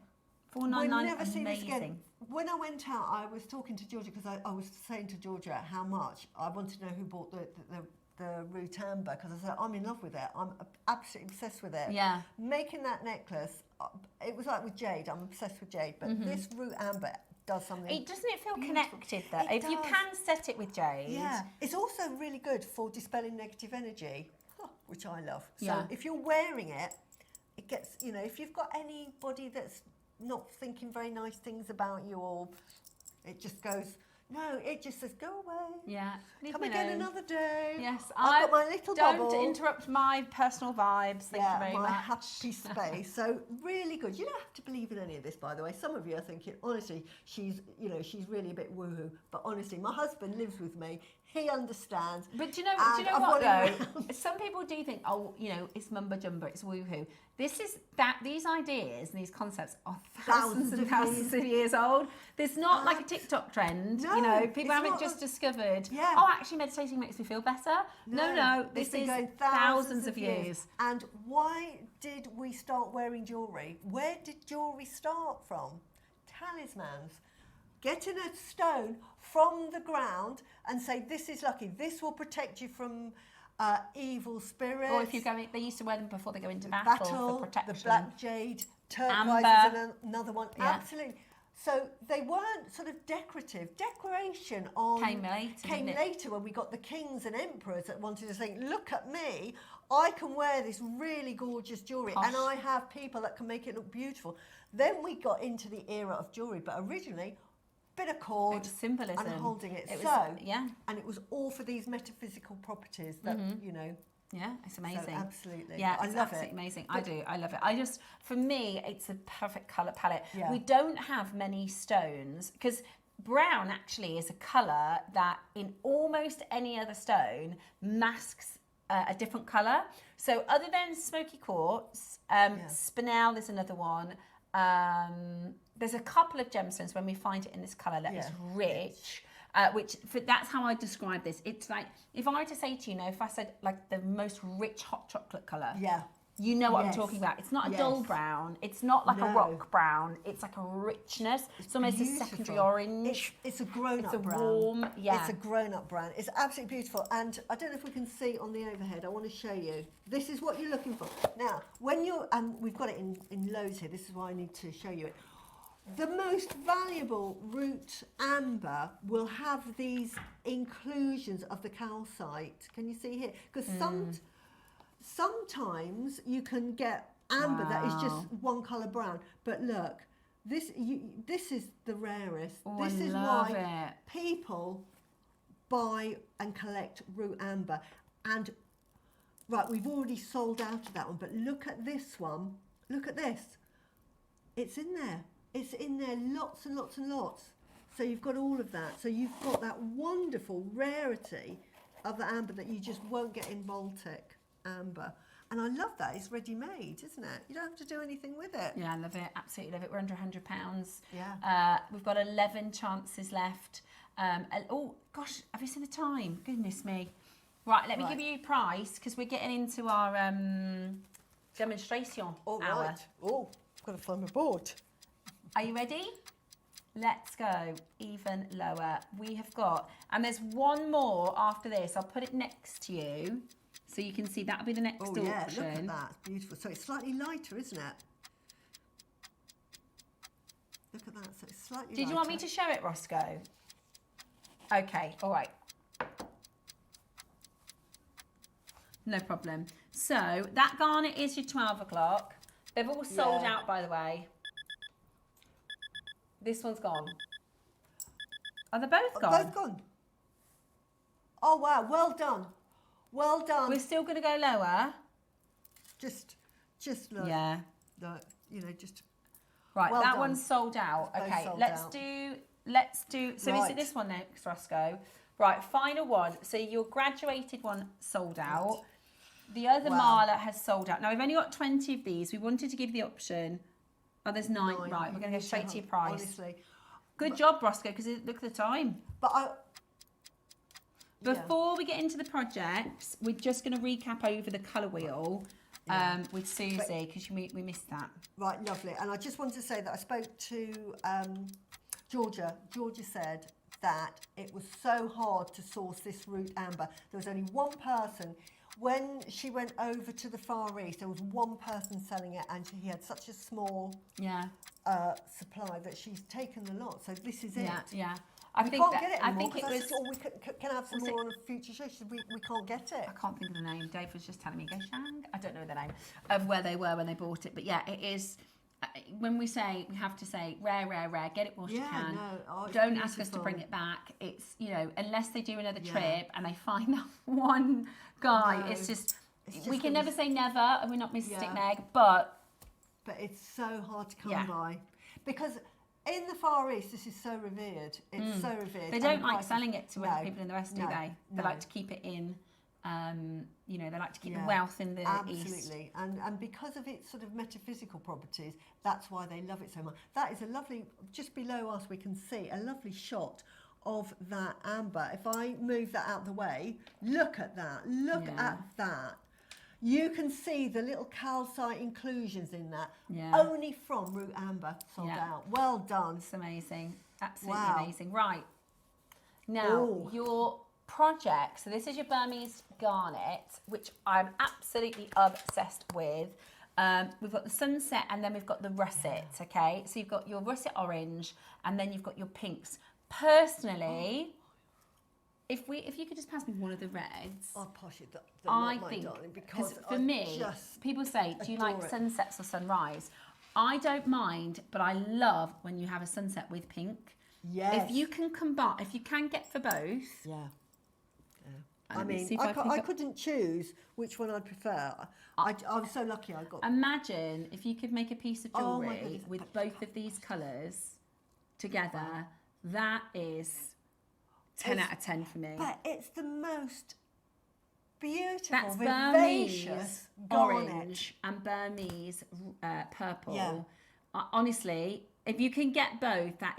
499, amazing. When I went out, I was talking to Georgia because I was saying to Georgia how much. I wanted to know who bought the root amber because I said, I'm in love with it. I'm absolutely obsessed with it. Yeah. Making that necklace, it was like with Jade. I'm obsessed with Jade, but this root amber does something. Doesn't it feel connected though? If you can set it with Jade. Yeah. It's also really good for dispelling negative energy, which I love. So if you're wearing it, it gets, you know, if you've got anybody that's not thinking very nice things about you, or it just goes, no, it just says, go away. Yeah. Come again another day. Yes, I've got my little bubble. Don't interrupt my personal vibes. Thank you very much. My happy space. So really good. You don't have to believe in any of this, by the way. Some of you are thinking, honestly, she's really a bit woohoo. But honestly, my husband lives with me. He understands. But do you know what though? Some people do think, oh, you know, it's mumbo jumbo, it's woohoo. These ideas and these concepts are thousands and thousands of years old. There's not like a TikTok trend. No, know, people it's haven't not just discovered, Yeah. oh, actually meditating makes me feel better. No, It's this been is going thousands of years. And why did we start wearing jewellery? Where did jewellery start from? Talismans. Getting a stone from the ground and say, this is lucky, this will protect you from evil spirits. Or if you're going, they used to wear them before they go into battle for protection. The black jade, turquoise Amber. is another one. Yeah. Absolutely. So they weren't sort of decorative. Decoration Came later, came didn't it? later when we got the kings and emperors that wanted to say, look at me, I can wear this really gorgeous jewellery and I have people that can make it look beautiful. Then we got into the era of jewellery, but originally, bit of cord symbolism and holding it. It was, so, yeah. and it was all for these metaphysical properties that, you know. Yeah, it's amazing. So absolutely. Yeah, I it's love absolutely it. amazing. I do. I love it. I just, for me, it's a perfect colour palette. Yeah. We don't have many stones because brown actually is a colour that in almost any other stone masks a different colour. So other than smoky quartz, spinel is another one. There's a couple of gemstones when we find it in this colour that is rich. That's how I describe this. It's like, if I were to say to you, if I said like the most rich hot chocolate colour, you know what I'm talking about. It's not a dull brown. It's not like a rock brown. It's like a richness. It's almost a secondary orange. It's a grown-up It's a brown. warm, It's a grown-up brown. It's absolutely beautiful. And I don't know if we can see on the overhead. I want to show you. This is what you're looking for. Now, when you're, and we've got it in loads here. This is why I need to show you it. The most valuable root amber will have these inclusions of the calcite. Can you see here? Because sometimes you can get amber that is just one colour brown. But look, this is the rarest. Oh, this I is love why it. people buy and collect root amber. And right, we've already sold out of that one. But look at this one. Look at this. It's in there. It's in there, lots and lots and lots. So you've got all of that. So you've got that wonderful rarity of the amber that you just won't get in Baltic amber. And I love that. It's ready-made, isn't it? You don't have to do anything with it. Yeah, I love it. Absolutely love it. We're under £100. Yeah. We've got 11 chances left. Oh, gosh, have you seen the time? Goodness me. Right, let me give you a price because we're getting into our demonstration hour. Right. Oh, I've got to find my board. Are you ready? Let's go even lower. We have got, and there's one more after this. I'll put it next to you so you can see that'll be the next auction. Yeah, look at that. It's beautiful. So it's slightly lighter, isn't it? Look at that. So it's slightly lighter. Did you want me to show it, Roscoe? Okay, all right. No problem. So that garnet is your 12 o'clock. They've all sold out, by the way. This one's gone. Are they both gone? Both gone. Oh, wow. Well done. Well done. We're still going to go lower. Just look. Yeah. Look, you know, just. Right, well that done. one's sold out. Both Okay, sold let's out. do, so is it this one next, Roscoe? Right, final one. So your graduated one sold out. The other Marla has sold out. Now, we've only got 20 of these. We wanted to give the option. Oh, there's 9. Right, we're going to go straight to your price. Honestly. Good job, Roscoe, because look at the time. But Before we get into the projects, we're just going to recap over the colour wheel with Suzie, because we missed that. Right, lovely. And I just wanted to say that I spoke to Georgia. Georgia said that it was so hard to source this root amber. There was only one person. When she went over to the Far East, there was one person selling it, and he had such a small supply that she's taken the lot. So this is it. Yeah. We can't get it anymore. I think it was. Or we can have some more on a future show. We can't get it. I can't think of the name. Dave was just telling me, Gashang. I don't know the name of where they were when they bought it. But yeah, it is. When we say, we have to say rare, get it whilst you can. Don't ask us to bring it back. It's, you know, unless they do another trip and they find that one guy, it's just we can never say never, and we're not Mystic Meg, but it's so hard to come by because in the Far East this is so revered. It's so revered. They don't like selling it to other people in the West, do they? They like to keep it in. You know, they like to keep the wealth in the East. Absolutely, and because of its sort of metaphysical properties, that's why they love it so much. That is a lovely, just below us we can see a lovely shot of that amber. If I move that out of the way, look at that. Look at that. You can see the little calcite inclusions in that. Only from root amber sold out. Well done. It's amazing. Absolutely amazing. Right. Now, your project. So this is your Burmese garnet, which I'm absolutely obsessed with. We've got the sunset and then we've got the russet, okay? So you've got your russet orange and then you've got your pinks. Personally, if you could just pass me one of the reds. I'll pass you that. I think, because for me, people say, do you like sunsets or sunrise? I don't mind, but I love when you have a sunset with pink. Yes. If you can combine, if you can get for both. Yeah. I mean, I couldn't choose which one I'd prefer. I was so lucky I got... Imagine if you could make a piece of jewellery with both of these colours together. That is 10 out of 10 for me. But it's the most beautiful, that's vivacious Burmese orange and Burmese purple. Yeah. Honestly, if you can get both, that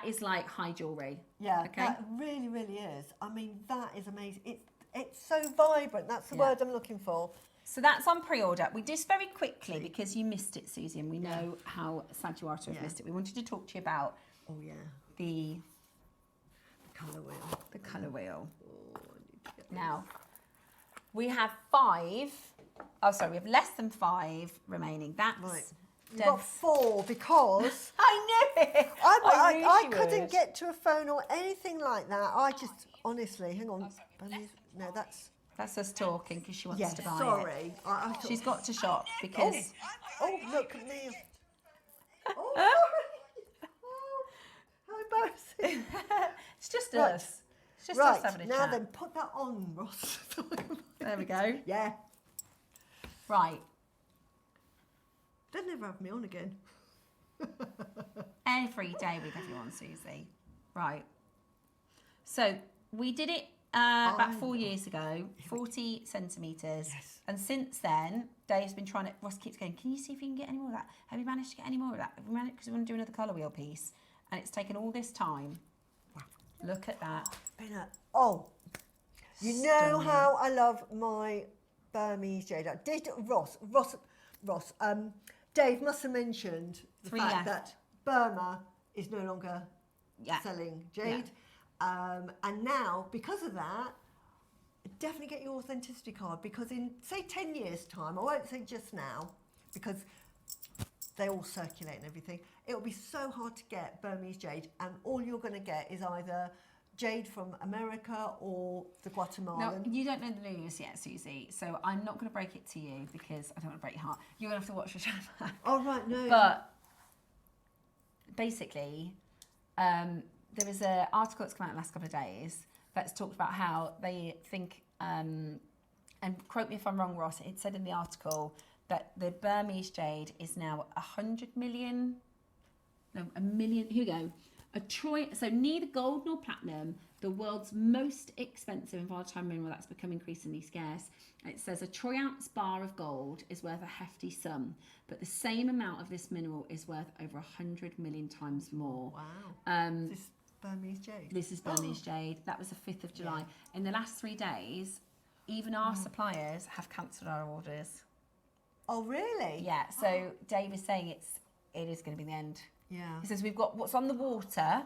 is like high jewellery. Yeah, okay? That really, really is. I mean, that is amazing. It's so vibrant. That's the word I'm looking for. So that's on pre-order. We just very quickly, because you missed it, Suzie, and we know how sad you are to have missed it. We wanted to talk to you about the colour wheel. The colour wheel. Now, we have 5. Oh, sorry, we have less than 5 remaining. That's right. You've got 4 because I knew it. I couldn't get to a phone or anything like that. I just honestly, hang on. No, that's us talking because she wants to buy sorry. it. She's got to shop because. Oh, look at me. Oh, how embarrassing. It's just us. It's just us having a now chat. Then put that on, Ross. There we go. Yeah. Right. They'll never have me on again. Every day with everyone, Suzie. Right. So we did it about 4 years ago, 40 centimetres. Yes. And since then, Dave's been trying to, Ross keeps going, can you see if you can get any more of that? Have you managed to get any more of that? Have we managed, because we want to do another colour wheel piece. And it's taken all this time. Look at that. You know how I love my Burmese Jade. Ross, Dave must have mentioned the 3 fact left. that Burma is no longer selling Jade. And now, because of that, definitely get your authenticity card, because in, say, 10 years' time, I won't say just now, because they all circulate and everything, it'll be so hard to get Burmese Jade, and all you're going to get is either Jade from America or the Guatemalan. Now, you don't know the news yet, Suzie, so I'm not going to break it to you because I don't want to break your heart. You're going to have to watch the channel. Oh, right, no. But basically, there was an article that's come out in the last couple of days that's talked about how they think, and quote me if I'm wrong, Ross, it said in the article that the Burmese Jade is now 100 million, no, a million, here we go. So neither gold nor platinum, the world's most expensive and volatile mineral that's become increasingly scarce. It says a troy ounce bar of gold is worth a hefty sum, but the same amount of this mineral is worth over 100 million times more. Wow. Is this Burmese Jade? This is Burmese Jade. That was the 5th of July. Yeah. In the last 3 days, even our suppliers have cancelled our orders. Oh, really? Yeah. So Dave is saying it is going to be the end. Yeah. He says we've got what's on the water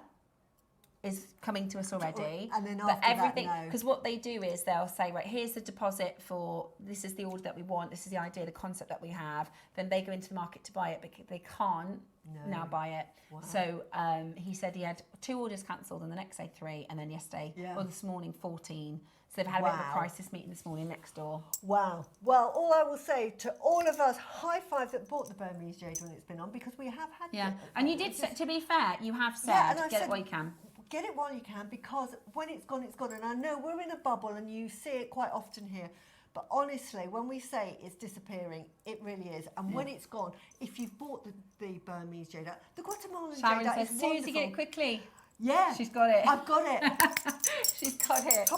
is coming to us already. And then but after everything, that, no. because what they do is they'll say, right, here's the deposit for, this is the order that we want, this is the idea, the concept that we have. Then they go into the market to buy it, but they can't now buy it. Wow. So he said he had 2 orders cancelled and the next day 3, and then yesterday, or this morning 14. So they've had a bit of a crisis meeting this morning next door. Wow. Well, all I will say to all of us, high five that bought the Burmese Jade when it's been on, because we have had it. And you did, to be fair, you have said, get it while you can. Get it while you can, because when it's gone, it's gone. And I know we're in a bubble and you see it quite often here. But honestly, when we say it's disappearing, it really is. And when it's gone, if you've bought the Burmese Jade, the Guatemalan Sharon Jade, says, Suzie, get it quickly. Yeah. She's got it. I've got it. She's got it.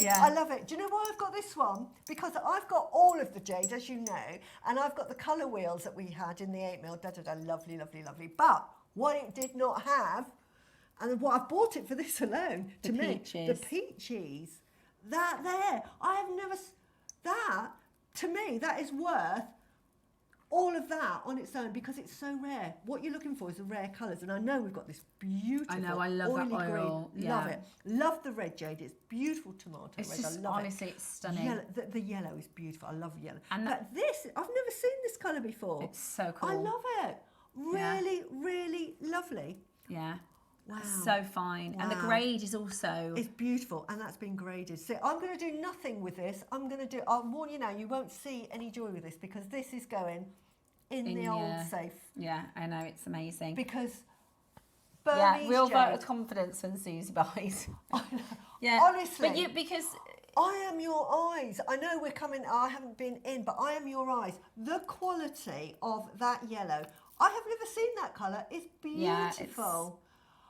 I love it. Do you know why I've got this one? Because I've got all of the Jade, as you know, and I've got the colour wheels that we had in the 8mm, lovely, lovely, lovely. But what it did not have, And what I've bought it for this alone, The to me, the peaches. peaches, that there, I have never, that, to me, that is worth all of that on its own because it's so rare. What you're looking for is the rare colours, and I know we've got this beautiful I know, I love that oily oil, green. yeah. Love it. Love the red jade. It's beautiful tomato It's red. just, I love honestly, it. it's stunning. Yellow, the yellow is beautiful. I love yellow. And but this, I've never seen this colour before. It's so cool. I love it. Really, really lovely. Yeah. Wow. So fine. And the Wow. grade is also... It's beautiful, and that's been graded. So I'm going to do nothing with this. I'll warn you now, you won't see any jewellery with this because this is going in the old safe. Yeah, I know, it's amazing. Because yeah, Burmese real vote jade, of confidence when Susie buys. Yeah, honestly. But you, because... I am your eyes. I know we're coming, I haven't been in, but I am your eyes. The quality of that yellow, I have never seen that colour. It's beautiful.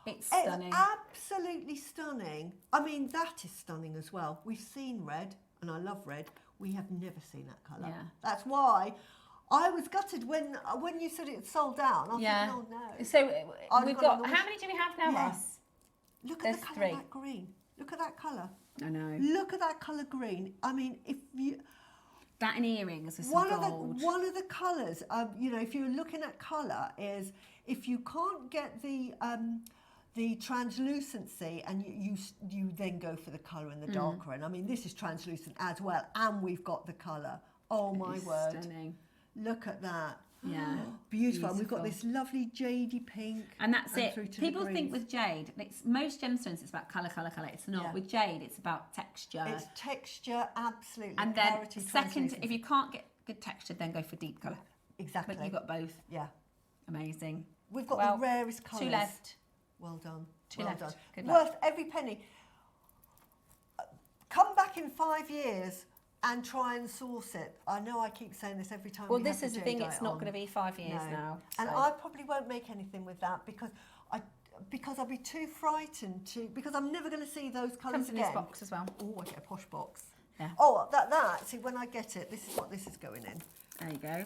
Yeah, it's stunning. It's absolutely stunning. I mean, that is stunning as well. We've seen red, and I love red. We have never seen that colour. Yeah. That's why I was gutted when you said it sold out. And I Yeah. thought, oh no. So I've we've got got, another- how many do we have now, Yeah. Ross? Look There's at the colour 3. of that green. Look at that colour. I know. Look at that colour green. I mean, if you... That in earrings with some One gold. one of the colours, you know, if you're looking at colour, is if you can't get the translucency and you then go for the colour in the darker end. I mean, this is translucent as well, and we've got the colour. Oh my It's word! Stunning. Look at that. Yeah. Beautiful. And we've got this lovely jadey pink. And that's it. through to the People think greens. with jade, it's, most gemstones, it's about colour, colour, colour. It's not. Yeah. With jade, it's about texture. It's texture, absolutely. And then clarity, second, translucency. if you can't get good texture, then go for deep colour. Exactly. But you've got both. Yeah. Amazing. We've got Well, the rarest colours. 2 left. Well done. 2 well left. done. Good luck. Worth every penny. Come back in 5 years and try and source it. I know I keep saying this every time. Well, we this have is the Jadeite thing, it's not on. going to be 5 years No. now. And so. I probably won't make anything with that because I'll be too frightened to, because I'm never going to see those colours Comes in again. this box as well. Oh, I get a posh box. Yeah. Oh, that. See, when I get it, this is what this is going in. There you go.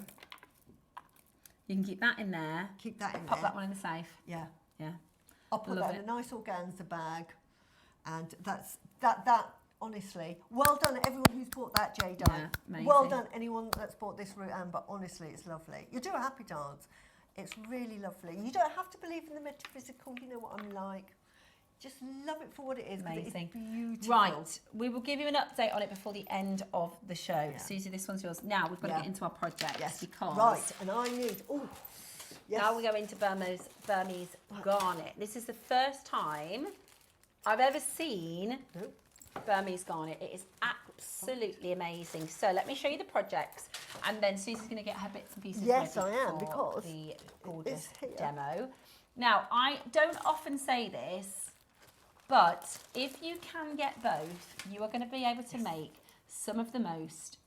You can keep that in there. Keep that in Pop there. that one in the safe. Yeah. Yeah. I'll put Love that in it. a nice organza bag, and that. Honestly, well done everyone who's bought that Jadeite. Yeah, amazing. Well done anyone that's bought this root amber. Honestly, it's lovely. You'll do a happy dance. It's really lovely. You don't have to believe in the metaphysical. You know what I'm like. Just love it for what it is. 'Cause Amazing. It's beautiful. Right, we will give you an update on it before the end of the show. Yeah. Susie, this one's yours. Now we've got to Yeah. get into our project because Right, and I need. Oh, yes. now we go into Burmese Garnet. This is the first time I've ever seen Burmese Garnet. It is absolutely amazing. So let me show you the projects, and then Susie's going to get her bits and pieces Yes, ready I am, for because the gorgeous it's here. demo. Now, I don't often say this, but if you can get both, you are going to be able to make some of the most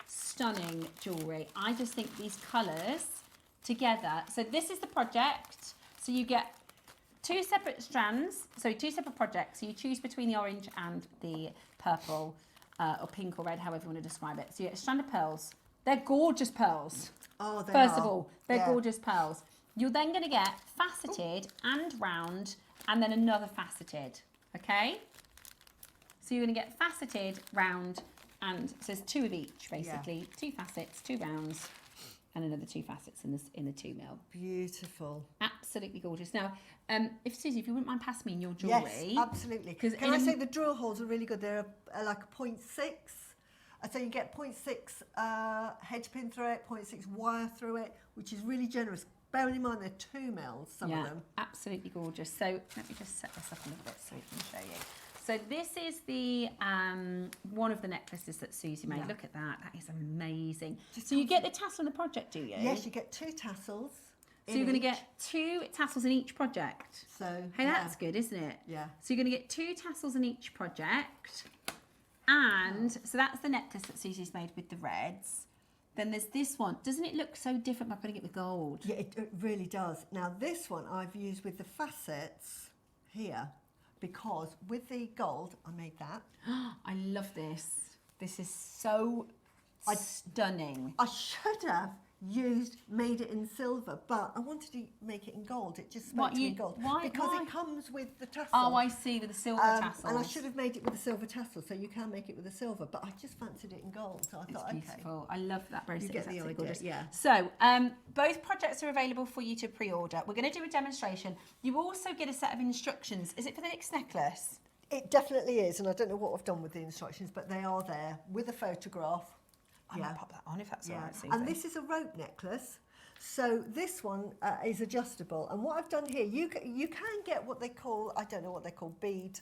stunning jewellery. I just think these colours together. So this is the project. So you get 2 separate strands, so 2 separate projects. So you choose between the orange and the purple, or pink or red, however you want to describe it. So you get a strand of pearls. They're gorgeous pearls. Oh, they First are. of all, they're Yeah. gorgeous pearls. You're then going to get faceted and round, and then another faceted, okay? So you're going to get faceted, round, and so there's 2 of each, basically. 2 facets, 2 rounds, and another 2 facets in the 2 mil. Beautiful. Absolutely gorgeous. Now, if Susie, if you wouldn't mind passing me in your jewellery. Yes, absolutely. Can I say the drill holes are really good? They're like a 0.6. So you get 0.6 hedge pin through it, 0.6 wire through it, which is really generous. Bearing in mind they're 2 mils, some of them. Absolutely gorgeous. So let me just set this up a little bit so we can show you. So this is the one of the necklaces that Susie made. Yeah. Look at that. That is amazing. So you get the tassel in the project, do you? Yes, you get 2 tassels. So you're going to get 2 tassels in each project. So Hey, that's good, isn't it? Yeah. So you're going to get 2 tassels in each project. And so that's the necklace that Susie's made with the reds. Then there's this one. Doesn't it look so different by putting it with gold? Yeah, it really does. Now this one I've used with the facets here, because with the gold, I made that. I love this. This is so stunning. I should have made it in silver, but I wanted to make it in gold. It just spoke to me in gold. Because it comes with the tassel. Oh, I see, with the silver tassel. And I should have made it with a silver tassel, so you can make it with a silver, but I just fancied it in gold, so I thought, It's beautiful. I love that bracelet. You get the It's idea, gorgeous. yeah. So, both projects are available for you to pre-order. We're going to do a demonstration. You also get a set of instructions. Is it for the next necklace? It definitely is, and I don't know what I've done with the instructions, but they are there with a photograph. I might pop that on if that's all right, Susie. And this is a rope necklace. So this one is adjustable. And what I've done here, you can get what they call, I don't know what they call, bead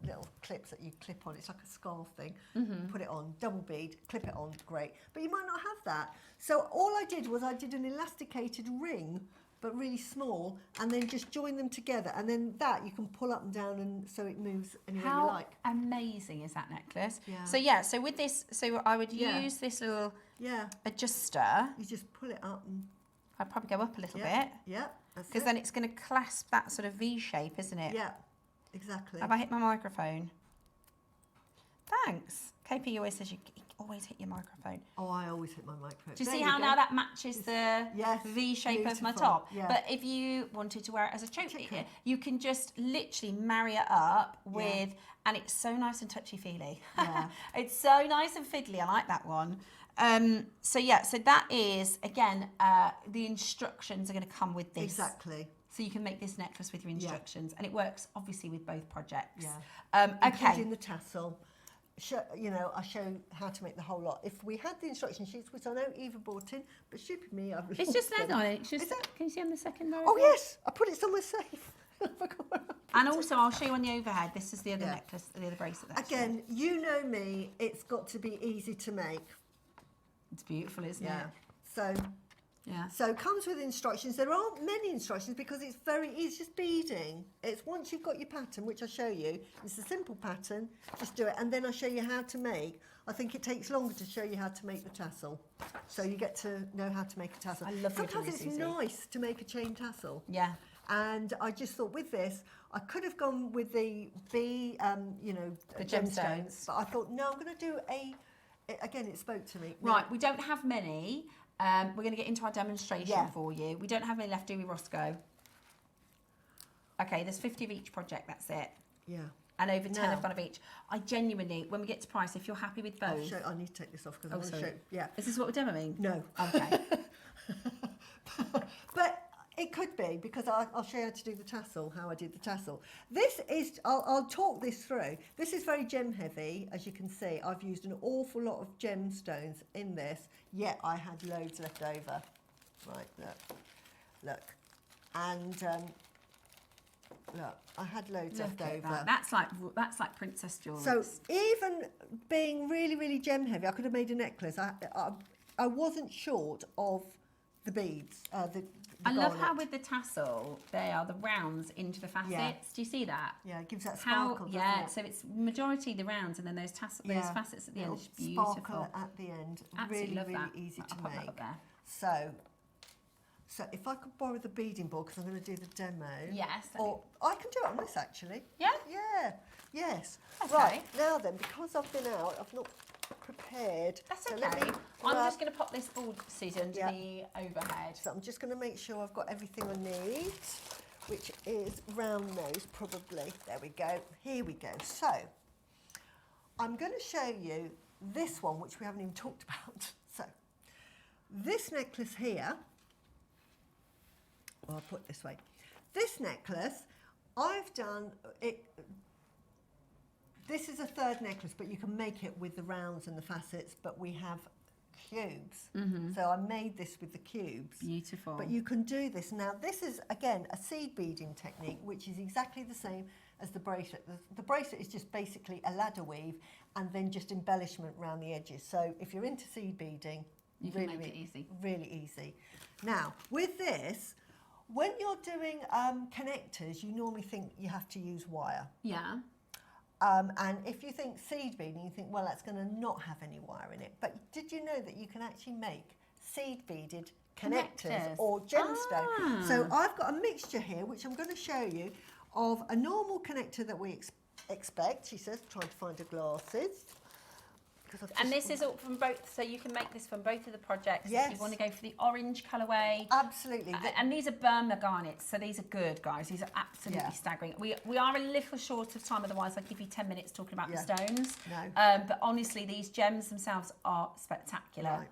little clips that you clip on. It's like a scarf thing. Put it on, double bead, clip it on, great. But you might not have that. So all I did was I did an elasticated ring, but really small, and then just join them together. And then that you can pull up and down, and so it moves anywhere you like. How amazing is that necklace? Yeah. So with this, I would use this little adjuster. You just pull it up and... I'd probably go up a little bit. Yeah, because then it's going to clasp that sort of V shape, isn't it? Yeah, exactly. Have I hit my microphone? Thanks. KP always says you always hit your microphone. Oh, I always hit my microphone. Do you see how now that matches the V shape of my top? Yeah. But if you wanted to wear it as a choker, you can just literally marry it up with, and it's so nice and touchy-feely. Yeah. It's so nice and fiddly. I like that one. So that is, again, the instructions are going to come with this. Exactly. So you can make this necklace with your instructions, and it works obviously with both projects. Yeah. Okay. Including the tassel. I show how to make the whole lot. If we had the instruction sheets, which I know Eva bought in, but stupid me, I've It's just lost leather them. on it. It's just, can you see on the second row? Oh yes, I put it somewhere safe. And also, I'll show you on the overhead. This is the other necklace, the other bracelet. Again, you know me. It's got to be easy to make. It's beautiful, isn't it? So. Yeah. So it comes with instructions. There aren't many instructions because it's very easy, it's just beading. It's once you've got your pattern, which I show you, it's a simple pattern, just do it, and then I show you how to make. I think it takes longer to show you how to make the tassel. So you get to know how to make a tassel. I love Sometimes your it's Susie. nice to make a chain tassel. Yeah. And I just thought with this, I could have gone with the the gemstones. but I thought, no, I'm going to do again, it spoke to me. Right, we don't have many. We're going to get into our demonstration for you. We don't have any left, do we, Roscoe? Okay, there's 50 of each project, that's it. Yeah. And over 10 have gone of each. I genuinely, when we get to price, if you're happy with both... I need to take this off because I want to show... Yeah. Is this what we're demoing? No. Okay. But it could be, because I'll show you how to do the tassel, how I did the tassel. This is, I'll talk this through. This is very gem heavy, as you can see. I've used an awful lot of gemstones in this, yet I had loads left over. Right, look. And look, I had loads left over. That's like princess jewellery. So even being really, really gem heavy, I could have made a necklace. I wasn't short of the beads, I love how garnet. with the tassel, they are the rounds into the facets. Yeah. Do you see that? Yeah, it gives that sparkle, doesn't it? So it's majority the rounds and then those facets at the end. It's beautiful. Sparkle at the end. Absolutely really, love really that. easy to I'll pop that make. up there. So if I could borrow the beading board, because I'm going to do the demo. Yes. Or I can do it on this actually. Yeah? Yeah. Yes. Okay. Right, now then, because I've been out, I've not prepared. That's so okay. let me I'm grab- just going to pop this board, Susie, under the overhead. So I'm just going to make sure I've got everything I need, which is round nose probably. There we go. Here we go. So I'm going to show you this one, which we haven't even talked about. So this necklace here, or I'll put it this way. This necklace, I've done it. This is a third necklace, but you can make it with the rounds and the facets, but we have cubes. So I made this with the cubes. Beautiful. But you can do this. Now this is, again, a seed beading technique, which is exactly the same as the bracelet. The bracelet is just basically a ladder weave and then just embellishment around the edges. So if you're into seed beading, You can make it easy. Really easy. Now, with this, when you're doing connectors, you normally think you have to use wire. Yeah. And if you think seed beading, you think, well, that's going to not have any wire in it. But did you know that you can actually make seed beaded connectors or gemstone? So I've got a mixture here, which I'm going to show you, of a normal connector that we expect. She says, trying to find her glasses. And this is all from both, so you can make this from both of the projects. Yes. If you want to go for the orange colourway. Absolutely. And these are Burma garnets, so these are good, guys. These are absolutely staggering. We are a little short of time, otherwise I'd give you 10 minutes talking about the stones. No. But honestly, these gems themselves are spectacular. Right.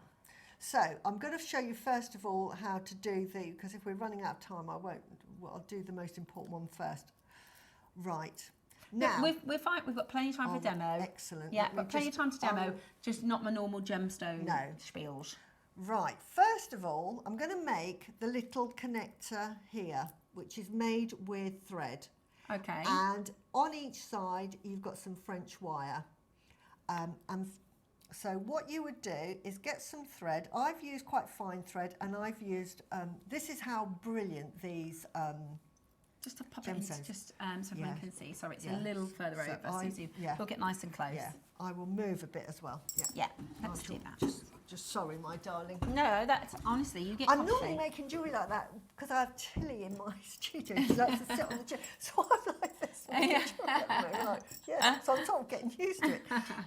So I'm going to show you first of all how to do because if we're running out of time, I'll do the most important one first. Right. Now, we're fine. We've got plenty of time for demo. Excellent. Yeah, got plenty of time to demo. Just not my normal gemstone spiels. Right. First of all, I'm going to make the little connector here, which is made with thread. Okay. And on each side, you've got some French wire. And so what you would do is get some thread. I've used quite fine thread, and I've used. This is how brilliant these. Just to pop it in, just so everyone can see. Sorry, it's a little further over, Susie. We'll get nice and close. Yeah, I will move a bit as well. Yeah, let's do that. Just sorry, my darling. No, that's honestly, you get. I'm normally making jewellery like that because I have Tilly in my studio. She likes to sit on the chair, so I'm like this. So I'm sort of getting used to it.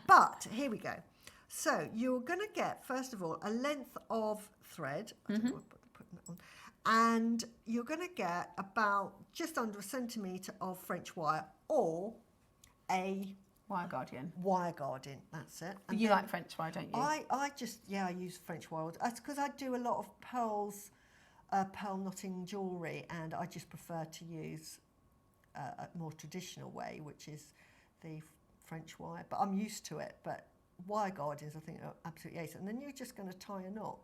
But here we go. So you're going to get first of all a length of thread. I don't know what to put that on. And you're going to get about just under a centimetre of French wire or a wire guardian. Wire guardian, that's it. And you like French wire, don't you? I use French wire. That's because I do a lot of pearl knotting jewellery, and I just prefer to use a more traditional way, which is the French wire. But I'm used to it. But wire guardians, I think, are absolutely ace. And then you're just going to tie a knot.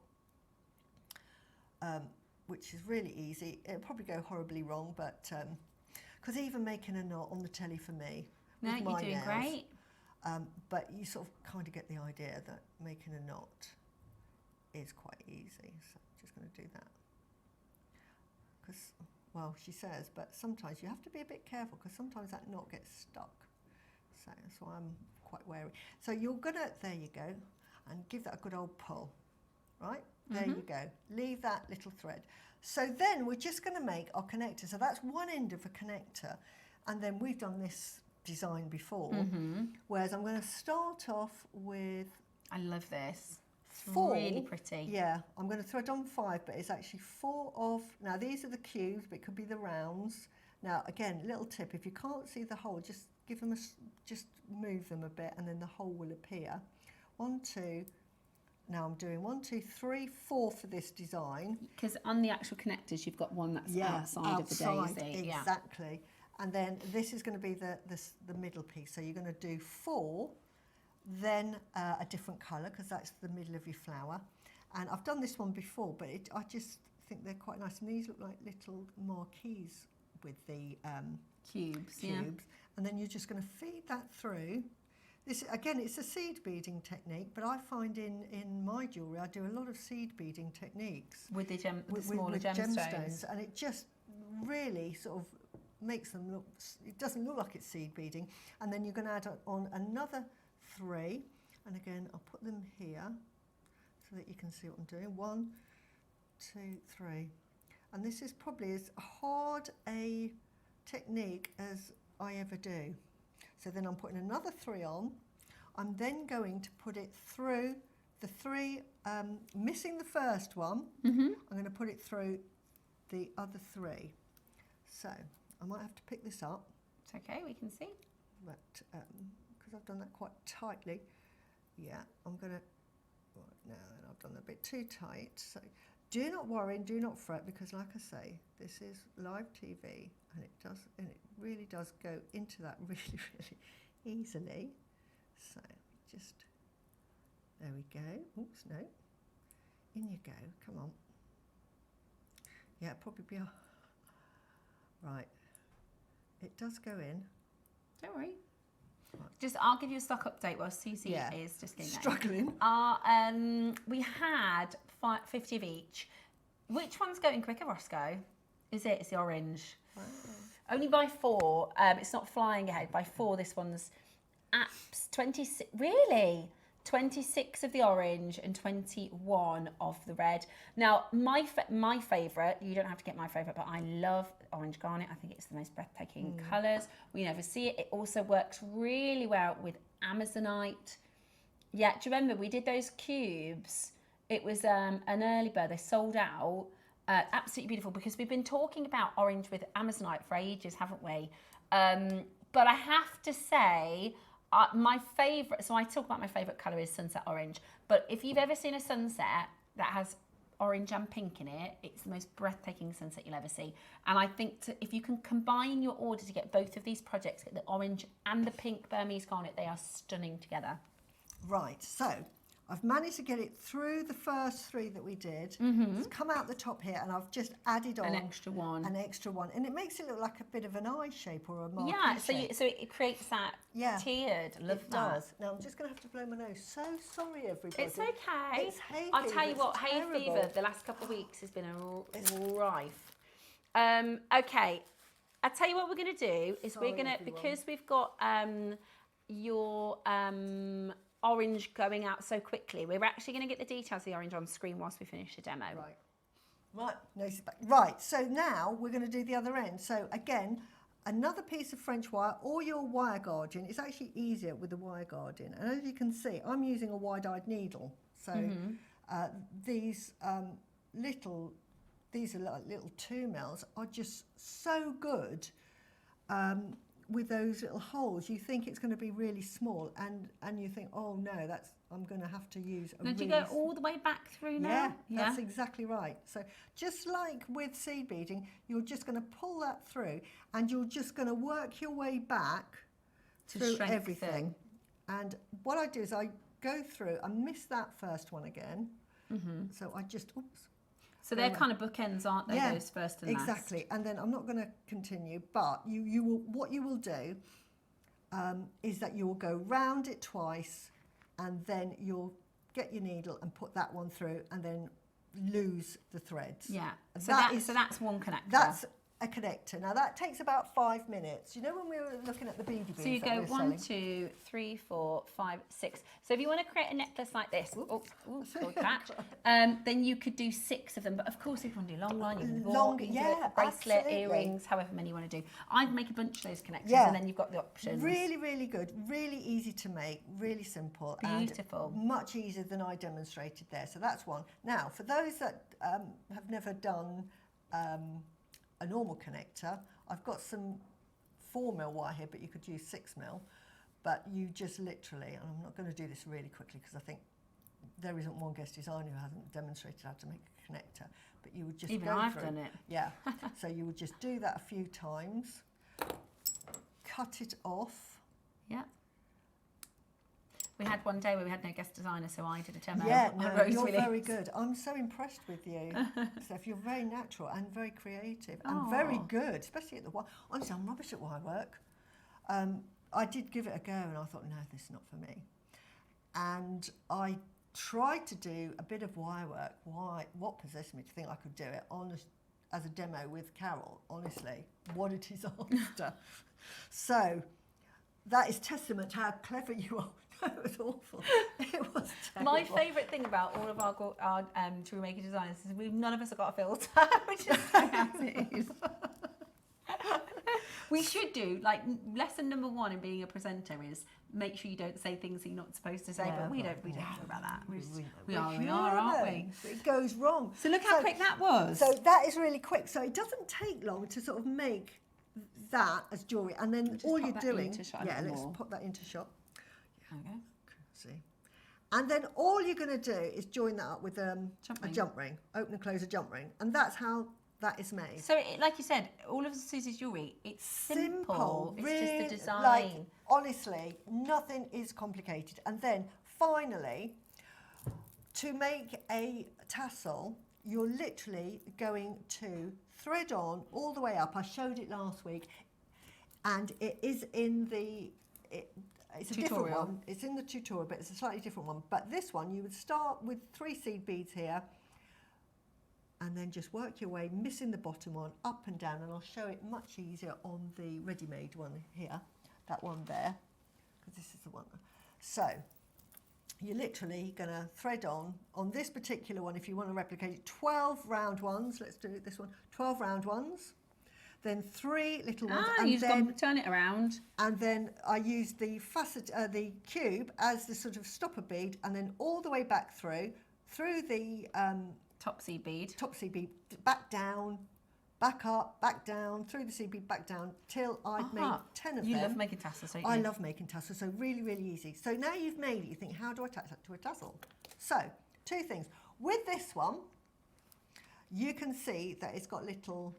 Which is really easy. It'll probably go horribly wrong, but because even making a knot on the telly for me, no, with my you're doing nails, great. But you sort of kind of get the idea that making a knot is quite easy. So I'm just going to do that. Because, well, she says, but sometimes you have to be a bit careful because sometimes that knot gets stuck. So that's why I'm quite wary. So you're going to, there you go, and give that a good old pull, right? There you go. Leave that little thread. So then we're just going to make our connector. So that's one end of a connector. And then we've done this design before. Whereas I'm going to start off with... I love this. It's 4. Really pretty. Yeah. I'm going to thread on 5, but it's actually 4 of... Now, these are the cubes, but it could be the rounds. Now, again, little tip. If you can't see the hole, just give them just move them a bit, and then the hole will appear. 1, 2... Now I'm doing 1, 2, 3, 4 for this design. Because on the actual connectors, you've got one that's outside of the daisy. Exactly. And then this is going to be the middle piece. So you're going to do 4, then a different colour because that's the middle of your flower. And I've done this one before, but I just think they're quite nice. And these look like little marquees with the cubes. And then you're just going to feed that through. This, again, it's a seed beading technique, but I find in my jewellery I do a lot of seed beading techniques. With the smaller gemstones. And it just really sort of makes them look, it doesn't look like it's seed beading. And then you're going to add on another 3, and again I'll put them here so that you can see what I'm doing. 1, 2, 3. And this is probably as hard a technique as I ever do. So then I'm putting another 3 on. I'm then going to put it through the 3, missing the first one. I'm going to put it through the other 3. So I might have to pick this up. It's okay, we can see. But because I've done that quite tightly, yeah, I'm going to, right now then I've done that a bit too tight. So do not worry and do not fret, because like I say, this is live TV and it really does go into that really, really easily. So just, there we go. Oops, no. In you go, come on. Yeah, probably be right. It does go in. Don't worry. Just, I'll give you a stock update while Susie is just getting struggling. We had 50 of each. Which one's going quicker, Roscoe? Is it? It's the orange. Wow. Only by 4. It's not flying ahead. By 4, this one's 26. Really? 26 of the orange and 21 of the red. Now, my favourite, you don't have to get my favourite, but I love orange garnet. I think it's the most breathtaking colours. We never see it. It also works really well with Amazonite. Yeah, do you remember we did those cubes? It was an early bird. They sold out. Absolutely beautiful, because we've been talking about orange with Amazonite for ages, haven't we? But I have to say, my favourite, so I talk about my favourite colour is sunset orange, but if you've ever seen a sunset that has orange and pink in it, it's the most breathtaking sunset you'll ever see. And I think if you can combine your order to get both of these projects, get the orange and the pink Burmese garnet, they are stunning together. Right, so I've managed to get it through the first 3 that we did. It's come out the top here, and I've just added on an extra one. And it makes it look like a bit of an eye shape or a marquee shape. So it creates that tiered. Love it that. does. Now I'm just going to have to blow my nose. So sorry, everybody. It's okay. It's hay fever. I'll tell you what, hay fever the last couple of weeks has been rife. Okay, I'll tell you what we're going to do is we're going to, because we've got your orange going out so quickly, we're actually going to get the details of the orange on screen whilst we finish the demo. Right, nose is back. Right, so now we're going to do the other end. So again, another piece of French wire or your wire guardian. It's actually easier with the wire guardian. And as you can see, I'm using a wide-eyed needle. So these are like little 2mm are just so good. With those little holes, you think it's going to be really small, and you think, oh no, I'm going to have to use a Now, do you go all the way back through now? Yeah, that's exactly right. So just like with seed beading, you're just going to pull that through, and you're just going to work your way back through everything. And what I do is I go through, I miss that first one again, so I just, So they're kind of bookends, aren't they? Yeah, those first and last. Exactly. And then I'm not going to continue, but you will. What you will do is that you will go round it twice, and then you'll get your needle and put that one through, and then lose the threads. Yeah. And So that's one connector. That's a connector. Now that takes about 5 minutes. You know when we were looking at the beady beads. So you go 1, 2, 3, 4, 5, 6. So if you want to create a necklace like this, then you could do 6 of them. But of course, if you want to do long line, you can do a bracelet, earrings, however many you want to do. I'd make a bunch of those connectors, and then you've got the options. Really, really good. Really easy to make. Really simple. Beautiful. And much easier than I demonstrated there. So that's one. Now, for those that have never done a normal connector, I've got some 4mm wire here, but you could use 6mm. But you just literally, and I'm not going to do this really quickly because I think there isn't one guest designer who hasn't demonstrated how to make a connector. But you would just Even go I've through. done it. Yeah. So you would just do that a few times, cut it off. Yeah. We had one day where we had no guest designer, so I did a demo. Yeah, on no, Rose you're Willis. very good. I'm so impressed with you, Steph. You're very natural and very creative and very good, especially at the wire. Honestly, I'm rubbish at wire work. I did give it a go, and I thought, no, this is not for me. And I tried to do a bit of wire work. What possessed me to think I could do it as a demo with Carol? Honestly, what a disaster. So that is testament to how clever you are. It was awful. It was terrible. My favourite thing about all of our jewellery maker designers is none of us have got a filter, which is so happy. We should do, like, lesson number 1 in being a presenter is make sure you don't say things that you're not supposed to say, but we don't care about that. We are, aren't we? It goes wrong. So look how quick that was. So that is really quick. So it doesn't take long to sort of make that as jewellery, and then all you're doing, let's put that into shot. Okay. See, and then all you're going to do is join that up with a jump ring, open and close a jump ring, and that's how that is made. So, like you said, all of Susie's jewellery, it's simple. It's really, just the design. Like, honestly, nothing is complicated. And then finally, to make a tassel, you're literally going to thread on all the way up. I showed it last week, and it is in the... It's a different one. It's in the tutorial, but it's a slightly different one. But this one, you would start with 3 seed beads here, and then just work your way, missing the bottom one, up and down, and I'll show it much easier on the ready-made one here, that one there, because this is the one. So you're literally going to thread on this particular one, if you want to replicate it, 12 round ones. Let's do it this one, 12 round ones. then 3 little ones, Ah, and you've then got to turn it around. And then I use the the cube as the sort of stopper bead, and then all the way back through the top seed bead, back down, back up, back down, through the seed bead, back down, till I've made 10 of them. You love making tassels, don't you? I love making tassels, so really, really easy. So now you've made it, you think, how do I attach that to a tassel? So, 2 things. With this one, you can see that it's got little...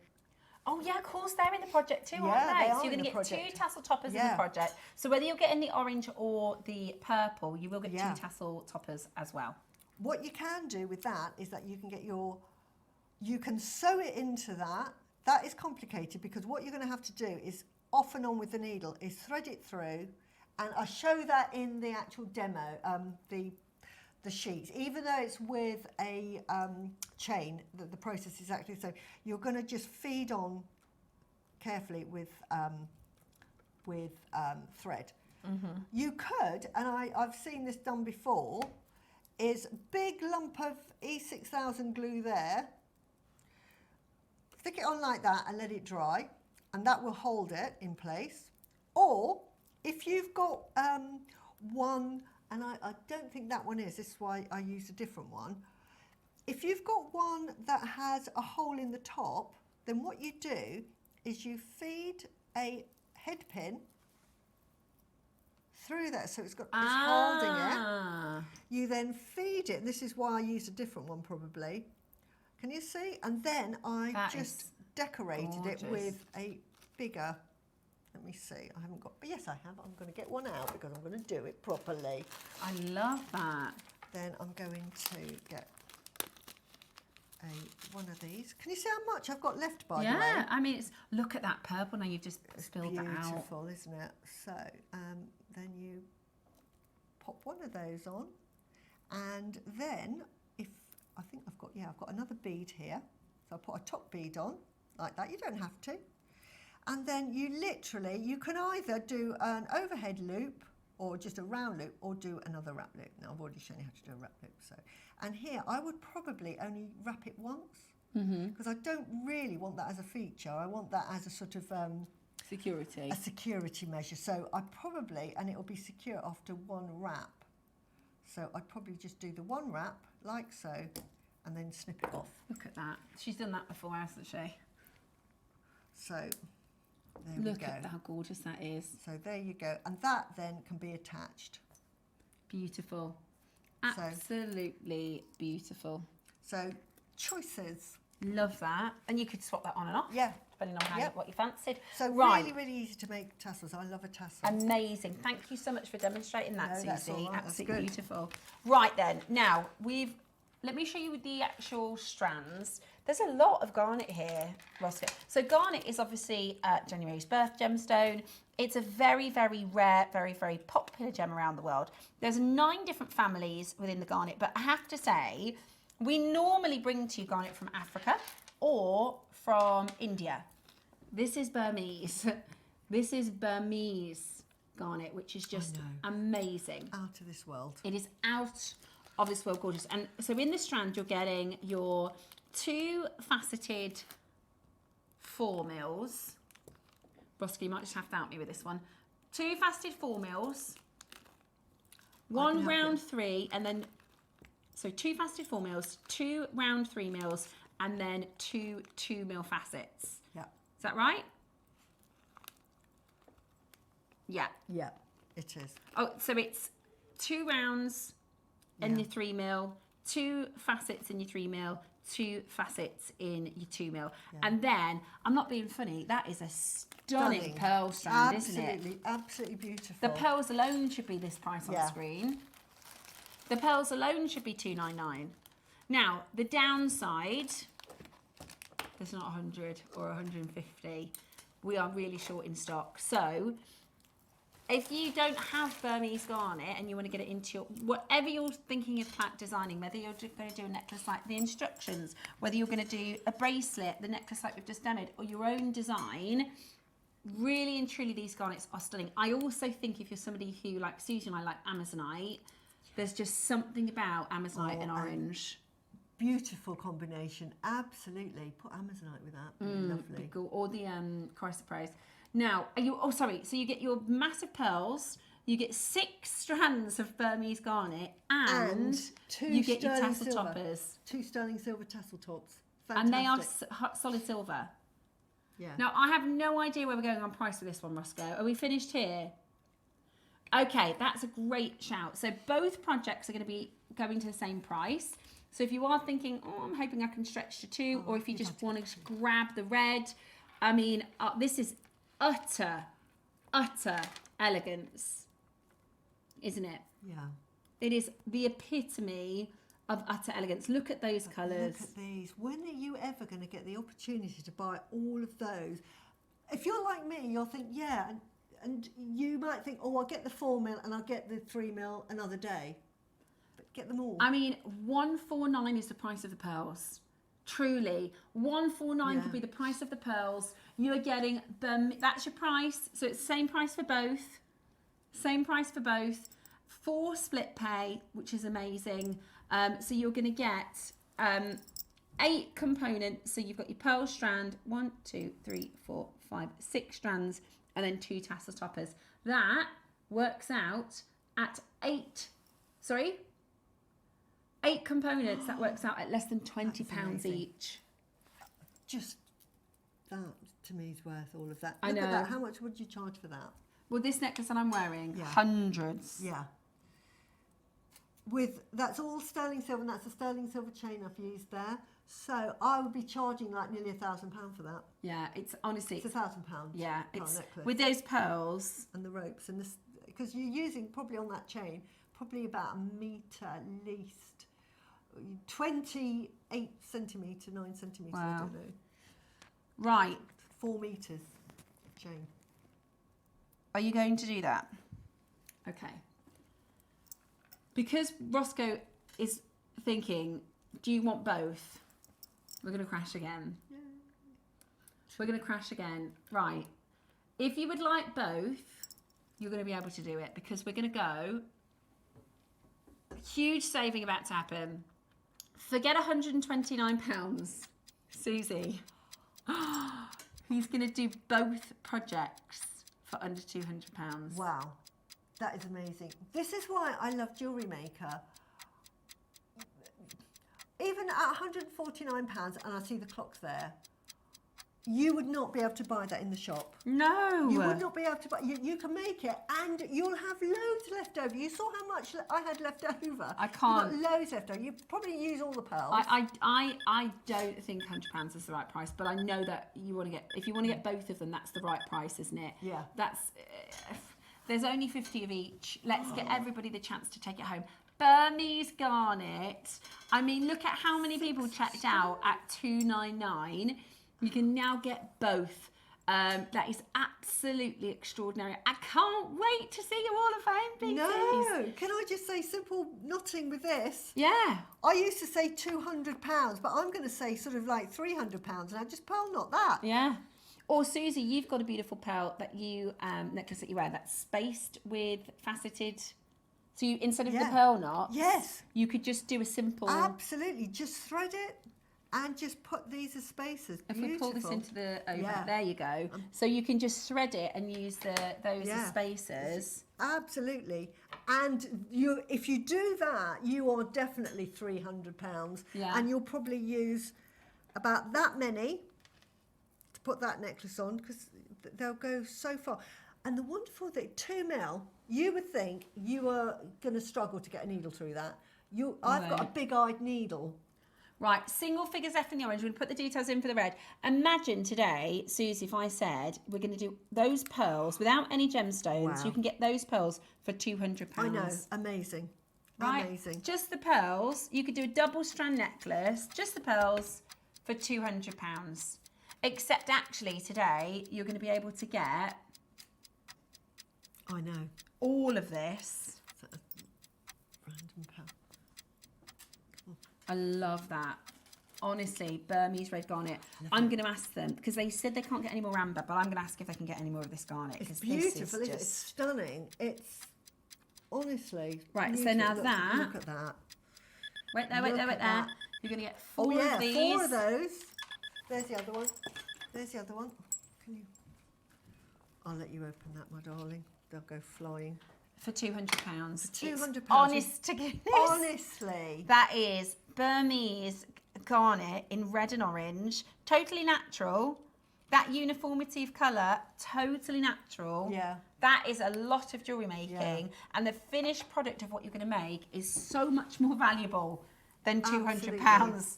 Oh yeah, of course, they're in the project too, Yeah, aren't they? they So are you're in going to the get 2 project. tassel toppers in Yeah. the project. So whether you're getting the orange or the purple, you will get Yeah. 2 tassel toppers as well. What you can do with that is that you can get you can sew it into that. That is complicated because what you're going to have to do is off and on with the needle is thread it through, and I show that in the actual demo, the sheets. Even though it's with a chain, the process is exactly the same. You're going to just feed on carefully with thread. You could, and I've seen this done before, is big lump of E6000 glue there, stick it on like that and let it dry, and that will hold it in place. Or if you've got one, and I don't think that one is, this is why I used a different one. If you've got one that has a hole in the top, then what you do is you feed a head pin through there, so it's holding it. You then feed it, and this is why I used a different one probably. Can you see? And then I just decorated it with a bigger, let me see, I haven't got, but yes I have, I'm going to get one out because I'm going to do it properly. I love that. Then I'm going to get one of these. Can you see how much I've got left, by the way? Yeah, I mean, look at that purple now, you've just spilled that out. Beautiful, isn't it? So then you pop one of those on, and then I've got another bead here. So I put a top bead on like that. You don't have to. And then you can either do an overhead loop or just a round loop, or do another wrap loop. Now I've already shown you how to do a wrap loop. So, and here I would probably only wrap it once, because I don't really want that as a feature. I want that as a sort of security. A security measure. So I probably, and it will be secure after one wrap. So I'd probably just do the one wrap like so, and then snip it off. Look at that. She's done that before, hasn't she? So there we go. Look at how gorgeous that is. So there you go. And that then can be attached. Beautiful. Absolutely beautiful. So choices. Love that. And you could swap that on and off. Yeah. Depending on what you fancied. So right. really, really easy to make tassels. I love a tassel. Amazing. Thank you so much for demonstrating that, No, that's all Suzie. right. Absolutely beautiful. Right then, now let me show you the actual strands. There's a lot of garnet here, Roscoe. So garnet is obviously January's birth gemstone. It's a very, very rare, very, very popular gem around the world. There's 9 different families within the garnet, but I have to say, we normally bring to you garnet from Africa or from India. This is Burmese. This is Burmese garnet, which is just amazing. Out of this world. It is out of this world gorgeous. And so in the strand, you're getting your 2 faceted 4 mils. Roscoe, you might just have to help me with this one. 2 faceted 4 mils, 1 round 3, and then, so 2 faceted 4 mils, 2 round 3 mils, and then 2 2-mil facets. Yeah. Is that right? Yeah. Yeah, it is. Oh, so it's 2 rounds in your 3 mil, 2 facets in your 3 mil, 2 facets in your 2 mil. Yeah. And then, I'm not being funny, that is a stunning pearl strand, isn't it? Absolutely, absolutely beautiful. The pearls alone should be this price on screen. The pearls alone should be $299. Now, the downside, there's not 100 or 150. We are really short in stock. So, if you don't have Burmese garnet and you want to get it into your, whatever you're thinking of designing, whether you're going to do a necklace like the instructions, whether you're going to do a bracelet, the necklace like we've just demoed, or your own design, really and truly these garnets are stunning. I also think if you're somebody who, like Suzie and I, like Amazonite, there's just something about Amazonite and orange. beautiful combination. Absolutely. Put Amazonite with that. Lovely. Cool. Or the Chrysoprase. Now, so you get your massive pearls, you get 6 strands of Burmese garnet, and 2 you get your sterling tassel silver. toppers. 2 sterling silver tassel tops. And they are Fantastic. solid silver. Yeah. Now, I have no idea where we're going on price for this one, Roscoe. Are we finished here? Okay, that's a great shout. So both projects are going to be going to the same price. So if you are thinking, oh, I'm hoping I can stretch to 2, or if you just want to grab the red, I mean, this is utter elegance, isn't it? Yeah. It is the epitome of utter elegance. Look at those colours. Look at these. When are you ever going to get the opportunity to buy all of those? If you're like me, you'll think, yeah, and you might think, oh, I'll get the 4 mil and I'll get the 3 mil another day. But get them all. I mean, 149 is the price of the pearls. Truly, 149 could be the price of the pearls. You are getting that's your price. So it's the same price for both. Same price for both. 4 split pay, which is amazing. So you're going to get 8 components. So you've got your pearl strand, 1, 2, 3, 4, 5, 6 strands, and then 2 tassel toppers. That works out at 8 components. That works out at less than £20 each. Just that to me is worth all of that. I Look know. at that. How much would you charge for that? Well, this necklace that I'm wearing, hundreds. Yeah. That's all sterling silver, and that's a sterling silver chain I've used there. So I would be charging like nearly £1,000 for that. Yeah, it's honestly, it's £1,000. Yeah, for a it's necklace. with those pearls and the ropes and this, because you're using probably on that chain probably about a metre at least, 28 centimetre, 9 centimetres. I Wow. don't know. Right. 4 metres chain. Are you going to do that? Okay. Because Roscoe is thinking, do you want both? We're going to crash again. Yeah. We're going to crash again. Right. If you would like both, you're going to be able to do it, because we're going to go. Huge saving about to happen. Forget £129, Susie. He's going to do both projects for under £200. Wow, that is amazing. This is why I love JewelleryMaker. Even at £149, and I see the clocks there, you would not be able to buy that in the shop. No. You would not be able to buy. You can make it, and you'll have loads left over. You saw how much I had left over. I can't. You've got loads left over. You probably use all the pearls. I don't think £100 is the right price, but I know that you want to get, if you want to get both of them, that's the right price, isn't it? Yeah. That's, there's only 50 of each. Let's get everybody the chance to take it home. Burmese garnet. I mean, look at how many people checked out at $299. You can now get both. That is absolutely extraordinary. I can't wait to see you all of Fame pieces. No, can I just say simple knotting with this? Yeah. I used to say £200, but I'm going to say sort of like £300, and I just pearl knot that. Yeah. Or Susie, you've got a beautiful pearl that you necklace that you wear that's spaced with faceted. So you, instead of the pearl knot, yes, you could just do a simple. Absolutely, just thread it and just put these as spacers. If we pull this into the over, Yeah. there you go. So you can just thread it and use those as spacers. Absolutely, and if you do that, you are definitely £300, and you'll probably use about that many to put that necklace on, because they'll go so far. And the wonderful thing, 2 mil, you would think you are going to struggle to get a needle through that. I've got a big-eyed needle. Right, single figures left in the orange. We're going to put the details in for the red. Imagine today, Susie, if I said we're going to do those pearls without any gemstones. Wow. You can get those pearls for £200. I know, amazing. Right? Amazing. Just the pearls. You could do a double strand necklace, just the pearls, for £200. Except actually today, you're going to be able to get... I know. All of this. Random pearl. I love that. Honestly, Burmese red garnet. I'm going to ask them, because they said they can't get any more amber, but I'm going to ask if they can get any more of this garnet. It's beautiful, isn't it? It's stunning. It's honestly right. beautiful. So now Look at that. Wait there. You're going to get 4 Oh yeah, of these. 4 of those. There's the other one. There's the other one. Can you? I'll let you open that, my darling. They'll go flying. For £200. For £200. Honest to goodness. Honestly. That is Burmese garnet in red and orange. Totally natural. That uniformity of colour, totally natural. Yeah. That is a lot of jewellery making. And the finished product of what you're going to make is so much more valuable than £200.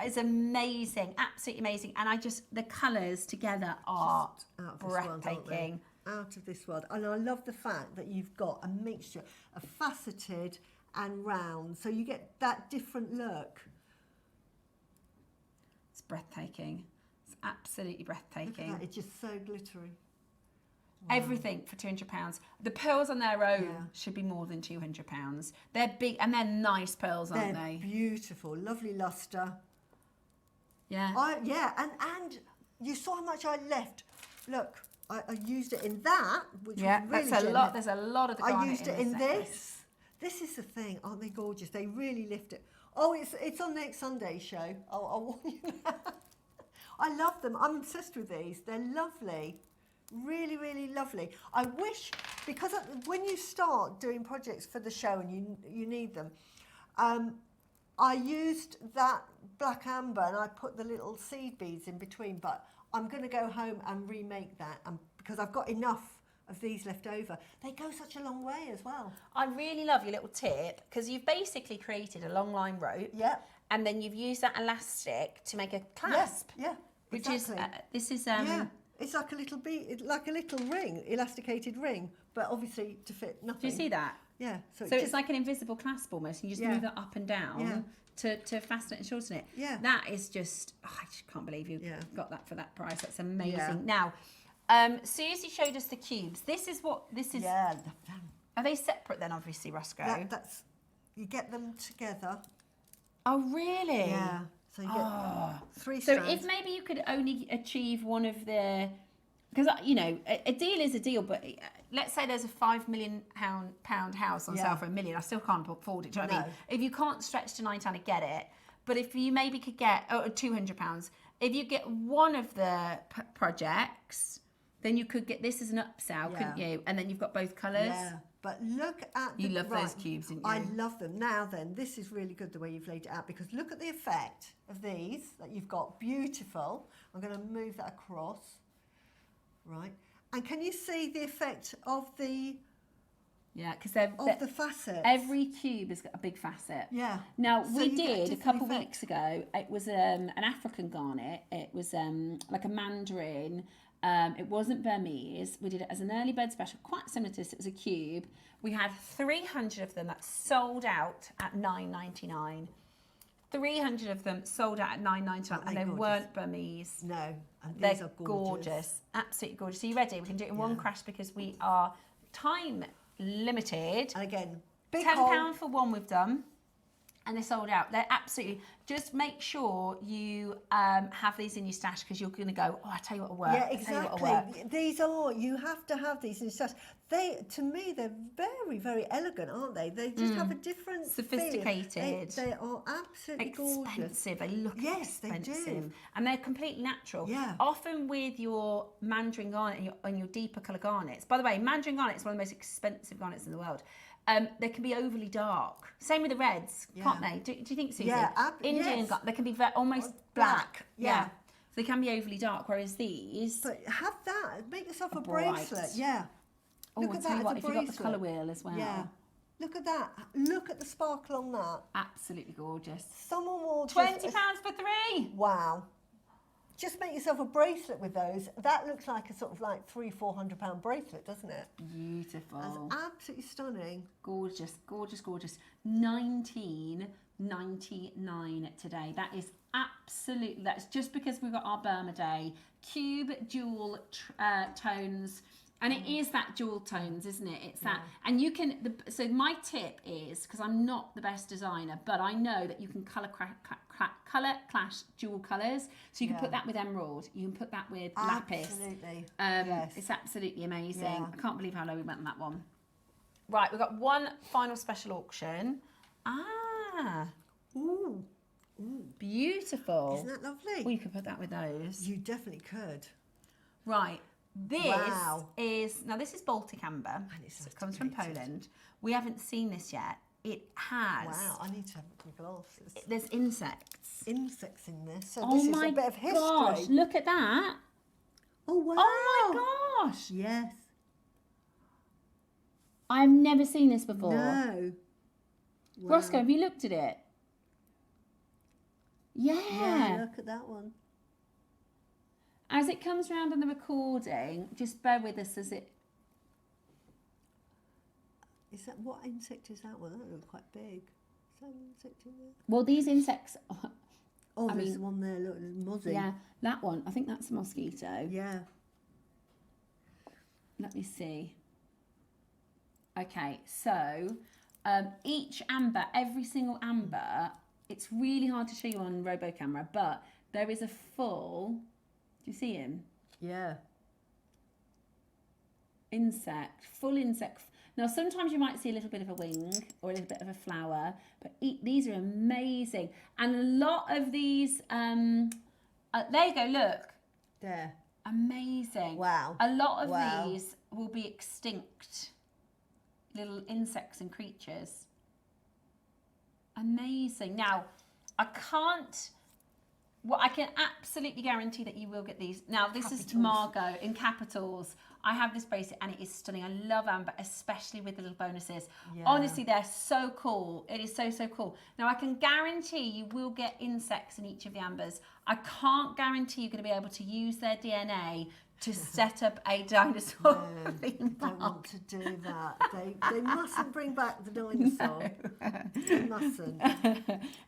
It's amazing, absolutely amazing. And the colours together are breathtaking. Out of this world. And I love the fact that you've got a mixture of faceted and round, so you get that different look. It's breathtaking. It's absolutely breathtaking. Look at that, it's just so glittery. Everything for £200. The pearls on their own should be more than £200. They're big and they're nice pearls, aren't they? They're beautiful, lovely lustre. Yeah. And you saw how much I left. Look, I used it in that, which was really that's a lot. There's a lot of the garnet I used it in necklace. this. This is the thing, aren't they gorgeous? They really lift it. Oh, it's on next Sunday's show. I'll warn you now. I love them. I'm obsessed with these. They're lovely. Really, really lovely. I wish, because when you start doing projects for the show and you need them, I used that black amber and I put the little seed beads in between, but I'm going to go home and remake that because I've got enough of these left over. They go such a long way as well. I really love your little tip because you've basically created a long line rope. Yeah. And then you've used that elastic to make a clasp. Yeah. Which exactly. is, this is... yeah. It's like a little bead, like a little ring, elasticated ring, but obviously to fit nothing. Do you see that? Yeah. So it's like an invisible clasp almost. You just move it up and down to fasten it and shorten it. Yeah. That is just, I just can't believe you got that for that price. That's amazing. Yeah. Now, Suzie showed us the cubes. This is what this is. Yeah. Are they separate then, obviously, Roscoe? That's you get them together. Oh, really? Yeah. So you get 3 So strands. if maybe you could only achieve one of the, because you know a deal is a deal, but let's say there's a £5 million house on sale for £1 million, I still can't afford it. Do you know what I mean? If you can't stretch to £9 to get it, but if you maybe could get £200, if you get one of the projects, then you could get this as an upsell, couldn't you? And then you've got both colours. Yeah. But look at you love those cubes, didn't you? I love them. Now then, this is really good the way you've laid it out because look at the effect of these that you've got. Beautiful. I'm going to move that across. Right. And can you see the effect of the because the facets? Every cube has got a big facet. Yeah. Now So we you get did a different couple effect. weeks ago. It was an African garnet. It was like a mandarin. It wasn't Burmese. We did it as an early bird special, quite similar to this. It was a cube. We had 300 of them that sold out at $9.99. 300 of them sold out at $9.99, and they weren't Burmese. No, and they're these are gorgeous. Absolutely gorgeous. Are you ready? We can do it in one crash because we are time limited. And again, big £10 for one we've done. And they're sold out. They're absolutely, just make sure you have these in your stash because you're going to go, oh, I tell you what will work. Yeah, exactly. These are, you have to have these in your stash. To me, they're very, very elegant, aren't they? They just have a different sophisticated. They are absolutely expensive. gorgeous. They look expensive. They do. And they're completely natural. Yeah. Often with your mandarin garnet and your deeper colour garnets. By the way, mandarin garnet is one of the most expensive garnets in the world. They can be overly dark. Same with the reds, can't they? Do you think, Suzie? Yeah, Indian, they can be almost black. Yeah. So they can be overly dark, whereas these... But have that. Make yourself a bright. bracelet. Yeah. Oh, Look I'll at tell that you what, as if a you've got the bracelet. colour wheel as well. Yeah. Look at that. Look at the sparkle on that. Absolutely gorgeous. Someone will £20 for 3. Wow. Just make yourself a bracelet with those. That looks like a sort of like £300-400 bracelet, doesn't it? Beautiful. That's absolutely stunning. Gorgeous, gorgeous, gorgeous. $19.99 today. That is absolutely, that's just because we've got our Burma Day. Cube jewel tones. And it is that jewel tones, isn't it? It's that, and you can. So my tip is, because I'm not the best designer, but I know that you can colour clash jewel colours. So you can put that with emerald. You can put that with lapis. Absolutely. Yes. It's absolutely amazing. Yeah. I can't believe how low we went on that one. Right, we've got one final special auction. Ah. Ooh. Ooh. Beautiful. Isn't that lovely? Well, you could put that with those. You definitely could. Right. This Wow. is, now this is Baltic amber. And it's So it comes from Poland. We haven't seen this yet. It has. Wow, I need to have my glasses. There's insects. Insects in this. So Oh this my is a bit of history. gosh, look at that. Oh, wow. Oh my gosh. Yes. I've never seen this before. No. Wow. Roscoe, have you looked at it? Yeah, look at that one. As it comes round on the recording, just bear with us as it... Is that, what insect is that one? That looks quite big. Is that an insect in there? Well, these insects... Oh, I there's mean, one there, look, there's mozzie. Yeah, that one. I think that's a mosquito. Yeah. Let me see. Okay, so each amber, every single amber, it's really hard to show you on robo camera, but there is a full... Do you see him? Yeah. Insect, full insect. Now, sometimes you might see a little bit of a wing or a little bit of a flower, but these are amazing. And a lot of these, there you go, look. There. Amazing. Wow. A lot of these will be extinct, little insects and creatures. Amazing. Now, I can't... Well, I can absolutely guarantee that you will get these. Now, this is Margot in capitals. I have this bracelet and it is stunning. I love amber, especially with the little bonuses. Yeah. Honestly, they're so cool. It is so, so cool. Now, I can guarantee you will get insects in each of the ambers. I can't guarantee you're going to be able to use their DNA to set up a dinosaur theme Don't park. want to do that. They mustn't bring back the dinosaur. They mustn't.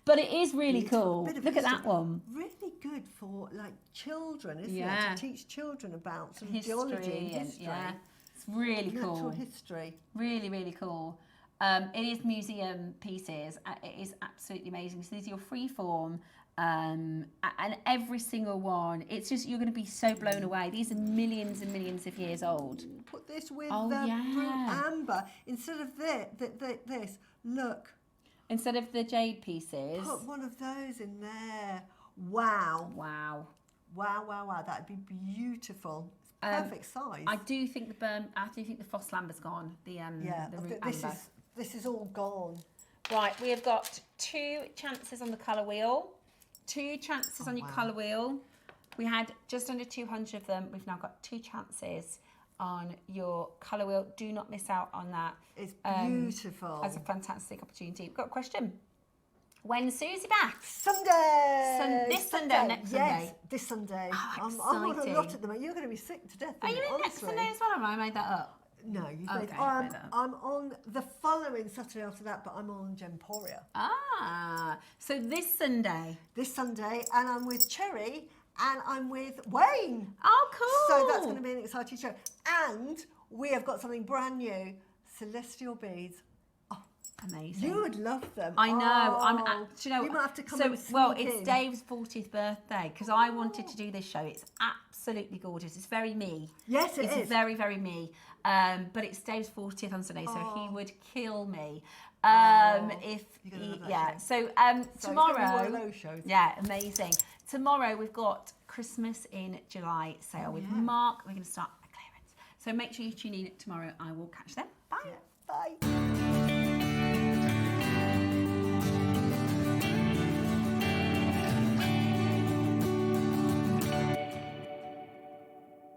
But it is really Beautiful. cool. Bit of Look at history. that one. Really good for like children, isn't Yeah. it? To teach children about some History geology and and- history. yeah. It's really Natural cool. history. Really, really cool. It is museum pieces. It is absolutely amazing. So these are your free form. And every single one, it's just, you're going to be so blown away. These are millions and millions of years old. Put this with Oh, the yeah. brute amber instead of this. Look. Instead of the jade pieces. Put one of those in there. Wow. Wow. Wow, wow, wow. That'd be beautiful. It's perfect size. I do think the fossil amber's gone. The yeah, the root this amber. this is all gone. Right, we have got 2 chances on the colour wheel. 2 chances on your colour wheel. We had just under 200 of them. We've now got 2 chances on your colour wheel. Do not miss out on that. It's beautiful. As a fantastic opportunity. We've got a question. When's Suzie back? Sunday. This Sunday or next Sunday? Yes, this Sunday. Oh, I'm on a exciting. lot at the moment. You're going to be sick to death. Are you in next Sunday as well, or have I made that up? No, you've Okay, made, made that up. I'm on the following Saturday after that, but I'm on Gemporia. Ah, so this Sunday. This Sunday, and I'm with Cherry, and I'm with Wayne. Oh, cool. So that's going to be an exciting show. And we have got something brand new, Celestial Beads. Amazing. You would love them. I know. Oh, Do you know, you might have to come so, and sneak well, it's in. Dave's 40th birthday because I wanted to do this show. It's absolutely gorgeous. It's very me. Yes, it is. It's very, very me. But it's Dave's 40th on Sunday, so he would kill me. If You're gonna he, love that yeah. show. So So it's gonna be tomorrow, one of those shows. yeah, amazing. Tomorrow we've got Christmas in July sale with Mark. We're going to start a clearance. So make sure you tune in tomorrow. I will catch them. Bye. Bye.